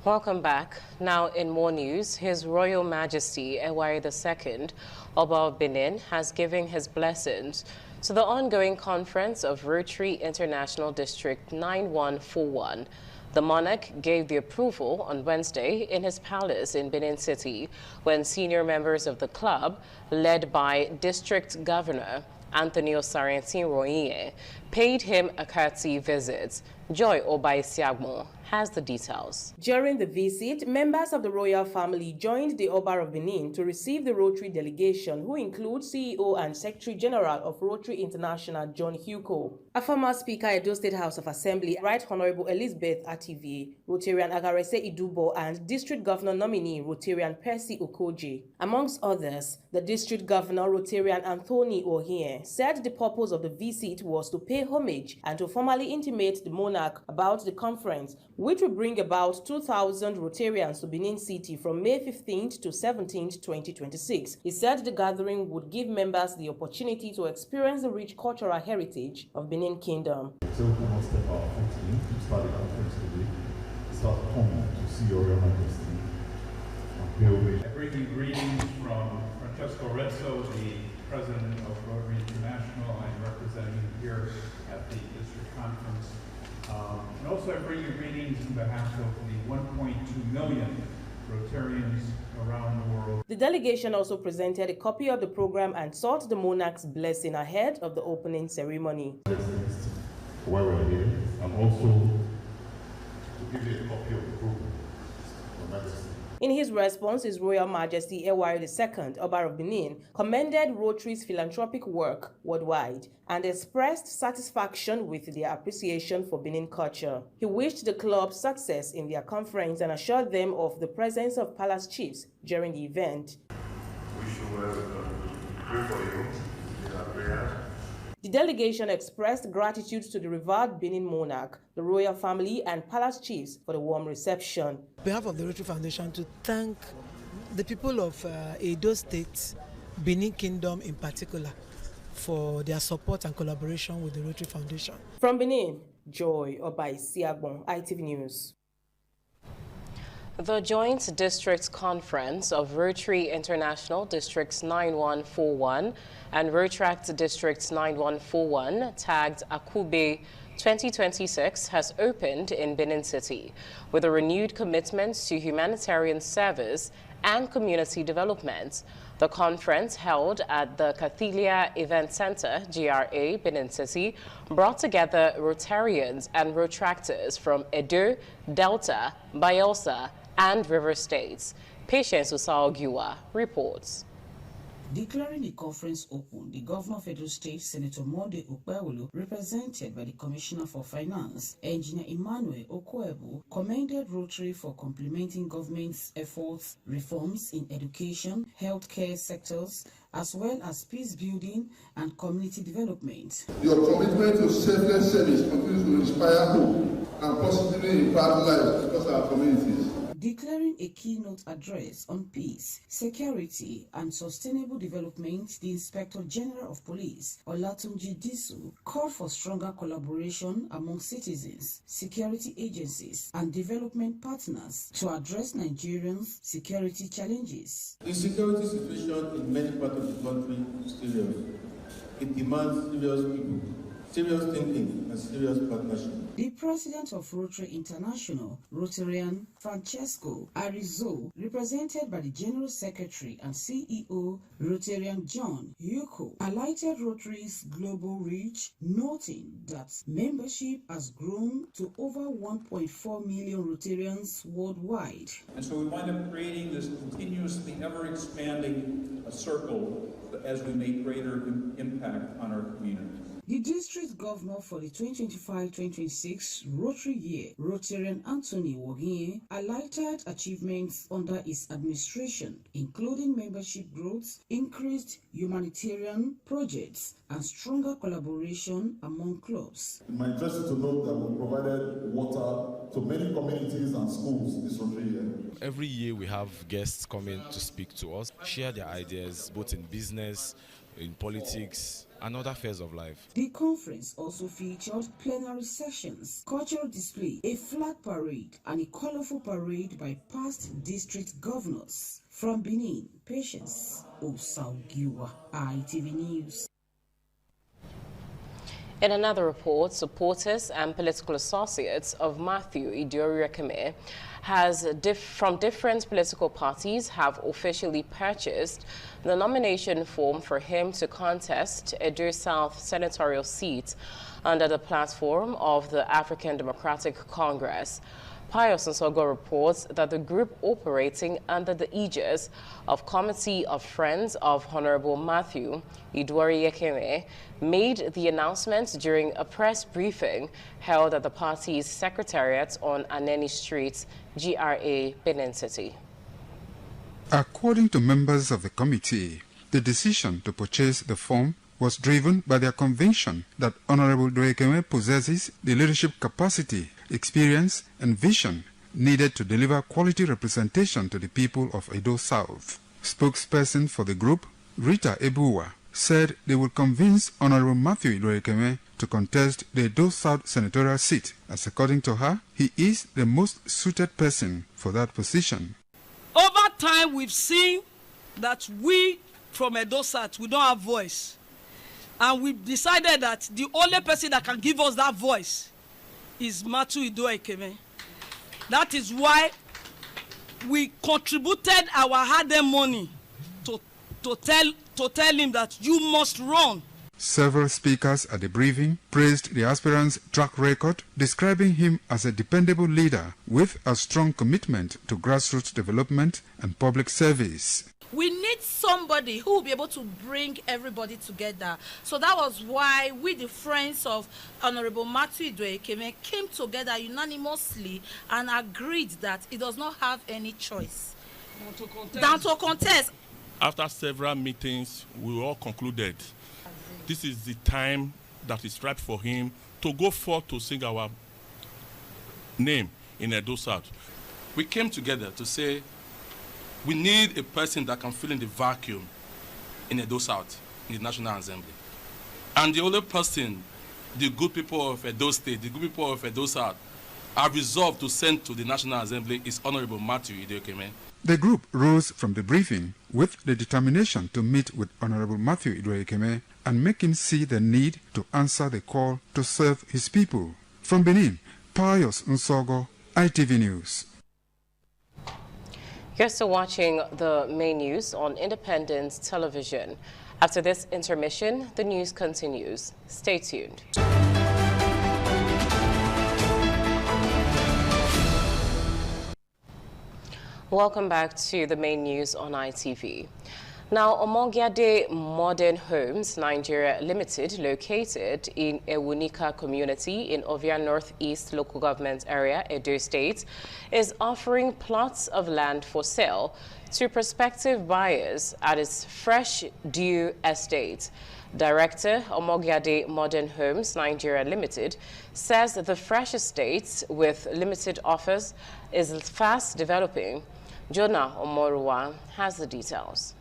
Welcome back. Now in more news, His Royal Majesty Ewaye II, Oba of Benin, has given his blessings to the ongoing conference of Rotary International District 9141. The monarch gave the approval on Wednesday in his palace in Benin City when senior members of the club, led by District Governor Anthony Osarentin Roye, paid him a courtesy visit. Joy Obaisiagmo has the details. During the visit, members of the royal family joined the Oba of Benin to receive the Rotary delegation, who include CEO and Secretary General of Rotary International, John Hugo. A former Speaker, Edo State House of Assembly, Right Honorable Elizabeth Ativie, Rotarian Agarese Idubo, and District Governor nominee, Rotarian Percy Okoji. Amongst others, the District Governor, Rotarian Anthony Ohie, said the purpose of the visit was to pay homage and to formally intimate the monarch about the conference, which will bring about 2,000 Rotarians to Benin City from May 15th to 17th, 2026. He said the gathering would give members the opportunity to experience the rich cultural heritage of Benin Kingdom. So we must step out to start the conference today. It's our honor to see Your Royal Majesty and pay homage. I bring you greetings from Francesco Rezzo, the President of Rotary International. I'm representing here at the district conference. And also I bring you greetings on behalf of the 1.2 million Rotarians around the world. The delegation also presented a copy of the program and sought the monarch's blessing ahead of the opening ceremony. Where we're here, and also to give you a copy of the program. In his response, His Royal Majesty Ewaye II, Oba of Benin, commended Rotary's philanthropic work worldwide and expressed satisfaction with their appreciation for Benin culture. He wished the club success in their conference and assured them of the presence of palace chiefs during the event. Wish you well, pray for you, in our prayers. The delegation expressed gratitude to the revered Benin monarch, the royal family, and palace chiefs for the warm reception. On behalf of the Rotary Foundation, to thank the people of Edo State, Benin Kingdom in particular, for their support and collaboration with the Rotary Foundation. From Benin, Joy Obaisiagbo, ITV News. The Joint Districts Conference of Rotary International Districts 9141 and Rotract Districts 9141 tagged Akube 2026 has opened in Benin City with a renewed commitment to humanitarian service and community development. The conference held at the Cathilia Event Center, GRA, Benin City, brought together Rotarians and Rotractors from Edo, Delta, Bayelsa, and River States. Patience Usaogiwa reports. Declaring the conference open, the Governor of Edo State, Senator Monde Okpewolo, represented by the Commissioner for Finance, Engineer Emmanuel Okoebu, commended Rotary for complementing government's efforts, reforms in education, healthcare sectors, as well as peace building and community development. Your commitment to selfless service continues to inspire hope and positively impact lives across our communities. Declaring a keynote address on peace, security, and sustainable development, the Inspector General of Police, Olatunji Disu, called for stronger collaboration among citizens, security agencies, and development partners to address Nigerians' security challenges. The security situation in many parts of the country is serious. It demands serious people, serious thinking, and serious partnership. The president of Rotary International, Rotarian Francesco Arizo, represented by the General Secretary and CEO, Rotarian John Yuko, highlighted Rotary's global reach, noting that membership has grown to over 1.4 million Rotarians worldwide. And so we wind up creating this continuously ever-expanding circle as we make greater impact on our community. The district governor for the 2025-2026 Rotary year, Rotarian Anthony Wogie, highlighted achievements under his administration, including membership growth, increased humanitarian projects, and stronger collaboration among clubs. My interest is to note that we provided water to many communities and schools this Rotary year. Every year we have guests coming to speak to us, share their ideas, both in business, in politics, and other affairs of life. The conference also featured plenary sessions, cultural display, a flag parade, and a colorful parade by past district governors. From Benin, Patience Osaogiwa, ITV News. In another report, supporters and political associates of Matthew Idori-Ekeme from different political parties have officially purchased the nomination form for him to contest Edo South senatorial seat under the platform of the African Democratic Congress. Pius Nsogo reports that the group operating under the aegis of Committee of Friends of Honorable Matthew Idori-Ekeme made the announcement during a press briefing held at the party's secretariat on Aneni Street, GRA, Benin City. According to members of the committee, the decision to purchase the form was driven by their conviction that Honorable Idori-Ekeme possesses the leadership capacity, experience, and vision needed to deliver quality representation to the people of Edo South. Spokesperson for the group, Rita Ebuwa, said they would convince Honorable Matthew Idori-Ekeme to contest the Edo South senatorial seat, as according to her, he is the most suited person for that position. Over time, we've seen that we from Edo South, we don't have voice. And we've decided that the only person that can give us that voice is Matthew Idori-Ekeme. That is why we contributed our hard-earned money to tell him that you must run. Several speakers at the briefing praised the aspirant's track record, describing him as a dependable leader with a strong commitment to grassroots development and public service. We need somebody who will be able to bring everybody together. So that was why we, the friends of Honorable Matthew Idori-Ekeme, came together unanimously and agreed that he does not have any choice than to contest. After several meetings, we all concluded this is the time that is ripe for him to go forth to sing our name in Edo South. We came together to say we need a person that can fill in the vacuum in Edo South, in the National Assembly. And the only person, the good people of Edo State, the good people of Edo South, have resolved to send to the National Assembly is Honorable Matthew Idwe-Ekeme. The group rose from the briefing with the determination to meet with Honorable Matthew Idwe-Ekeme and make him see the need to answer the call to serve his people. From Benin, Pius Nsogo, ITV News. You're still watching the main news on Independence Television. After this intermission, the news continues. Stay tuned. Welcome back to the main news on ITV. Now, Omogiade Modern Homes Nigeria Limited, located in Ewunika community in Ovia Northeast Local Government Area, Edo State, is offering plots of land for sale to prospective buyers at its Fresh Dew Estate. Director, Omogiade Modern Homes Nigeria Limited, says the Fresh Estate with limited offers is fast developing. Jonah Omoruwa has the details.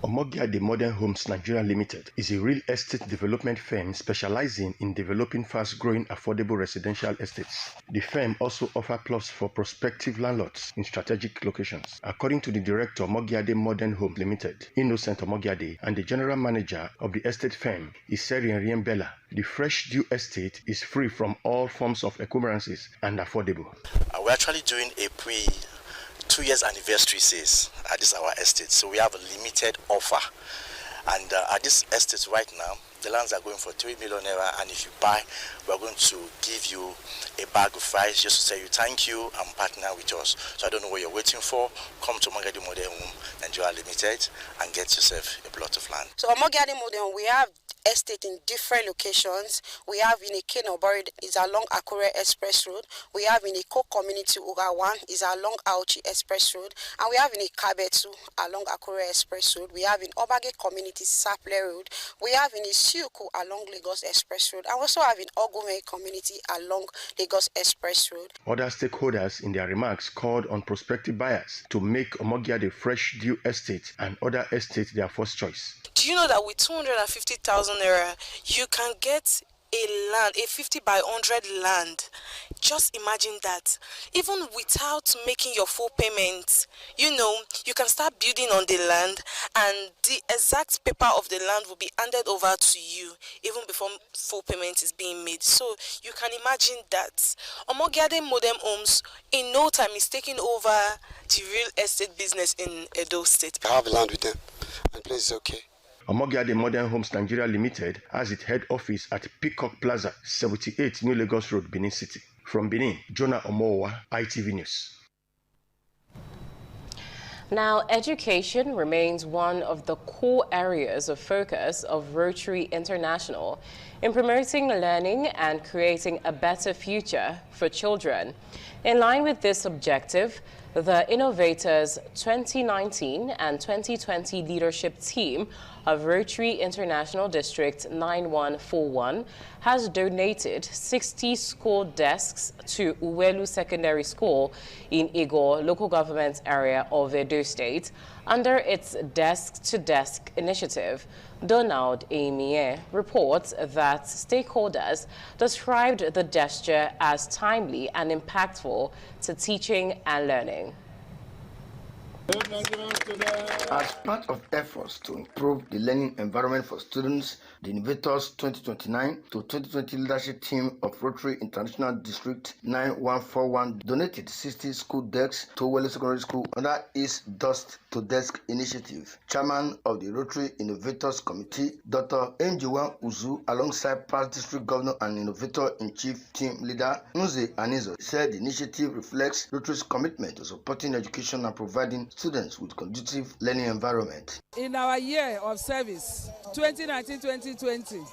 Omogiade Modern Homes Nigeria Limited is a real estate development firm specializing in developing fast-growing affordable residential estates. The firm also offers plots for prospective landlords in strategic locations. According to the director of Omogiade Modern Homes Limited, Innocent Omogiade, and the general manager of the estate firm, Iseri Riembella, the Fresh Dew Estate is free from all forms of encumbrances and affordable. We're actually doing a 2 years anniversary sales at this our estate, so we have a limited offer, and at this estate right now the lands are going for 3 million naira, and if you buy, we're going to give you a bag of rice just to say you thank you and partner with us. So I don't know what you're waiting for. Come to Omogiade Modern Home Nigeria Limited and get yourself a plot of land. So Omogiade Modern, we have estate in different locations. We have in a Kenobori, is along Akure Express Road. We have in a Iko community, Ugawan, is along Auchi Express Road. And we have in a Kabetu, along Akure Express Road. We have in Obage community, Saple Road. We have in a Siuku, along Lagos Express Road. And we also have in Ogome community, along Lagos Express Road. Other stakeholders in their remarks called on prospective buyers to make Omogiade Fresh Dew Estate and other estates their first choice. Do you know that with 250,000 naira, you can get a land, a 50 by 100 land? Just imagine that. Even without making your full payment, you know, you can start building on the land, and the exact paper of the land will be handed over to you even before full payment is being made. So you can imagine that Omogiade Modern Homes in no time is taking over the real estate business in Edo State. I have land with them, and place is okay. Omogiade Modern Homes Nigeria Limited has its head office at Peacock Plaza, 78 New Lagos Road, Benin City. From Benin, Jonah Omowa, ITV News. Now, education remains one of the core areas of focus of Rotary International in promoting learning and creating a better future for children. In line with this objective, the Innovators 2019 and 2020 leadership team of Rotary International District 9141 has donated 60 school desks to Uwelu Secondary School in Igor local government area of Edo State under its Desk-to-Desk initiative. Donald Amie reports that stakeholders described the gesture as timely and impactful to teaching and learning. As part of efforts to improve the learning environment for students, the Innovators 2029 to 2020 leadership team of Rotary International District 9141 donated 60 school desks to Uwelu Secondary School under its Desk-to-Desk initiative. Chairman of the Rotary Innovators Committee, Dr. Njiwa Uzu, alongside past district governor and Innovator-in-Chief team leader Nze Anizo, said the initiative reflects Rotary's commitment to supporting education and providing students with conducive learning environment. In our year of service, 2019-2020,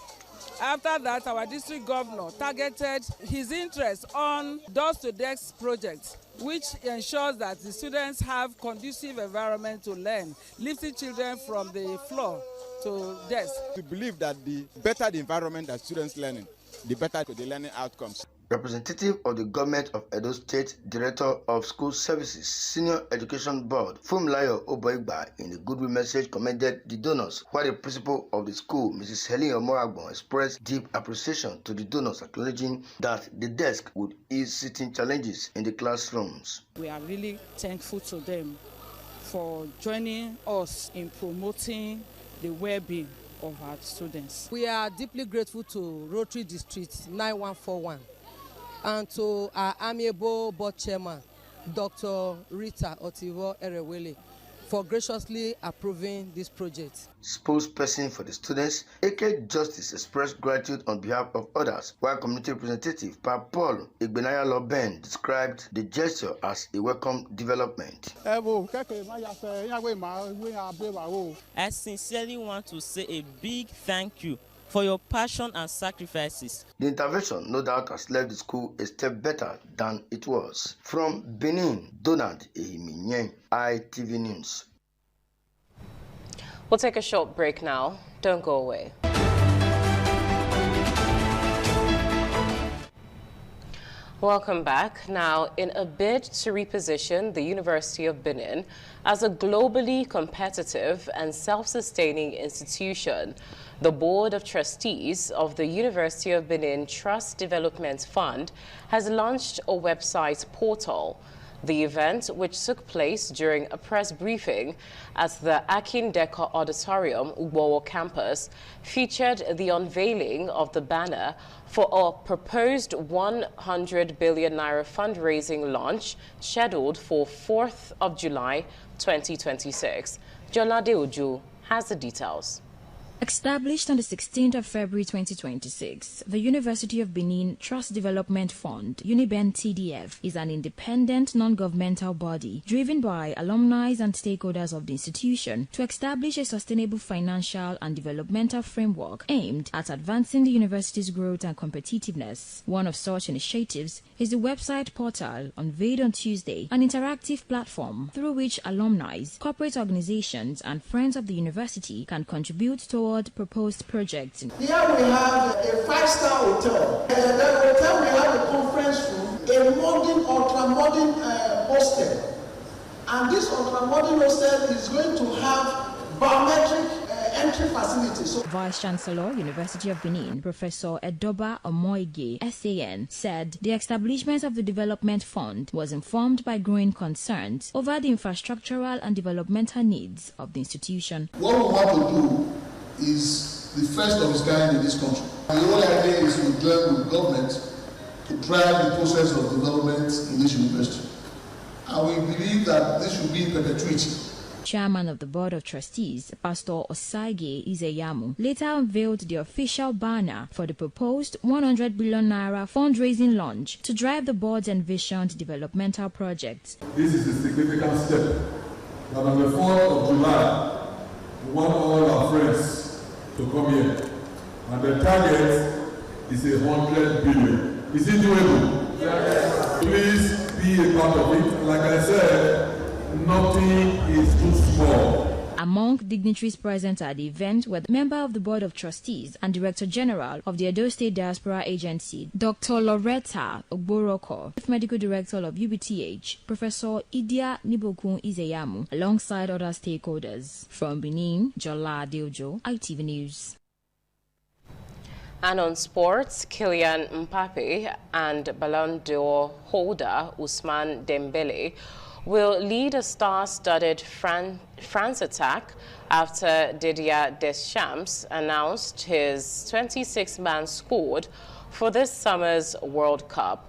after that, our district governor targeted his interest on Doors-to-Desk projects, which ensures that the students have conducive environment to learn, lifting children from the floor to desk. We believe that the better the environment that students learning, the better the learning outcomes. Representative of the Government of Edo State, Director of School Services, Senior Education Board, Funmilayo Oboigba, in a goodwill message commended the donors, while the principal of the school, Mrs. Helen Omoragbon, expressed deep appreciation to the donors, acknowledging that the desk would ease sitting challenges in the classrooms. We are really thankful to them for joining us in promoting the well-being of our students. We are deeply grateful to Rotary District 9141 and to our amiable board chairman, Dr. Rita Otivo Erewele, for graciously approving this project. Spokesperson for the students, AK Justice, expressed gratitude on behalf of others, while community representative Paul Igbenaya Loben described the gesture as a welcome development. I sincerely want to say a big thank you for your passion and sacrifices. The intervention, no doubt, has left the school a step better than it was. From Benin, Donald Ehiminyen, ITV News. We'll take a short break now. Don't go away. Welcome back. Now, in a bid to reposition the University of Benin as a globally competitive and self-sustaining institution, the Board of Trustees of the University of Benin Trust Development Fund has launched a website portal. The event, which took place during a press briefing at the Akin Deco Auditorium, Ugbowo campus, featured the unveiling of the banner for a proposed 100 billion naira fundraising launch scheduled for 4th of July 2026. Jolade Ojo has the details. Established on the 16th of February 2026, the University of Benin Trust Development Fund, UNIBEN TDF, is an independent non-governmental body driven by alumni and stakeholders of the institution to establish a sustainable financial and developmental framework aimed at advancing the university's growth and competitiveness. One of such initiatives is the website portal, unveiled on Tuesday, an interactive platform through which alumni, corporate organizations, and friends of the university can contribute toward proposed projects. Here we have a 5-star hotel. The hotel, we have a conference room, a modern, ultra-modern hostel. And this ultra-modern hostel is going to have biometric entry facilities. So Vice Chancellor, University of Benin, Professor Edoba Omoige, SAN, said the establishment of the development fund was informed by growing concerns over the infrastructural and developmental needs of the institution. What we want to do is the first of its kind in this country. The whole idea is to join with government to drive the process of development in this university. And we believe that this should be in perpetuity. Chairman of the Board of Trustees, Pastor Osaige Izeyamu, later unveiled the official banner for the proposed 100 billion naira fundraising launch to drive the board's envisioned developmental projects. This is a significant step. That on the 4th of July, we want all our friends to come here. And the target is 100 billion. Is it doable? Yes. Please be a part of it. Like I said, nothing is too small. Among dignitaries present at the event were the member of the Board of Trustees and Director General of the Edo State Diaspora Agency, Dr. Loretta Ogboroko, Chief Medical Director of UBTH, Professor Idia Nibokun Izeyamu, alongside other stakeholders. From Benin, Jola Adeojo, ITV News. And on sports, Kylian Mbappe and Ballon d'Or holder Ousmane Dembele will lead a star-studded France attack after Didier Deschamps announced his 26-man squad for this summer's World Cup.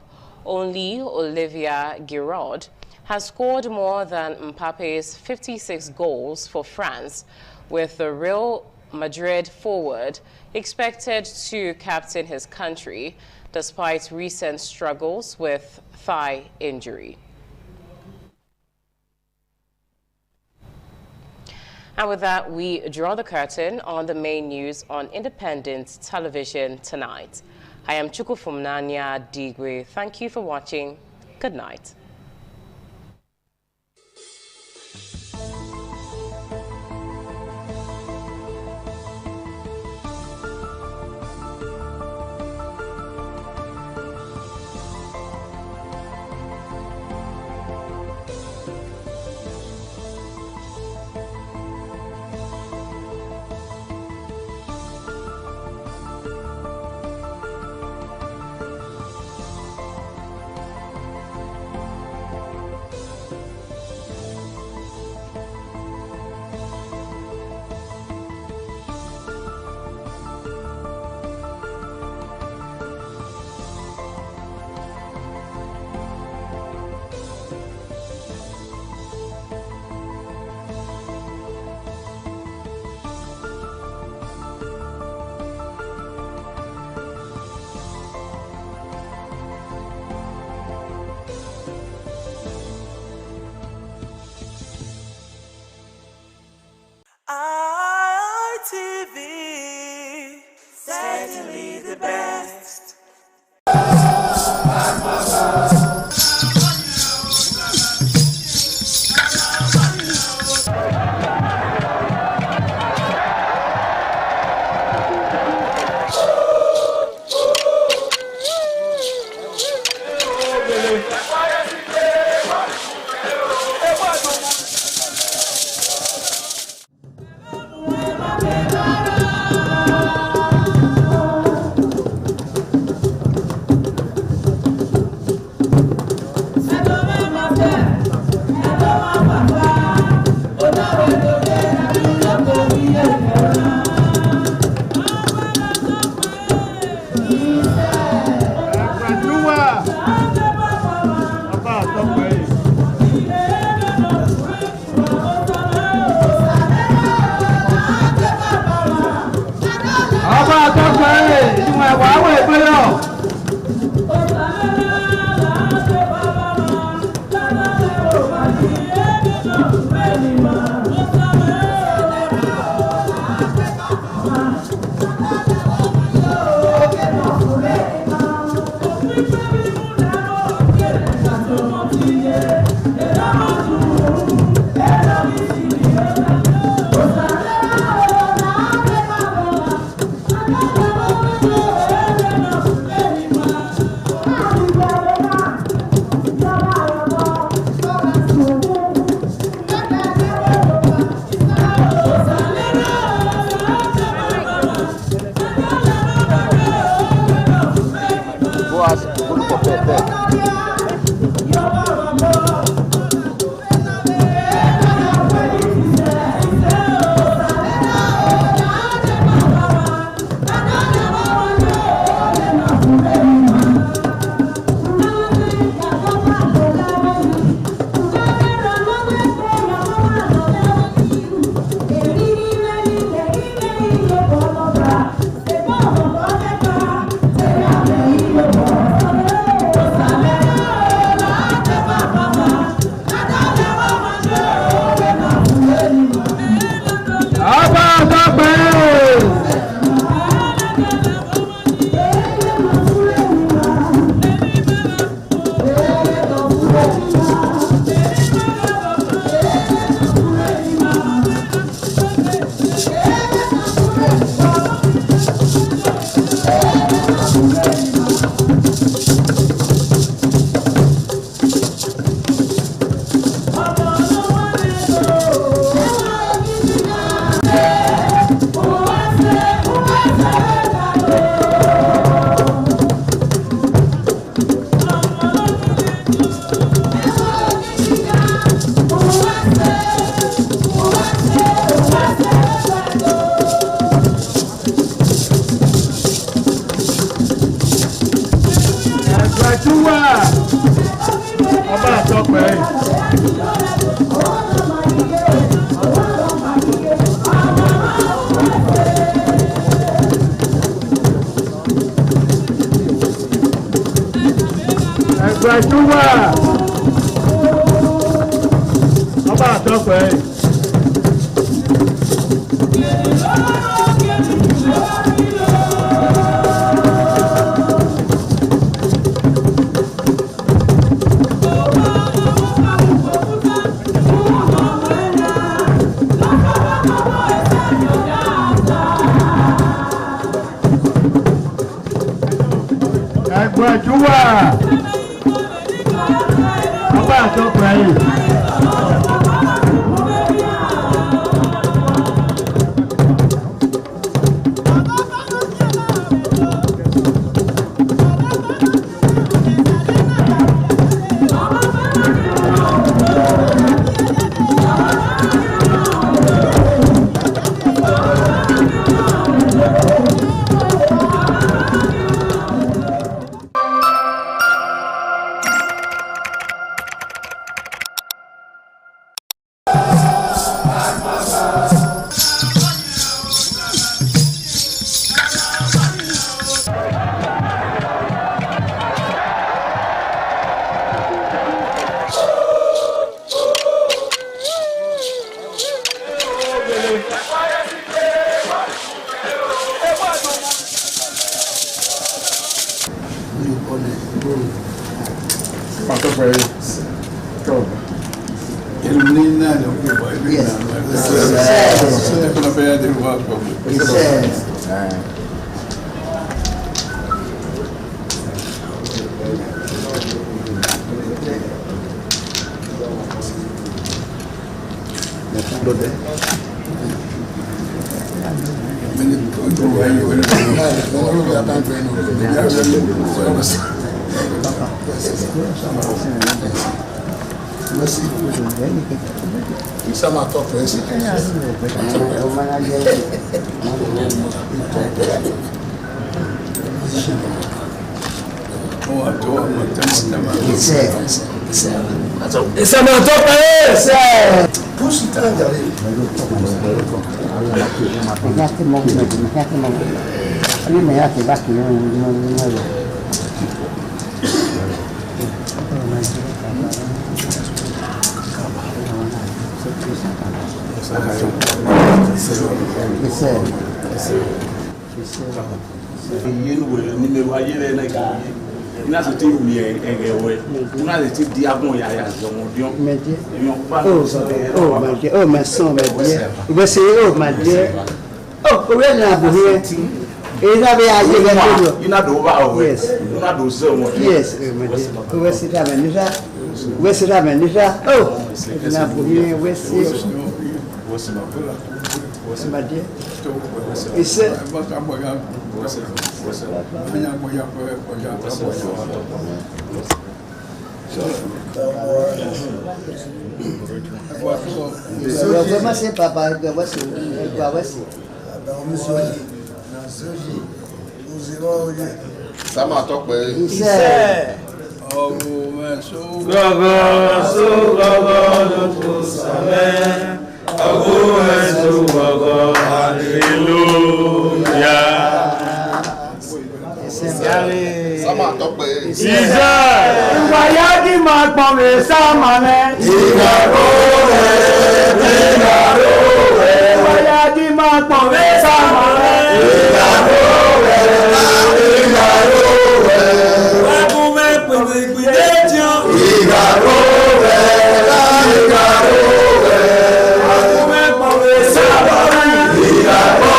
Only Olivier Giroud has scored more than Mbappe's 56 goals for France, with the Real Madrid forward expected to captain his country despite recent struggles with thigh injury. And with that, we draw the curtain on the main news on independent television tonight. I am Chukwufumnanya Digwe. Thank you for watching. Good night. Oh, my son, my dear. You say, oh, my dear. Oh, where are you? Is that where you not over? Yes. You not do so much. Yes, where's it happening? Where's it happening? Oh, where's it? What's my dear? Is it? Comment c'est papa? Voici. Ça m'a toqué. Oh, Sama tope. Isa. Wayadi makpome samane. Igaro. Wayadi makpome samane. Igaro. Wakume kwidetio. Igaro. Wakume kwome samane. Igaro.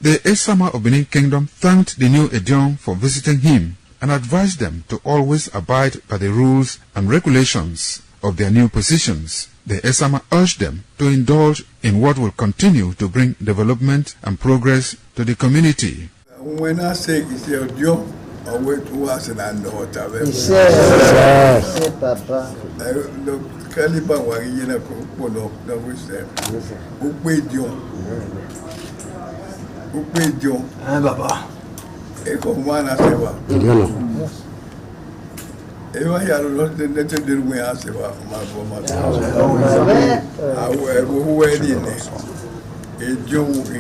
The Esama of Benin Kingdom thanked the new Edion for visiting him and advised them to always abide by the rules and regulations of their new positions. The Esama urged them to indulge in what will continue to bring development and progress to the community. When I say it's your job, I wait to us and I know what I will. Yes, Papa. The caliber was in a couple of the wisdom. Who paid you? Who paid you? Baba. Eko mwana sewa. Even you are not the little way as if I'm my who wedding a joke.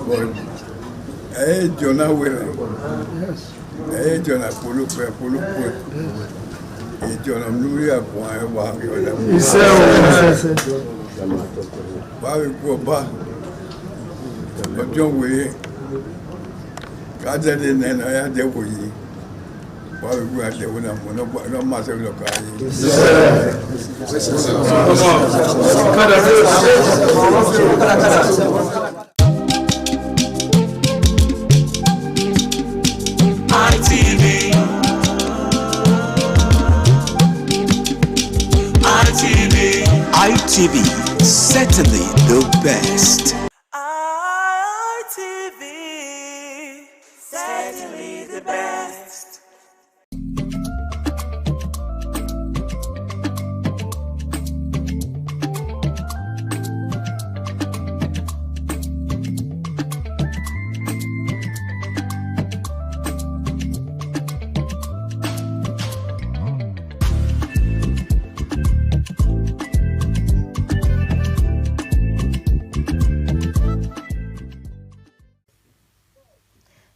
But a Jonah will. A Jonah Pulu, a Jonah Nuria, why we go back. But John Way, rather than I had the way. Why we go out there when I'm not massive look ITV, certainly the best. ITV, certainly the best.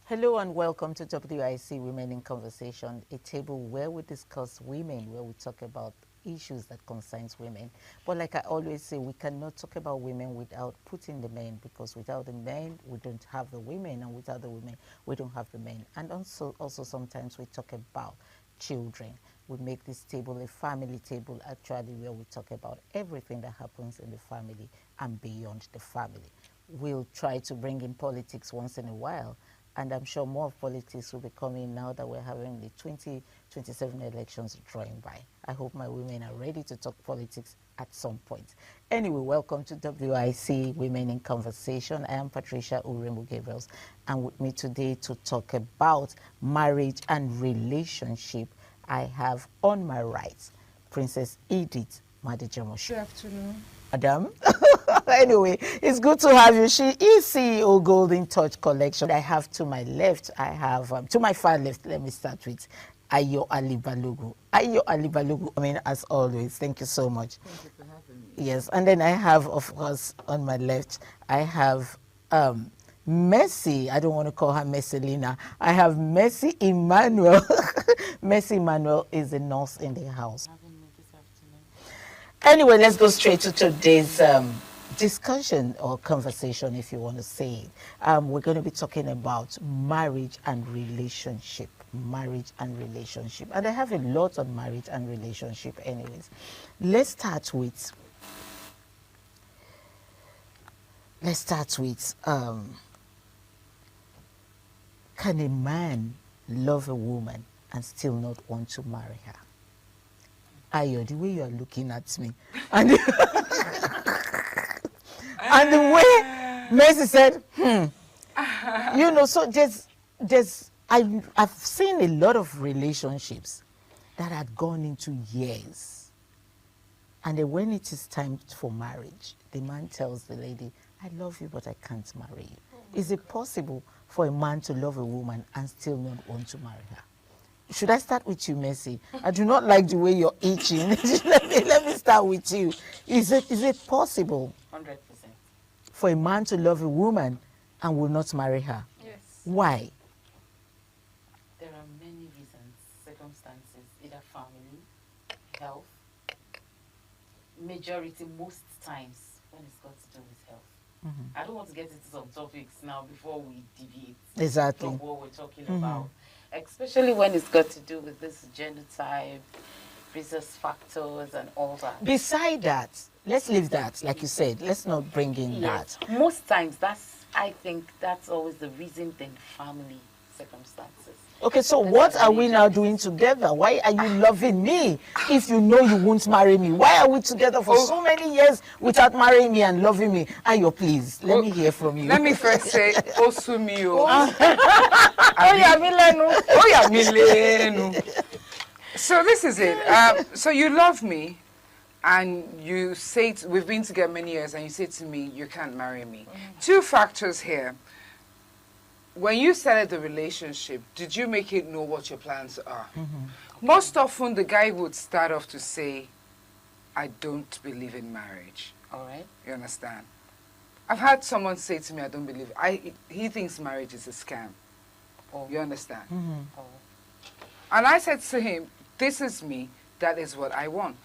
Hello and welcome to WIC Women in Conversation, a table where we discuss women, where we talk about issues that concerns women. But like I always say, we cannot talk about women without putting the men, because without the men, we don't have the women, and without the women, we don't have the men. And also sometimes we talk about children. We make this table a family table, actually, where we talk about everything that happens in the family and beyond the family. We'll try to bring in politics once in a while, and I'm sure more of politics will be coming now that we're having the 2027 elections drawing by. I hope my women are ready to talk politics at some point. Anyway, welcome to WIC Women in Conversation. I am Patricia Uremu Gabriels, and with me today to talk about marriage and relationship, I have on my right Princess Edith Madejemosho. Good afternoon. Madam. Anyway, it's good to have you. She is CEO Golden Touch Collection. I have to my left, I have, to my far left, let me start with Ayo Alibalogu. Ayo Alibalogu, I mean, as always, thank you so much. Thank you for having me. Yes, and then I have, of course, on my left, I have Mercy. I don't want to call her Messelina. I have Mercy Emmanuel. Mercy Emmanuel is a nurse in the house. Anyway, let's go straight to today's discussion or conversation, if you want to say it. We're going to be talking about marriage and relationship. Marriage and relationship. And I have a lot on marriage and relationship anyways. Let's start with can a man love a woman and still not want to marry her? Ayo, the way you are looking at me, and and the way Mercy said, you know, so I've seen a lot of relationships that had gone into years, and then when it is time for marriage, the man tells the lady, "I love you, but I can't marry you." Is it possible for a man to love a woman and still not want to marry her? Should I start with you, Mercy? I do not like the way you're itching. let me start with you. Is it possible 100% for a man to love a woman and will not marry her? Yes. Why? There are many reasons, circumstances, either family, health, majority, most times, when it's got to do with health. I don't want to get into some topics now before we deviate Exactly. from what we're talking about. Especially when it's got to do with this genotype, resource factors, and all that. Beside that, let's leave that, like you said. Let's not bring in that. Most times, I think that's always the reason, then family circumstances. Okay, so what are we now doing together? Why are you loving me if you know you won't marry me? Why are we together for so many years without marrying me and loving me? Ayo, please, let me hear from you. Let me first say, Osumio. So this is it. So you love me, and you say, we've been together many years, and you say to me, you can't marry me. Two factors here. when you started the relationship, did you make it know what your plans are? Most often, the guy would start off to say, I don't believe in marriage. All right. You understand? I've had someone say to me, I don't believe. He thinks marriage is a scam. Oh. You understand? Oh. And I said to him, this is me. That is what I want.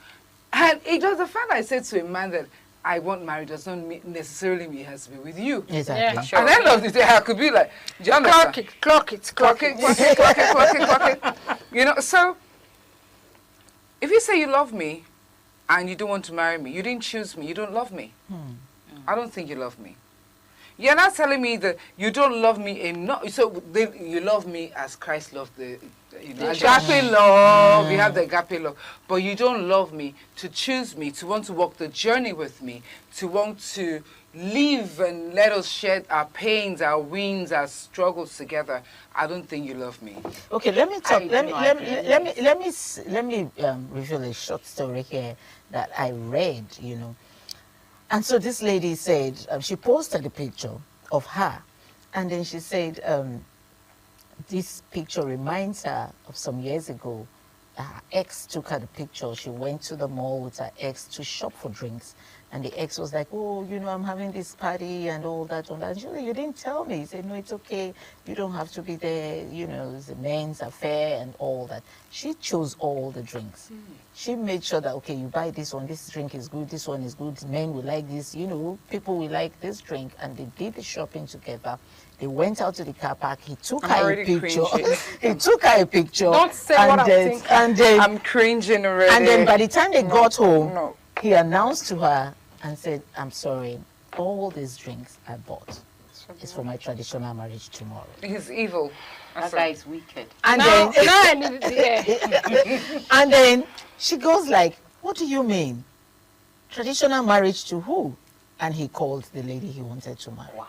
And it was the fact I said to a man that I want marriage does not necessarily mean it has to be with you. Exactly. Yeah, sure. At the end of the day, I could be like, do you understand? Clock it. Clock it. You know, so if you say you love me and you don't want to marry me, you didn't choose me, you don't love me. I don't think you love me. You're not telling me that you don't love me enough. So you love me as Christ loved the agape love. You have the agape love. But you don't love me to choose me, to want to walk the journey with me, to want to live and let us share our pains, our wins, our struggles together. I don't think you love me. Okay, let me talk. Let me reveal a short story here that I read. You know, and so this lady said she posted a picture of her, and then she said this picture reminds her of some years ago. Her ex took her the picture. She went to the mall with her ex to shop for drinks. And the ex was like, oh, you know, I'm having this party and all that. And she said, you didn't tell me. He said, no, it's okay. You don't have to be there. You know, it's a men's affair and all that. She chose all the drinks. She made sure that, okay, you buy this one. This drink is good. This one is good. Men will like this. You know, people will like this drink. And they did the shopping together. They went out to the car park. He took her a picture. He took her a picture. Don't say what I'm thinking. And then, I'm cringing already. And then by the time they got home, he announced to her and said, I'm sorry, all these drinks I bought is for my traditional marriage tomorrow. He's evil. That guy is wicked. And and then she goes like, what do you mean? Traditional marriage to who? And he called the lady he wanted to marry. Wow.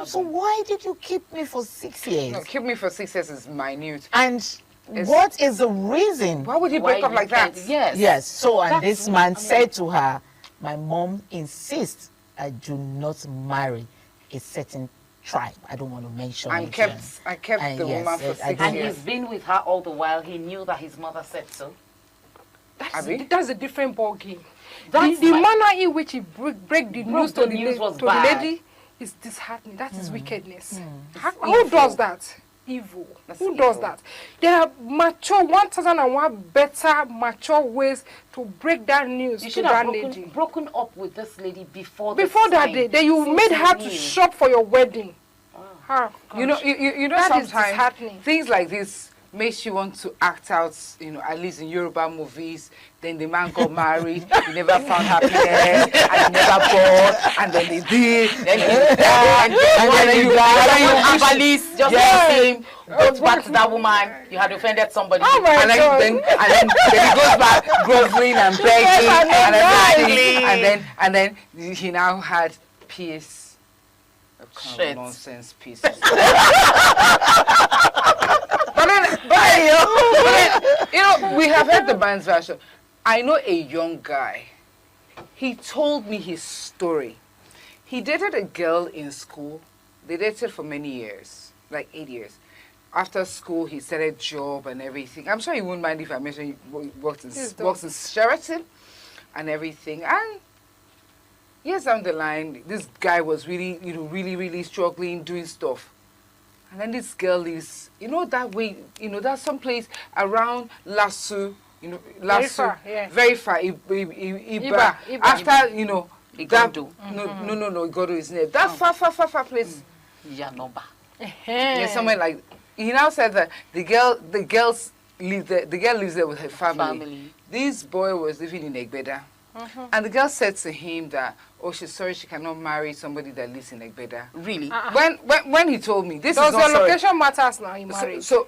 So why did you keep me for 6 years? No, keep me for 6 years is minute. And what is the reason? Why would you break up like that? Yes. Yes. So, and this man said to her, my mom insists I do not marry a certain tribe. I don't want to mention I it. kept the woman for 6 years. And he's been with her all the while. He knew that his mother said so. That's a different ball game. The manner in which he break the news to the lady is disheartening. That is wickedness. Who does that? Evil. Who does that? There are mature 1001 better mature ways to break that news you to should that have lady. broken up with this lady before that day. Then you made her to shop for your wedding. You know, you know, that sometimes things like this makes you want to act out, you know, at least in Yoruba movies. Then the man got married, he never found happiness, and he never bought, and then they did, then he died, and then you just him, go back to that woman, you had offended somebody. Oh my God. Then he goes back, groveling and begging, and then he now had peace. Kind of nonsense peace. But you know, we have heard the man's version. I know a young guy. He told me his story. He dated a girl in school. They dated for many years, like 8 years. After school, he started a job and everything. I'm sure he wouldn't mind if I mention he works in Sheraton and everything. And years down the line, this guy was really, you know, really struggling, doing stuff. And then this girl is, you know, that way, you know, that's someplace around Lasso, you know, Lasso, very far, Iba. After, you know, Igado. No, Igado is near. That far place. Yanoba. Yeah, somewhere like, he now said that the girl lives there with her family. This boy was living in Egbeda. And the girl said to him that, oh, she's sorry she cannot marry somebody that lives in Egbeda. Really? When he told me, this Does is not your location matters now in marriage? So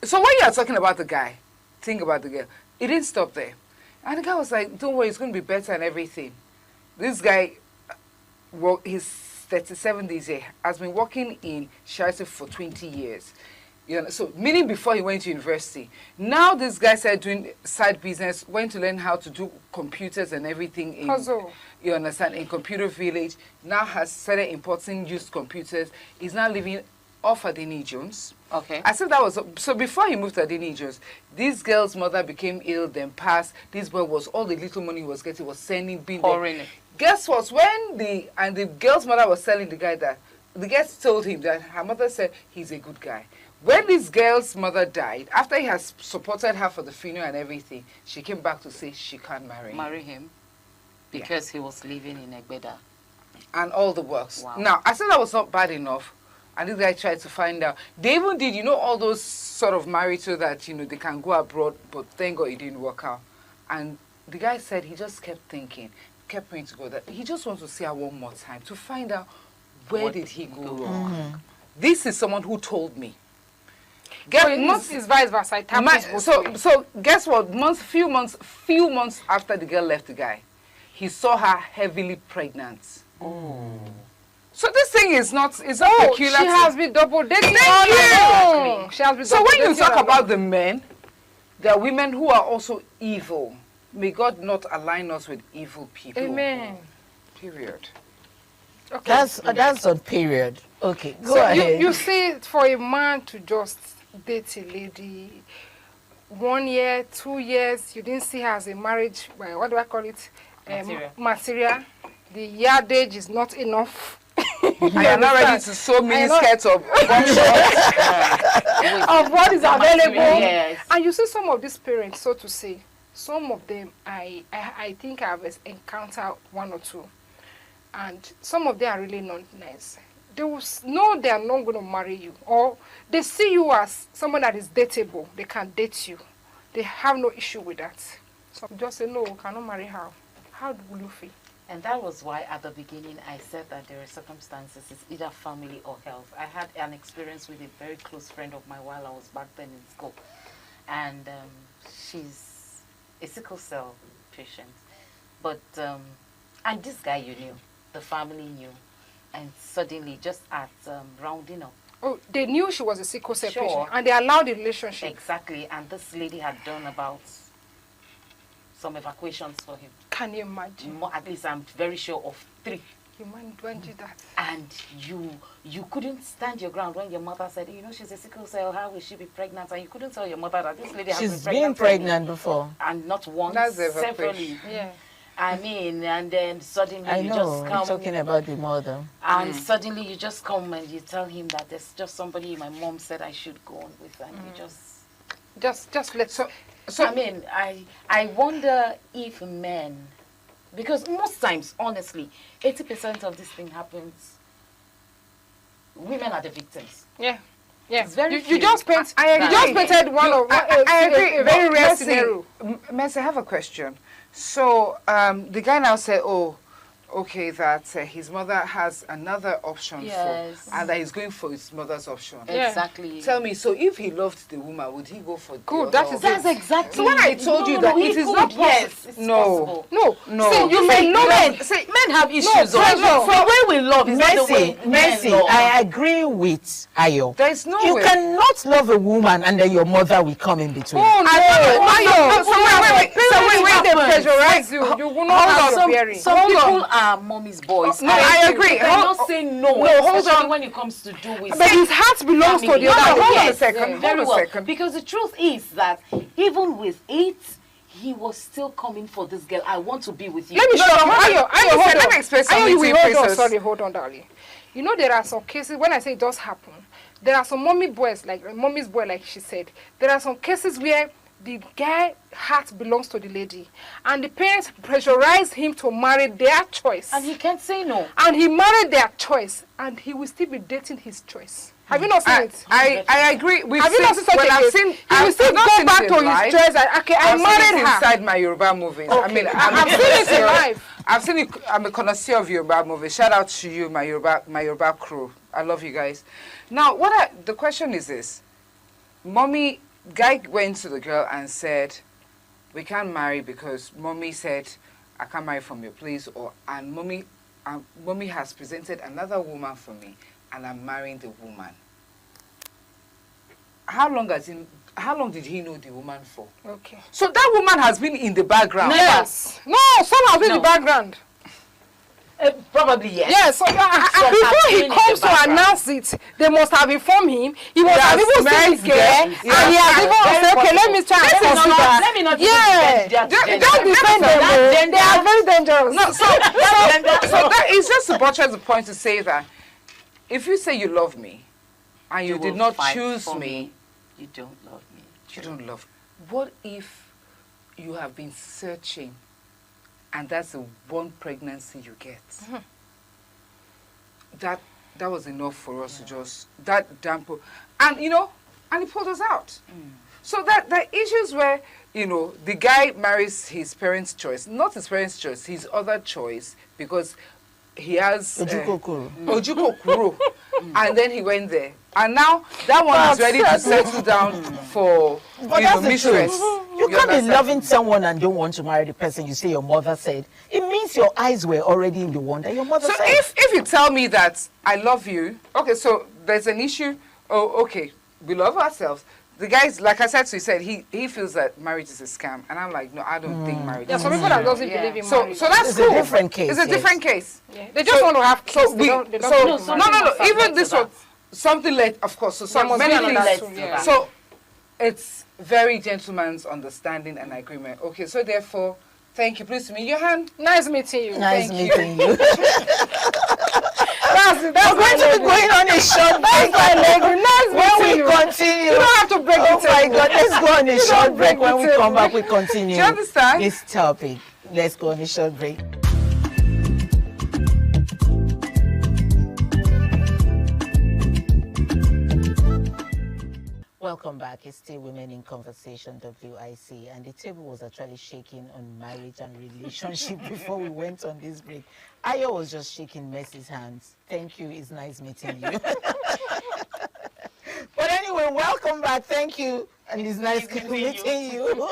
when you are talking about the guy, think about the girl. It didn't stop there. And the guy was like, don't worry, it's going to be better and everything. This guy, well, he's 37 this year, has been working in Sheraton for 20 years. You know, so meaning before he went to university. Now this guy started doing side business, went to learn how to do computers and everything in, you understand, in Computer Village. Now has started importing used computers. He's now living off Adeni Jones. Okay. I said that was so before he moved to Adeni Jones, this girl's mother became ill, then passed. This boy was all the little money he was getting was sending being Pouring it. Guess what? When the girl's mother was telling the guy that the guy told him that her mother said he's a good guy. When this girl's mother died, after he has supported her for the funeral and everything, she came back to say she can't marry him. Because he was living in Egbeda. And all the works. Wow. Now, I said that was not bad enough. And this guy tried to find out. They even did, all those sort of married so that, they can go abroad, but thank God it didn't work out. And the guy said he just kept thinking, kept praying to God that he just wants to see her one more time to find out where did he go wrong. This is someone who told me. Most is vice versa. So guess what? Few months after the girl left the guy, he saw her heavily pregnant. Oh. So this thing is not peculiar. She has been double dating. Thank you. She has been So when you talk about the men, there are women who are also evil. May God not align us with evil people. Amen. Period. Okay. That's on period. Okay, go ahead. You see, for a man to just date a lady 1 year, 2 years, you didn't see her as a marriage, what do I call it? Material. The yardage is not enough. I am not ready to sew mini skirts of what is available. Yes. And you see some of these parents, so to say, some of them, I think I've encountered one or two. And some of them are really not nice. They will know they are not going to marry you. Or they see you as someone that is dateable. They can date you. They have no issue with that. So just say, no, cannot marry her. How will you feel? And that was why at the beginning I said that there are circumstances, it's either family or health. I had an experience with a very close friend of mine while I was back then in school. And she's a sickle cell patient. But, and this guy you knew, the family knew. And suddenly, just at rounding up. Oh, they knew she was a sickle cell patient. And they allowed the relationship. Exactly. And this lady had done about some evacuations for him. Can you imagine? At least I'm very sure of 3. You might do that. And you couldn't stand your ground when your mother said, she's a sickle cell, how will she be pregnant? And you couldn't tell your mother that this lady has been pregnant before. And not once, severally. Yeah. I mean, and then suddenly I you know, just come. talking about the mother. And suddenly you just come and you tell him that there's just somebody my mom said I should go on with, and you just let so I mean, I wonder if men, because most times, honestly, 80% of this thing happens, women are the victims. Yeah. Yeah. It's very you just paint. I agree. You just painted I agree. A very rare scenario. Mercy, I have a question. So the guy now said, oh, okay, that his mother has another option and that he's going for his mother's option. Yeah. Exactly. Tell me, so if he loved the woman, would he go for good? That's exactly. So when I told you that it is not possible. Yes, it's possible. No. See, you may love men have issues. The way we love is not the way Mercy, I agree with Ayo. There is no You way. cannot love a woman and then your mother will come in between. Oh no! Ayo, so wait, they pressurize you. You will not have your bearing. Some people are mommy's boys. No, I agree. I'm not saying no. No, hold especially on. when it comes to do with. But his heart belongs to the other. Hold on a Yes, second. very Hold well. a second. Because the truth is that even with 8, he was still coming for this girl. I want to be with you. Let me show you. Let me explain something. Hold on, darling. You know there are some cases when I say it does happen. There are some mommy's boy, like she said. There are some cases where the guy heart belongs to the lady, and the parents pressurize him to marry their choice, and he can't say no. And he married their choice, and he will still be dating his choice. Have you not seen it? I agree. Have you not seen such a case? He will still go back to his choice. Okay, I married her. Inside my Yoruba movies. Okay. I mean, I've seen it in life. I've seen it. I'm a connoisseur of Yoruba movies. Shout out to you, my Yoruba crew. I love you guys. Now, the question is this: Guy went to the girl and said, "We can't marry because mommy said I can't marry from your place, and mommy has presented another woman for me, and I'm marrying the woman." How long did he know the woman for? Okay. So that woman has been in the background. Yes. No, some have been in the background. Probably yes. Yeah, so before he comes to announce it, they must have informed him. He must have even seen the girl, and he has even said, okay, let me try and consider. Let me not don't defend them. They are very dangerous. No, so that is just to buttress the point to say that if you say you love me and you did not choose me, you don't love me. You don't love me. What if you have been searching and that's the one pregnancy you get? That was enough for us to just, that damper. And, you know, and he pulled us out. So that the issues where, you know, the guy marries his parents' choice, not his parents' choice, his other choice, because he has Ojukokuro. And then he went there. And now that one is ready to settle down for, mistress. You can't be loving someone and don't want to marry the person you say your mother said. It means your eyes were already in the one that your mother said. So if you tell me that I love you, okay, so there's an issue. Oh, okay, we love ourselves. The guy's, like I said, so he said he feels that marriage is a scam, and I'm like, no, I don't think marriage. Yeah, some people that doesn't believe in marriage. So that's It's cool. a different case. It's a different case. Yeah. They just want to have kids. No. Even this one, something like, of course. So many things. So it's very gentleman's understanding and agreement. Okay, so therefore, thank you. Please meet your hand. Nice meeting you. Nice meeting you. We're going to be going on a short break. When we continue. You don't have to break Oh my God, let's go on a short break. When we come back, we continue. Do you understand? This topic. Let's go on a short break. Welcome back. It's still Women in Conversation, WIC, and the table was actually shaking on marriage and relationship before we went on this break. Ayo was just shaking Mercy's hands. Thank you. It's nice meeting you. But anyway, welcome back. Thank you. And it's nice meeting you.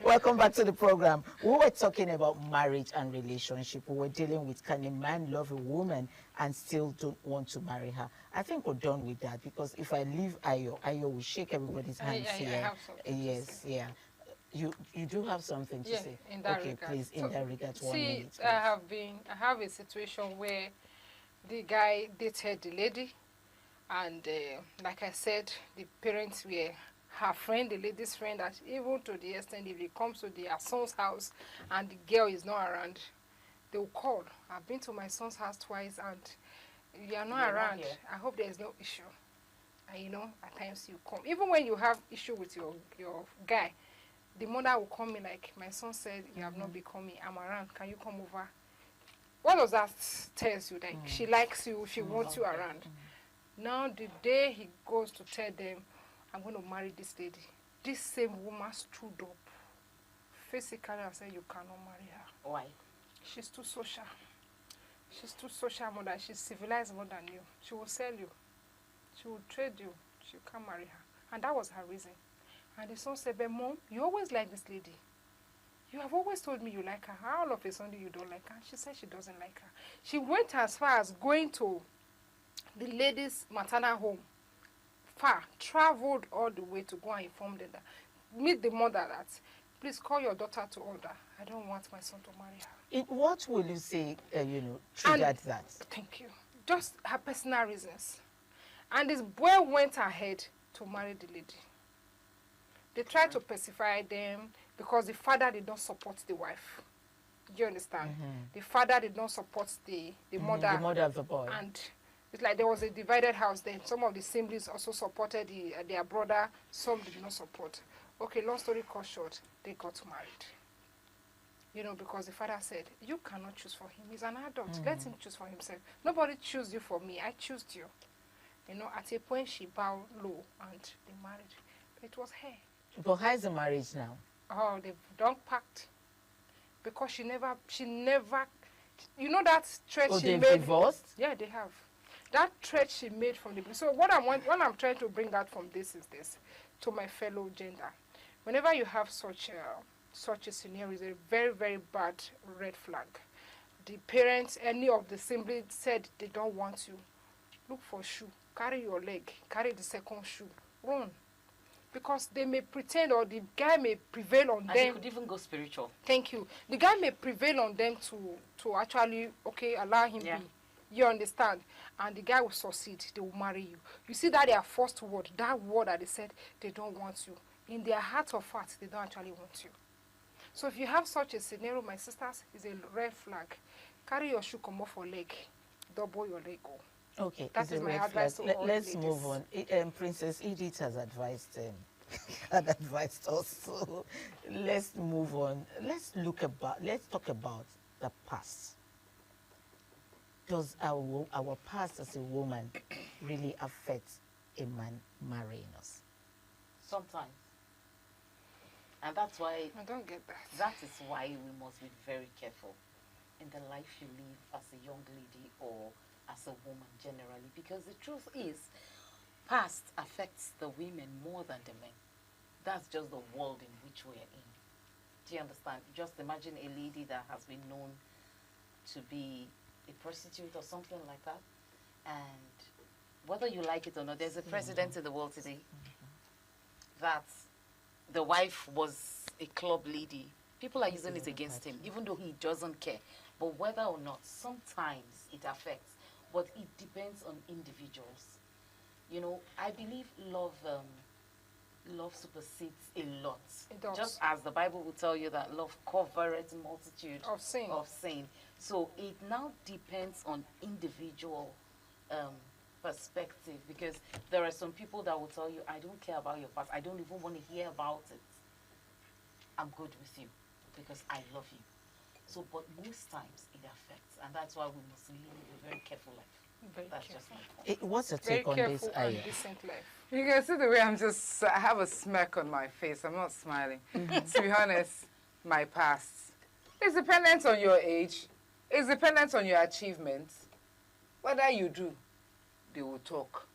Welcome back to the program. We were talking about marriage and relationship. We were dealing with, can a man love a woman and still don't want to marry her? I think we're done with that, because if I leave Ayo will shake everybody's hands here. I have something to say. Yeah. You do have something to say? In that okay, regard. please, in that regard, 1 minute. See, I have a situation where the guy dated the lady, and like I said, the parents were her friend, the lady's friend, that even to the extent if he comes to their son's house and the girl is not around, they will call. I've been to my son's house twice and you are not around. I hope there is no issue. And you know, at times you come. Even when you have issue with your guy, the mother will call me like, my son said, you have not been coming. I'm around. Can you come over? What does that tell you? Like, she likes you, she wants you around. Now, the day he goes to tell them, I'm going to marry this lady, this same woman stood up physically and said, you cannot marry her. Why? She's too social. She's too social more than, she's civilized more than you. She will sell you. She will trade you. She can't marry her. And that was her reason. And the son said, but Mom, you always like this lady. You have always told me you like her. How all of a sudden you don't like her? She said she doesn't like her. She went as far as going to the lady's maternal home. Far, traveled all the way to go and inform them that, meet the mother that, please call your daughter to order. I don't want my son to marry her. What will you say, triggered that? Thank you. Just her personal reasons. And this boy went ahead to marry the lady. They tried to pacify them because the father did not support the wife. Do you understand? The father did not support the mother. The mother of the boy. And it's like there was a divided house then. Some of the siblings also supported their brother. Some did not support. Okay, long story cut short, they got married. You know, because the father said, you cannot choose for him. He's an adult. Let him choose for himself. Nobody chose you for me. I chose you. You know, at a point she bowed low and they married. It was her. But how is the marriage now? Oh, they've done pact. Because she never, you know that threat she made. They've divorced? Yeah, they have. That threat she made from the beginning. So what I'm trying to bring out from this is this, to my fellow gender. Whenever you have such a scenario, it's a very, very bad red flag. The parents, any of the siblings said they don't want you. Look for shoe. Carry your leg. Carry the second shoe. Run. because they may pretend, or the guy may prevail on And them. they could even go spiritual. Thank you. The guy may prevail on them to actually, okay, allow him be. You understand? And the guy will succeed. They will marry you. You see that their first word, that word that they said they don't want you. In their heart of hearts, they don't actually want you. So if you have such a scenario, my sisters, it's a red flag. Carry your shoe, come off your leg. Double your leg. Go. Okay, that is my advice to all Let's ladies. move on. Princess Edith has advised us. So let's move on. Let's talk about the past. Does our past as a woman really affect a man marrying us? Sometimes. And that's why... I don't get that. That is why we must be very careful in the life you live as a young lady or as a woman generally. Because the truth is, past affects the women more than the men. That's just the world in which we are in. Do you understand? Just imagine a lady that has been known to be a prostitute or something like that. And whether you like it or not, there's a president in the world today that the wife was a club lady. People are using it against him, even though he doesn't care. But whether or not, sometimes it affects. But it depends on individuals. You know, I believe love supersedes a lot. It does. Just as the Bible will tell you that love covereth multitude of sin. So it now depends on individual perspective, because there are some people that will tell you, I don't care about your past. I don't even want to hear about it. I'm good with you because I love you. So, but most times it affects, and that's why we must live a very careful life. That's just my point. What's your take on this, Aya? Decent life. You can see the way I have a smirk on my face. I'm not smiling. To be honest, my past. It's dependent on your age. It's dependent on your achievements. Whether you do, they will talk.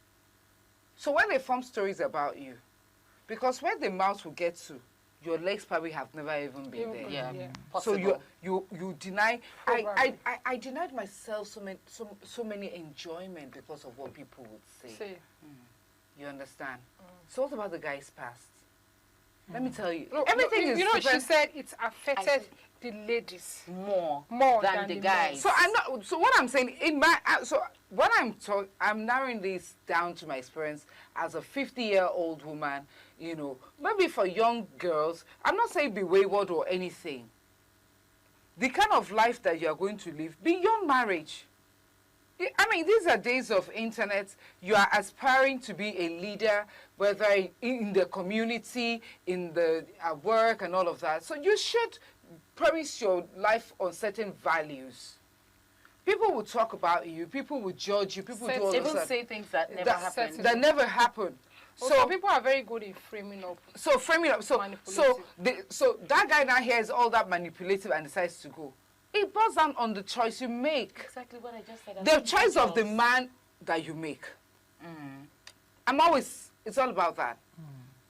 So when they form stories about you, because where the mouth will get to, your legs probably have never even been there. Yeah. So you deny. I denied myself so many enjoyment because of what people would say. You understand? So what about the guy's past? Let me tell you. No, everything is. You know, she said it's affected the ladies more than the guys. So I'm not. So what I'm saying in my. So what I'm narrowing this down to my experience as a 50-year-old woman. You know, maybe for young girls, I'm not saying be wayward or anything. The kind of life that you are going to live beyond marriage. I mean, these are days of internet. You are aspiring to be a leader, whether in the community, at work, and all of that. So you should premise your life on certain values. People will talk about you. People will judge you. People will do all even that. say things that never happen. That never happen. So people are very good in framing up. So that guy now hears all that manipulative and decides to go. It boils down on the choice you make. Exactly what I just said. The choice of the man that you make. It's all about that.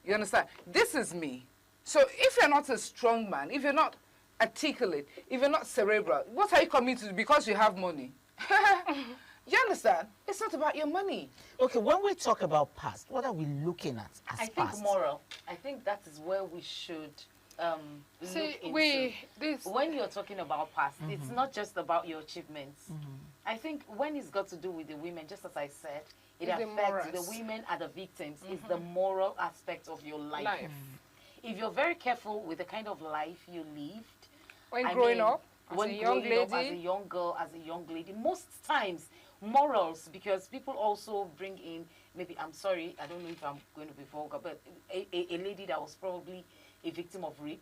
You understand? This is me. So if you're not a strong man, if you're not articulate, if you're not cerebral, what are you coming to do because you have money? You understand? It's not about your money. Okay, when we talk about past, what are we looking at as I past? think moral. I think that is where we should look into. When you're talking about past, it's not just about your achievements. I think when it's got to do with the women, just as I said, it affects the women are the victims. It's the moral aspect of your life. If you're very careful with the kind of life you lived, when growing up, as a young girl, as a young lady, most times morals, because people also bring in, maybe, I'm sorry, I don't know if I'm going to be vulgar, but a lady that was probably a victim of rape,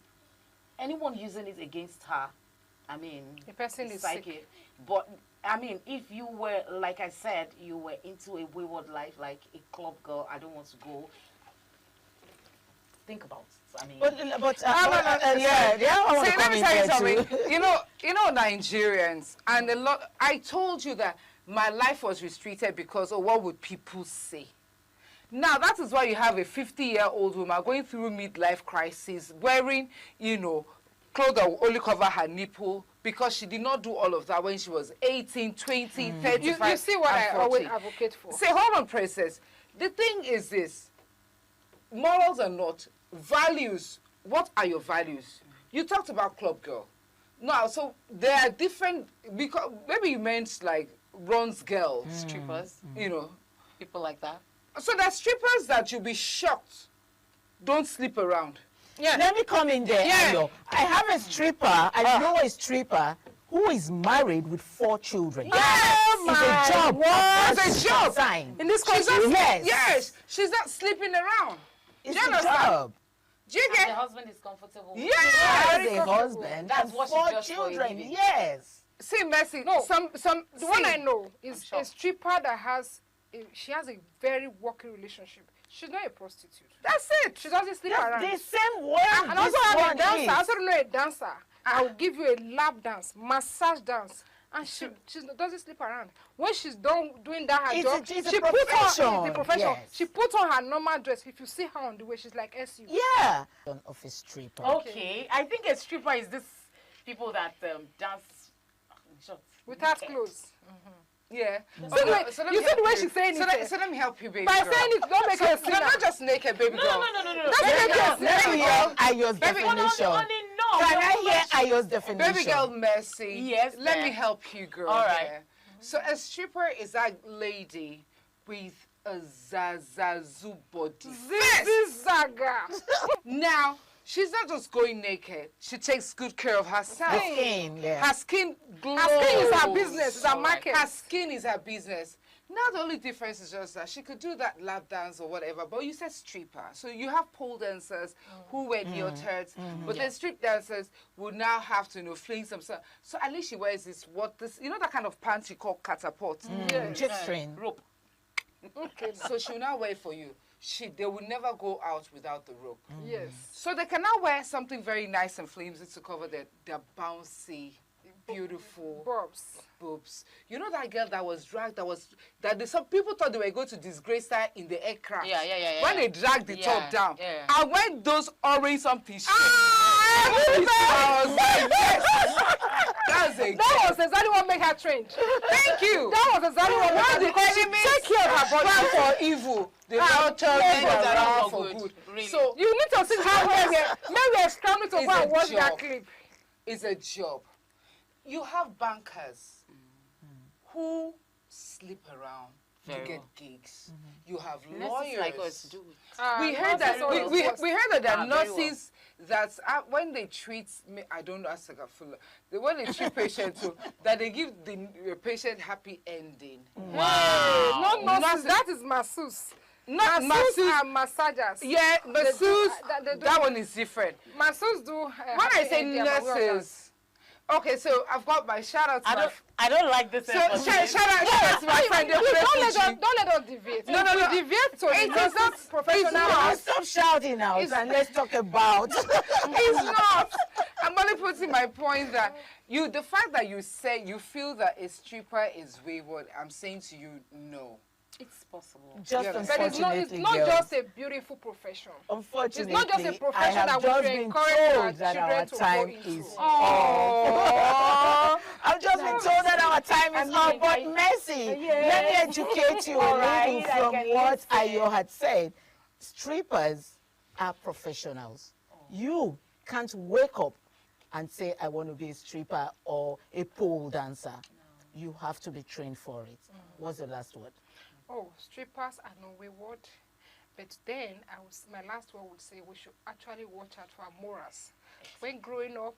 anyone using it against her, I mean, the person is sick. But I mean, if you were, like I said, you were into a wayward life, like a club girl, I don't want to go. Think about it. I mean, let me tell you something. You know, Nigerians, and a lot. I told you that my life was restricted because of what would people say. Now that is why you have a 50-year-old woman going through midlife crisis, wearing, clothes that will only cover her nipple because she did not do all of that when she was 18, 20, 35. You see what I always advocate for. Say, hold on, princess. The thing is this. morals or not, values, what are your values? You talked about club girl. Now, so there are different, because maybe you meant like Ron's girls. Strippers. You know. People like that. So there are strippers that you'll be shocked don't sleep around. Yeah. Let me come in there, Ayo. I have a stripper, I know a stripper who is married with 4 children. It's a job. It's a job. In this country, yes. She's not sleeping around. It's Do you a understand? job. Do you get? The husband is comfortable. Yeah. She has Very a comfortable. husband That's and what she 4 does for a children. living. Yes. See, Mercy, no, the one I know is sure. a stripper that she has a very working relationship. She's not a prostitute. That's it. She doesn't sleep That's around. the same word And also this I'm a one dancer. is. I also know a dancer. I will give you a lap dance, massage dance. And she doesn't sleep around. When she's done doing that her job, it's she a puts on the profession. profession. Yes. She puts on her normal dress. If you see her on the way, she's like SU. Yeah. Of a stripper. Okay. I think a stripper is this people that dance shorts. Without clothes. Yeah. So you see the way she's saying it. So let me help you, baby By girl. saying it, don't make her You're not just naked, baby girl. No. Don't make her Let me hear Ayo's Baby, definition. no. Can I hear Ayo's definition? Baby girl Mercy. Yes, Let ma'am. me help you, girl. All right. here. So a stripper is that lady with a zazazu body. Zaga. Now, she's not just going naked. She takes good care of herself. The skin, yeah. Her skin glows. Her skin is her business. It's her market. Her skin is her business. Now the only difference is just that she could do that lap dance or whatever, but you said stripper. So you have pole dancers who wear your turds, but then strip dancers would now have to fling some stuff. So at least she wears this that kind of pants you call catapult. G-string. Rope. Okay. So she'll now wear it for you. They will never go out without the rope. Yes. So they can now wear something very nice and flimsy to cover their bouncy, beautiful boobs. You know that girl that was dragged, some people thought they were going to disgrace her in the aircraft. Yeah. When they dragged the top down. Yeah. And when those orange something That was exactly what made her trend. Thank you. That was exactly what made her take care of her body for evil. The Lord tells you around for good. Really. So you need to see how maybe scrambling to go and watch that clip. It's a job. You have bankers who sleep around to get gigs. You have lawyers. Like us do it. We heard that we heard that there are very nurses that when they treat me, I don't know, when they treat patients too, that they give the patient happy ending. Wow. No nurses, that is masseuse. Not masseuse and massagers. Yeah, masseuse, that one is different. Masseuse do. When I say nurses, okay, so I've got my shout out to I don't like this. So shout out to my friend. Don't let us deviate. No. Deviate to it is not professional. Stop shouting out and let's talk about. It's not. I'm only putting my point that the fact that you say you feel that a stripper is wayward, I'm saying to you, no. It's possible. Just unfortunately, it's not just a beautiful profession. Unfortunately, it's not just a profession that we should encourage our children to go into. I've just been told that our time is up, but Mercy, let me educate you a little from what Ayo had said. Strippers are professionals. You can't wake up and say, I want to be a stripper or a pole dancer. You have to be trained for it. What's the last word? Oh, strippers are no wayward. But then, my last word would say we should actually watch out for our morals. When growing up,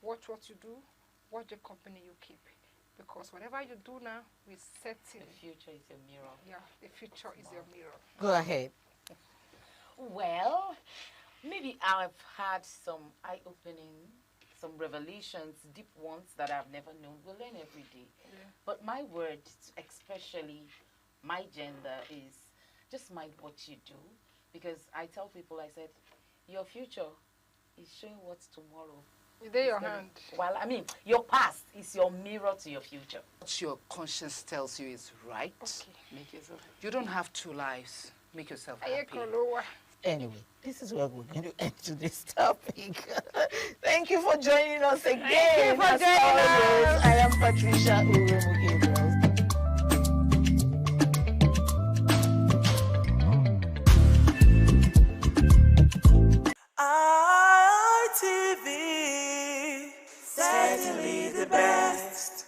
watch what you do, watch the company you keep. Because whatever you do now, we set in. The future is your mirror. Yeah, the future is your mirror. Go ahead. Well, maybe I've had some eye-opening, some revelations, deep ones that I've never known. We learn every day. Yeah. But my word, especially my gender, is just mind what you do. Because I tell people, I said, your future is showing what's tomorrow. Is there your hand? Well, I mean, your past is your mirror to your future. What your conscience tells you is right. Okay. Make yourself. You don't have two lives. Make yourself happy. Anyway, this is where we're going to end today's topic. Thank you for joining us again. Thank you for joining us. I am Patricia Uromu. certainly the best.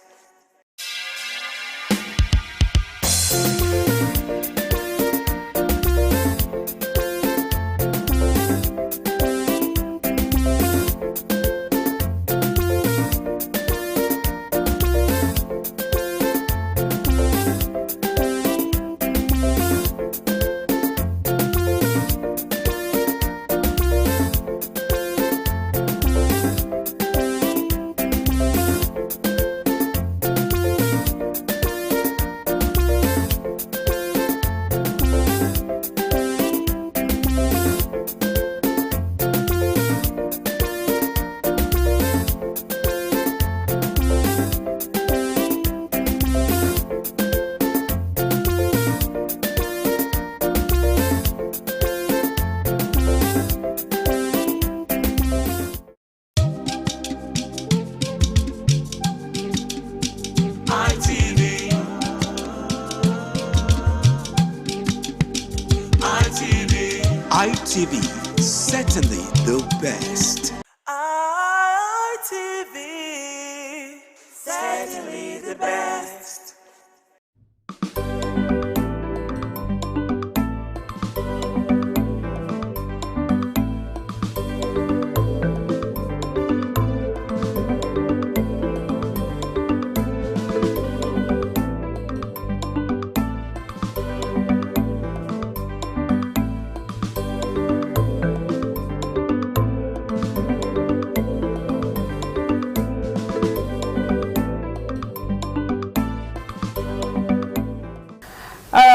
ITV, certainly the best. ITV, certainly the best.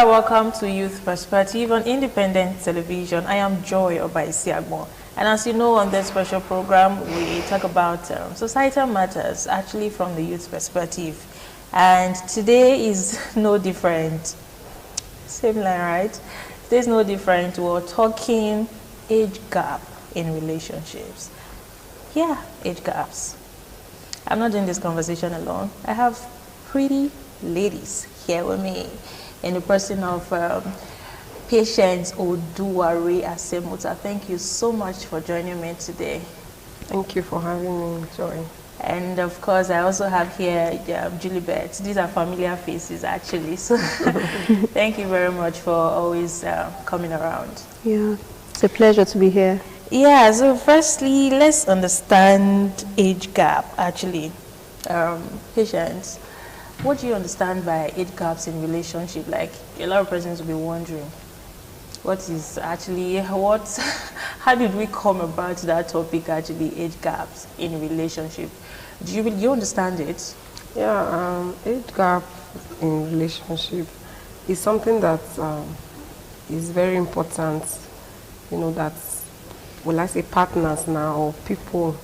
Welcome to Youth Perspective on Independent Television. I am Joy Obaisiagmo, and as you know, on this special program we talk about societal matters, actually from the youth perspective, and today is no different. Same line, right? Today is no different. We're talking age gap in relationships. Yeah, age gaps. I'm not doing this conversation alone. I have pretty ladies here with me, in the person of Patience Oduwari Asemuta. Thank you so much for joining me today. Thank you for having me, Joy. And of course, I also have here Julie Betts. These are familiar faces, actually. So thank you very much for always coming around. Yeah, it's a pleasure to be here. Yeah, so firstly, let's understand age gap, actually. Patience, what do you understand by age gaps in relationship? Like, a lot of persons will be wondering, what is actually, how did we come about that topic, actually, age gaps in relationship? Do you understand it? Yeah, age gap in relationship is something that is very important, you know, that, well, I say partners now, or people,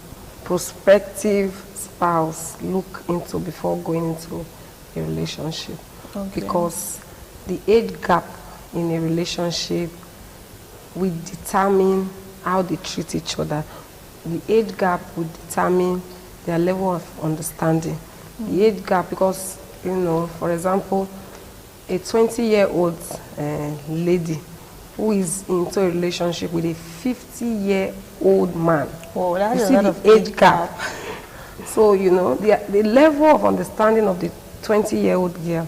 prospective spouse look into before going into a relationship. Okay. Because the age gap in a relationship will determine how they treat each other. The age gap will determine their level of understanding. The age gap, because, you know, for example, a 20-year-old lady who is into a relationship with a 50-year-old man. Whoa, that's you a see lot the of age gap. So, you know, the level of understanding of the 20-year-old girl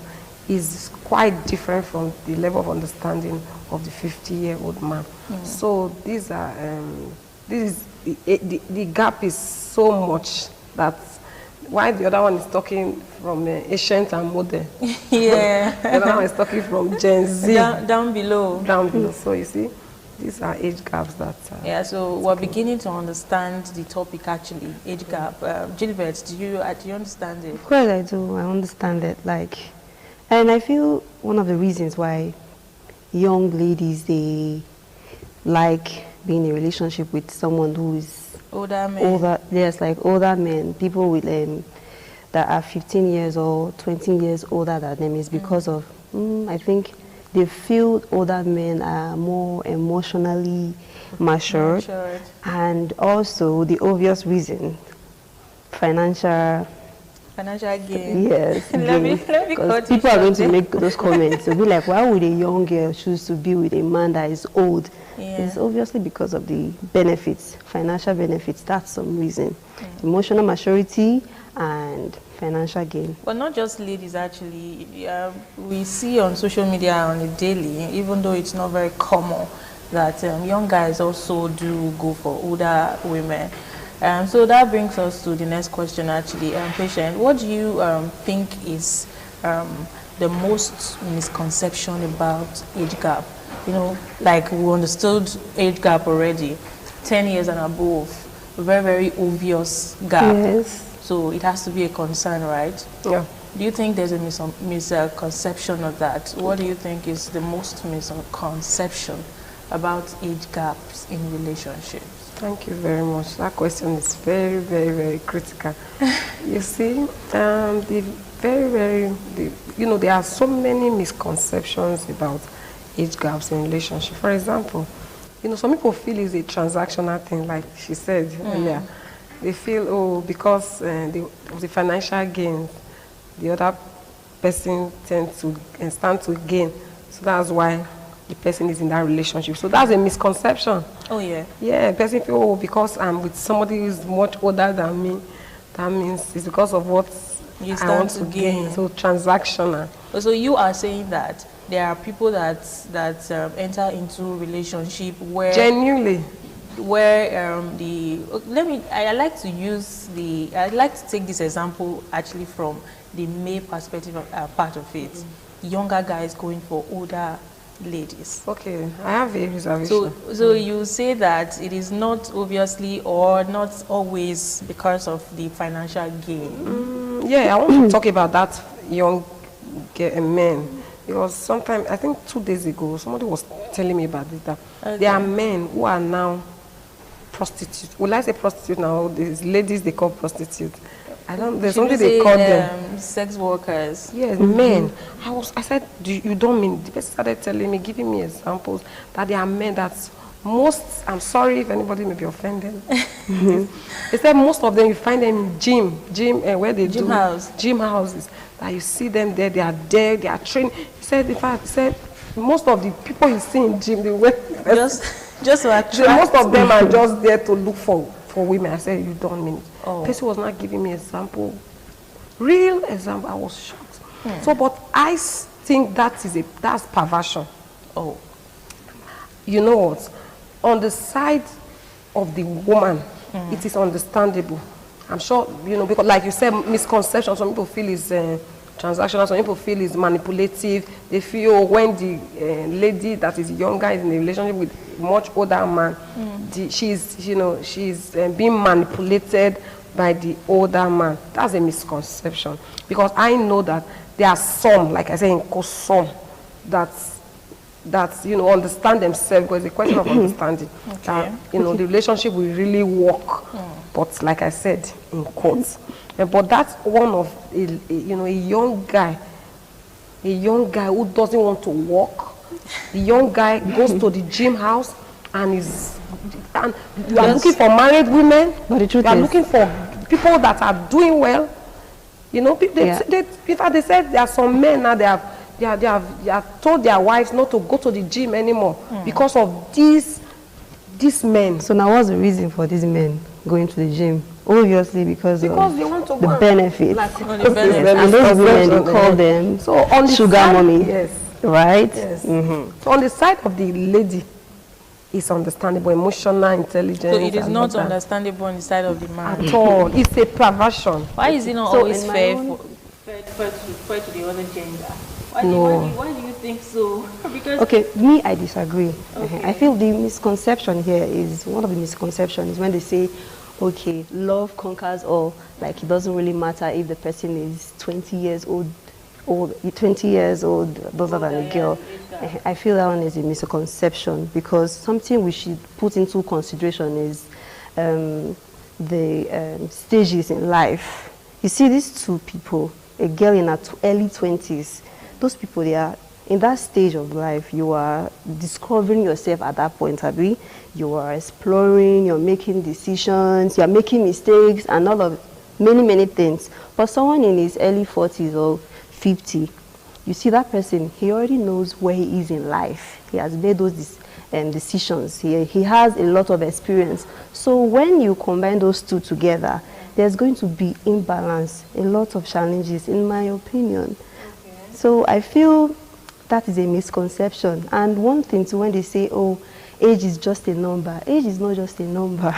is quite different from the level of understanding of the 50-year-old man. So these are, the gap is so much that while the other one is talking from ancient and modern, yeah, the other one is talking from Gen Z. Down below. Down below. So you see, these are age gaps that. Yeah, so we're beginning to understand the topic, actually, age gap. Gilbert, do you understand it? Of course I do. I understand it. And I feel one of the reasons why young ladies, they like being in a relationship with someone who is older men. Older men, people with that are 15 years or 20 years older than them, is because of, I think, they feel older men are more emotionally matured. Matured. And also the obvious reason, financial financial gain. Yes, let me because cut people you are going short. to make those comments. They'll be like, why would a young girl choose to be with a man that is old? Yeah. It's obviously because of the benefits, financial benefits. That's some reason. Emotional maturity and financial gain. But not just ladies, actually. We see on social media on a daily, even though it's not very common, that young guys also do go for older women. So that brings us to the next question, actually. Patient, what do you think is the most misconception about age gap? You know, like we understood age gap already, 10 years and above, very, very obvious gap. Yes. So it has to be a concern, right? Yeah. Do you think there's a misconception of that? What do you think is the most misconception about age gaps in relationships? Thank you very much. That question is very, very, very critical. You see, there are so many misconceptions about age gaps in relationship. For example, some people feel it's a transactional thing, like she said earlier. They feel, because of the financial gain, the other person tends to stand to gain. So that's why the person is in that relationship. So that's a misconception. Oh, yeah. Yeah, a person feels, because I'm with somebody who's much older than me, that means it's because of what you I want to gain. So transactional. So you are saying that there are people that enter into relationship where genuinely, where I like to take this example actually from the male perspective part of it. Younger guys going for older ladies. Okay, I have a reservation. So you say that it is not obviously or not always because of the financial gain. Yeah, I want to talk about that young men, because sometimes, I think 2 days ago, somebody was telling me about this, that there are men who are now prostitutes. Will I say prostitute now? These ladies they call prostitutes. I don't. There's something they call them. Sex workers. Yes, men. I said, you don't mean? The person started telling me, giving me examples that there are men that most. I'm sorry if anybody may be offended. They said most of them you find them in gym where they do gym houses. That you see them there. They are there. They are trained. He said, in fact, most of the people you see in gym, they work just to attract. Most of them are just there to look for women. I said, you don't mean it. Person was not giving me example, real example. I was shocked. So, but I think that's perversion. Oh, you know what? On the side of the woman, it is understandable. I'm sure, because like you said, misconception. Some people feel is transactional. Some people feel is manipulative. They feel when the lady that is younger is in a relationship with a much older man, she's being manipulated by the older man. That's a misconception, because I know that there are some, like I say, some that understand themselves, because it's a question of understanding. Okay. The relationship will really work, but like I said, in quotes. But that's one of a young guy who doesn't want to work. The young guy goes to the gym house and you are looking for married women. But the truth you are is, looking for people that are doing well. They said there are some men now they have told their wives not to go to the gym anymore because of these men. So now what's the reason for these men going to the gym? Obviously because they want to the benefits. And those women, they call them sugar mommy. Yes. Right? Yes. So on the side of the lady, it's understandable, emotional intelligence. So it is not understandable on the side of the man. At all. It's a perversion. Why is it not always fair to the other gender? Why do you think so? Because okay, me, I disagree. Okay. I feel the misconception here is, one of the misconceptions is when they say, okay, love conquers all, like it doesn't really matter if the person is 20 years old, 20 years old, older than a girl. I feel that one is a misconception, because something we should put into consideration is the stages in life. You see these two people, a girl in her early 20s, those people, they are in that stage of life. You are discovering yourself at that point, Abi. You are exploring, you're making decisions, you're making mistakes, and all of many things. But someone in his early 40s or 50, you see that person, he already knows where he is in life. He has made those decisions. He has a lot of experience. So when you combine those two together, there's going to be imbalance, a lot of challenges, in my opinion. Okay. So I feel that is a misconception. And one thing too, when they say, oh, age is just a number, age is not just a number.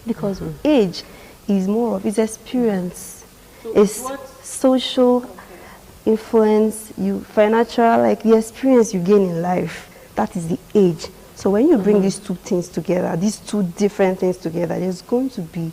Because age is more of its experience. So it's social influence, financial, like the experience you gain in life. That is the age. So when you bring these two things together, these two different things together, there's going to be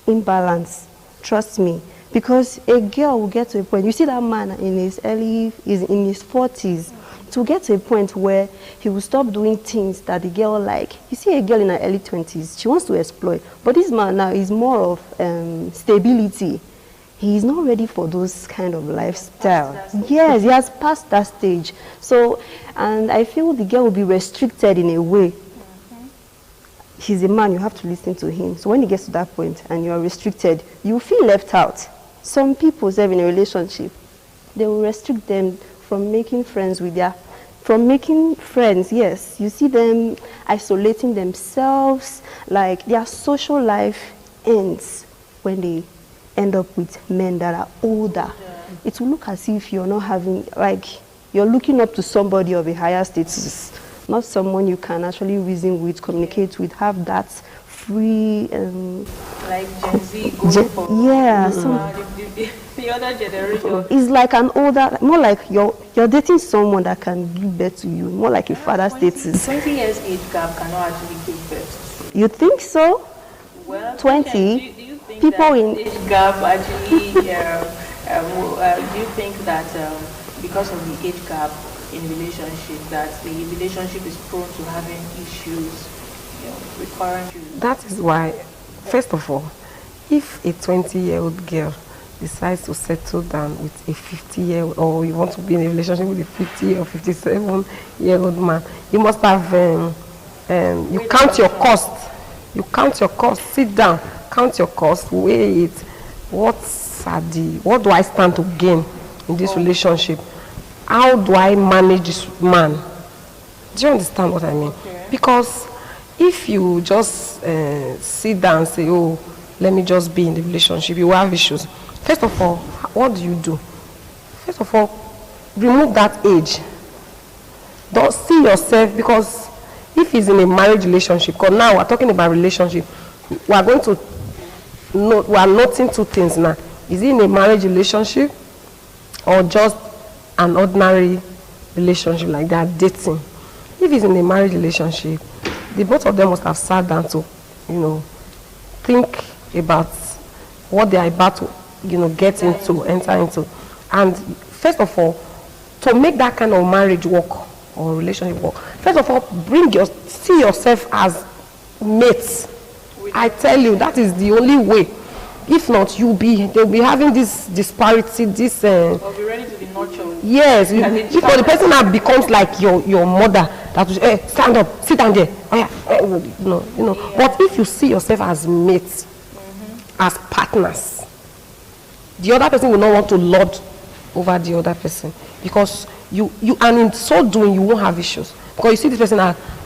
imbalance. Trust me. Because a girl will get to a point, you see that man in his 40s, to get to a point where he will stop doing things that the girl like. You see a girl in her early 20s, she wants to exploit. But this man now is more of stability. He is not ready for those kind of lifestyle. Yes, he has passed that stage. So, and I feel the girl will be restricted in a way. He's a man, you have to listen to him. So when he gets to that point and you are restricted, you feel left out. Some people serve in a relationship, they will restrict them from making friends with yes. You see them isolating themselves, like their social life ends when they end up with men that are older. It will look as if you're not having, like, you're looking up to somebody of a higher status, not someone you can actually reason with, communicate with, have that free... like Gen Z going for... Yeah. The other generation. It's like an older, more like you're dating someone that can give birth to you, more like a father status. 20 years age gap cannot actually give birth. You think so? Well, 20? Do you think people that in age gap actually, do you think that because of the age gap in relationship, that the relationship is prone to having issues, recurrent issues? That is why, first of all, if a 20-year-old girl decides to settle down with a 50-year-old, or you want to be in a relationship with a 50 or 57-year-old man, you must have, you count your cost. You count your cost, sit down, count your cost, weigh it. What do I stand to gain in this relationship? How do I manage this man? Do you understand what I mean? Okay. Because if you just sit down and say, oh, let me just be in the relationship, you will have issues. First of all, what do? First of all, remove that age. Don't see yourself, because if he's in a marriage relationship, because now we're talking about relationship, we are noting two things now. Is he in a marriage relationship or just an ordinary relationship like that, dating? If he's in a marriage relationship, the both of them must have sat down to, think about what they are about to, enter into. And first of all, to make that kind of marriage work or relationship work, first of all, see yourself as mates. I tell you, that is the only way. If not, they'll be having this disparity, this. Or be ready to be nurtured. Yes, if the person now becomes like your mother, that will say, hey, stand up, sit down there. Oh, yeah. Yeah. But if you see yourself as mates, as partners, the other person will not want to lord over the other person, because you and in so doing you won't have issues, because you see this person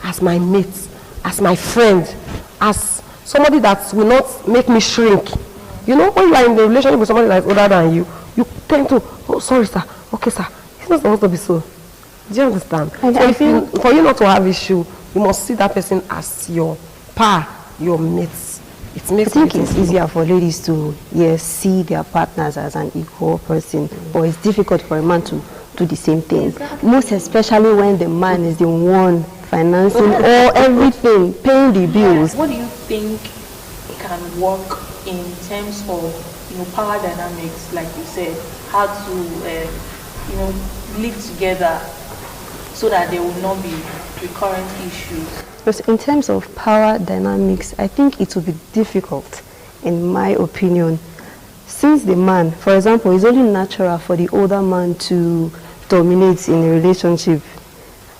as my mate, as my friend, as somebody that will not make me shrink. When you are in a relationship with somebody that is older than you, you tend to, oh, sorry sir, okay sir, it's not supposed to be so. Do you understand? So for you not to have issue, you must see that person as your your mates. I think it's easier for ladies to see their partners as an equal person, but it's difficult for a man to do the same thing. Most especially when the man is the one financing or everything, paying the bills. What do you think can work in terms of power dynamics, like you said, how to live together so that there will not be recurrent issues? Because in terms of power dynamics, I think it will be difficult, in my opinion, since the man, for example, it's only natural for the older man to dominate in a relationship.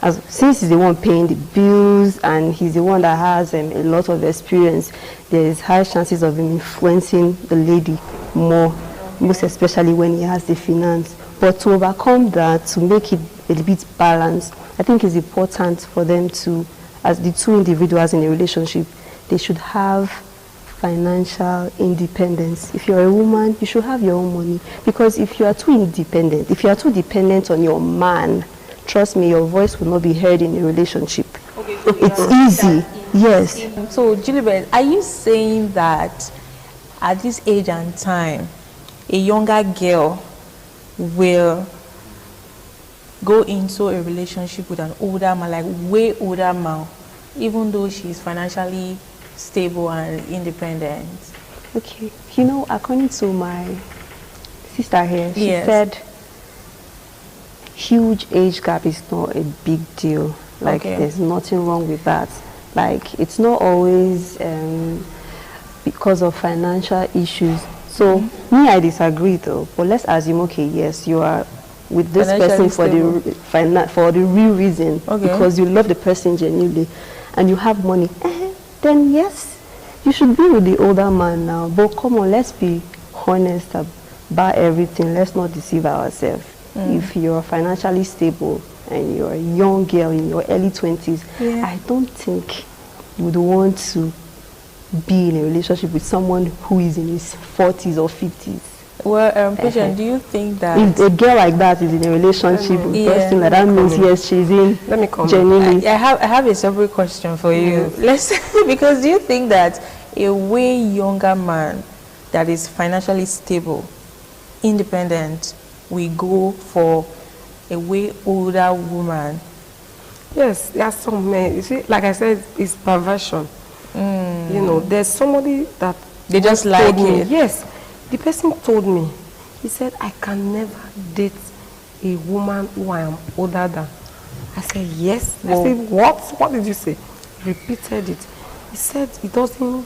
since he's the one paying the bills and he's the one that has a lot of experience, there is high chances of him influencing the lady more, most especially when he has the finance. But to overcome that, to make it a bit balanced, I think it's important for them to, as the two individuals in a relationship, they should have financial independence. If you're a woman, you should have your own money. Because if you are too independent, if you are too dependent on your man, trust me, your voice will not be heard in a relationship. Okay, so it's easy, yes. So, Gilbert, are you saying that at this age and time, a younger girl will go into a relationship with an older man, like way older man, even though she's financially stable and independent? Okay, you know, according to my sister here, she said huge age gap is not a big deal. Like, there's nothing wrong with that. Like, it's not always because of financial issues. So, me, I disagree though. But let's assume, okay, yes, you are with this person for the real reason, because you love the person genuinely, and you have money. Then yes, you should be with the older man now. But come on, let's be honest about everything. Let's not deceive ourselves. If you're financially stable and you're a young girl in your early 20s, I don't think you would want to be in a relationship with someone who is in his 40s or 50s. Well, Patient, do you think that if a girl like that is in a relationship with a person like that means yes, she's in genuinely? I have a separate question for you. Let's because do you think that a way younger man that is financially stable, independent, we go for a way older woman? Yes, there are some men. You see, like I said, it's perversion. You know, there's somebody that they just like it. Yes, the person told me. He said, I can never date a woman who I am older than. I said, yes. I said, what? What did you say? He repeated it. He said, it doesn't.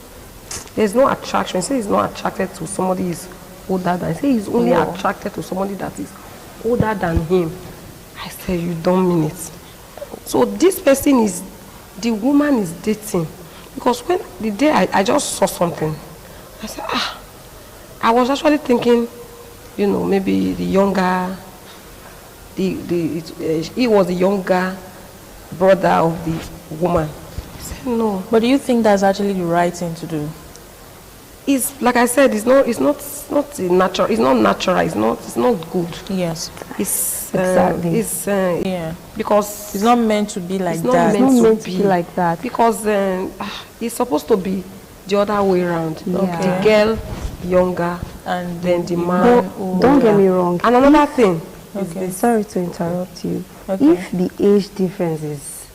There's no attraction. He said he's not attracted to somebody who's older than. He said he's only attracted to somebody that is older than him. I said, you don't mean it. So this person is, the woman is dating. Because when the day I just saw something, I said, I was actually thinking, you know, maybe the younger, he was the younger brother of the woman. I said, no. But do you think that's actually the right thing to do? It's like I said, it's not natural. It's not natural. It's not good. Yes. It's exactly. Because it's not meant to be like that. It's not meant to be like that. Because it's supposed to be the other way around. The girl younger and then the man older. Don't get me wrong. And another thing. Sorry to interrupt you. If the age difference is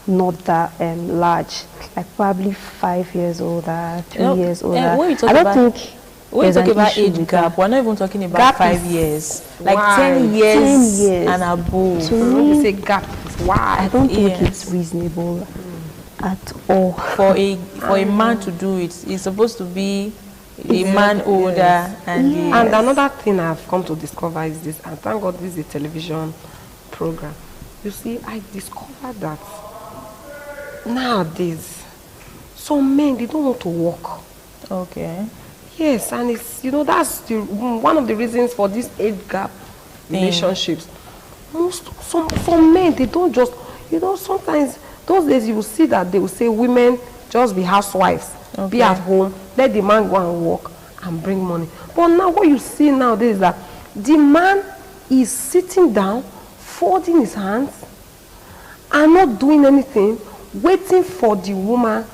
not that large, like probably 5 years older, 3 years older, I don't think. When we talk about age gap, we're not even talking about 5 years. Like 10 years and above. To me, say gap. Why? I don't think it's reasonable at all. For a man to do it, it's supposed to be a man older and another thing I've come to discover is this, and thank God this is a television program. You see, I discovered that nowadays some men, they don't want to work. Yes, and it's, you know, that's one of the reasons for this age gap relationships. Some men, they don't just, you know, sometimes those days you will see that they will say women just be housewives, be at home, let the man go and work and bring money. But now what you see nowadays is that the man is sitting down, folding his hands, and not doing anything, waiting for the woman.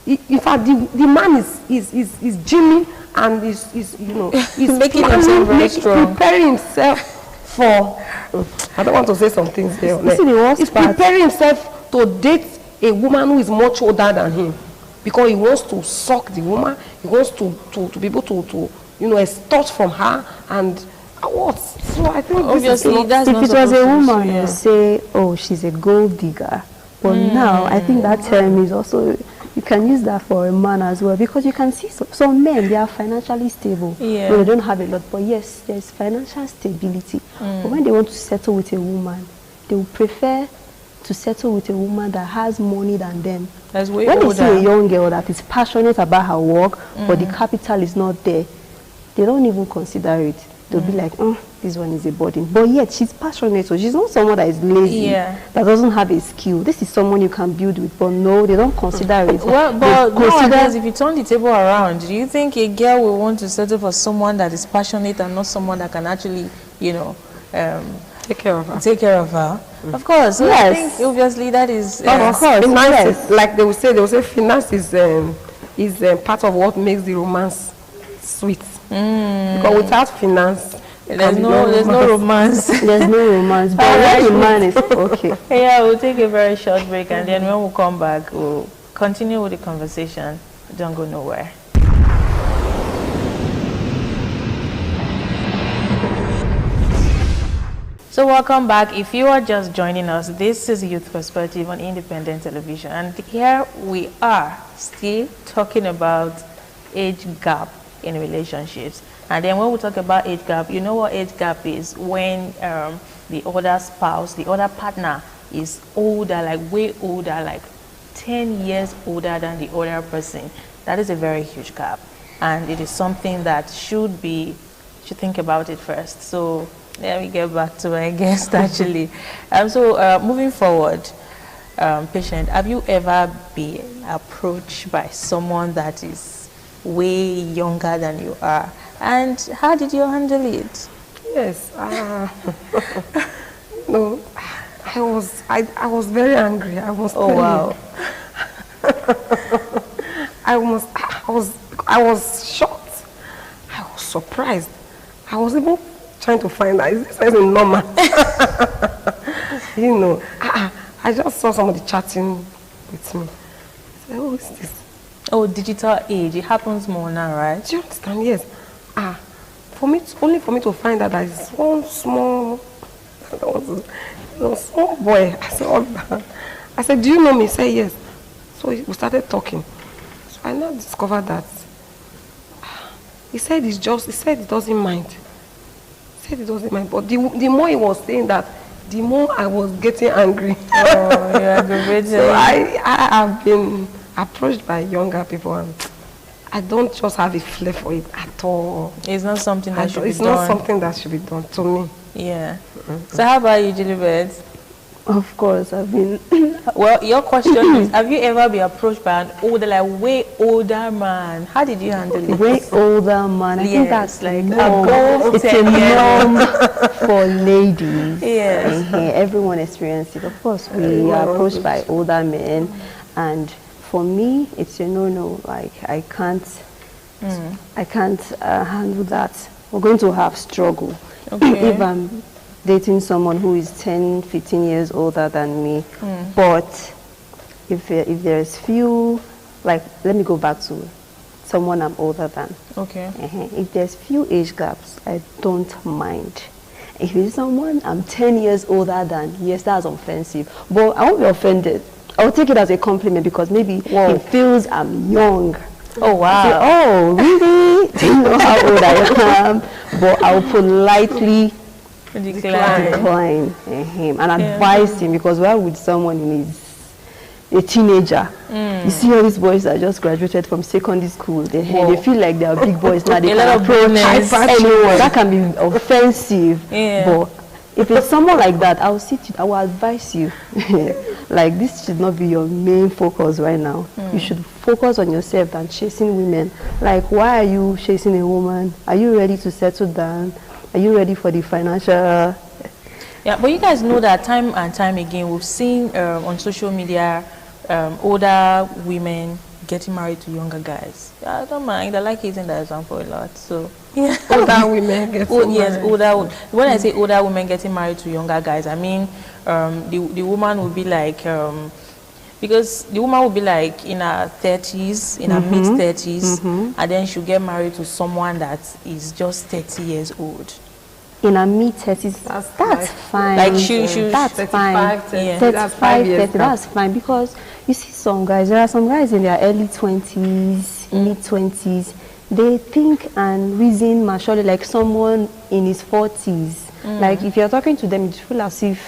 In fact, the man is gymming and is you know, he's making himself very strong, preparing himself for. I don't want to say some things there. He's preparing himself to date a woman who is much older than him, because he wants to suck the woman. He wants to be able to you know, extort from her and what. So I think obviously that's if it was a woman, you say, oh, she's a gold digger. But now I think that term is also, you can use that for a man as well, because you can see some men, they are financially stable. Well, they don't have a lot, but yes, there's financial stability. But when they want to settle with a woman, they will prefer to settle with a woman that has money than them. That's way when older. they see a young girl that is passionate about her work, but the capital is not there, they don't even consider it. They'll be like, this one is a burden. But yet, she's passionate, so she's not someone that is lazy, that doesn't have a skill. This is someone you can build with, but no, they don't consider it. Well, but nowadays, if you turn the table around, do you think a girl will want to settle for someone that is passionate and not someone that can actually, you know, take care of her? Take care of her. Of course. So I think obviously that is. Of course. Finance, like they will say finance is part of what makes the romance sweet. Because without finance, there's no romance. There's no romance. But when the man is okay. Yeah, we'll take a very short break, and then when we come back, we'll continue with the conversation. Don't go nowhere. So welcome back. If you are just joining us, this is Youth Perspective on Independent Television, and here we are still talking about age gap in relationships. And then when we talk about age gap, you know what age gap is? When the other spouse, the other partner is older, like way older, like 10 years older than the other person. That is a very huge gap, and it is something that should think about it first. So let me get back to my guest actually. Moving forward, Patient, have you ever been approached by someone that is way younger than you are, and how did you handle it? Yes, no, I was very angry. I was. Oh wow. I was shocked. I was surprised. I was even trying to find out, is this person normal? You know, I just saw somebody chatting with me. I said, who is this? Oh, digital age. It happens more now, right? Do you understand? Yes. Only for me to find out that it's one small boy. I said, do you know me? He said, yes. So we started talking. So I now discovered that he said he doesn't mind. He said he doesn't mind. But the more he was saying that, the more I was getting angry. Oh, you're aggravated. So I have been approached by younger people, and I don't just have a flair for it at all. It's not something that should be done. It's not something that should be done to me. Yeah. So how about you, Gilbert? Of course, I've been. Well, your question is, have you ever been approached by an older, like way older man? How did you handle it? Way older man. I think that's like above. It's a norm for ladies. Yes. Everyone experiences it. Of course, we are approached by older men, and for me, it's a no-no. Like I can't handle that. We're going to have struggle. Okay. If I'm dating someone who is 10, 15 years older than me. But if there's few, like, let me go back to someone I'm older than. Okay. If there's few age gaps, I don't mind. If it's someone I'm 10 years older than, yes, that's offensive. But I won't be offended. I'll take it as a compliment because maybe he feels I'm young. Oh, wow. Say, oh, really? Do you know how old I am? But I'll politely decline him and advise him, because why would someone who is a teenager, you see all these boys that just graduated from secondary school, they feel like they are big boys now, they can approach anyone. That can be offensive. But if it's someone like that, I will advise you. Like, this should not be your main focus right now. You should focus on yourself than chasing women. Like, why are you chasing a woman? Are you ready to settle down? Are you ready for the financial? Yeah, but you guys know that time and time again, we've seen on social media older women getting married to younger guys. I don't mind. I like using that example a lot. So yeah, older women getting married. Yes, older. When I say older women getting married to younger guys, I mean the woman would be like. Because the woman will be like in her 30s, in her mid-30s, and then she'll get married to someone that is just 30 years old. In her mid-30s, that's fine. Like that's 35, fine. 30, 35, 30, that's fine. Because you see some guys, there are some guys in their early 20s, mid-20s, they think and reason maturely like someone in his 40s. Like if you're talking to them, you feel as if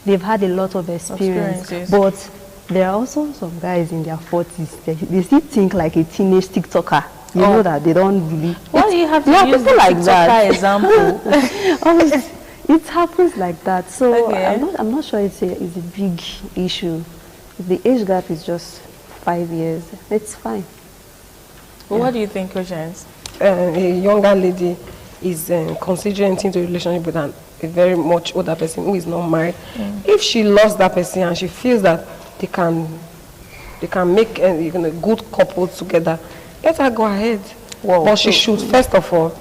they've had a lot of experience. But there are also some guys in their 40s, they still think like a teenage TikToker. You know that they don't really. Why do you have to use the like TikToker that example? Obviously, it happens like that. So I'm not sure it's a big issue. If the age gap is just 5 years, it's fine. Well, what do you think, Patience? A younger lady is considering into a relationship with a very much older person who is not married. If she loves that person and she feels that they can make a good couple together, let her go ahead. Wow. But she should first of all,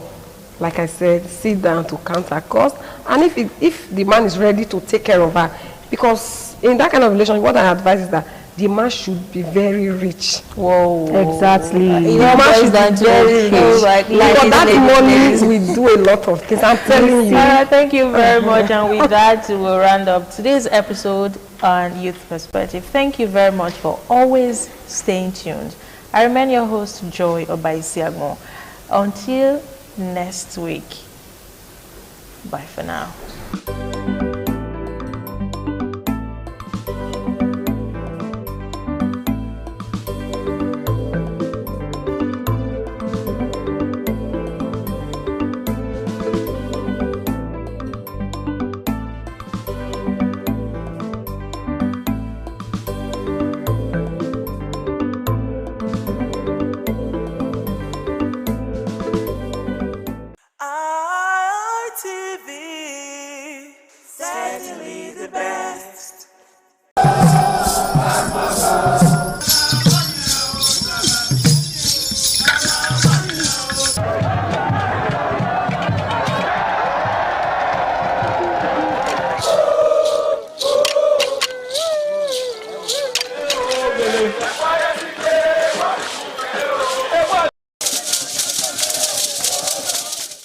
like I said, sit down to count her cost. And if the man is ready to take care of her, because in that kind of relationship, what I advise is that the man should be very rich. Whoa. Exactly. The man should be very rich. For that money, we do a lot of things. I'm telling you. Thank you very much. And with that, we'll round up today's episode on Youth Perspective. Thank you very much for always staying tuned. I remain your host, Joy Obaisi Agmo. Until next week. Bye for now.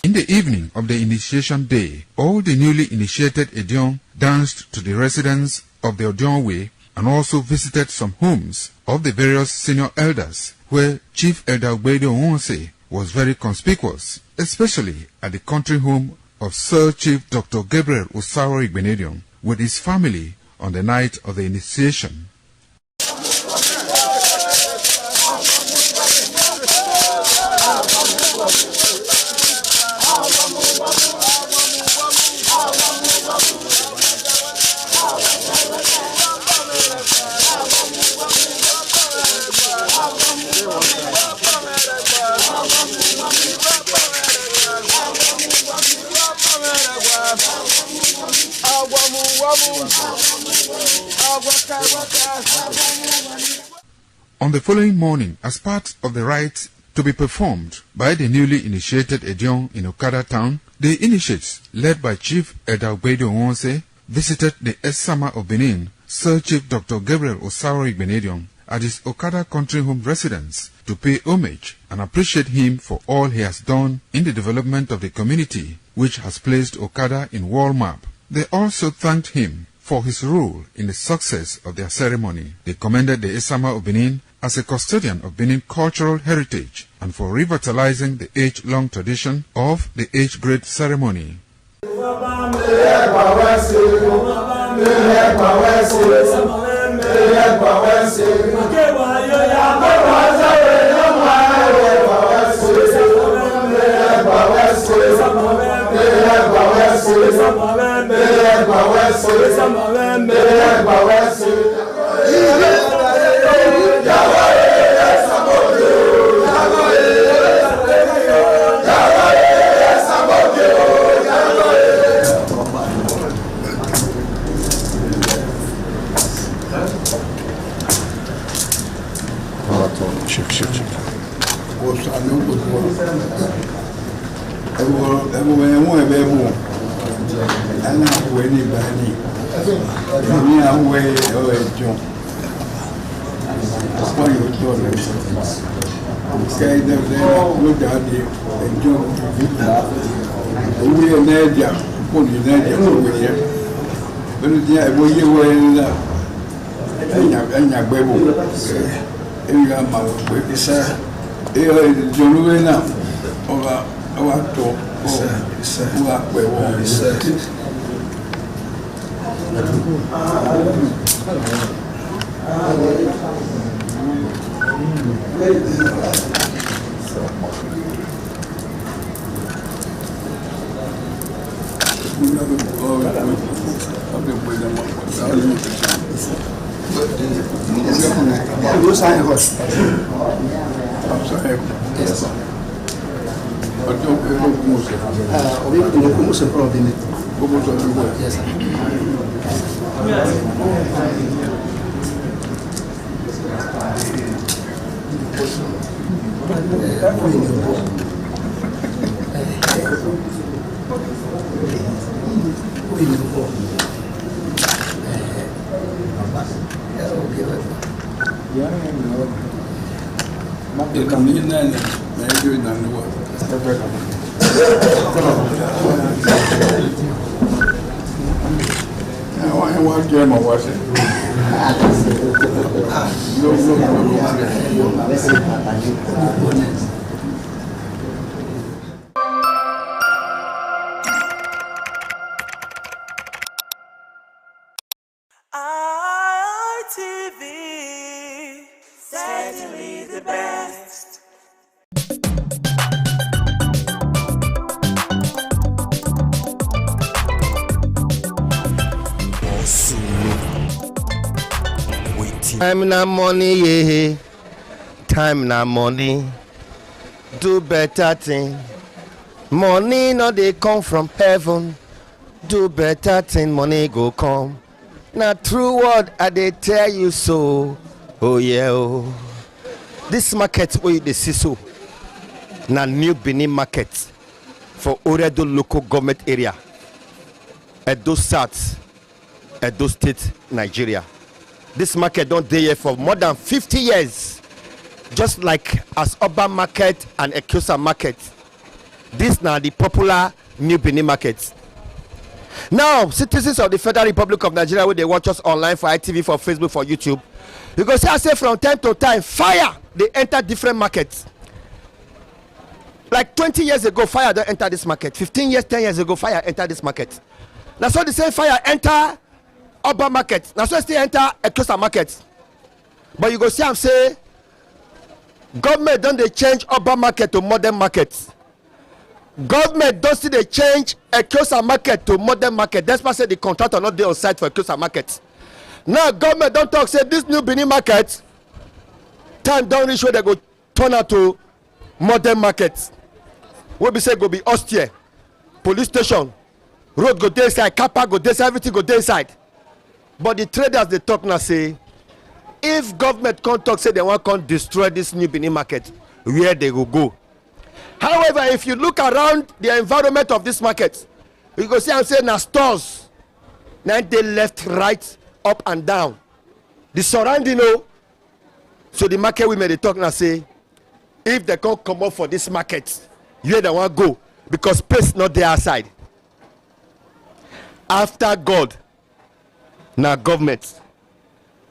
In the evening of the initiation day, all the newly initiated Edion danced to the residents of the Odion Way and also visited some homes of the various senior elders, where Chief Elder Ogbedo Onse was very conspicuous, especially at the country home of Sir Chief Dr. Gabriel Osaro Igbenedion with his family on the night of the initiation. On the following morning, as part of the rite to be performed by the newly initiated Edion in Okada town, the initiates, led by Chief Elder Ogbedo Onse, visited the Esama of Benin, Sir Chief Dr. Gabriel Osaro Igbenedion, at his Okada country home residence to pay homage and appreciate him for all he has done in the development of the community, which has placed Okada in world map. They also thanked him for his role in the success of their ceremony. They commended the Esama of Benin as a custodian of Benin cultural heritage and for revitalizing the age-long tradition of the age-grade ceremony. ITV, certainly the best. Time na money, yeah. Time na money. Do better thing. Money no dey come from heaven. Do better thing, money go come. Na true word I dey tell you so. Oh yeah, oh. This market where you dey see so, na New Benin market for Oredo local government area, Edo South, Edo State, Nigeria. This market don dey here for more than 50 years, just like as Oba market and Ekiosa market. This na the popular New Benin market. Now, citizens of the Federal Republic of Nigeria, where they watch us online for ITV, for Facebook, for YouTube, you go see I say from time to time, fire they enter different markets. Like 20 years ago, fire don't enter this market. 15 years, 10 years ago, fire enter this market. Now so the same fire enter Oba market. Now so still enter Ekiosa market. But you go see I'm say government don't they change Oba market to modern markets. Government don't see they change Ekiosa market to modern market. That's why say the contractor not there on site for Ekiosa market. Now government don't talk say this New Benin market time don't reach where they go turn out to modern markets. What we say go be austere, police station, road go dey inside, car park go dey inside, everything go dey inside. But the traders they talk now say if government can't talk say they want to destroy this New Benin market, where they will go. However, if you look around the environment of this market, you go see I'm saying now stores, now they left, right, up and down. The surrounding, so the market women they talk now say if they can't come up for this market, you don't want to go because space not there outside. After God, now government.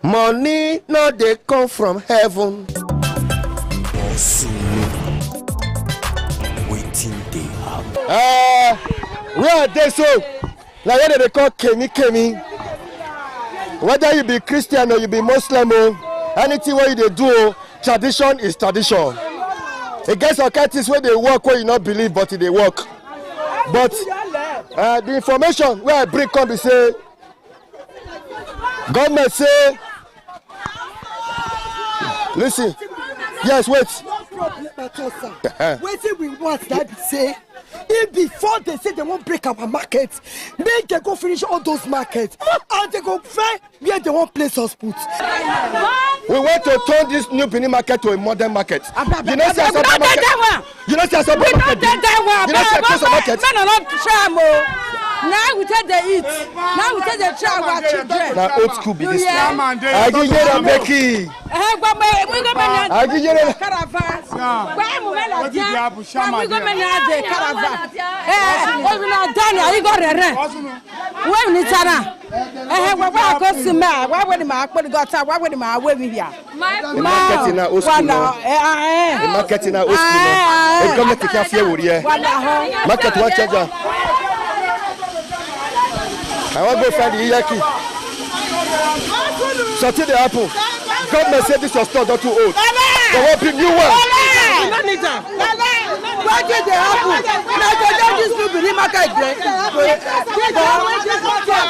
Money no they come from heaven. Where they so like where they call Kemi. Whether you be Christian or you be Muslim, anything where they do, tradition is tradition. Against our things where they work where you not believe, but they work. But the information where I bring come be say government say listen, yes, wait. Wetin we want that say if before they say they won't break our market, make they go finish all those markets and they go find where they won't place us put. We want to turn this New Benin market to a modern market. You know see as a market. You know see as a market. You know see a market. Now we take the eat. Now we take the try our children. Now old school be this. I give you a Becky. I give you a caravan. Where we went there. We go manage the caravan. We not done. You go there. Where we need to where go see me? Where we my put got where we my way here. The market in old school. The market in old school. The government take care of you here. Market one charger. I want to go find the Iyaki. Something they happen. Government said this your store not too old. They want big new one. No need that. Why did they happen? Now they don't just do the market. Look at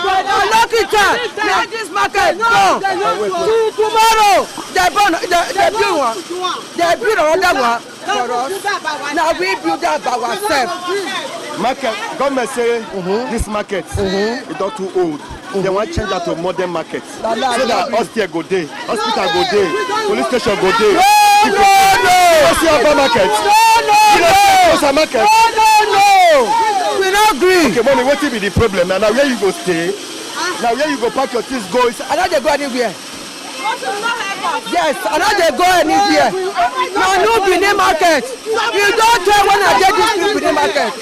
that. Now this market. No. Tomorrow they build one. They build another one for us. Now we build that by ourselves. Market. Government say this market is not too old. They want to change that to modern market. So that hospital go day, hospital go day, police station go day. No. See our market. No. We not agree. Okay, mommy, what will be the problem? Now where you go stay? Now where you go pack your things go? I know they go anywhere. Yes, I know they go anywhere. Now new Benin market. You don't tell when I get this new Benin market.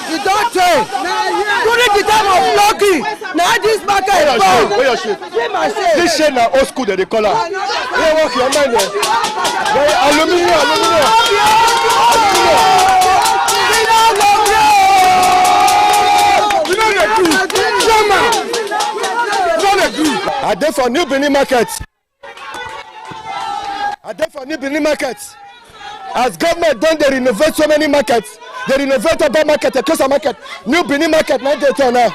You don't tell. During the time of Lucky, now this market is gone. Where your shit? This shit now old school that they call her. Where walk your mind there? Aluminium. I dey for new Benin market. As government done, they renovate so many markets. They renovate Oba market, Ekosa market, new Benin market. Now they turn now.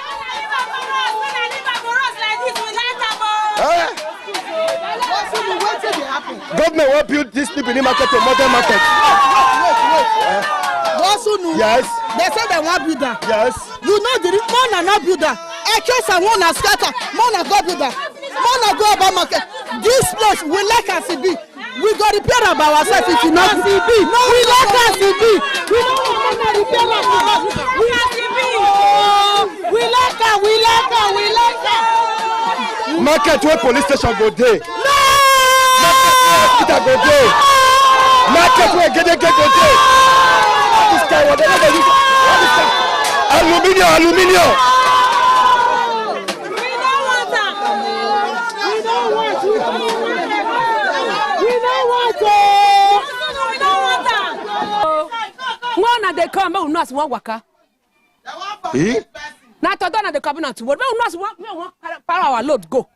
Government will build this new Benin market to modern market. Yes. They say they want build that. Yes. You know the man not build that. Ekosa one a scatter, man go build that. Man go Oba market. This place we like as it be. We got repair about ourselves if you not CB. No, we like us CB. We don't want to repair about us. We are CB. We like us. Market where police station go day. No. Market where hospital go day. Market where get go day. This guy whatever they use. Aluminium. One they come, but not one waka. Not to done at the cabinet. What we not our load go.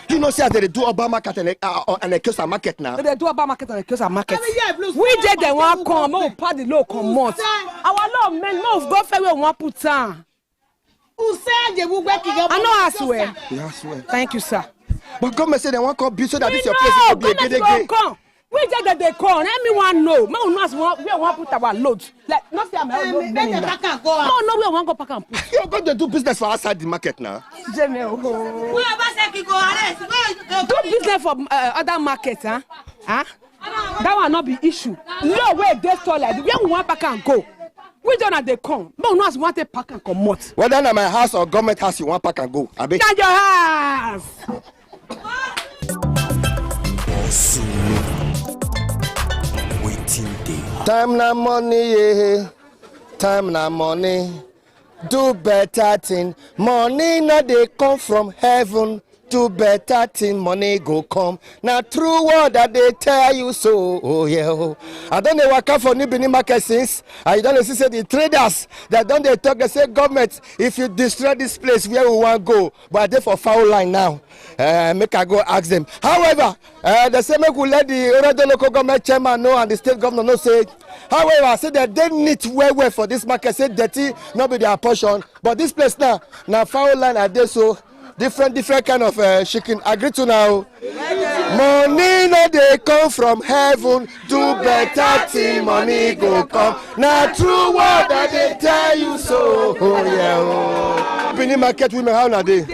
You know, say they do Oba market and Ekosa market now. They do Oba market and Ekosa market. We did the one come, we part the low come month. Our law men move go fair we want put on. Who said they will work again? I know I swear. Yeah, I swear. Thank you, sir. But government say they want to build so that this your place will be a good. We just that they call. Everyone know. We want put our load. Like not say I'm load. No, we want go pack and put. You're going to do business for outside the market now. Do business for other markets, huh? That will not be issue. No way they store like where we want pack and go. We don't have they come. No, we want to pack and come out. Whether na my house or government house, you want pack and go. That's your house. Time na money, yeah. Time na money. Do better thing. Money no dey come from heaven. Do better thing, money go come. Now true word that they tell you so. Oh yeah. I don't know what come for new Benin market since. I don't know say the traders that don't they talk. They say government, if you destroy this place, where we want go? But they for foul line now. Make I go ask them. However, they say make we let the local government chairman know and the state governor know say. However, I say that they need well for this market. Say dirty, not be their portion. But this place now foul line are there so. Different kind of chicken. Agree to now. Money no they come from heaven. Do better thing, money go come. Now true word that they tell you so. Oh yeah. Benin market women how na dey?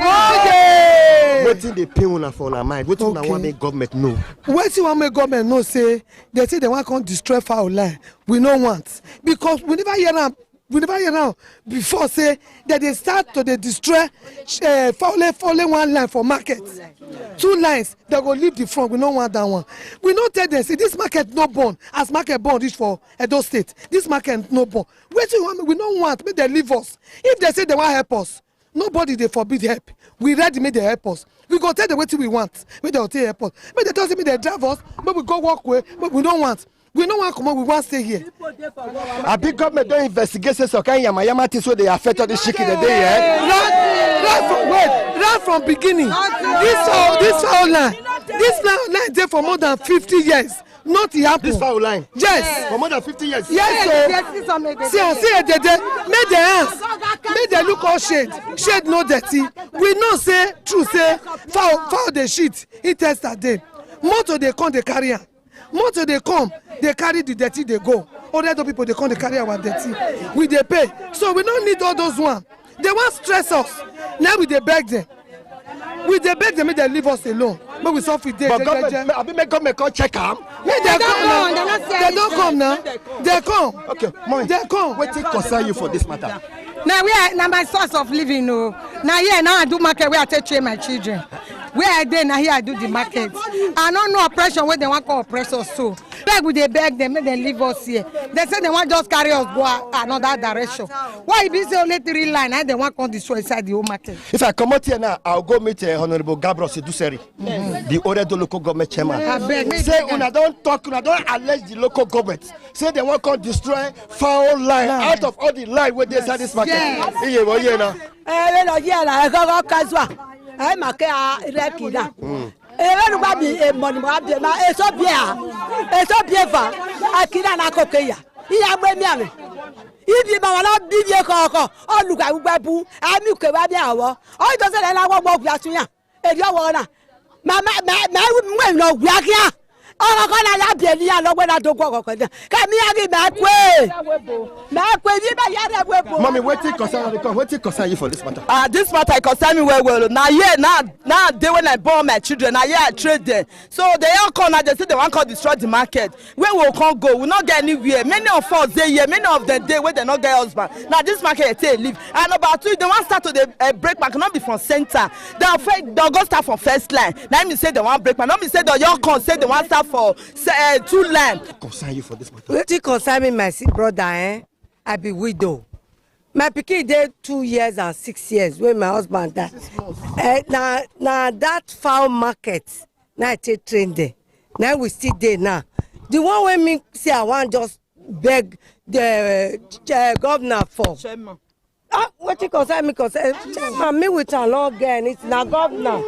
Wetin dey pain una for una mind? Wetin una want make government know? Wetin want make government know say they want to destroy fowl line. We no want because we never hear am. We never hear now before say that they start to destroy falling one line for market. 2 lines they go leave the front. We don't want that one. We not tell them say this market no born as market born reach for Edo State. This market no born. We don't want make they leave us. If they say they want help us, nobody they forbid help. We ready make they help us. We go tell them what we want. Make they help us. Make they tell me they drive us. But we go walk away. But we don't want. We no want come on, we want stay here. A big government don't investigate so kind yama things where they affect all the chicken the day, Right from beginning. This foul line there for more than 50 years. Not happen. This foul line. Yes. For more than 50 years. Yes, so see they make the hands, make they look all shade no dirty. We know say true say foul the shit. It test that day. Motor they come they carry am. Motor they come they carry the dirty they go. Other people they come they carry our dirty. We they pay. So we don't need all those one. They want stress us. Now we they beg them. We they beg them, make they leave us alone. But we suffer there. But government, I mean, make government check them. They don't come now. They come. Okay, Mommy, they come. What it concern you for this matter? Now my source of living. Now I do market where I take train my children. Where I dey now here I do the market. I don't know oppression where they want to oppress us so. Beg them, make them leave us here. They say they want just carry us go another direction. Why it be say only 3 line and they want to destroy inside the whole market? If I come out here now, I'll go meet Honorable Gabriel Seduseri, the Oredo local government chairman. Say una don't talk, una don't allege the local government. Say they want to destroy foul line out of all the line where they inside this market. I make a rekida. Everybody a money ma eso bien fa akida na kokeya. Iya gbe mi ame. Ibi ma wala bibi koko oluga gbabu ami ke ba bi awo. O to se le la wo gbo gba tun yan. Eri owo na. Ma no gba kia. Ọ̀rọ̀ kan náà yà bìí ẹni yà lọ́gbẹ́ náà tó kọ́ ọ̀kọ̀ọ̀kan náà. Kàmí yà kí máa pé bí bá yà rẹ̀ wé bò. Mommy, wetin concern you for this matter? This matter concern me well. Now day when I born my children, now I trade them. So they all come now, they say they want to destroy the market. Where we can't go, we not get anywhere. Many of us they here, many of them day where they not get husband. Now this market they live. And about 2, they want start to the break back, not be from center. They'll go start from first line. Now me say they want break back. Not me say they all come say they want start for 2 line. Concern you for this matter? Wetin concern me, my brother, I be widow. My pikin dey 2 years and 6 years when my husband die. Now that foul market, now I take train there. Now we still there now. The one when me say I want just beg the governor for. Wetin concern me chairman me with her long again. It's na governor.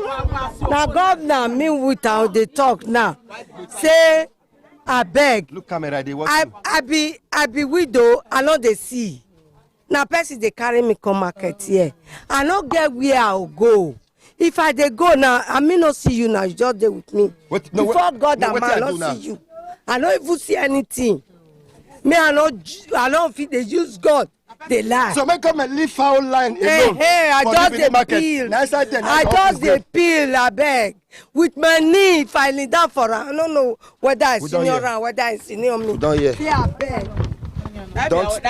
Me with her they talk now. Say I beg. Look camera they watch. I be widow. I know they see. Now person they carry me come market here. I no get where I'll go. If I dey go now, I may not see you now. You just there with me. Before God and man, I don't see you. I don't even see anything. Me I don't feel they use God. They lie. So make come and leave foul line alone. Hey, I just dey peel. I just dey peel, I beg. With my knee, if I kneel down for her, I don't know whether I senior her, whether I senior me. Don't hear. See, I beg. Don't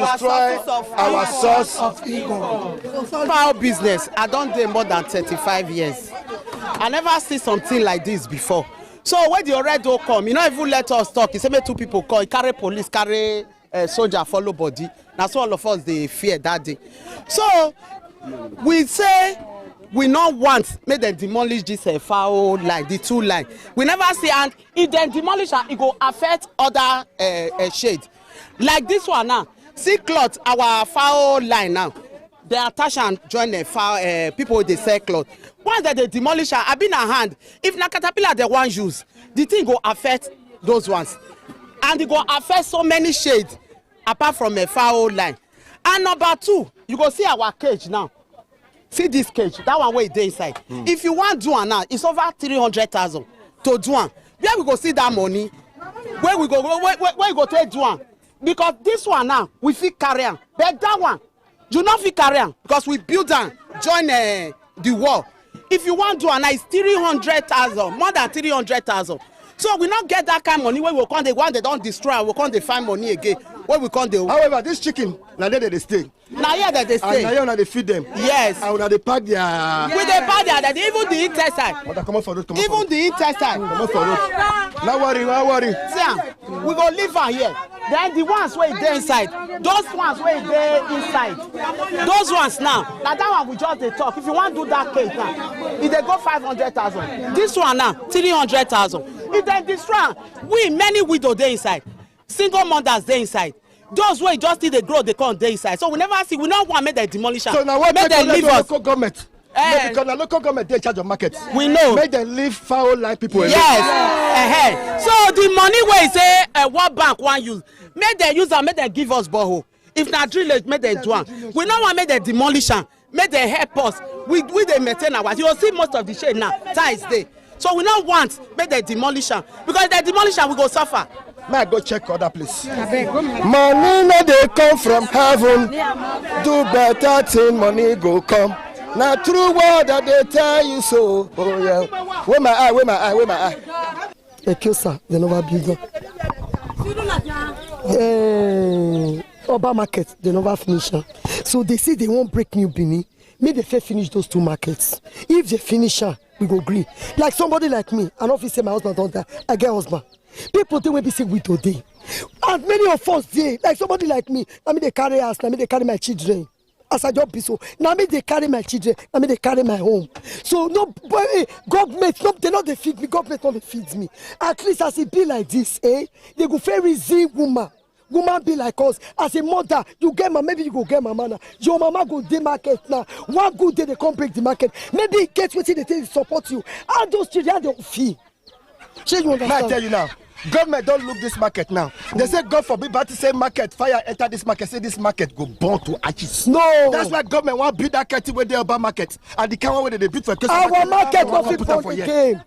destroy our source of income. Foul business, I don't do more than 35 years. I never see something like this before. So when the already don't come, you know, even let us talk. You say me 2 people call, carry police, carry soldier, follow body. That's all of us they fear that day. So we say we not want make them demolish this foul line, the 2 line. We never see, and if they demolish it go affect other shade. Like this one now. See cloth, our foul line now. They attach and join the foul people they sell cloth. Once that they demolish her, I been a hand. If na caterpillar they want use, the thing go affect those ones, and it go affect so many shades apart from a foul line. And number 2, you go see our cage now. See this cage, that one way they inside. If you want do one now, it's over 300,000 to do one. Where we go see that money? Where we go? Where you go take do one? Because this one now we fit carry on, but that one you not fit carry on because we build and join the wall. If you want to do, it's 300,000, more than 300,000. So we not get that kind of money where we come, the one they don't destroy, we can't find money again. Where we can't do. However, this chicken, now there they stay. Now here that they stay. And now they feed them. Yes. And now they pack their. With the pack their, even the intestine. Come on for road. Even the intestine. Come on for road. No worry. See, we go leave her here. Then the ones where they inside, those ones where they inside, those ones now. Now that one we just they talk. If you want to do that case now, if they go 500,000, this one now 300,000. If they destroy, we many widows dey inside, single mothers dey inside. Those who just see the growth, they can't dey inside. So we never see. We don't want to make the demolition. So now what make them leave us. Local government? Because the local government they in charge of market. We know. Make them leave foul like people. Yes. So the money where say what bank want use, make them use and make them give us borehole. If not drillage, make them do it. We don't want to make the demolition. Make them help us. We they maintain our. You will see most of the shade now. Ties there. So we don't want make the demolition because the demolition we go suffer. May I go check other place? Money no dey come from heaven. Do better thing, money go come. Now true word that they tell you so. Oh yeah. Where my eye? A Kiosa, they never build up. Oba market, they never finish. So they say they won't break New Benin. May they finish those two markets. If they finish, we go green. Like somebody like me, an officer, my husband don't die. I get husband. People think we be sick with today. And many of us dey, like somebody like me, I mean they carry us, I mean they carry my children. As I just be so, now me they carry my children, I mean they carry my home. So no, government, no, they not they feed me, government not they feed me. At least as it be like this, they go very easy woman. Woman be like us. As a mother, you get my, maybe you go get my man. Your mama go day market now. One good day they come break the market. Maybe get what they take to support you. All those children they fee. I tell you now, government don't look this market now. They say God forbid, but to say market, fire enter this market, say this market go burn to ashes. No. That's why government want build that curtain where they are market. And the kind where they build for our market no fit for the game.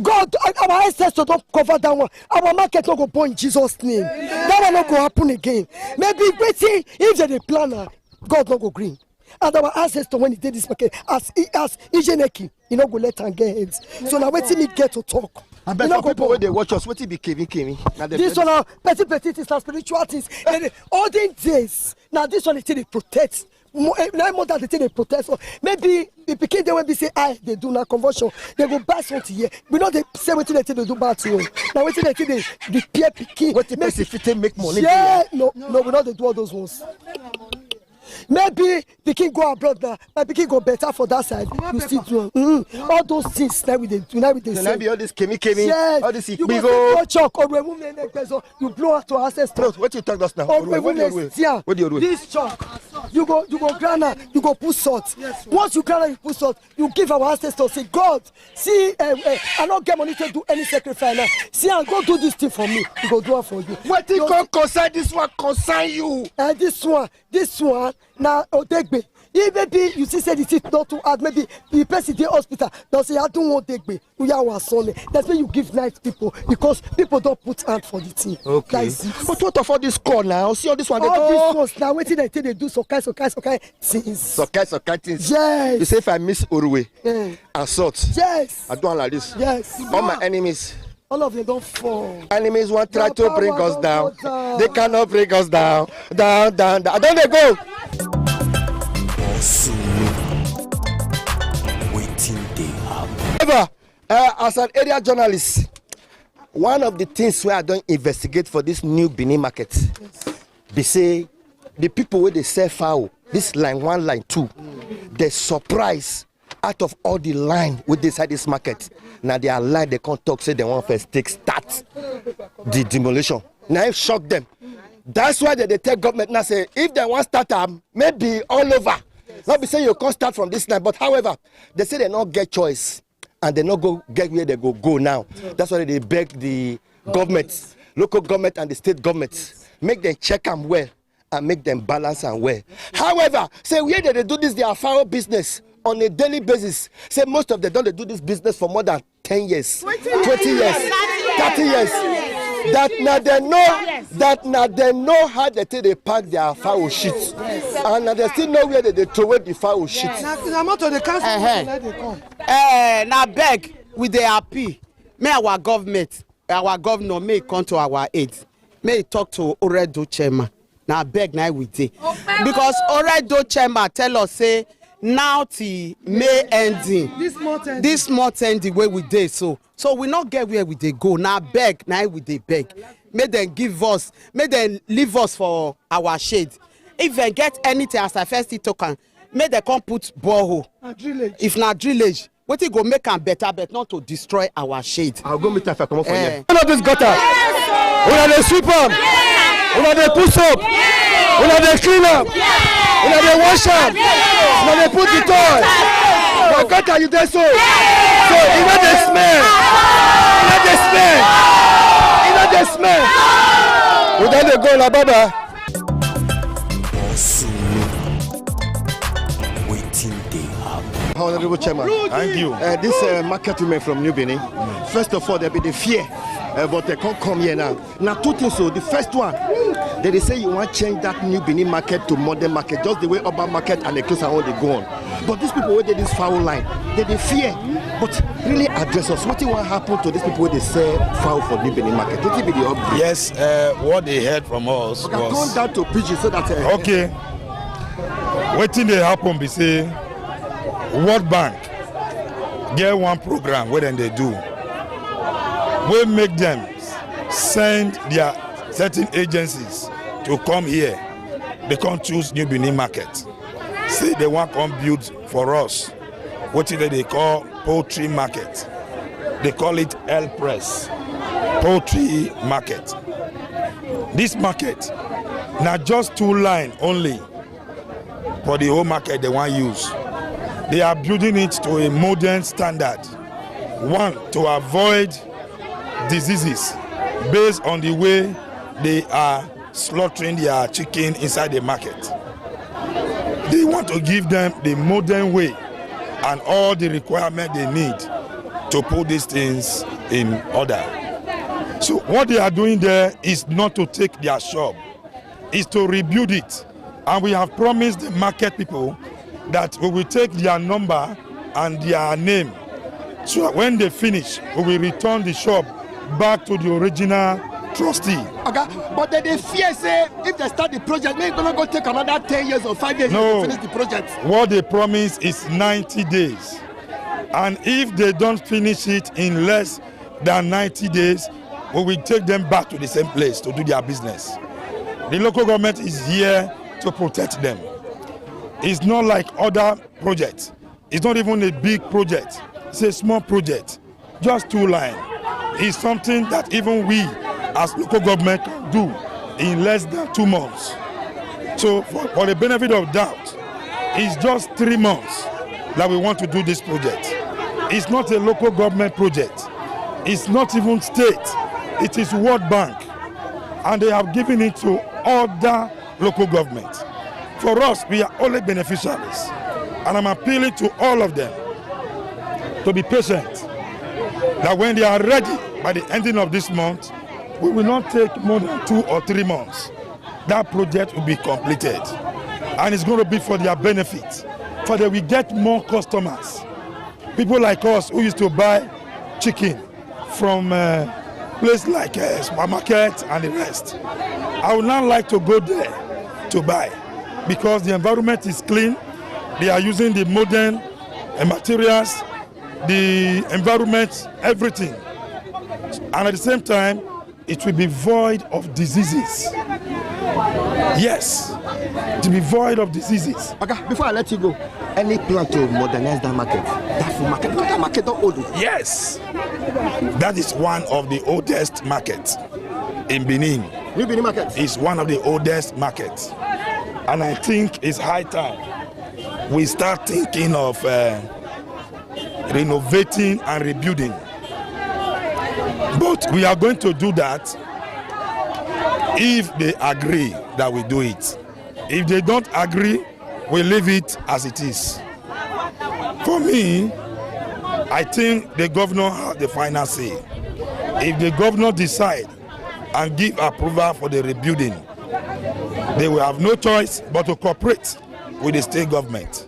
God, our ancestors don't cover that one. Our market no go burn in Jesus' name. That one no go happen again. Maybe waiting if they plan, God no go green. And our ancestors when he did this market, as Ijeneki, you know go let and get heads. So now waiting me get to talk. I bet for people when they watch us, what be Kevin. This one now, petty things and spiritual things. All these days, now this one they protect. 9 months that they protest. So maybe the pikin they will be say, they do now conversion. They go buy something here. We know they say what they do bad to you. Now what they repair pikin. What they make money? Yeah, no, we know they do all those ones. Maybe the king go abroad now, but the king go better for that side. You still do all those things now with the now with the same. All this kemi, yes. All this you go chalk or you blow out to ancestors. What you talk just now? What do you do? This chalk, you go grana, you go put salt. Yes, once you grana, you put salt. You give our ancestors say, God, see, I don't get money to do any sacrifice now. See, I go do this thing for me. You go do it for you. What you go concern this one concern you? This one. Now, Odegbe, if maybe you see say the teeth not too hard, maybe the person in the hospital don't say I don't want Odegbe. We are our son. That's why you give nice people because people don't put hand for the thing. Okay. But what of all this call now? See all this one. All these ones now. Waiting until they do so kind things. So kind things. Yes. You say if I miss Uruwe, assault. Yes. I do one like this. Yes. All my enemies. All of them don't fall. Enemies want try to bring us down. They cannot bring us down. Down. Don't they go? However, as an area journalist, one of the things where I don't investigate for this new Benin market, they say the people where they sell fowl, this line 1, line 2, they surprise out of all the line with inside this market. Now they are line, they can't talk, say they want first start the demolition. Now it shock them. That's why they tell government now say if they want start maybe all over. Not be saying you can't start from this line, but however, they say they not get choice and they not go get where they go now. That's why they beg the government, local government and the state government, make them check them well and make them balance and well. However, say where they do this, their fowl business on a daily basis. Say most of them don't do this business for more than 10 years, 20 years, 30 years. That now they know how they pack their fowl shit, and now they still know where they throw away the fowl shit. Now beg with the happy. May our governor may come to our aid. May talk to Oredo Chema. Now beg now with it because Oredo Chema tell us say now the May ending. This month ending where we dey so we not get where we dey go. Now beg now we dey beg. May them give us, may them leave us for our shade. If they get anything as I first token, may they come put borehole. If not drillage, What it go make am better, but not to destroy our shade. I'll go meet her if I come up for you. One of this gutter. Una dey sweep up. Una dey push up. Una dey clean up. Una dey wash up. Una dey put the toy. For gutter you dey so. So you know the smell. You know the smell. You know the smell. We don dey go la baba. Honorable Chairman, thank you. This market women from New Benin, first of all, there be the fear, but they can't come here now. Now, two things. So, the first one, they say you want to change that New Benin market to modern market, just the way urban market and the close and all they go on. But these people where they this foul line, they fear. But really address us. What do you want to happen to these people where they say foul for New Benin market? What will be the update? Yes, what they heard from us was. Turn down to PG so that. Okay. What thing they happen? Be say. World Bank get one program where then they do. We make them send their certain agencies to come here. They can't choose New Benin market. Say they want to come build for us what they call poultry market. They call it El Press, poultry market. This market, not just 2 lines only for the whole market they want to use. They are building it to a modern standard. One, to avoid diseases based on the way they are slaughtering their chicken inside the market. They want to give them the modern way and all the requirements they need to put these things in order. So what they are doing there is not to take their shop, it's to rebuild it. And we have promised the market people that we will take their number and their name. So when they finish, we will return the shop back to the original trustee. Okay, but they fear say if they start the project, maybe it's going to take another 10 years or 5 years to finish the project. What they promise is 90 days. And if they don't finish it in less than 90 days, we will take them back to the same place to do their business. The local government is here to protect them. It's not like other projects. It's not even a big project. It's a small project, just 2 lines. It's something that even we as local government can do in less than 2 months. So for the benefit of doubt, it's just 3 months that we want to do this project. It's not a local government project. It's not even state. It is World Bank. And they have given it to other local governments. For us, we are only beneficiaries. And I'm appealing to all of them to be patient. That when they are ready by the ending of this month, we will not take more than 2 or 3 months. That project will be completed. And it's going to be for their benefit. For that we get more customers. People like us who used to buy chicken from places like supermarket and the rest. I would now like to go there to buy. Because the environment is clean, they are using the modern materials, the environment, everything. And at the same time, it will be void of diseases. Yes, to be void of diseases. Okay, before I let you go, any plan to modernize that market? That market don't old. Yes, that is one of the oldest markets in Benin. New Benin market? It's one of the oldest markets. And I think it's high time we start thinking of renovating and rebuilding. But we are going to do that if they agree that we do it. If they don't agree, we leave it as it is. For me, I think the governor has the final say. If the governor decide and give approval for the rebuilding, they will have no choice but to cooperate with the state government.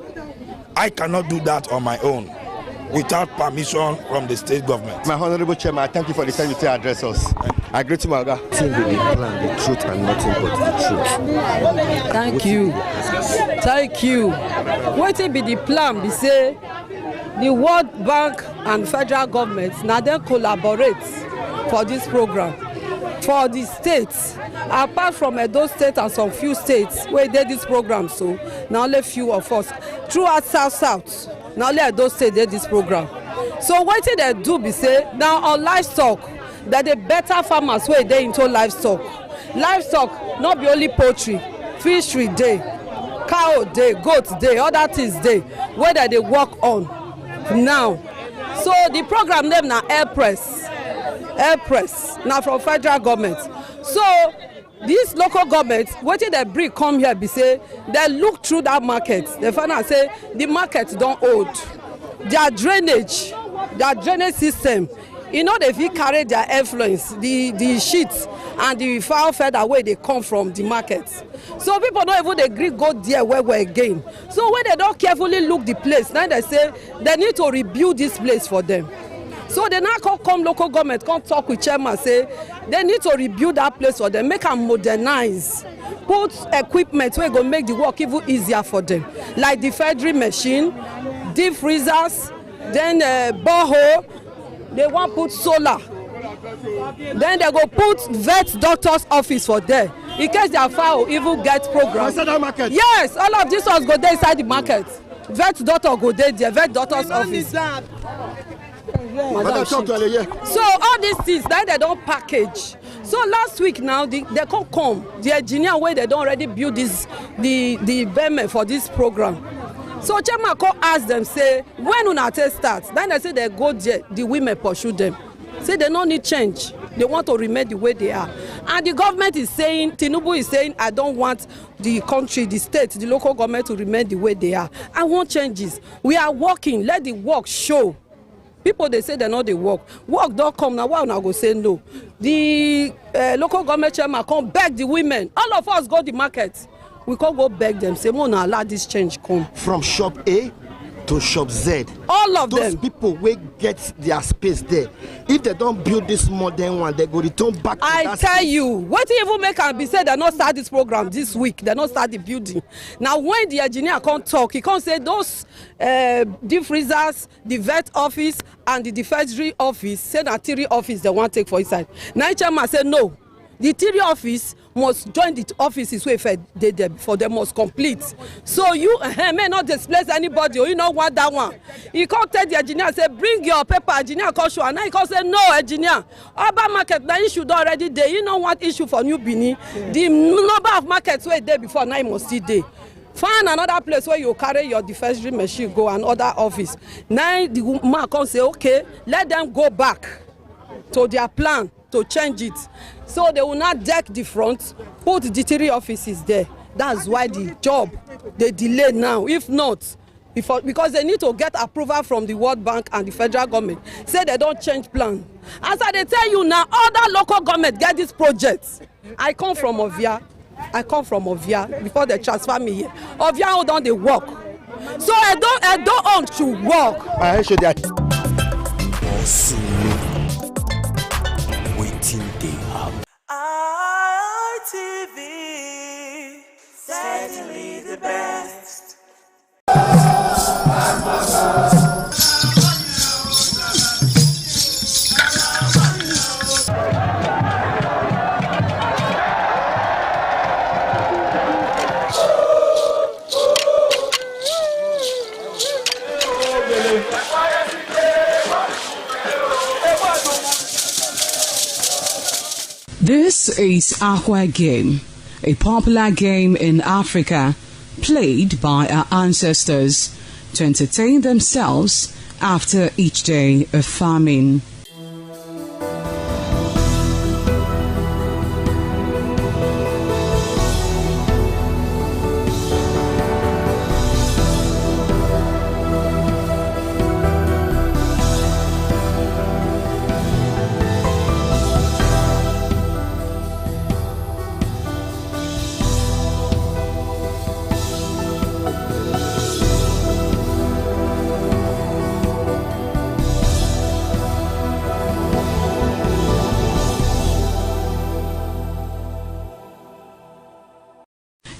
I cannot do that on my own without permission from the state government. My Honorable Chairman, I thank you for the time you to address us. I agree to my God. Think with the plan, the truth, and nothing but the truth. Thank you. Thank you. What will be the plan? We say the World Bank and federal government now they collaborate for this program. For the states, apart from Edo State and some few states where they did this program, so now only few of us throughout South, na only Edo State dey this program. So wetin dem do be say na on livestock that dey better farmers wey dey into livestock. Livestock no be only poultry, fishery dey, cow dey, goat dey, other things dey wey dem dey work on now. So the program name na Air Press na from federal government. So this local government wetin dem bring come here be say dem look through that market, dem find out say the market don old, their drainage system e no dey fit carry their influence, the shit and the fowl feather wey dey come from the market. So people no even dey gree go there well again. So when they don carefully look the place, now they say they need to rebuild this place for them. So they now come local government, come talk with chairman, say they need to rebuild that place for them, make am modernize, put equipment wey go make the work even easier for them, like the feeding machine, deep freezers, then borehole. They want put solar. Then they go put vet doctor's office for there in case their fowl even get program. Inside that market? Yes, all of this ones go there inside the market. Vet doctor go there, vet doctor's office. So all these things that they don't package. So last week now they come the engineer where they don't already build this the payment for this program. So chairman come ask them, say when una take start, then they say they go there, the women pursue them. Say they don't need change, they want to remain the way they are. And the government is saying, Tinubu is saying, I don't want the country, the state, the local government to remain the way they are. I want changes. We are working, let the work show. People they say they know they work don't come now. Why una go say no? The local government chairman come beg the women. All of us go the market. We can't go beg them. Say, "Mo na allow this change come." From shop A to shop Z. All of those them. People will get their space there. If they don't build this modern one, they go return back to I that tell space. you, what even make am be say they not start this program this week. They not start the building. Now when the engineer can't talk, he can't say those deep freezers, the vet office and the defensory office, say na 3 office they want take for inside. Now chairman say no. The 3 office must join the offices wey they there before they must complete. So you may not displace anybody or you don't want that one. He can't tell the engineer, say bring your paper, engineer come show, and now he can say no engineer. Urban market now issue already there. You know what issue for New Benin? The number of markets were there before now must still there. Find another place where you carry your defensory machine go and other office. Now the man can say okay, let them go back to their plan to change it. So they will not deck the front, put the 3 offices there. That's why the job they delay now. If not, because they need to get approval from the World Bank and the federal government. Say they don't change plan. As I tell you now, other local government get this project. I come from Ovia before they transfer me here. Ovia hold on they work. So I don't own to work. I should that. ITV, certainly the best. This is Aqua Game, a popular game in Africa played by our ancestors to entertain themselves after each day of farming.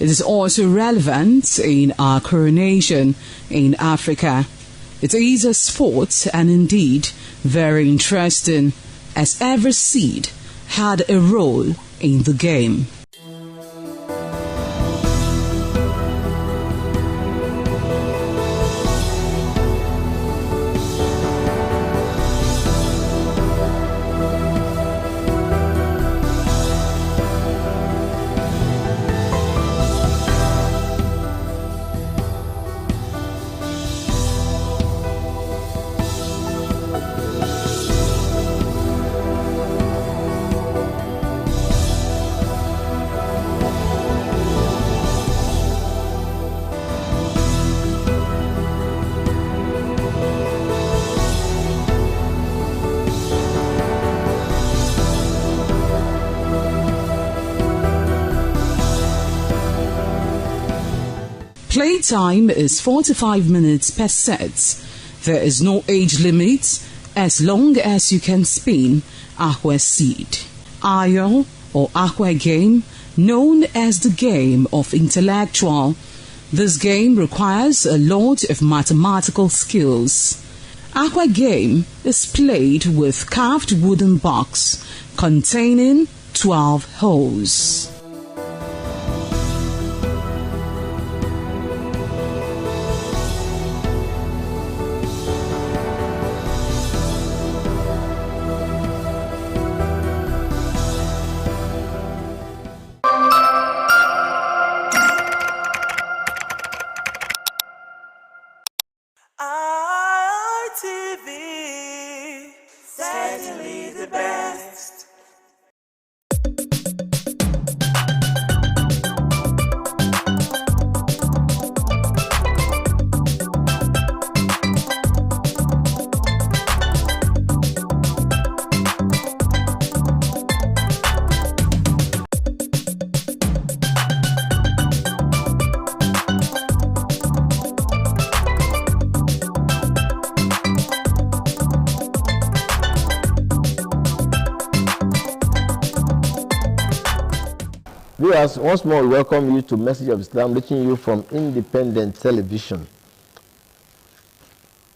It is also relevant in our coronation in Africa. It is a sport and indeed very interesting, as every seed had a role in the game. Playtime is 45 minutes per set. There is no age limit as long as you can spin Ahwe seed. Ayo or Ahwe game, known as the game of intellectual. This game requires a lot of mathematical skills. Ahwe game is played with carved wooden box containing 12 holes. ITV, certainly the best. Viewers, once more we welcome you to Message of Islam, reaching you from Independent Television.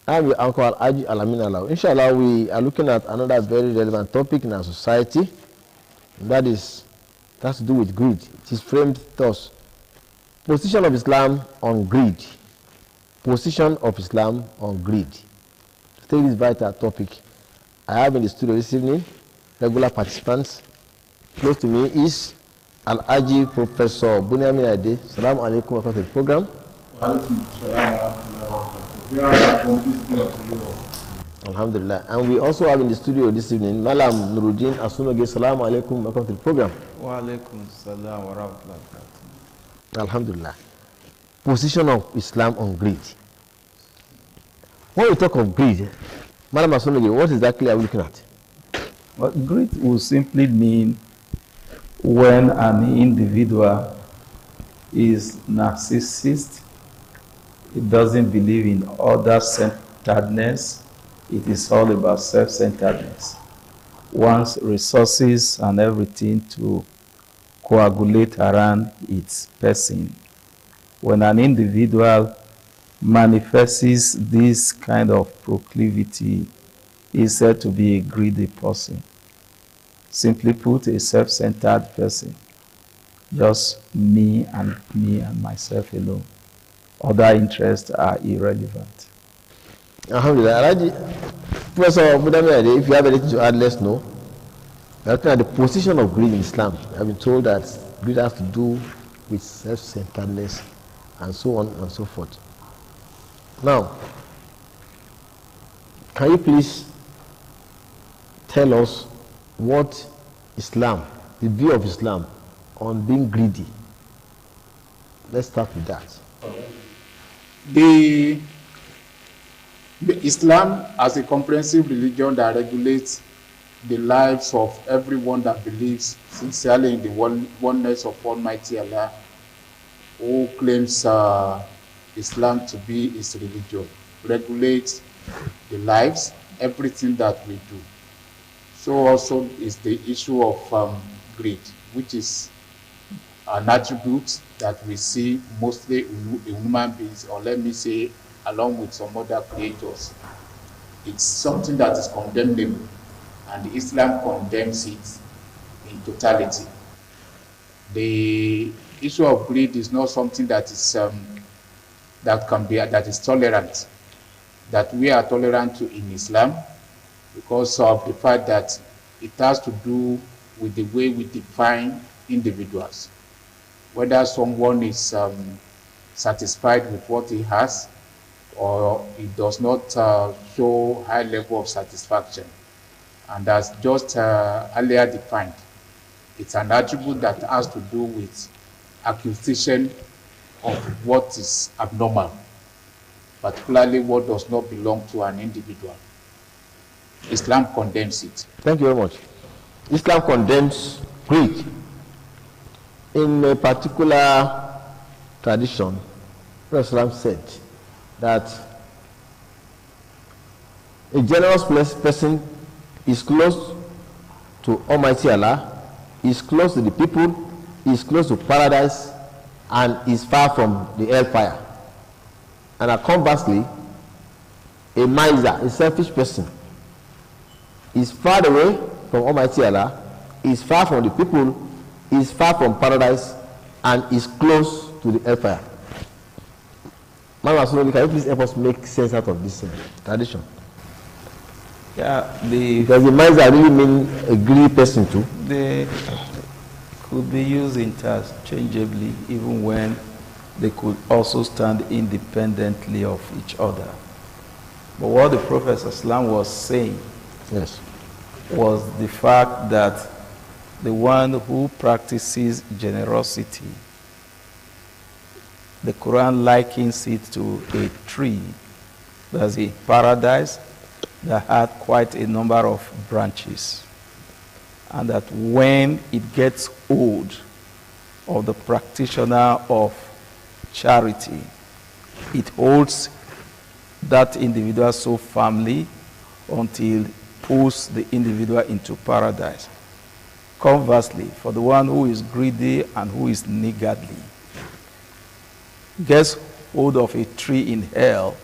I'm your Uncle Aji Alamin Alaw. Inshallah, we are looking at another very relevant topic in our society, and that has to do with greed. It is framed thus: position of Islam on greed. Position of Islam on greed. To take this vital topic, I have in the studio this evening regular participants. Close to me is Al-Aji Professor Bunyamin Ade. Assalamu alaikum, welcome to the program. Alhamdulillah. And we also have in the studio this evening Malam Nuruddin Asunoge. Assalamu alaikum, welcome to the program. Wa alaikum salam wa rahmatullahi. Alhamdulillah. Position of Islam on greed. When we talk of greed, Malam Asunoge, what exactly are we looking at? Well, greed will simply mean when an individual is narcissist, it doesn't believe in other-centeredness, it is all about self-centeredness. Wants resources and everything to coagulate around its person. When an individual manifests this kind of proclivity, he is said to be a greedy person. Simply put, a self-centered person. Just me and myself alone. Other interests are irrelevant. Alhamdulillah. Professor Bunyamin, if you have anything to add, let's know. Looking at the position of greed in Islam, I've been told that greed has to do with self-centeredness and so on and so forth. Now, can you please tell us what Islam, the view of Islam on being greedy? Let's start with that. The Islam as a comprehensive religion that regulates the lives of everyone that believes sincerely in the oneness of Almighty Allah, who claims Islam to be his religion, regulates the lives, everything that we do. So also is the issue of greed, which is an attribute that we see mostly in human beings, or let me say, along with some other creators. It's something that is condemnable, and Islam condemns it in totality. The issue of greed is not something that is that is tolerant, that we are tolerant to in Islam, because of the fact that it has to do with the way we define individuals. Whether someone is satisfied with what he has, or he does not show high level of satisfaction. And as just earlier defined, it's an attribute that has to do with acquisition of what is abnormal, particularly what does not belong to an individual. Islam condemns it. Thank you very much. Islam condemns greed. In a particular tradition, Prophet said that a generous person is close to Almighty Allah, is close to the people, is close to paradise, and is far from the hellfire. And conversely, a miser, a selfish person, is far away from Almighty Allah, is far from the people, is far from paradise, and is close to the hellfire. Mama, can you please help us make sense out of this tradition? Yeah, because the miser really mean a greedy person too. They could be used interchangeably, even when they could also stand independently of each other. But what the Prophet ﷺ was saying was the fact that the one who practices generosity, the Quran likens it to a tree. There's a paradise that had quite a number of branches. And that when it gets old, of the practitioner of charity, it holds that individual so firmly until it pulls the individual into paradise. Conversely, for the one who is greedy and who is niggardly, gets hold of a tree in hell,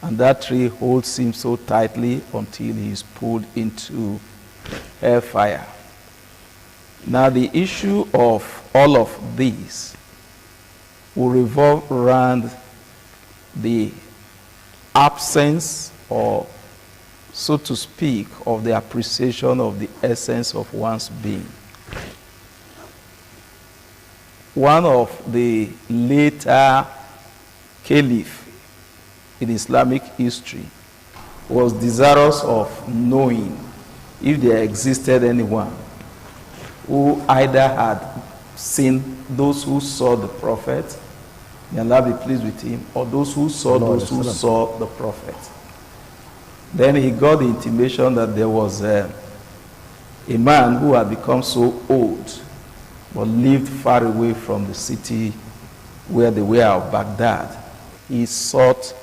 and that tree holds him so tightly until he is pulled into hellfire. Now the issue of all of these will revolve around the absence, or so to speak, of the appreciation of the essence of one's being. One of the later caliph in Islamic history was desirous of knowing if there existed anyone who either had seen those who saw the prophet, may Allah be pleased with him, or those who saw those who saw the prophet. Then he got the intimation that there was a man who had become so old but lived far away from the city where they were of Baghdad. He sought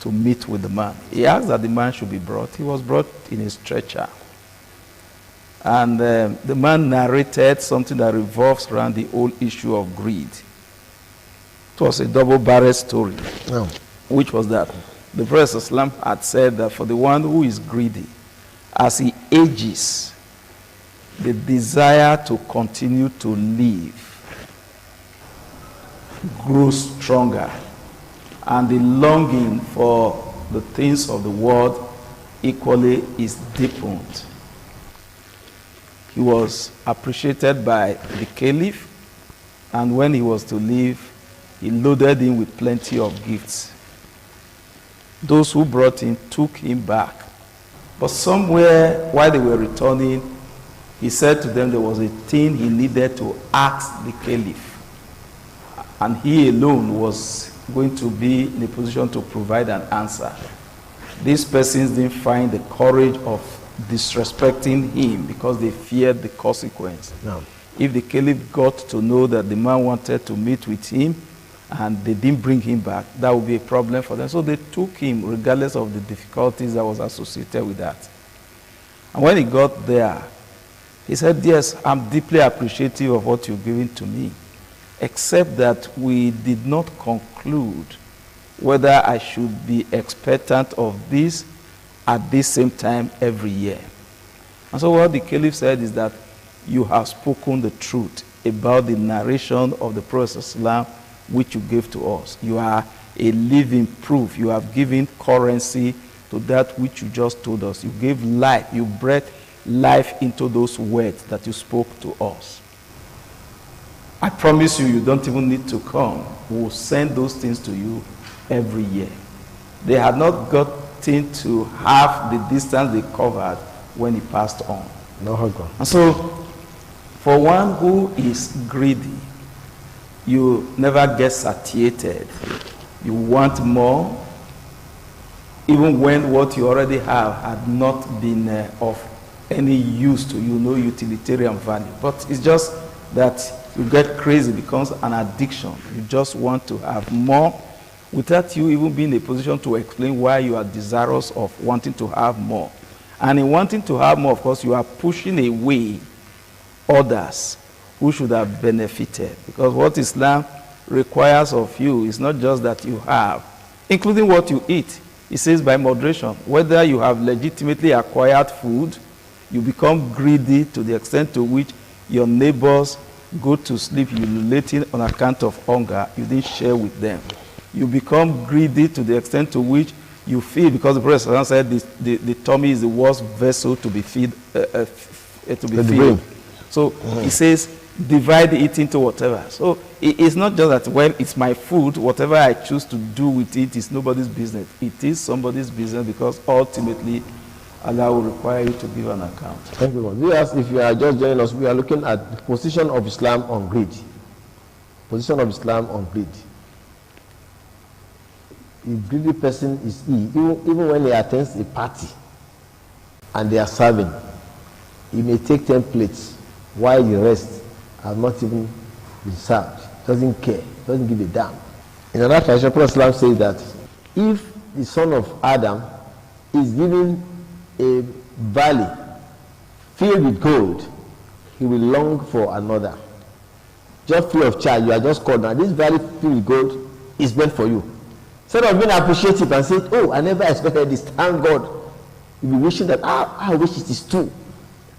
to meet with the man. He asked that the man should be brought. He was brought in a stretcher. And the man narrated something that revolves around the whole issue of greed. It was a double-barrel story, which was that the Prophet ﷺ had said that for the one who is greedy, as he ages, the desire to continue to live grows stronger, and the longing for the things of the world equally is deepened. He was appreciated by the caliph, and when he was to leave, he loaded him with plenty of gifts. Those who brought him took him back. But somewhere while they were returning, he said to them there was a thing he needed to ask the caliph, and he alone was going to be in a position to provide an answer. These persons didn't find the courage of disrespecting him because they feared the consequence. If the caliph got to know that the man wanted to meet with him and they didn't bring him back, that would be a problem for them. So they took him regardless of the difficulties that was associated with that. And when he got there, he said, yes, I'm deeply appreciative of what you've given to me, except that we did not conclude whether I should be expectant of this at this same time every year. And so what the caliph said is that you have spoken the truth about the narration of the Prophet ﷺ which you gave to us. You are a living proof. You have given currency to that which you just told us. You gave life. You breathed life into those words that you spoke to us. I promise you, you don't even need to come. We will send those things to you every year. They had not gotten to half the distance they covered when he passed on. And so, for one who is greedy, you never get satiated. You want more, even when what you already have had not been of any use to you, no utilitarian value. But it's just that You get crazy, it becomes an addiction. You just want to have more without you even being in a position to explain why you are desirous of wanting to have more. And in wanting to have more, of course, you are pushing away others who should have benefited. Because what Islam requires of you is not just that you have, including what you eat. It says by moderation. Whether you have legitimately acquired food, you become greedy to the extent to which your neighbors go to sleep ululating on account of hunger, you didn't share with them. You become greedy to the extent to which you feel, because the Prophet said the tummy is the worst vessel to be filled. So he says, divide it into whatever. So it's not just that, well, it's my food, whatever I choose to do with it is nobody's business. It is somebody's business, because ultimately Allah will require you to give an account. Thank you. Viewers, if you are just joining us, we are looking at the position of Islam on greed. Position of Islam on greed. A greedy person is even when he attends a party and they are serving, he may take 10 plates while the rest have not even been served. Doesn't care, doesn't give a damn. In another tradition, Prophet Islam says that if the son of Adam is given a valley filled with gold, he will long for another. Just free of charge, you are just called now. This valley filled with gold is meant for you. Instead of being appreciative and saying, oh, I never expected this, thank God, you'll be wishing that, I wish it is 2.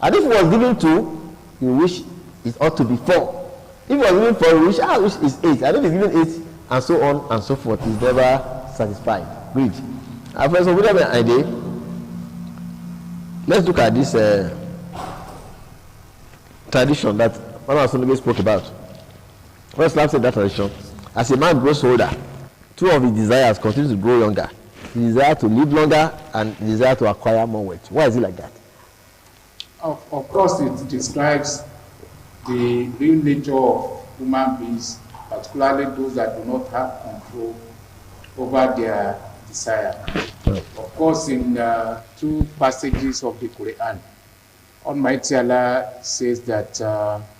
And if it was given 2, you wish it ought to be 4. If it was given 4, you wish, I wish it's 8. And if it's given 8, and so on and so forth, is never satisfied. Greed. And for example, we have an idea. Let's look at this tradition that one of our spoke about. First, Islam said that tradition, as a man grows older, 2 of his desires continue to grow younger. The desire to live longer and the desire to acquire more wealth. Why is it like that? Of course, it describes the real nature of human beings, particularly those that do not have control over their desire. Of course, in 2 passages of the Quran, Almighty Allah says that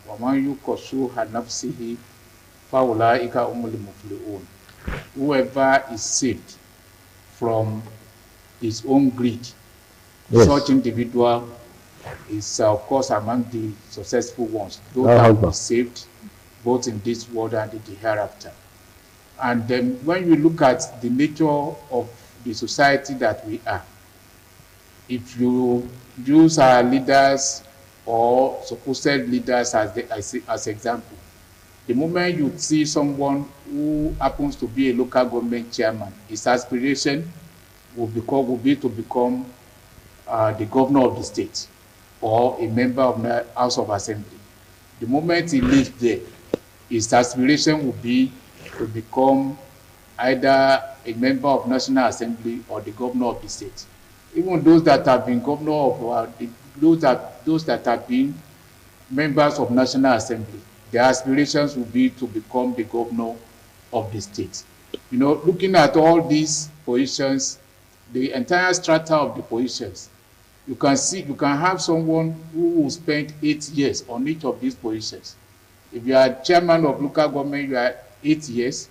وَمَنْ يُقَصُّهَ نَفْسِهِ فَأُولَٰئِكَ هُمُ الْمُفْلِحُونَ. Whoever is saved from his own greed, yes, such individual is of course among the successful ones. Those that will be saved both in this world and in the hereafter. And then when you look at the nature of the society that we are, if you use our leaders or supposed leaders as example, the moment you see someone who happens to be a local government chairman, his aspiration will be to become the governor of the state or a member of the House of Assembly. The moment he leaves there, his aspiration will be to become either a member of National Assembly or the governor of the state. Even those that have been governor of those that have been members of National Assembly, their aspirations will be to become the governor of the state. You know, looking at all these positions, the entire strata of the positions, you can have someone who will spend 8 years on each of these positions. If you are chairman of local government, you are 8 years.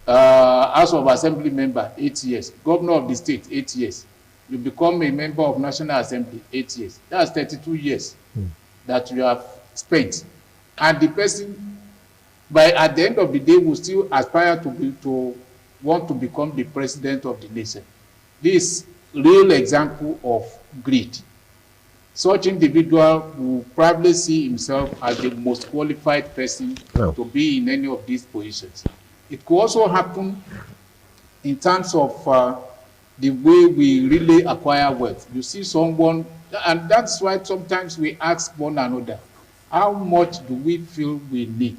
House of Assembly member, 8 years. Governor of the state, 8 years. You become a member of National Assembly, 8 years. That's 32 years that you have spent. And the person, at the end of the day, will still aspire to want to become the president of the nation. This real example of greed. Such individual will probably see himself as the most qualified person to be in any of these positions. It could also happen in terms of the way we really acquire wealth. You see someone, and that's why sometimes we ask one another, how much do we feel we need?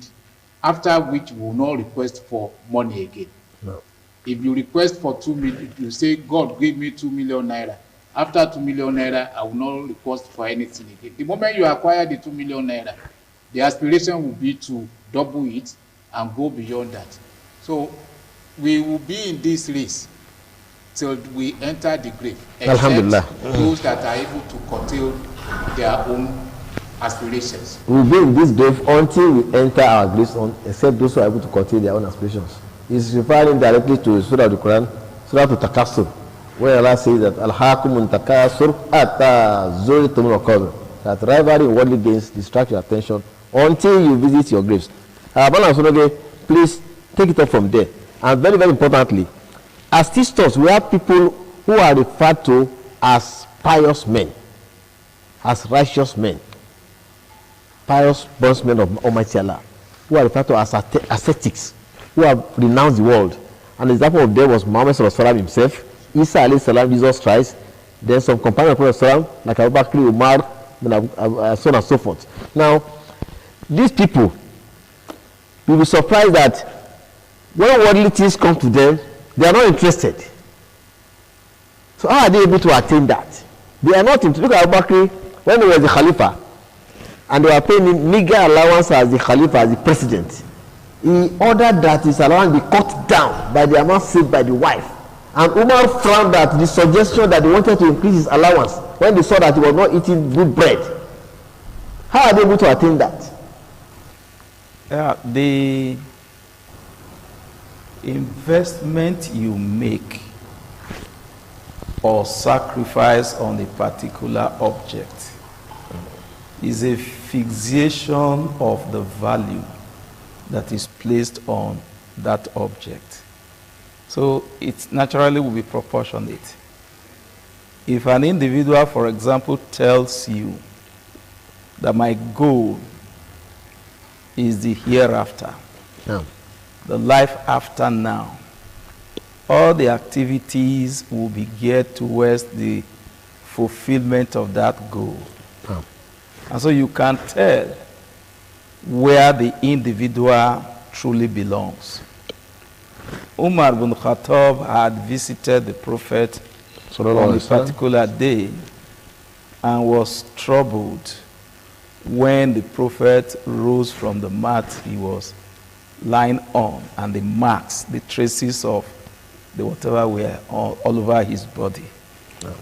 After which we will not request for money again. No. If you request for 2 million, you say, God, give me 2 million naira. After 2 million naira, I will not request for anything again. The moment you acquire the 2 million naira, the aspiration will be to double it and go beyond that. So we will be in this race till we enter the grave, except those that are able to curtail their own aspirations. We will be in this grave until we enter our graves, except those who are able to contain their own aspirations. It's referring directly to Surah of the Quran, Surah Al-Takassur, where Allah says that Al-Hakumun Takasur Atta Zuritum Al-Qabr, that rivalry in worldly gains distract your attention until you visit your graves. Please take it up from there. And very, very importantly, as teachers, we have people who are referred to as pious men, as righteous men, pious bondsmen of Almighty Allah, who are referred to as ascetics, who have renounced the world. An example of them was Muhammad himself, Isa alayhi salam, Jesus Christ, then some companions of Prophet like Abu Bakr, Umar, so on and so forth. Now, these people, you'll be surprised that when worldly things come to them, they are not interested. So how are they able to attain that? They are not interested. Look at Abu Bakr when he was the Khalifa, and they were paying him meager allowance as the Khalifa, as the president. He ordered that his allowance be cut down by the amount saved by the wife. And Umar frowned at the suggestion that they wanted to increase his allowance when they saw that he was not eating good bread. How are they able to attain that? The investment you make or sacrifice on a particular object is a fixation of the value that is placed on that object. So it naturally will be proportionate. If an individual, for example, tells you that my goal is the hereafter, the life after now, all the activities will be geared towards the fulfillment of that goal. And so you can tell where the individual truly belongs. Umar bin Khattab had visited the Prophet on a particular day and was troubled when the Prophet rose from the mat he was lying on, and the marks, the traces of the whatever were all over his body.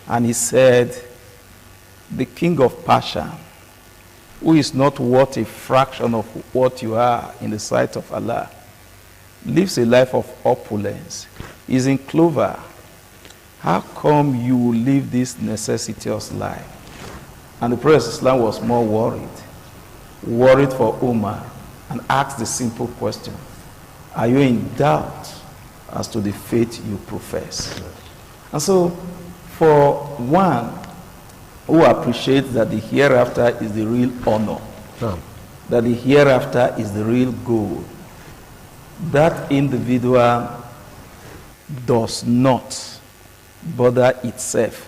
And he said, the king of Persia, who is not worth a fraction of what you are in the sight of Allah, lives a life of opulence, is in clover. How come you live this necessitous life? And the Prophet Islam was more worried for Umar, and asked the simple question, are you in doubt as to the faith you profess? And so, for one who appreciates that the hereafter is the real honor, that the hereafter is the real goal, that individual does not bother itself.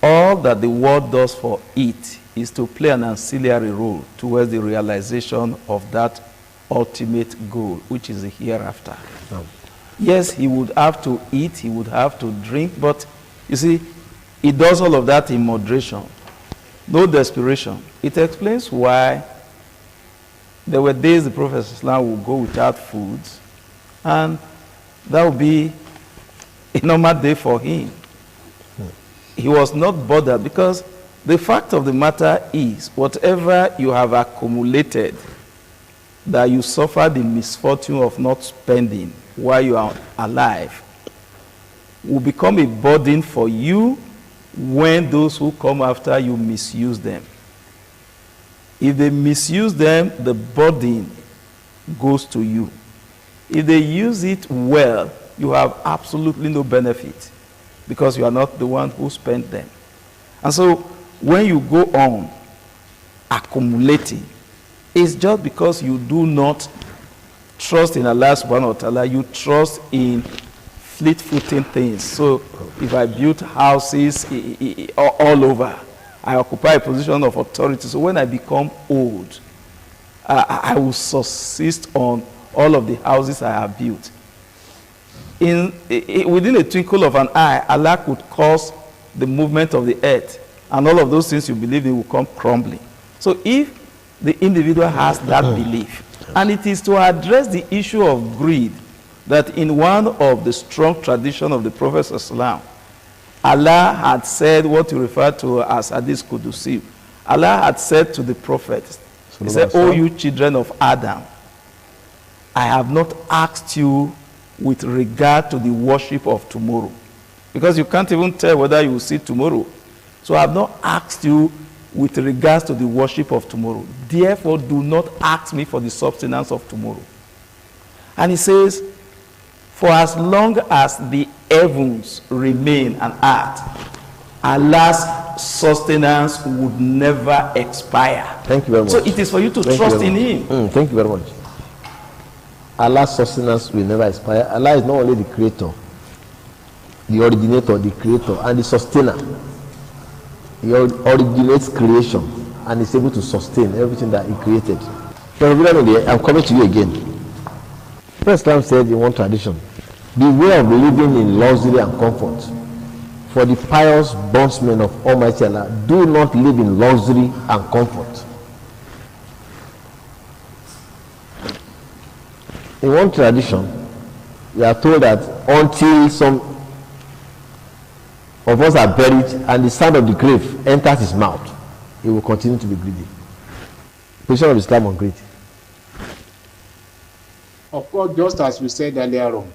All that the world does for it is to play an ancillary role towards the realization of that ultimate goal, which is the hereafter. Yes, he would have to eat, he would have to drink, but you see, he does all of that in moderation, no desperation. It explains why there were days the Prophet Islam would go without food, and that would be a normal day for him. He was not bothered, because the fact of the matter is, whatever you have accumulated that you suffer the misfortune of not spending while you are alive will become a burden for you when those who come after you misuse them. If they misuse them, the burden goes to you. If they use it well, you have absolutely no benefit, because you are not the one who spent them. And so when you go on accumulating, it's just because you do not trust in Allah subhanahu wa ta'ala, you trust in fleet-footing things. So if I build houses all over, I occupy a position of authority. So when I become old, I will subsist on all of the houses I have built. Within a twinkle of an eye, Allah could cause the movement of the earth, and all of those things you believe in will come crumbling. So if the individual has that belief, and it is to address the issue of greed that in one of the strong traditions of the Prophet Islam, Allah had said what you refer to as Hadith Qudusi, Allah had said to the prophets, he said, "O you children of Adam, I have not asked you with regard to the worship of tomorrow." Because you can't even tell whether you will see tomorrow. So I have not asked you with regards to the worship of tomorrow. Therefore, do not ask me for the substance of tomorrow. And he says, for as long as the heavens remain and earth, Allah's sustenance would never expire. Thank you very much. So it is for you to trust in Him. Thank you very much. Allah's sustenance will never expire. Allah is not only the creator, the originator, the creator, and the sustainer. He originates creation and is able to sustain everything that He created. So, I'm coming to you again. First Islam said in one tradition, the way of living in luxury and comfort for the pious bondsmen of Almighty Allah, do not live in luxury and comfort. In one tradition, we are told that until some of us are buried and the sound of the grave enters his mouth, he will continue to be greedy. Position of Islam on greed. Of course, just as we said earlier on,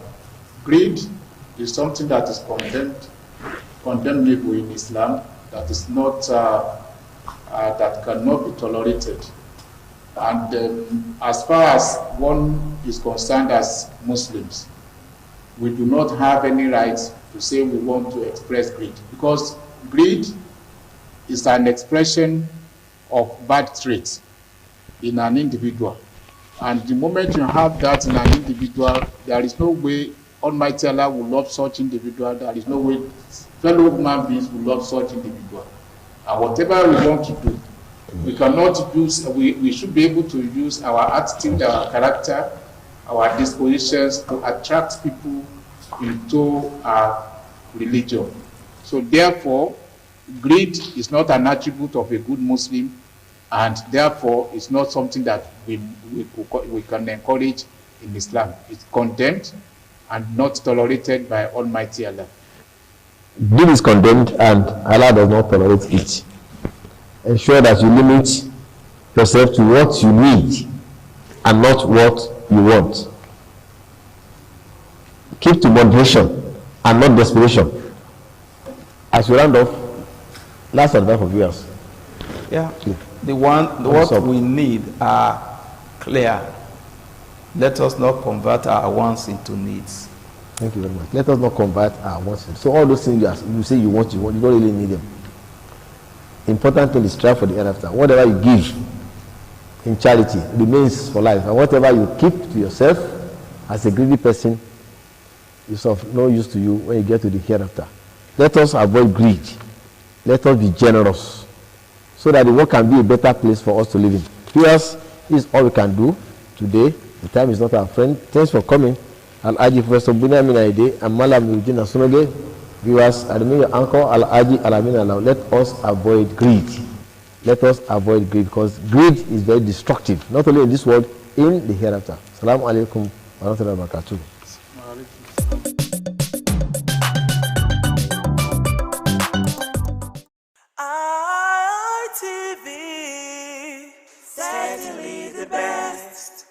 greed is something that is condemnable in Islam, that is not that cannot be tolerated. And as far as one is concerned as Muslims, we do not have any rights to say we want to express greed, because greed is an expression of bad traits in an individual. And the moment you have that in an individual, there is no way Almighty Allah will love such individual. There is no way fellow human beings will love such individual. And whatever we want to do, we cannot use, we should be able to use our attitude, our character, our dispositions to attract people into our religion. So therefore, greed is not an attribute of a good Muslim, and therefore it's not something that we can encourage in Islam. It's condemned and not tolerated by Almighty Allah. Greed is condemned and Allah does not tolerate it. Ensure that you limit yourself to what you need and not what you want. Keep to moderation and not desperation. As we round off, last advice for viewers. Yeah. What we need are clear. Let us not convert our wants into needs. Thank you very much. Let us not convert our wants. So all those things you say you want, you don't really need them. Important thing is strive for the hereafter. Whatever you give in charity remains for life, and whatever you keep to yourself as a greedy person is of no use to you when you get to the hereafter. Let us avoid greed. Let us be generous, so that the world can be a better place for us to live in. Viewers, this is all we can do today. The time is not our friend. Thanks for coming. Al-Aji Professor Bunyamin Aide and Malam Eugene Asunoge. Viewers, I remain your uncle Al-Aji Alamin Alau. Let us avoid greed. Let us avoid greed, because greed is very destructive, not only in this world, in the hereafter. Assalamu alaikum wa rahmatullahi wa barakatuh. ITV, certainly the best.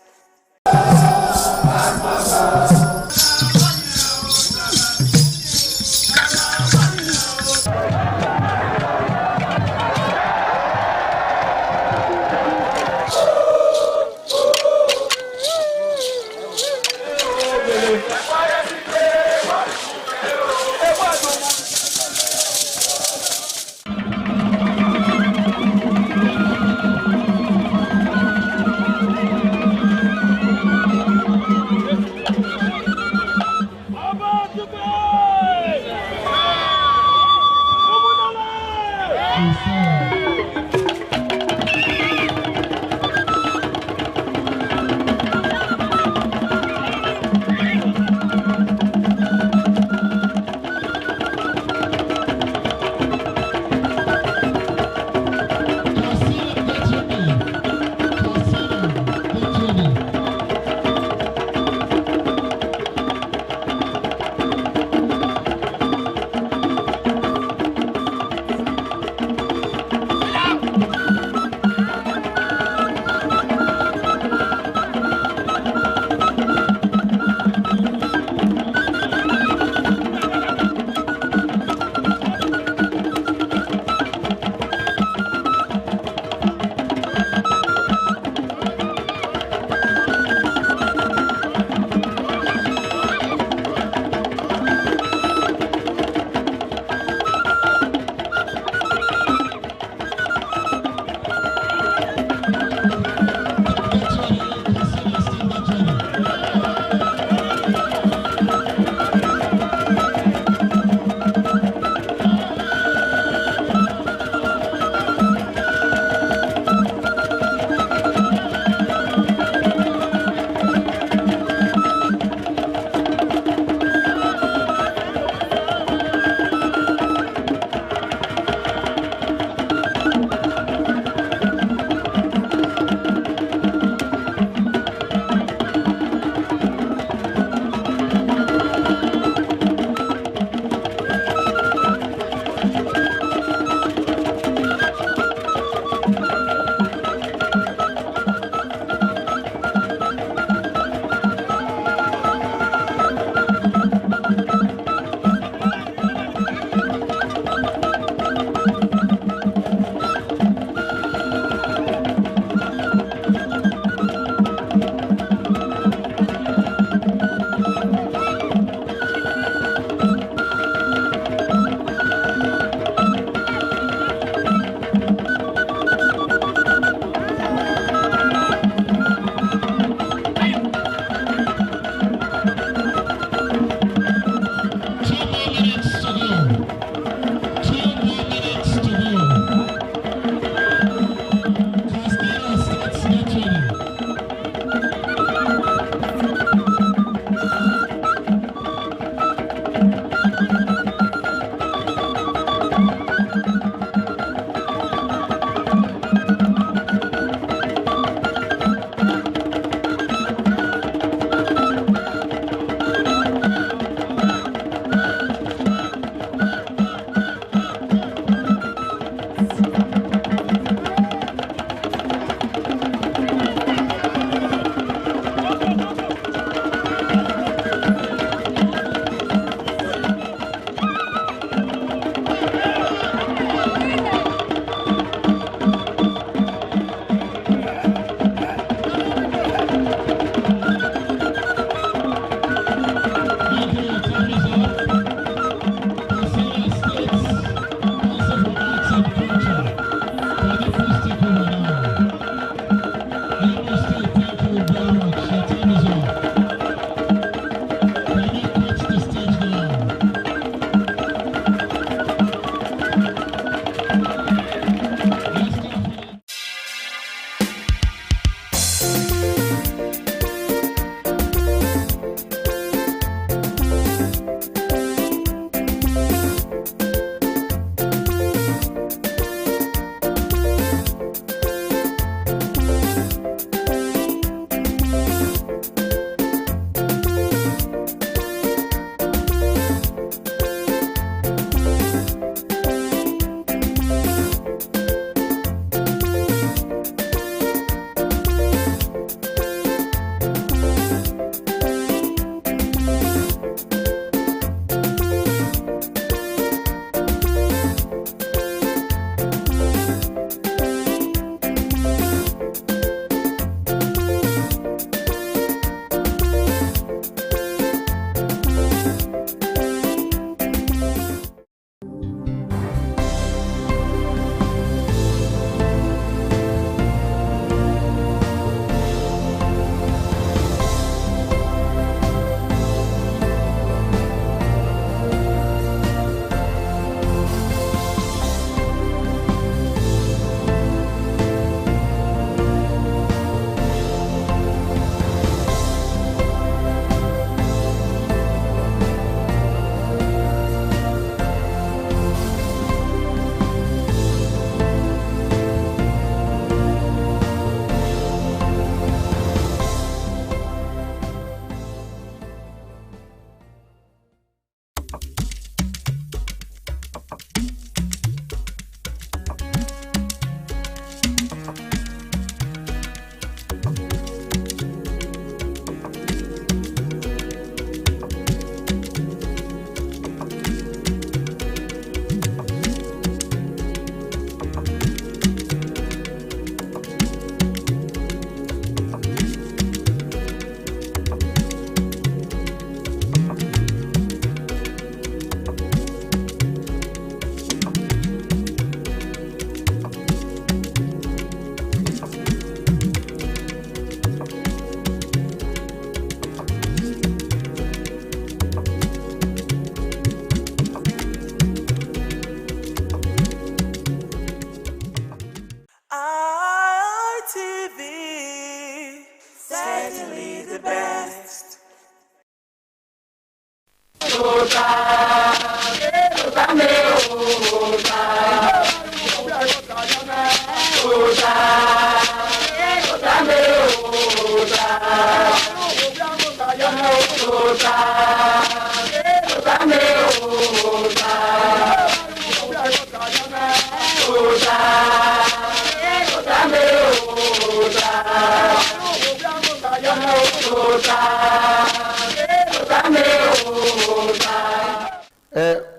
certainly the best.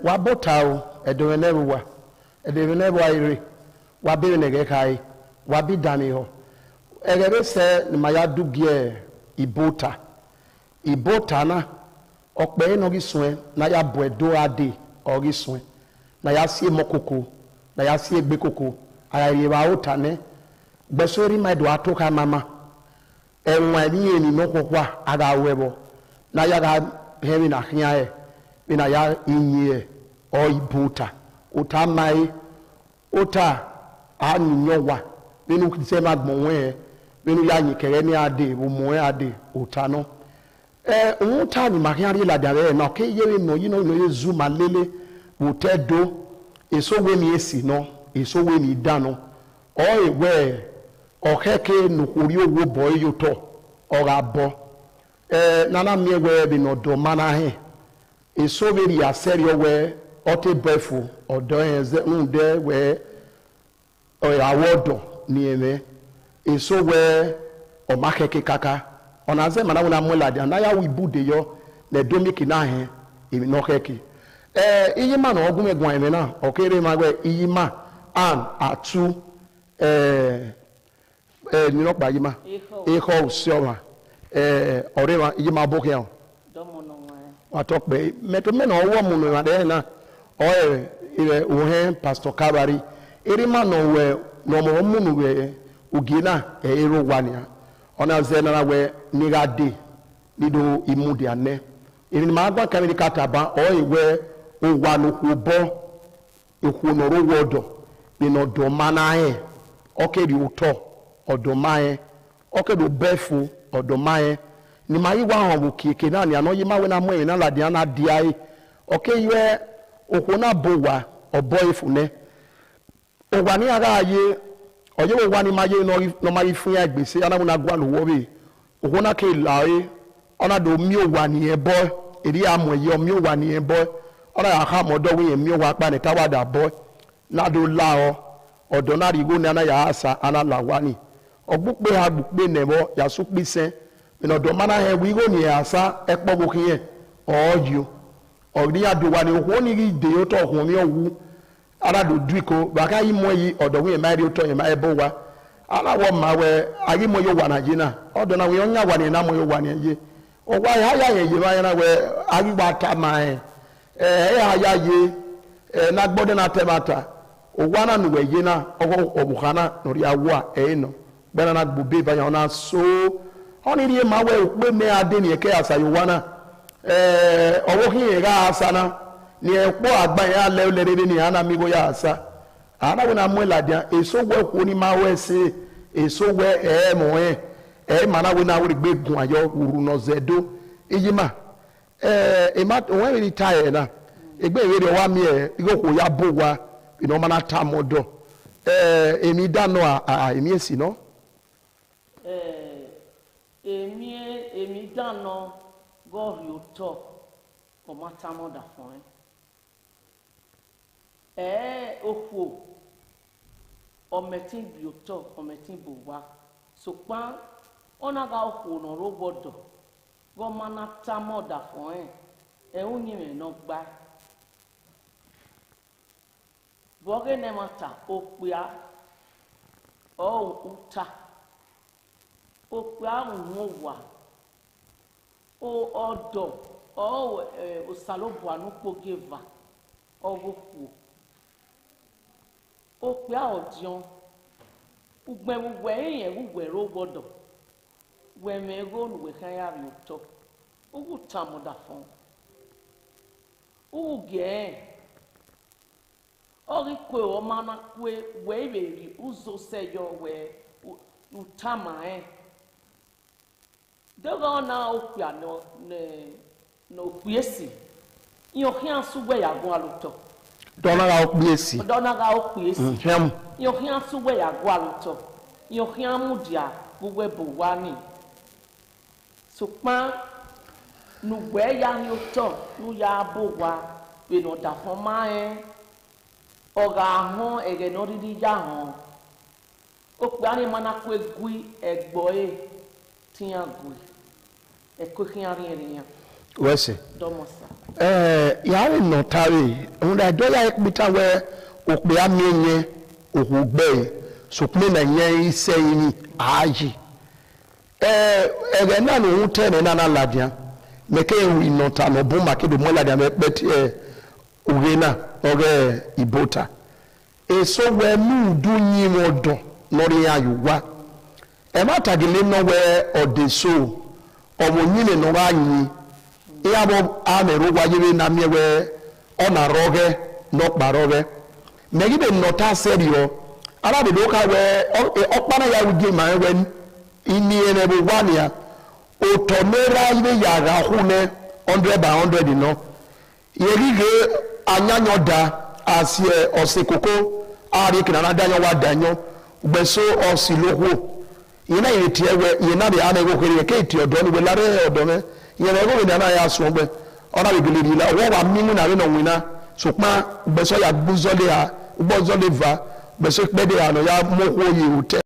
Wabotao, Edonewa, Edonewa ire, Wabi Negekai, Wabi Daniel. Egere se Maya Dugie, Ibota. Ibota na, Okbe no giswe, na ya bwedo ade, or giswe, na ya sie mokoko, na ya sie bekoko, ayayewa otane, Besori Medo atoka mama. Enwani ni nokokwa aga webo, na ya ga hevi na hiae. Ina ya inye o ibuta utamai uta anyowa binu kisema gmonwe binu ya nyikere ni ade umwe ade utano uta ni makiari la dare na ke yewe no yino no yezu malele utedo esowe mi esi no esowe mi dano o ewe o keke nukuri owo boy yoto o ga bo nana mi ewe bi no do mana he eso very aserio we ote befu odo enze unde we awodo ni eme eso we o makeke kaka onaze mana wona mulade na ya wibude yo le domiki na he emi no keke iyi ma na ogun egun eme na okere ma we iyi ma an atu ni no pa yi ma eho usioma ore ma iyi ma boke yan watokbe meto mena owo mu no ade na oye ire ohe pastor kabari erima no we no mo mu no we ugina ero wania ona zena we nigade nido imudi ane irin ma agba kamiri kataba oye we owa no kubo eku no ro wodo ni no do mana e okedi uto odomae okedi befu odomae ni mayi wa hon kike na ni ano yi ma we na mo na lade na diai okeywe okona bowa oboy fune owa ni ara aye oye we wa ni maye no mayi fun ya gbese ana na gwa lo wo be okona ke lae ona do mi owa ni ebo eri amoye mi owa ni ebo ona ha modo we mi owa pa ni tawada boy na do la o odo na rigo ni ana ya asa ana lawani ogbukpe ha gbukpe nebo ya sukpise ino do mana he wigo ni asa ekpo gokiye oju ori adowa ni ho ni de yo to ho mi owu ara do duiko baka yi mo yi odo we ma ri to yi ma ebo wa ala wo ma we ayi mo yo wa na jina odo na we onya wa ni na mo yo wa ni ye o wa ya ye ma ya na we ayi wa ta ma ya ye na gbode na temata o wa na nu we ye na o bukhana no ri awa no bena na gbube ba ya na so oni ri ma we pe me ade ni eke asayo wana owo kin ga asana ni epo agba ya le le ni ana mi go ya asa ana we na mu ladia eso we ko ni ma we se eso we mo mana we na we gbe gun ayo uru no zedo iyima ma when we retire na egbe we de wa mi igo ko ya bo wa ino mana ta modo emi dano emi esi no Emi dano go yoto o matamo da fon ofu o metin bioto o metin bowa so pa ona ga ofu no robodo go mana tamo da fon unyi me no gba boge ne mata opia o uta opia nwa o odo o osalobo anupo geva ogofu opia odion ugbe yen ugbe robodo we me go nu we kan ya ri to ugu tamuda fon uge ori kwe o mana kwe we ri uzo seyo we utama Dogo na okua no kuesi. Yo hian suwe ya gwa luto. Dona ga okbiesi. Dona ga okbiesi. Hem. Yo hian suwe ya gwa luto. Yo hian mudia buwe buwani. Sukma nu gwe ya luto nu ya buwa we no da homa oga ho ege no didi ja ho. Okwa ni mana kwe gui egboe tian gui. Wese yare notare unda do ya ekbita we okpe amenye ohugbe so ple na yen ise yin aji ege na no hute na ladia meke wi nota no bo make do mo ladia me pet ogena oge ibota so we mu du yin odo lori ayuwa e ma tagile no we odeso ọmọ nyine no ba yin iya bo ameru wajebe na miewe ona roge no baroge megide nota serio ala de doka we okpana ya ugi ma we ini ene bo wania o tonera ibe ya ga hune 100 by 100 no yerige anyanyo da asie osekoko ari kinana danyo wa danyo gbeso osiloho yina yetie we yina de ana go kere ke ti odo ni we lare odo me yina go ni ana ya so gbe ona be gele la wo wa minu na re no wina so pa gbeso ya gbuzole ha gbozole va gbeso pe de ano ya mo ho yi hotel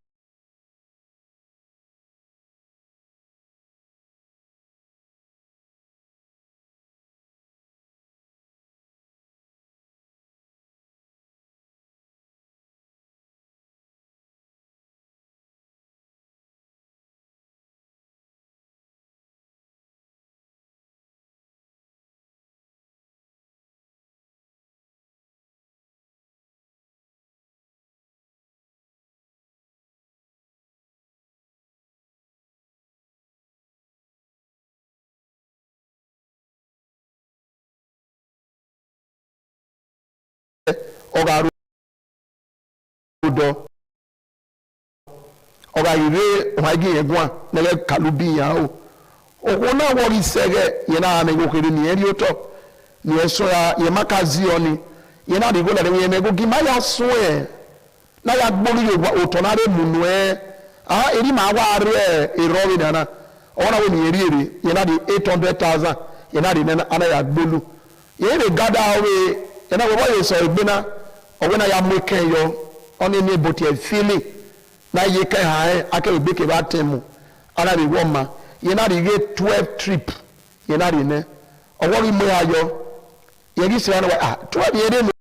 oga rudo oga ire wagi egwa nele kalubi ya o na wori sege yena na go kere ni eri oto ni eso ya ye makazi oni yena de go le ye me go gima ya so na ya gbori yo oto na re munu eri ma wa re ero wi dana ona we ni eri yena de 800,000 yena de na ana ya gbolu ye re gada we yena go boy so egbena ogena ya mweke yo oni ni botie feeling na ye kan ha aka egbeke ba temu ana re woma ye na re 12 trip ye na re ne owori mo ayo ye gi sira na 12 ye de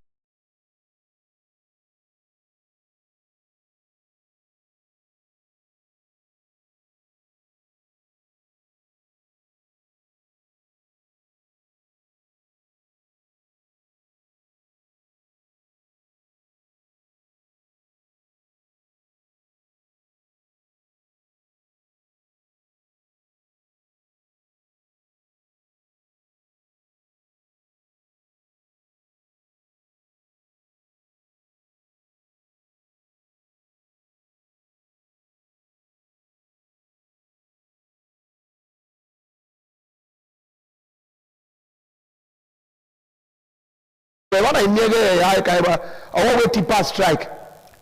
wana inyege ya kaiba owo tipa strike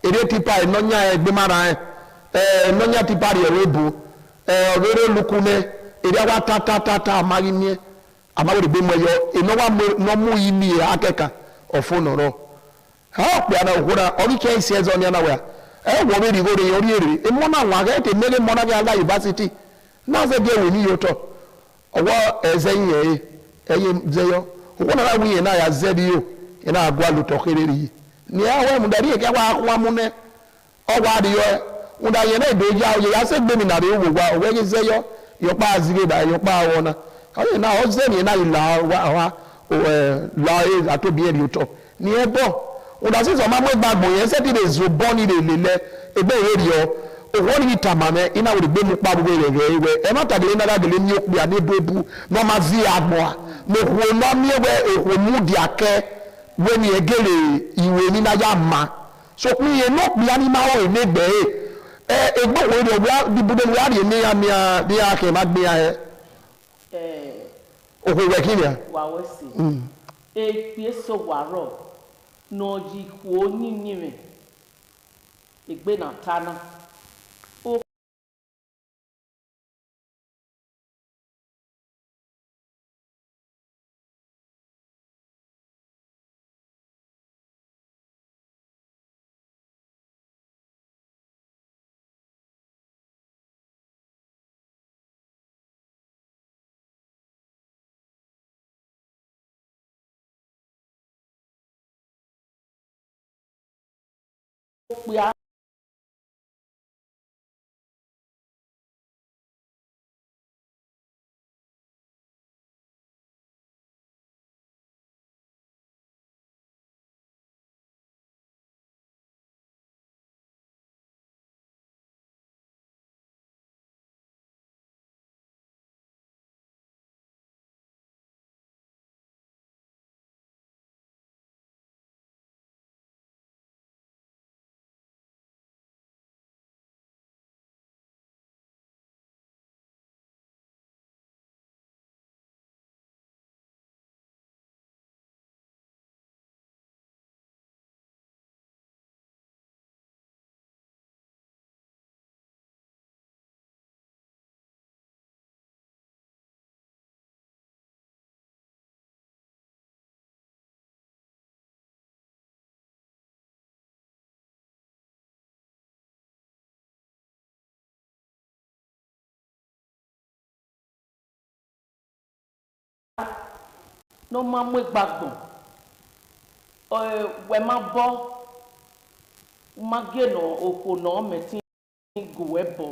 ere tipa enonya egbe mara enonya tipa re rebu ogere lukune ere wa tata amagini amawo be moyo enowa no mu yimi akeka ofonoro ha pe ana ohura ori chense ezo ni ana wa wo be rigore yori ere emo na wa ga te mele mo na ga university na ze ge we ni yoto owo ezeyin eye zeyo wona ra wi na ya zedio ina agwa lu tokereri ni awe mudari ke wa mune o wa di yo unda ye na doja o ya se gbe mi na re wo wa o we ze yo pa azire da yo pa wona o na o ze ni na ila wa la e atobi eri oto ni e bo unda se so ma mo gbagbo yen se ti le zo bo ni le ebe eri yo o won ni tamame ina wo gbe mu pa gbogbo ere ewe e ma tagele na dagele ni o pe ani bebu no ma zi agbo mo ko no mi ewe e ko mu di ake when you egele iwe ni na ya ma so pe ye no bi ani ma o negbe egbo wo do bia di bude mi ari ni ya mi ya ke ma gbe ya he o ko we kini ya wa we si e pie so waro no ji ku oni ni me egbe na tana o ya no ma mu gbagbo we ma bo ma ge no oko no metin go we bo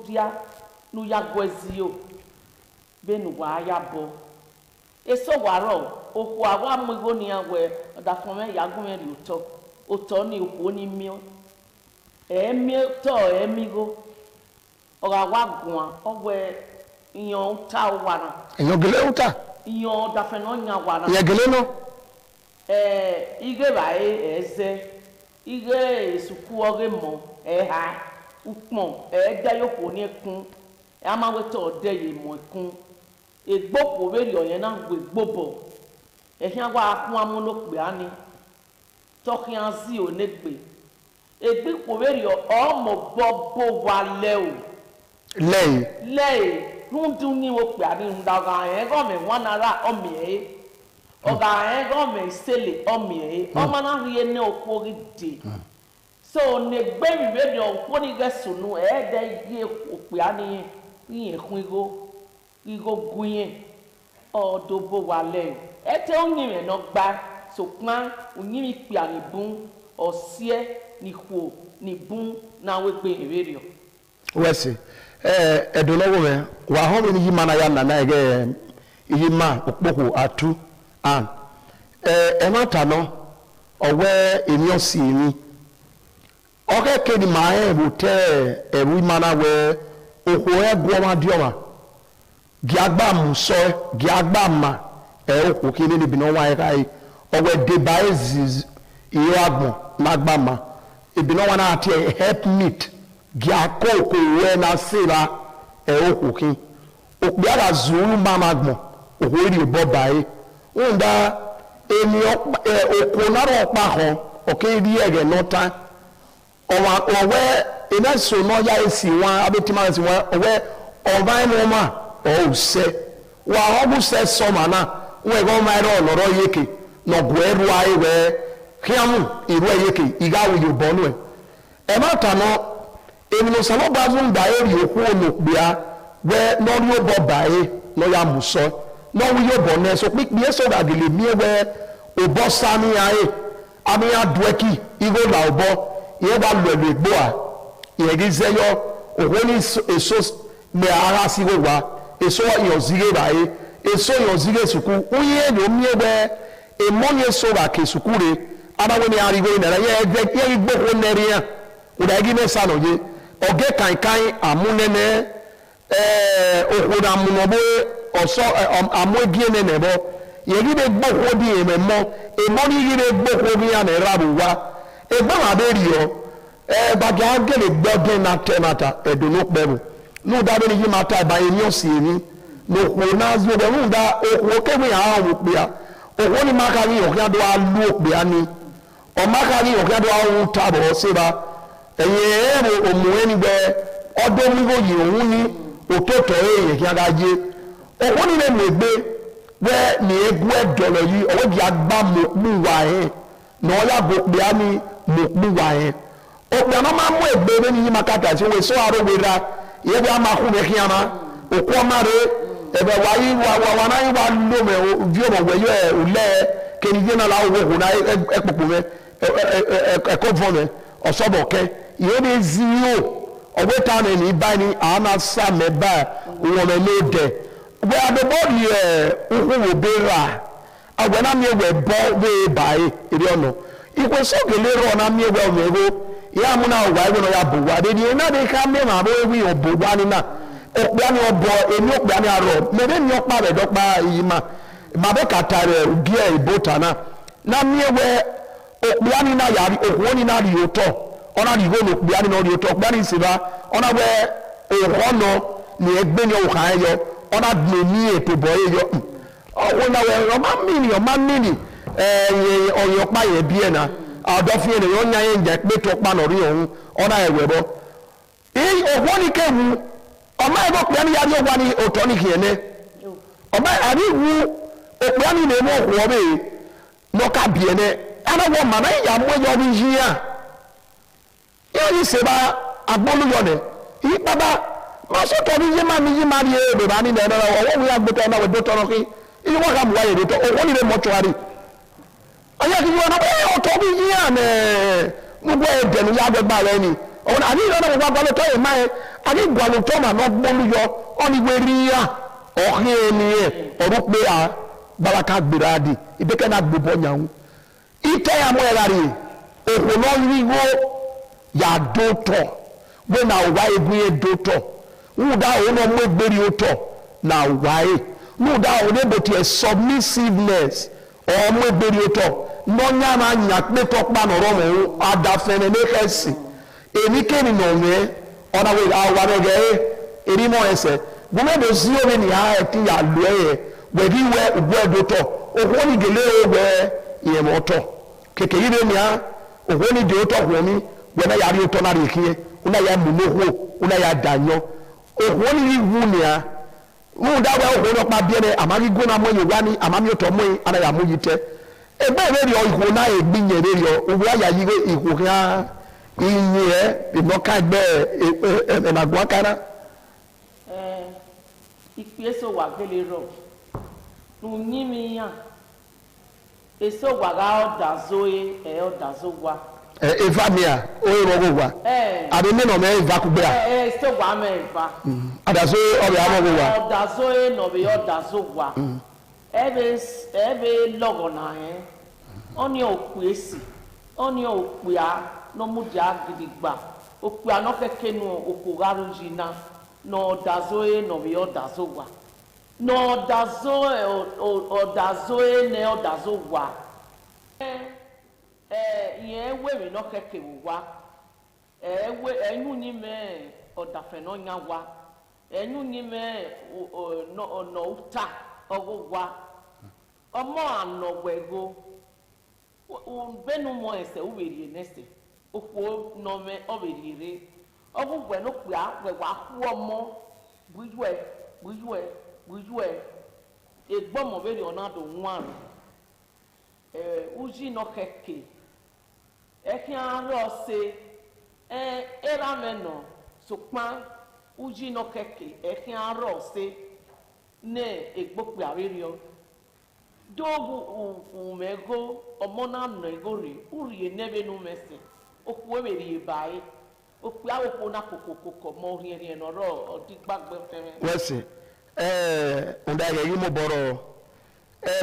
dia no ya gwezio benu wa ya bo eso waro oku awa mwigo ni awe da fome ya gun eri oto ni oku ni mi emi to emigo ora wa gun owe iyan ta wara eyan gele uta iyan da fe no nya wara ya gele no ige ba eze ige esuku oge mo ha ukpon da yoko ni kun ama weto de ye mo kun egbopo beri oyen na gbe gbobo ehian wa kun amuno pe ani tokian zi onegbe egbopo beri o mo bobo wa le o le rundu ni wo pe ani ndaga en go me wanara o mi oga en go me sele o mi o mana rie ne okwo gidi so ne gbemi medio kwoni gesunu de gie ope ani yin igo gunye odobo wale ete onyin no gba so pan onyin pi ani bun osie ni kwo ni bun na we gbe medio wese edonowo me wa ho mi yi mana ya na ege yi ma opoko atu an mata no owe emi osi mi oke ke ni ma bute ewu mana we oko egwo ma dioma giagba muso giagba ma oko kini ni bino wa kai owe de baezis iyo agbon magba ma ibino wa na ati help meet giako ko we na sira oko kin okbiara zuru ma magbon ohori bobai unda eni okonaro pa ho okedi ege nota owe ina so no ya esi wan abetima esi wan owe oban no ma o se wa obu se so mana we go ma ro loro yeke no gweru ai we kiamu iru yeke igawo yo bonu e mata no emi no samo bazun da eri oku no bia we no ri obo bae no ya muso no wi yo bonu so pipie so da gele mi we obo sami ai ami adueki igo la obo ye ba lo egbo a ye gi zeyo ohoni eso me ara si go wa eso yo zige bae eso yo zige suku uye no mi we e monye so ba ke sukure ama we ni arigo na ye igbo ko neria uda gi me sano je oge kan amunene okoda munobo oso amogie ne nebo ye gi de gbo ko di e memo e moni gi de gbo ko bi ya na rabu wa e gbo ma be rio baga gele gbo na temata edono pebu no da be ni mata ba eni osiri no ko na zo de no da o ke bi ha wo pe a o ni makari o kan do alu pe ani o makari o kan do awu tabo se ba eye omu eni be odo mi go yi ohun ni ototo eye ki aga je o ni le megbe we ni egu edolo yi o bi agba mu wa e no ya go pe ani mu wa e o pe no ma mu egbe be ni makata se we so aro we ra ye bi ama ku me kiama o ko mare ebe wa yi wa na yi wa lo me o vi o we yo e ule ke ni je na la wo na e popo me e ko fo me o so bo ke ye de zio o we ta ni ba ni ana sa me ba wo me no de we ade body wo be ra agwa na me we bo we bai iri ono ikwe so gele ro na me we me go ya mu na wa we no ya bo wa de ni na de ka me ma bo we o bo wa ni na okpa ni obo emi okpa ni aro me de ni okpa be dokpa yi ma be katare ugie ibota na me we okpa ni na yari okwo ni na ri oto ona ri go no okpa ni no ri oto okpa ni siba ona we ohono ni egbe ni o kan yo ona gbe ni eto boye yo o na we o ma mini oyo pa ye bi na adofin ene yo nya ye nje pe to pa no ri ohun ona ewe bo okwo ni kewu ọmọ ẹgbẹ́ òpè ní yàrá ìwà ní òtọ́ ní kìíní ọmọ àríwú òpè ní ilé mọ́ òkú ọmọ yìí lọ́ka bìíní anáwọ̀ màmá ìyá mú ẹyọ ọdún yìí yá yóò yí sèbá agbólúyọ nẹ yí bàbá máa sọ̀tọ̀ ní yí máa ní yí máa ní ẹ bèbá ní ẹ̀ náà ọwọ́ wíyá gbẹtọ̀ náà wẹ̀ dọ́tọ̀ náà kí yí wọ́n kà mú wáyé dọ́tọ̀ òkú nílé mọ́túárì ayé kí yí wọn náà ọ̀tọ̀ bí yí yá nẹ gbogbo ẹ̀ dẹ̀nu yá gbẹgbà rẹ ni ọ̀nà àní ìrọ̀lẹ́ gbogbo agbálẹ̀tọ́ yìí máa ani gwalutọ ma no gbolu yo oni weria ohin eniye orupe a baraka gbiradi ibeke na gbobo nyawu ite ya mo erari ohun no riwo ya doto we na wa egun e doto nda o no mo gberi oto na wa e nda o ne boti submissiveness o mo gberi oto no nya ma nya pe to pa no ro mo adafene ne kesi enikeni no me ona we awa rege eri mo ese gume do si omi ni ha ti ya lo eye we bi we ugbo doto owo ni gele we iye mo to keke yire ni ha owo ni de oto ho mi we na ya ri oto na ri kiye una ya mu noho una ya danyo owo ni wu ni ha mu da we owo no pa bi ene amari go na mo ye wa ni amami oto mo ana ya mo yite ebe ere ri o iho na egbin ere ri o owo ya yire iho ha iye inoka gbe enagwa kana ikpeso wa gele ro nu nyimi ya eso wa ga odazoe odazowa evamia o ro wa abi me no me eva ku gbe a eso wa me eva adazo o be amo wa odazoe no be odazowa ebe logo na oni okuesi oni okua no mudia gidigba okua no kekenu okugaru jina no dazoe no bi odazowa no dazoe odazoe ne odazowa ye we no kekewa we enyu ni me odafe no nyawa enyu ni me no uta ogwa omo anogwego benu mo ese uweri nese okwo no me oberire ogwe no kwa wa hu omo bujwe egbomo beri onado nwan uji no keke ekian ro se era meno sokpan uji no keke ekian ro se ne egbope arerio dogu umego omona no egori uri nebe no mese okwu eberi bai okwu awoko na kokoko mo hiere no ro odigbagbe fere wese unda ye yimo boro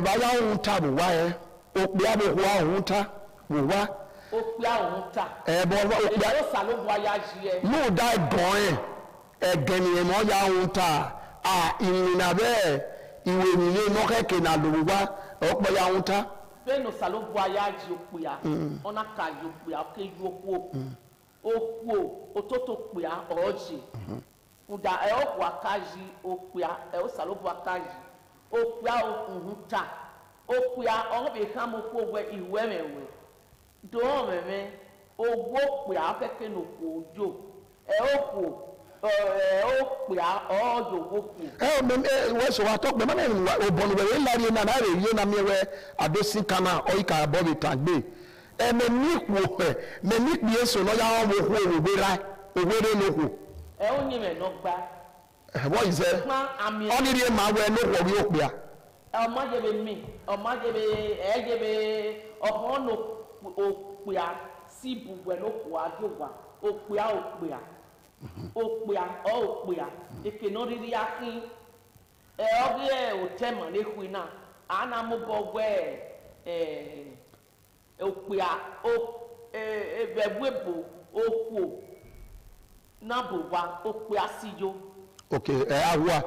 ba ya unta bu wa e okpi abo wa unta bu wa okpi ahunta bo okpi o salobu aya ji e no dai gan geni e mo ya unta inina be iwe ni no keke na lu wa okpo ya unta beno salobu aya ji okpi ya ona ka ji okpi ya ke ju okwo ototo okpi ya oji uda okwo akaji okpi ya o salobu akaji okpi ya ohunta okpi ya o be kam okwo we iwe mewe do meme ogwo okpi ya keke no ko ojo okwo okpi ya ojo okwo we so wa talk be ma me obonu we lari na re ye na me we adosin kana o ika bo bi tagbe me ni ku me ni bi so no ya wo ku ogbera ogbere no ku onye me no gba what is it only the ma we no ko ri okpi ya ọmọdébé mi ọmọdébé ẹ̀ẹ́débé ọ̀hún òpìà sí ibùgbẹ̀ ló kù àjọwà òpìà òpìà èkènà rírí akín ọ̀gí òtẹ́mọ̀ lẹ́kùn náà ànàmúbọ̀gbẹ́ òpìà ẹ̀bẹ̀wébò òkù nàbùwà òpìà síjó. Okay, agua.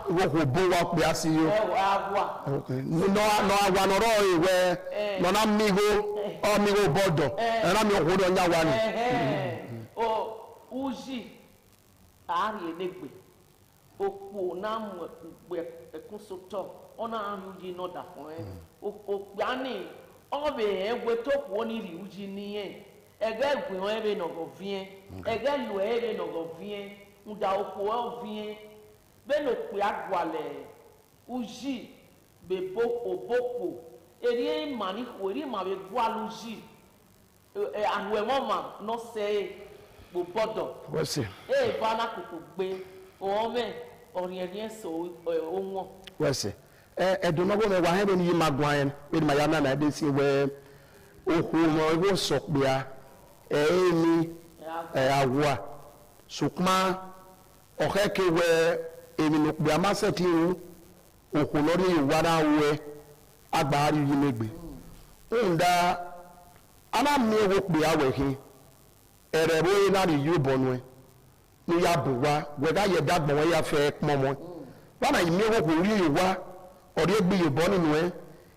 Wo ko bo wa pe asiyo. Agua. Okay. No agua no ro iwe. No na migo bodo. Na mi ho do nya wa ni. Uji ari enegbe. Opo na mu gbe ekun soto. Ona anu ji no da fun e. Opia ni obe egbe to po ni ri uji ni e. Ege gbe won ebe no go vie. Ege lu ebe no go vie. Uda okwo ovie beno pe agwale uji bebo oboko eri mani ko eri ma be gwalu uji anwe mama no se bo bodo wese bana kuku gbe ome orien so onwo wese edo no go me wa he do ni magwan we ma ya na de si we ohu mo go sokbia emi agwa sukma okeke we eminu pe amaseti okulori iwara we agbari yimegbe nda ana mi wo pe awehin erebo na ri yubonu ni ya buwa we ga ye dagbon we ya fe pomo wana imi wo ko ri iwa ori egbe yebo ninu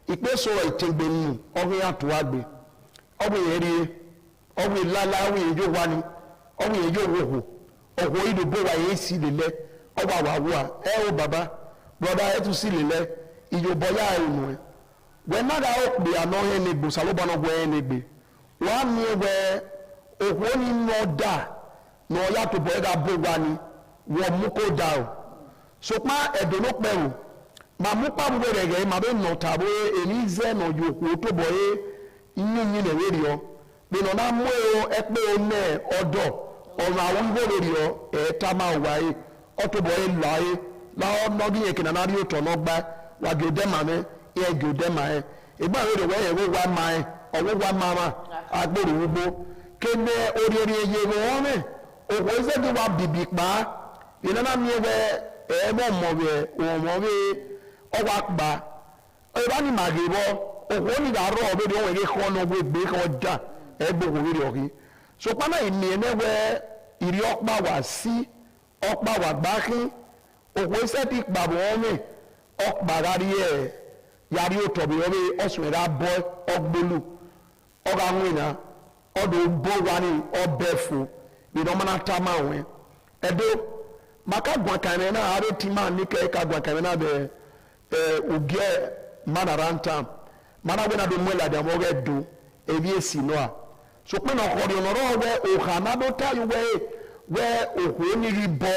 ipe so itegbe nu ogun atu agbe ogun eri ogun lala ogun ejo wani ogun ejo wo ọ̀wọ́ ìdòbò wà yìí sí lélẹ̀ ọba wàwúà o bàbá broda ẹ tún sí lélẹ̀ ìyòbọ̀ yà ẹ̀rùn ẹ̀ wẹ́ náà ó pè àná ẹ̀ nígbò sàlóbọ̀nà gbọ́ ẹ̀ nígbè wọ́n á ní ẹwẹ́ òwò ní nọ́ọ̀dà ní ọ̀yà tó bọ̀ ẹ̀dá bó wa ni wọ́n mú kó dà o sọpá ẹ̀dùn ló pẹ̀rù mà mú pàmò rẹ̀ rẹ̀ mà bẹ́ nà tàbó èyí zẹ́ nà yòókù tó bọ̀ ẹ̀ inú yín lẹ̀ wé rí ọ pé nà má mú ẹ pé o nẹ ọdọ ọ̀rọ̀ àwọn gbòòrò rí ọ ẹ̀ẹ́ta máa wáyé ọtúbọ̀ ẹ̀ láyé láwọn lọ́dún yẹn kìnnà náà rí òtọ̀ náà gbá wà gòdẹ́mà mẹ́ ẹ̀ gòdẹ́mà ẹ̀ ìgbà wo rẹ̀ wẹ́yẹ̀ wọ́n wá máa ẹ̀ ọ̀wọ́ wá máa ma agbèrò gbogbo kéde orí ẹyẹ wọn mẹ́ òkú ẹsẹ̀ tó wà bìbì pa ìnáná mi ẹ̀ ẹ̀ẹ́bọ̀ mọ̀wé òmọ̀wé ọwọ́ àgbà ẹ̀ bá ní màgì bọ́ òkú ó ní ìdárọ̀ ọ̀bẹ̀rẹ̀ ọ̀wọ̀ ẹ̀rẹ́ kọ́ náà gbé kọ́ já ẹ̀ gbogbo rí ọ̀kí sọpánà ìní ẹ̀nẹ́wẹ́ ìrí ọ̀pá wà sí ọ̀pá wà gbákín òkú ẹsẹ̀ tí pàbọ̀ wọn mẹ́ ọ̀pá rárí ẹ̀ yàrí ó tọ̀bí ọ̀bẹ ọ̀sùn ẹ̀rá bọ́ ọgbólù ọ̀gá àwọn èèyàn ọ̀dọ̀ bó wa ní ọbẹ̀ fò ìdánmọ́ná tá máa wẹ̀ ẹ̀dọ́ màkà gbọ̀nkàmẹ́ náà àárẹ̀ tí máa ní kẹ́ẹ̀ka gbọ̀nkàmẹ́ náà bẹ̀ ugie mana rantam mana wena do mwela de mo ge do ebi esi no a so pe no ko ri no ro we o kana do ta yu we o ni ribo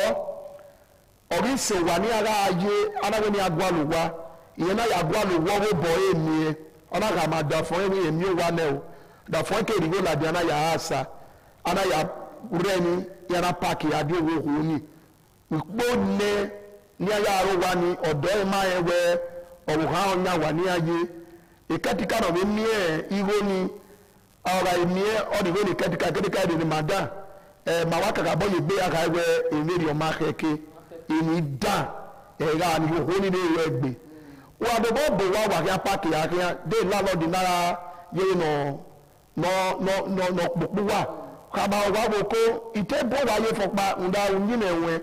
ori se wa ni ara aye ana we ni agwaluwa iye na ya agwaluwa wo bo emi ona ga ma da fo emi wa na o da fo ke ri go la de ana ya asa ana ya ureni ya na park ya de wo ho ni gbo ne ni aya ro wa ni odo e ma ewe owo ha onya wa ni aye ikatika no mi iwo ni ara emi odi go ni ketika de mada ma wa ka bo ye gbe aka ewe emeri o ma keke eni da era ni ho ni de egbe wa do bo wa ya park ya de la lo di nara ye no popo wa ka ba wa bo ko ite bo wa ye fopa nda unyi na enwe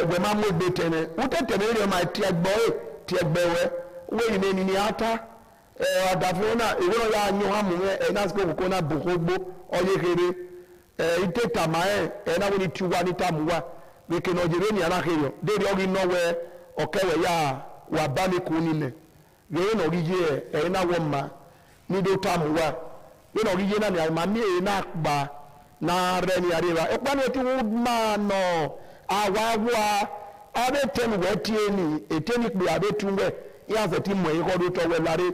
we ma mo gbe tene utete re ma ti egbe we ni ni ata adafo na ewe no ya anyo ha mu na sko ko na bokogbo oye kere ite tamae na woni tiwa ni tamuwa we ke no jere ni ana kero de ri ogi no we okewe ya wa ba mi ku ni ne we no ri je na wo ma ni do tamuwa we no ri je na ni ma mi na gba na re ni areba e pa ni tu ma no awawa abe tenu we tie ni eteni pe abe tunwe ya se ti mo e ko do to we lare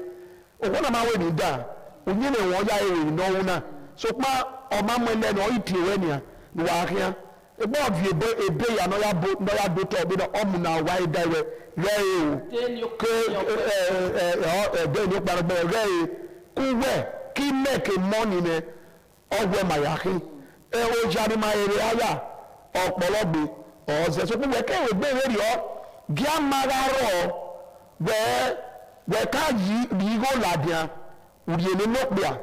okona ma we ni da onye ne won ya e no una so pa o ma mo le no iti we ni a ni wa kia e bo vi ebe ya no ya do to bi no o mu na wa da we re o ke de ni pa be re ku we ki make money ne o we ma ya ki e o jari ma ere aya ọ̀pọ̀lọpọ̀ ọ̀sẹ̀ so pé ke we gbe ri o gi amagaro we ka yi go ladia uri ni no pe a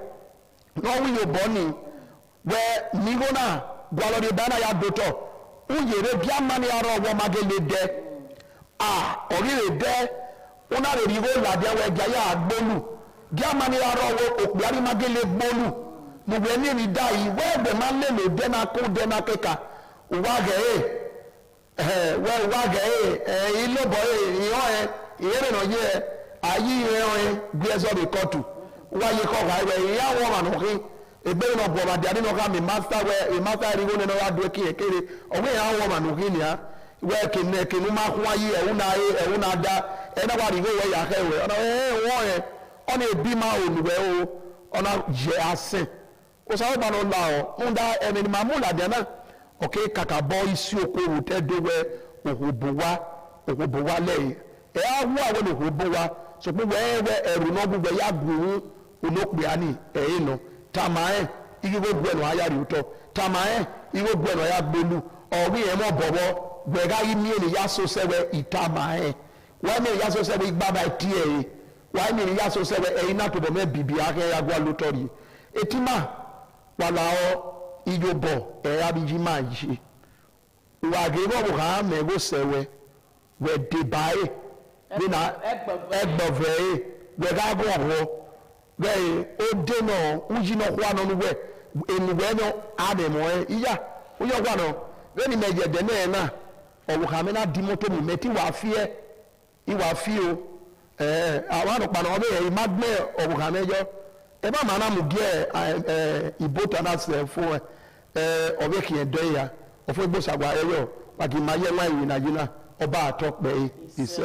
no wi yo boni we ni go na gwalo de bana ya doto uyere bi amani aro wo magele de ori re de una re ri go ladia we ga ya agbolu gi amani aro wo opiari magele gbolu mo we ni ri dai we be ma le de na ko de na keka wage ilo boy iye no ye ayi ye gbe so be kotu wa ye ko ga we ya wo ma no ki egbe no bo ba dia no ka mi master we master ri wo no ya do ki ekere o we ya wo ma no ki ni a we ke no ma kwa yi e una da e na wa ri we ya ke we ona wo ye ona ebi ma oluwe o ona je ase o sa ba no la o unda eni ma mu la dia na okay kaka boy isi okowo te dowe ohubowa le e awu awon ohubowa so pe we eru no gbugbe ya guru olokpe ani no tamae igigo gbe no aya ri uto tamae igigo gbe no ya gbelu owi e mo bobo gbe ga yi mi ni ya so sewe itamae wa ni ya so sewe igba ba tie wa ni ya so sewe na to bo me bibi ake ya gwa lotori etima wala o ijobo abiji ma yi wa ge bo ha me go sewe we de bae we na egbove we ga go ho we o de no uji no kwa no we enu we no ade mo iya uyo kwa no we ni meje de na o ha me na di moto mi meti wa fie I wa fie o awa no pa no be magme o ha mejo e ba mana mu ge ibota na se fo obe ki edo ya ofo igbo sagwa eyo pagi maye nwa iwi na jina oba atokpe ise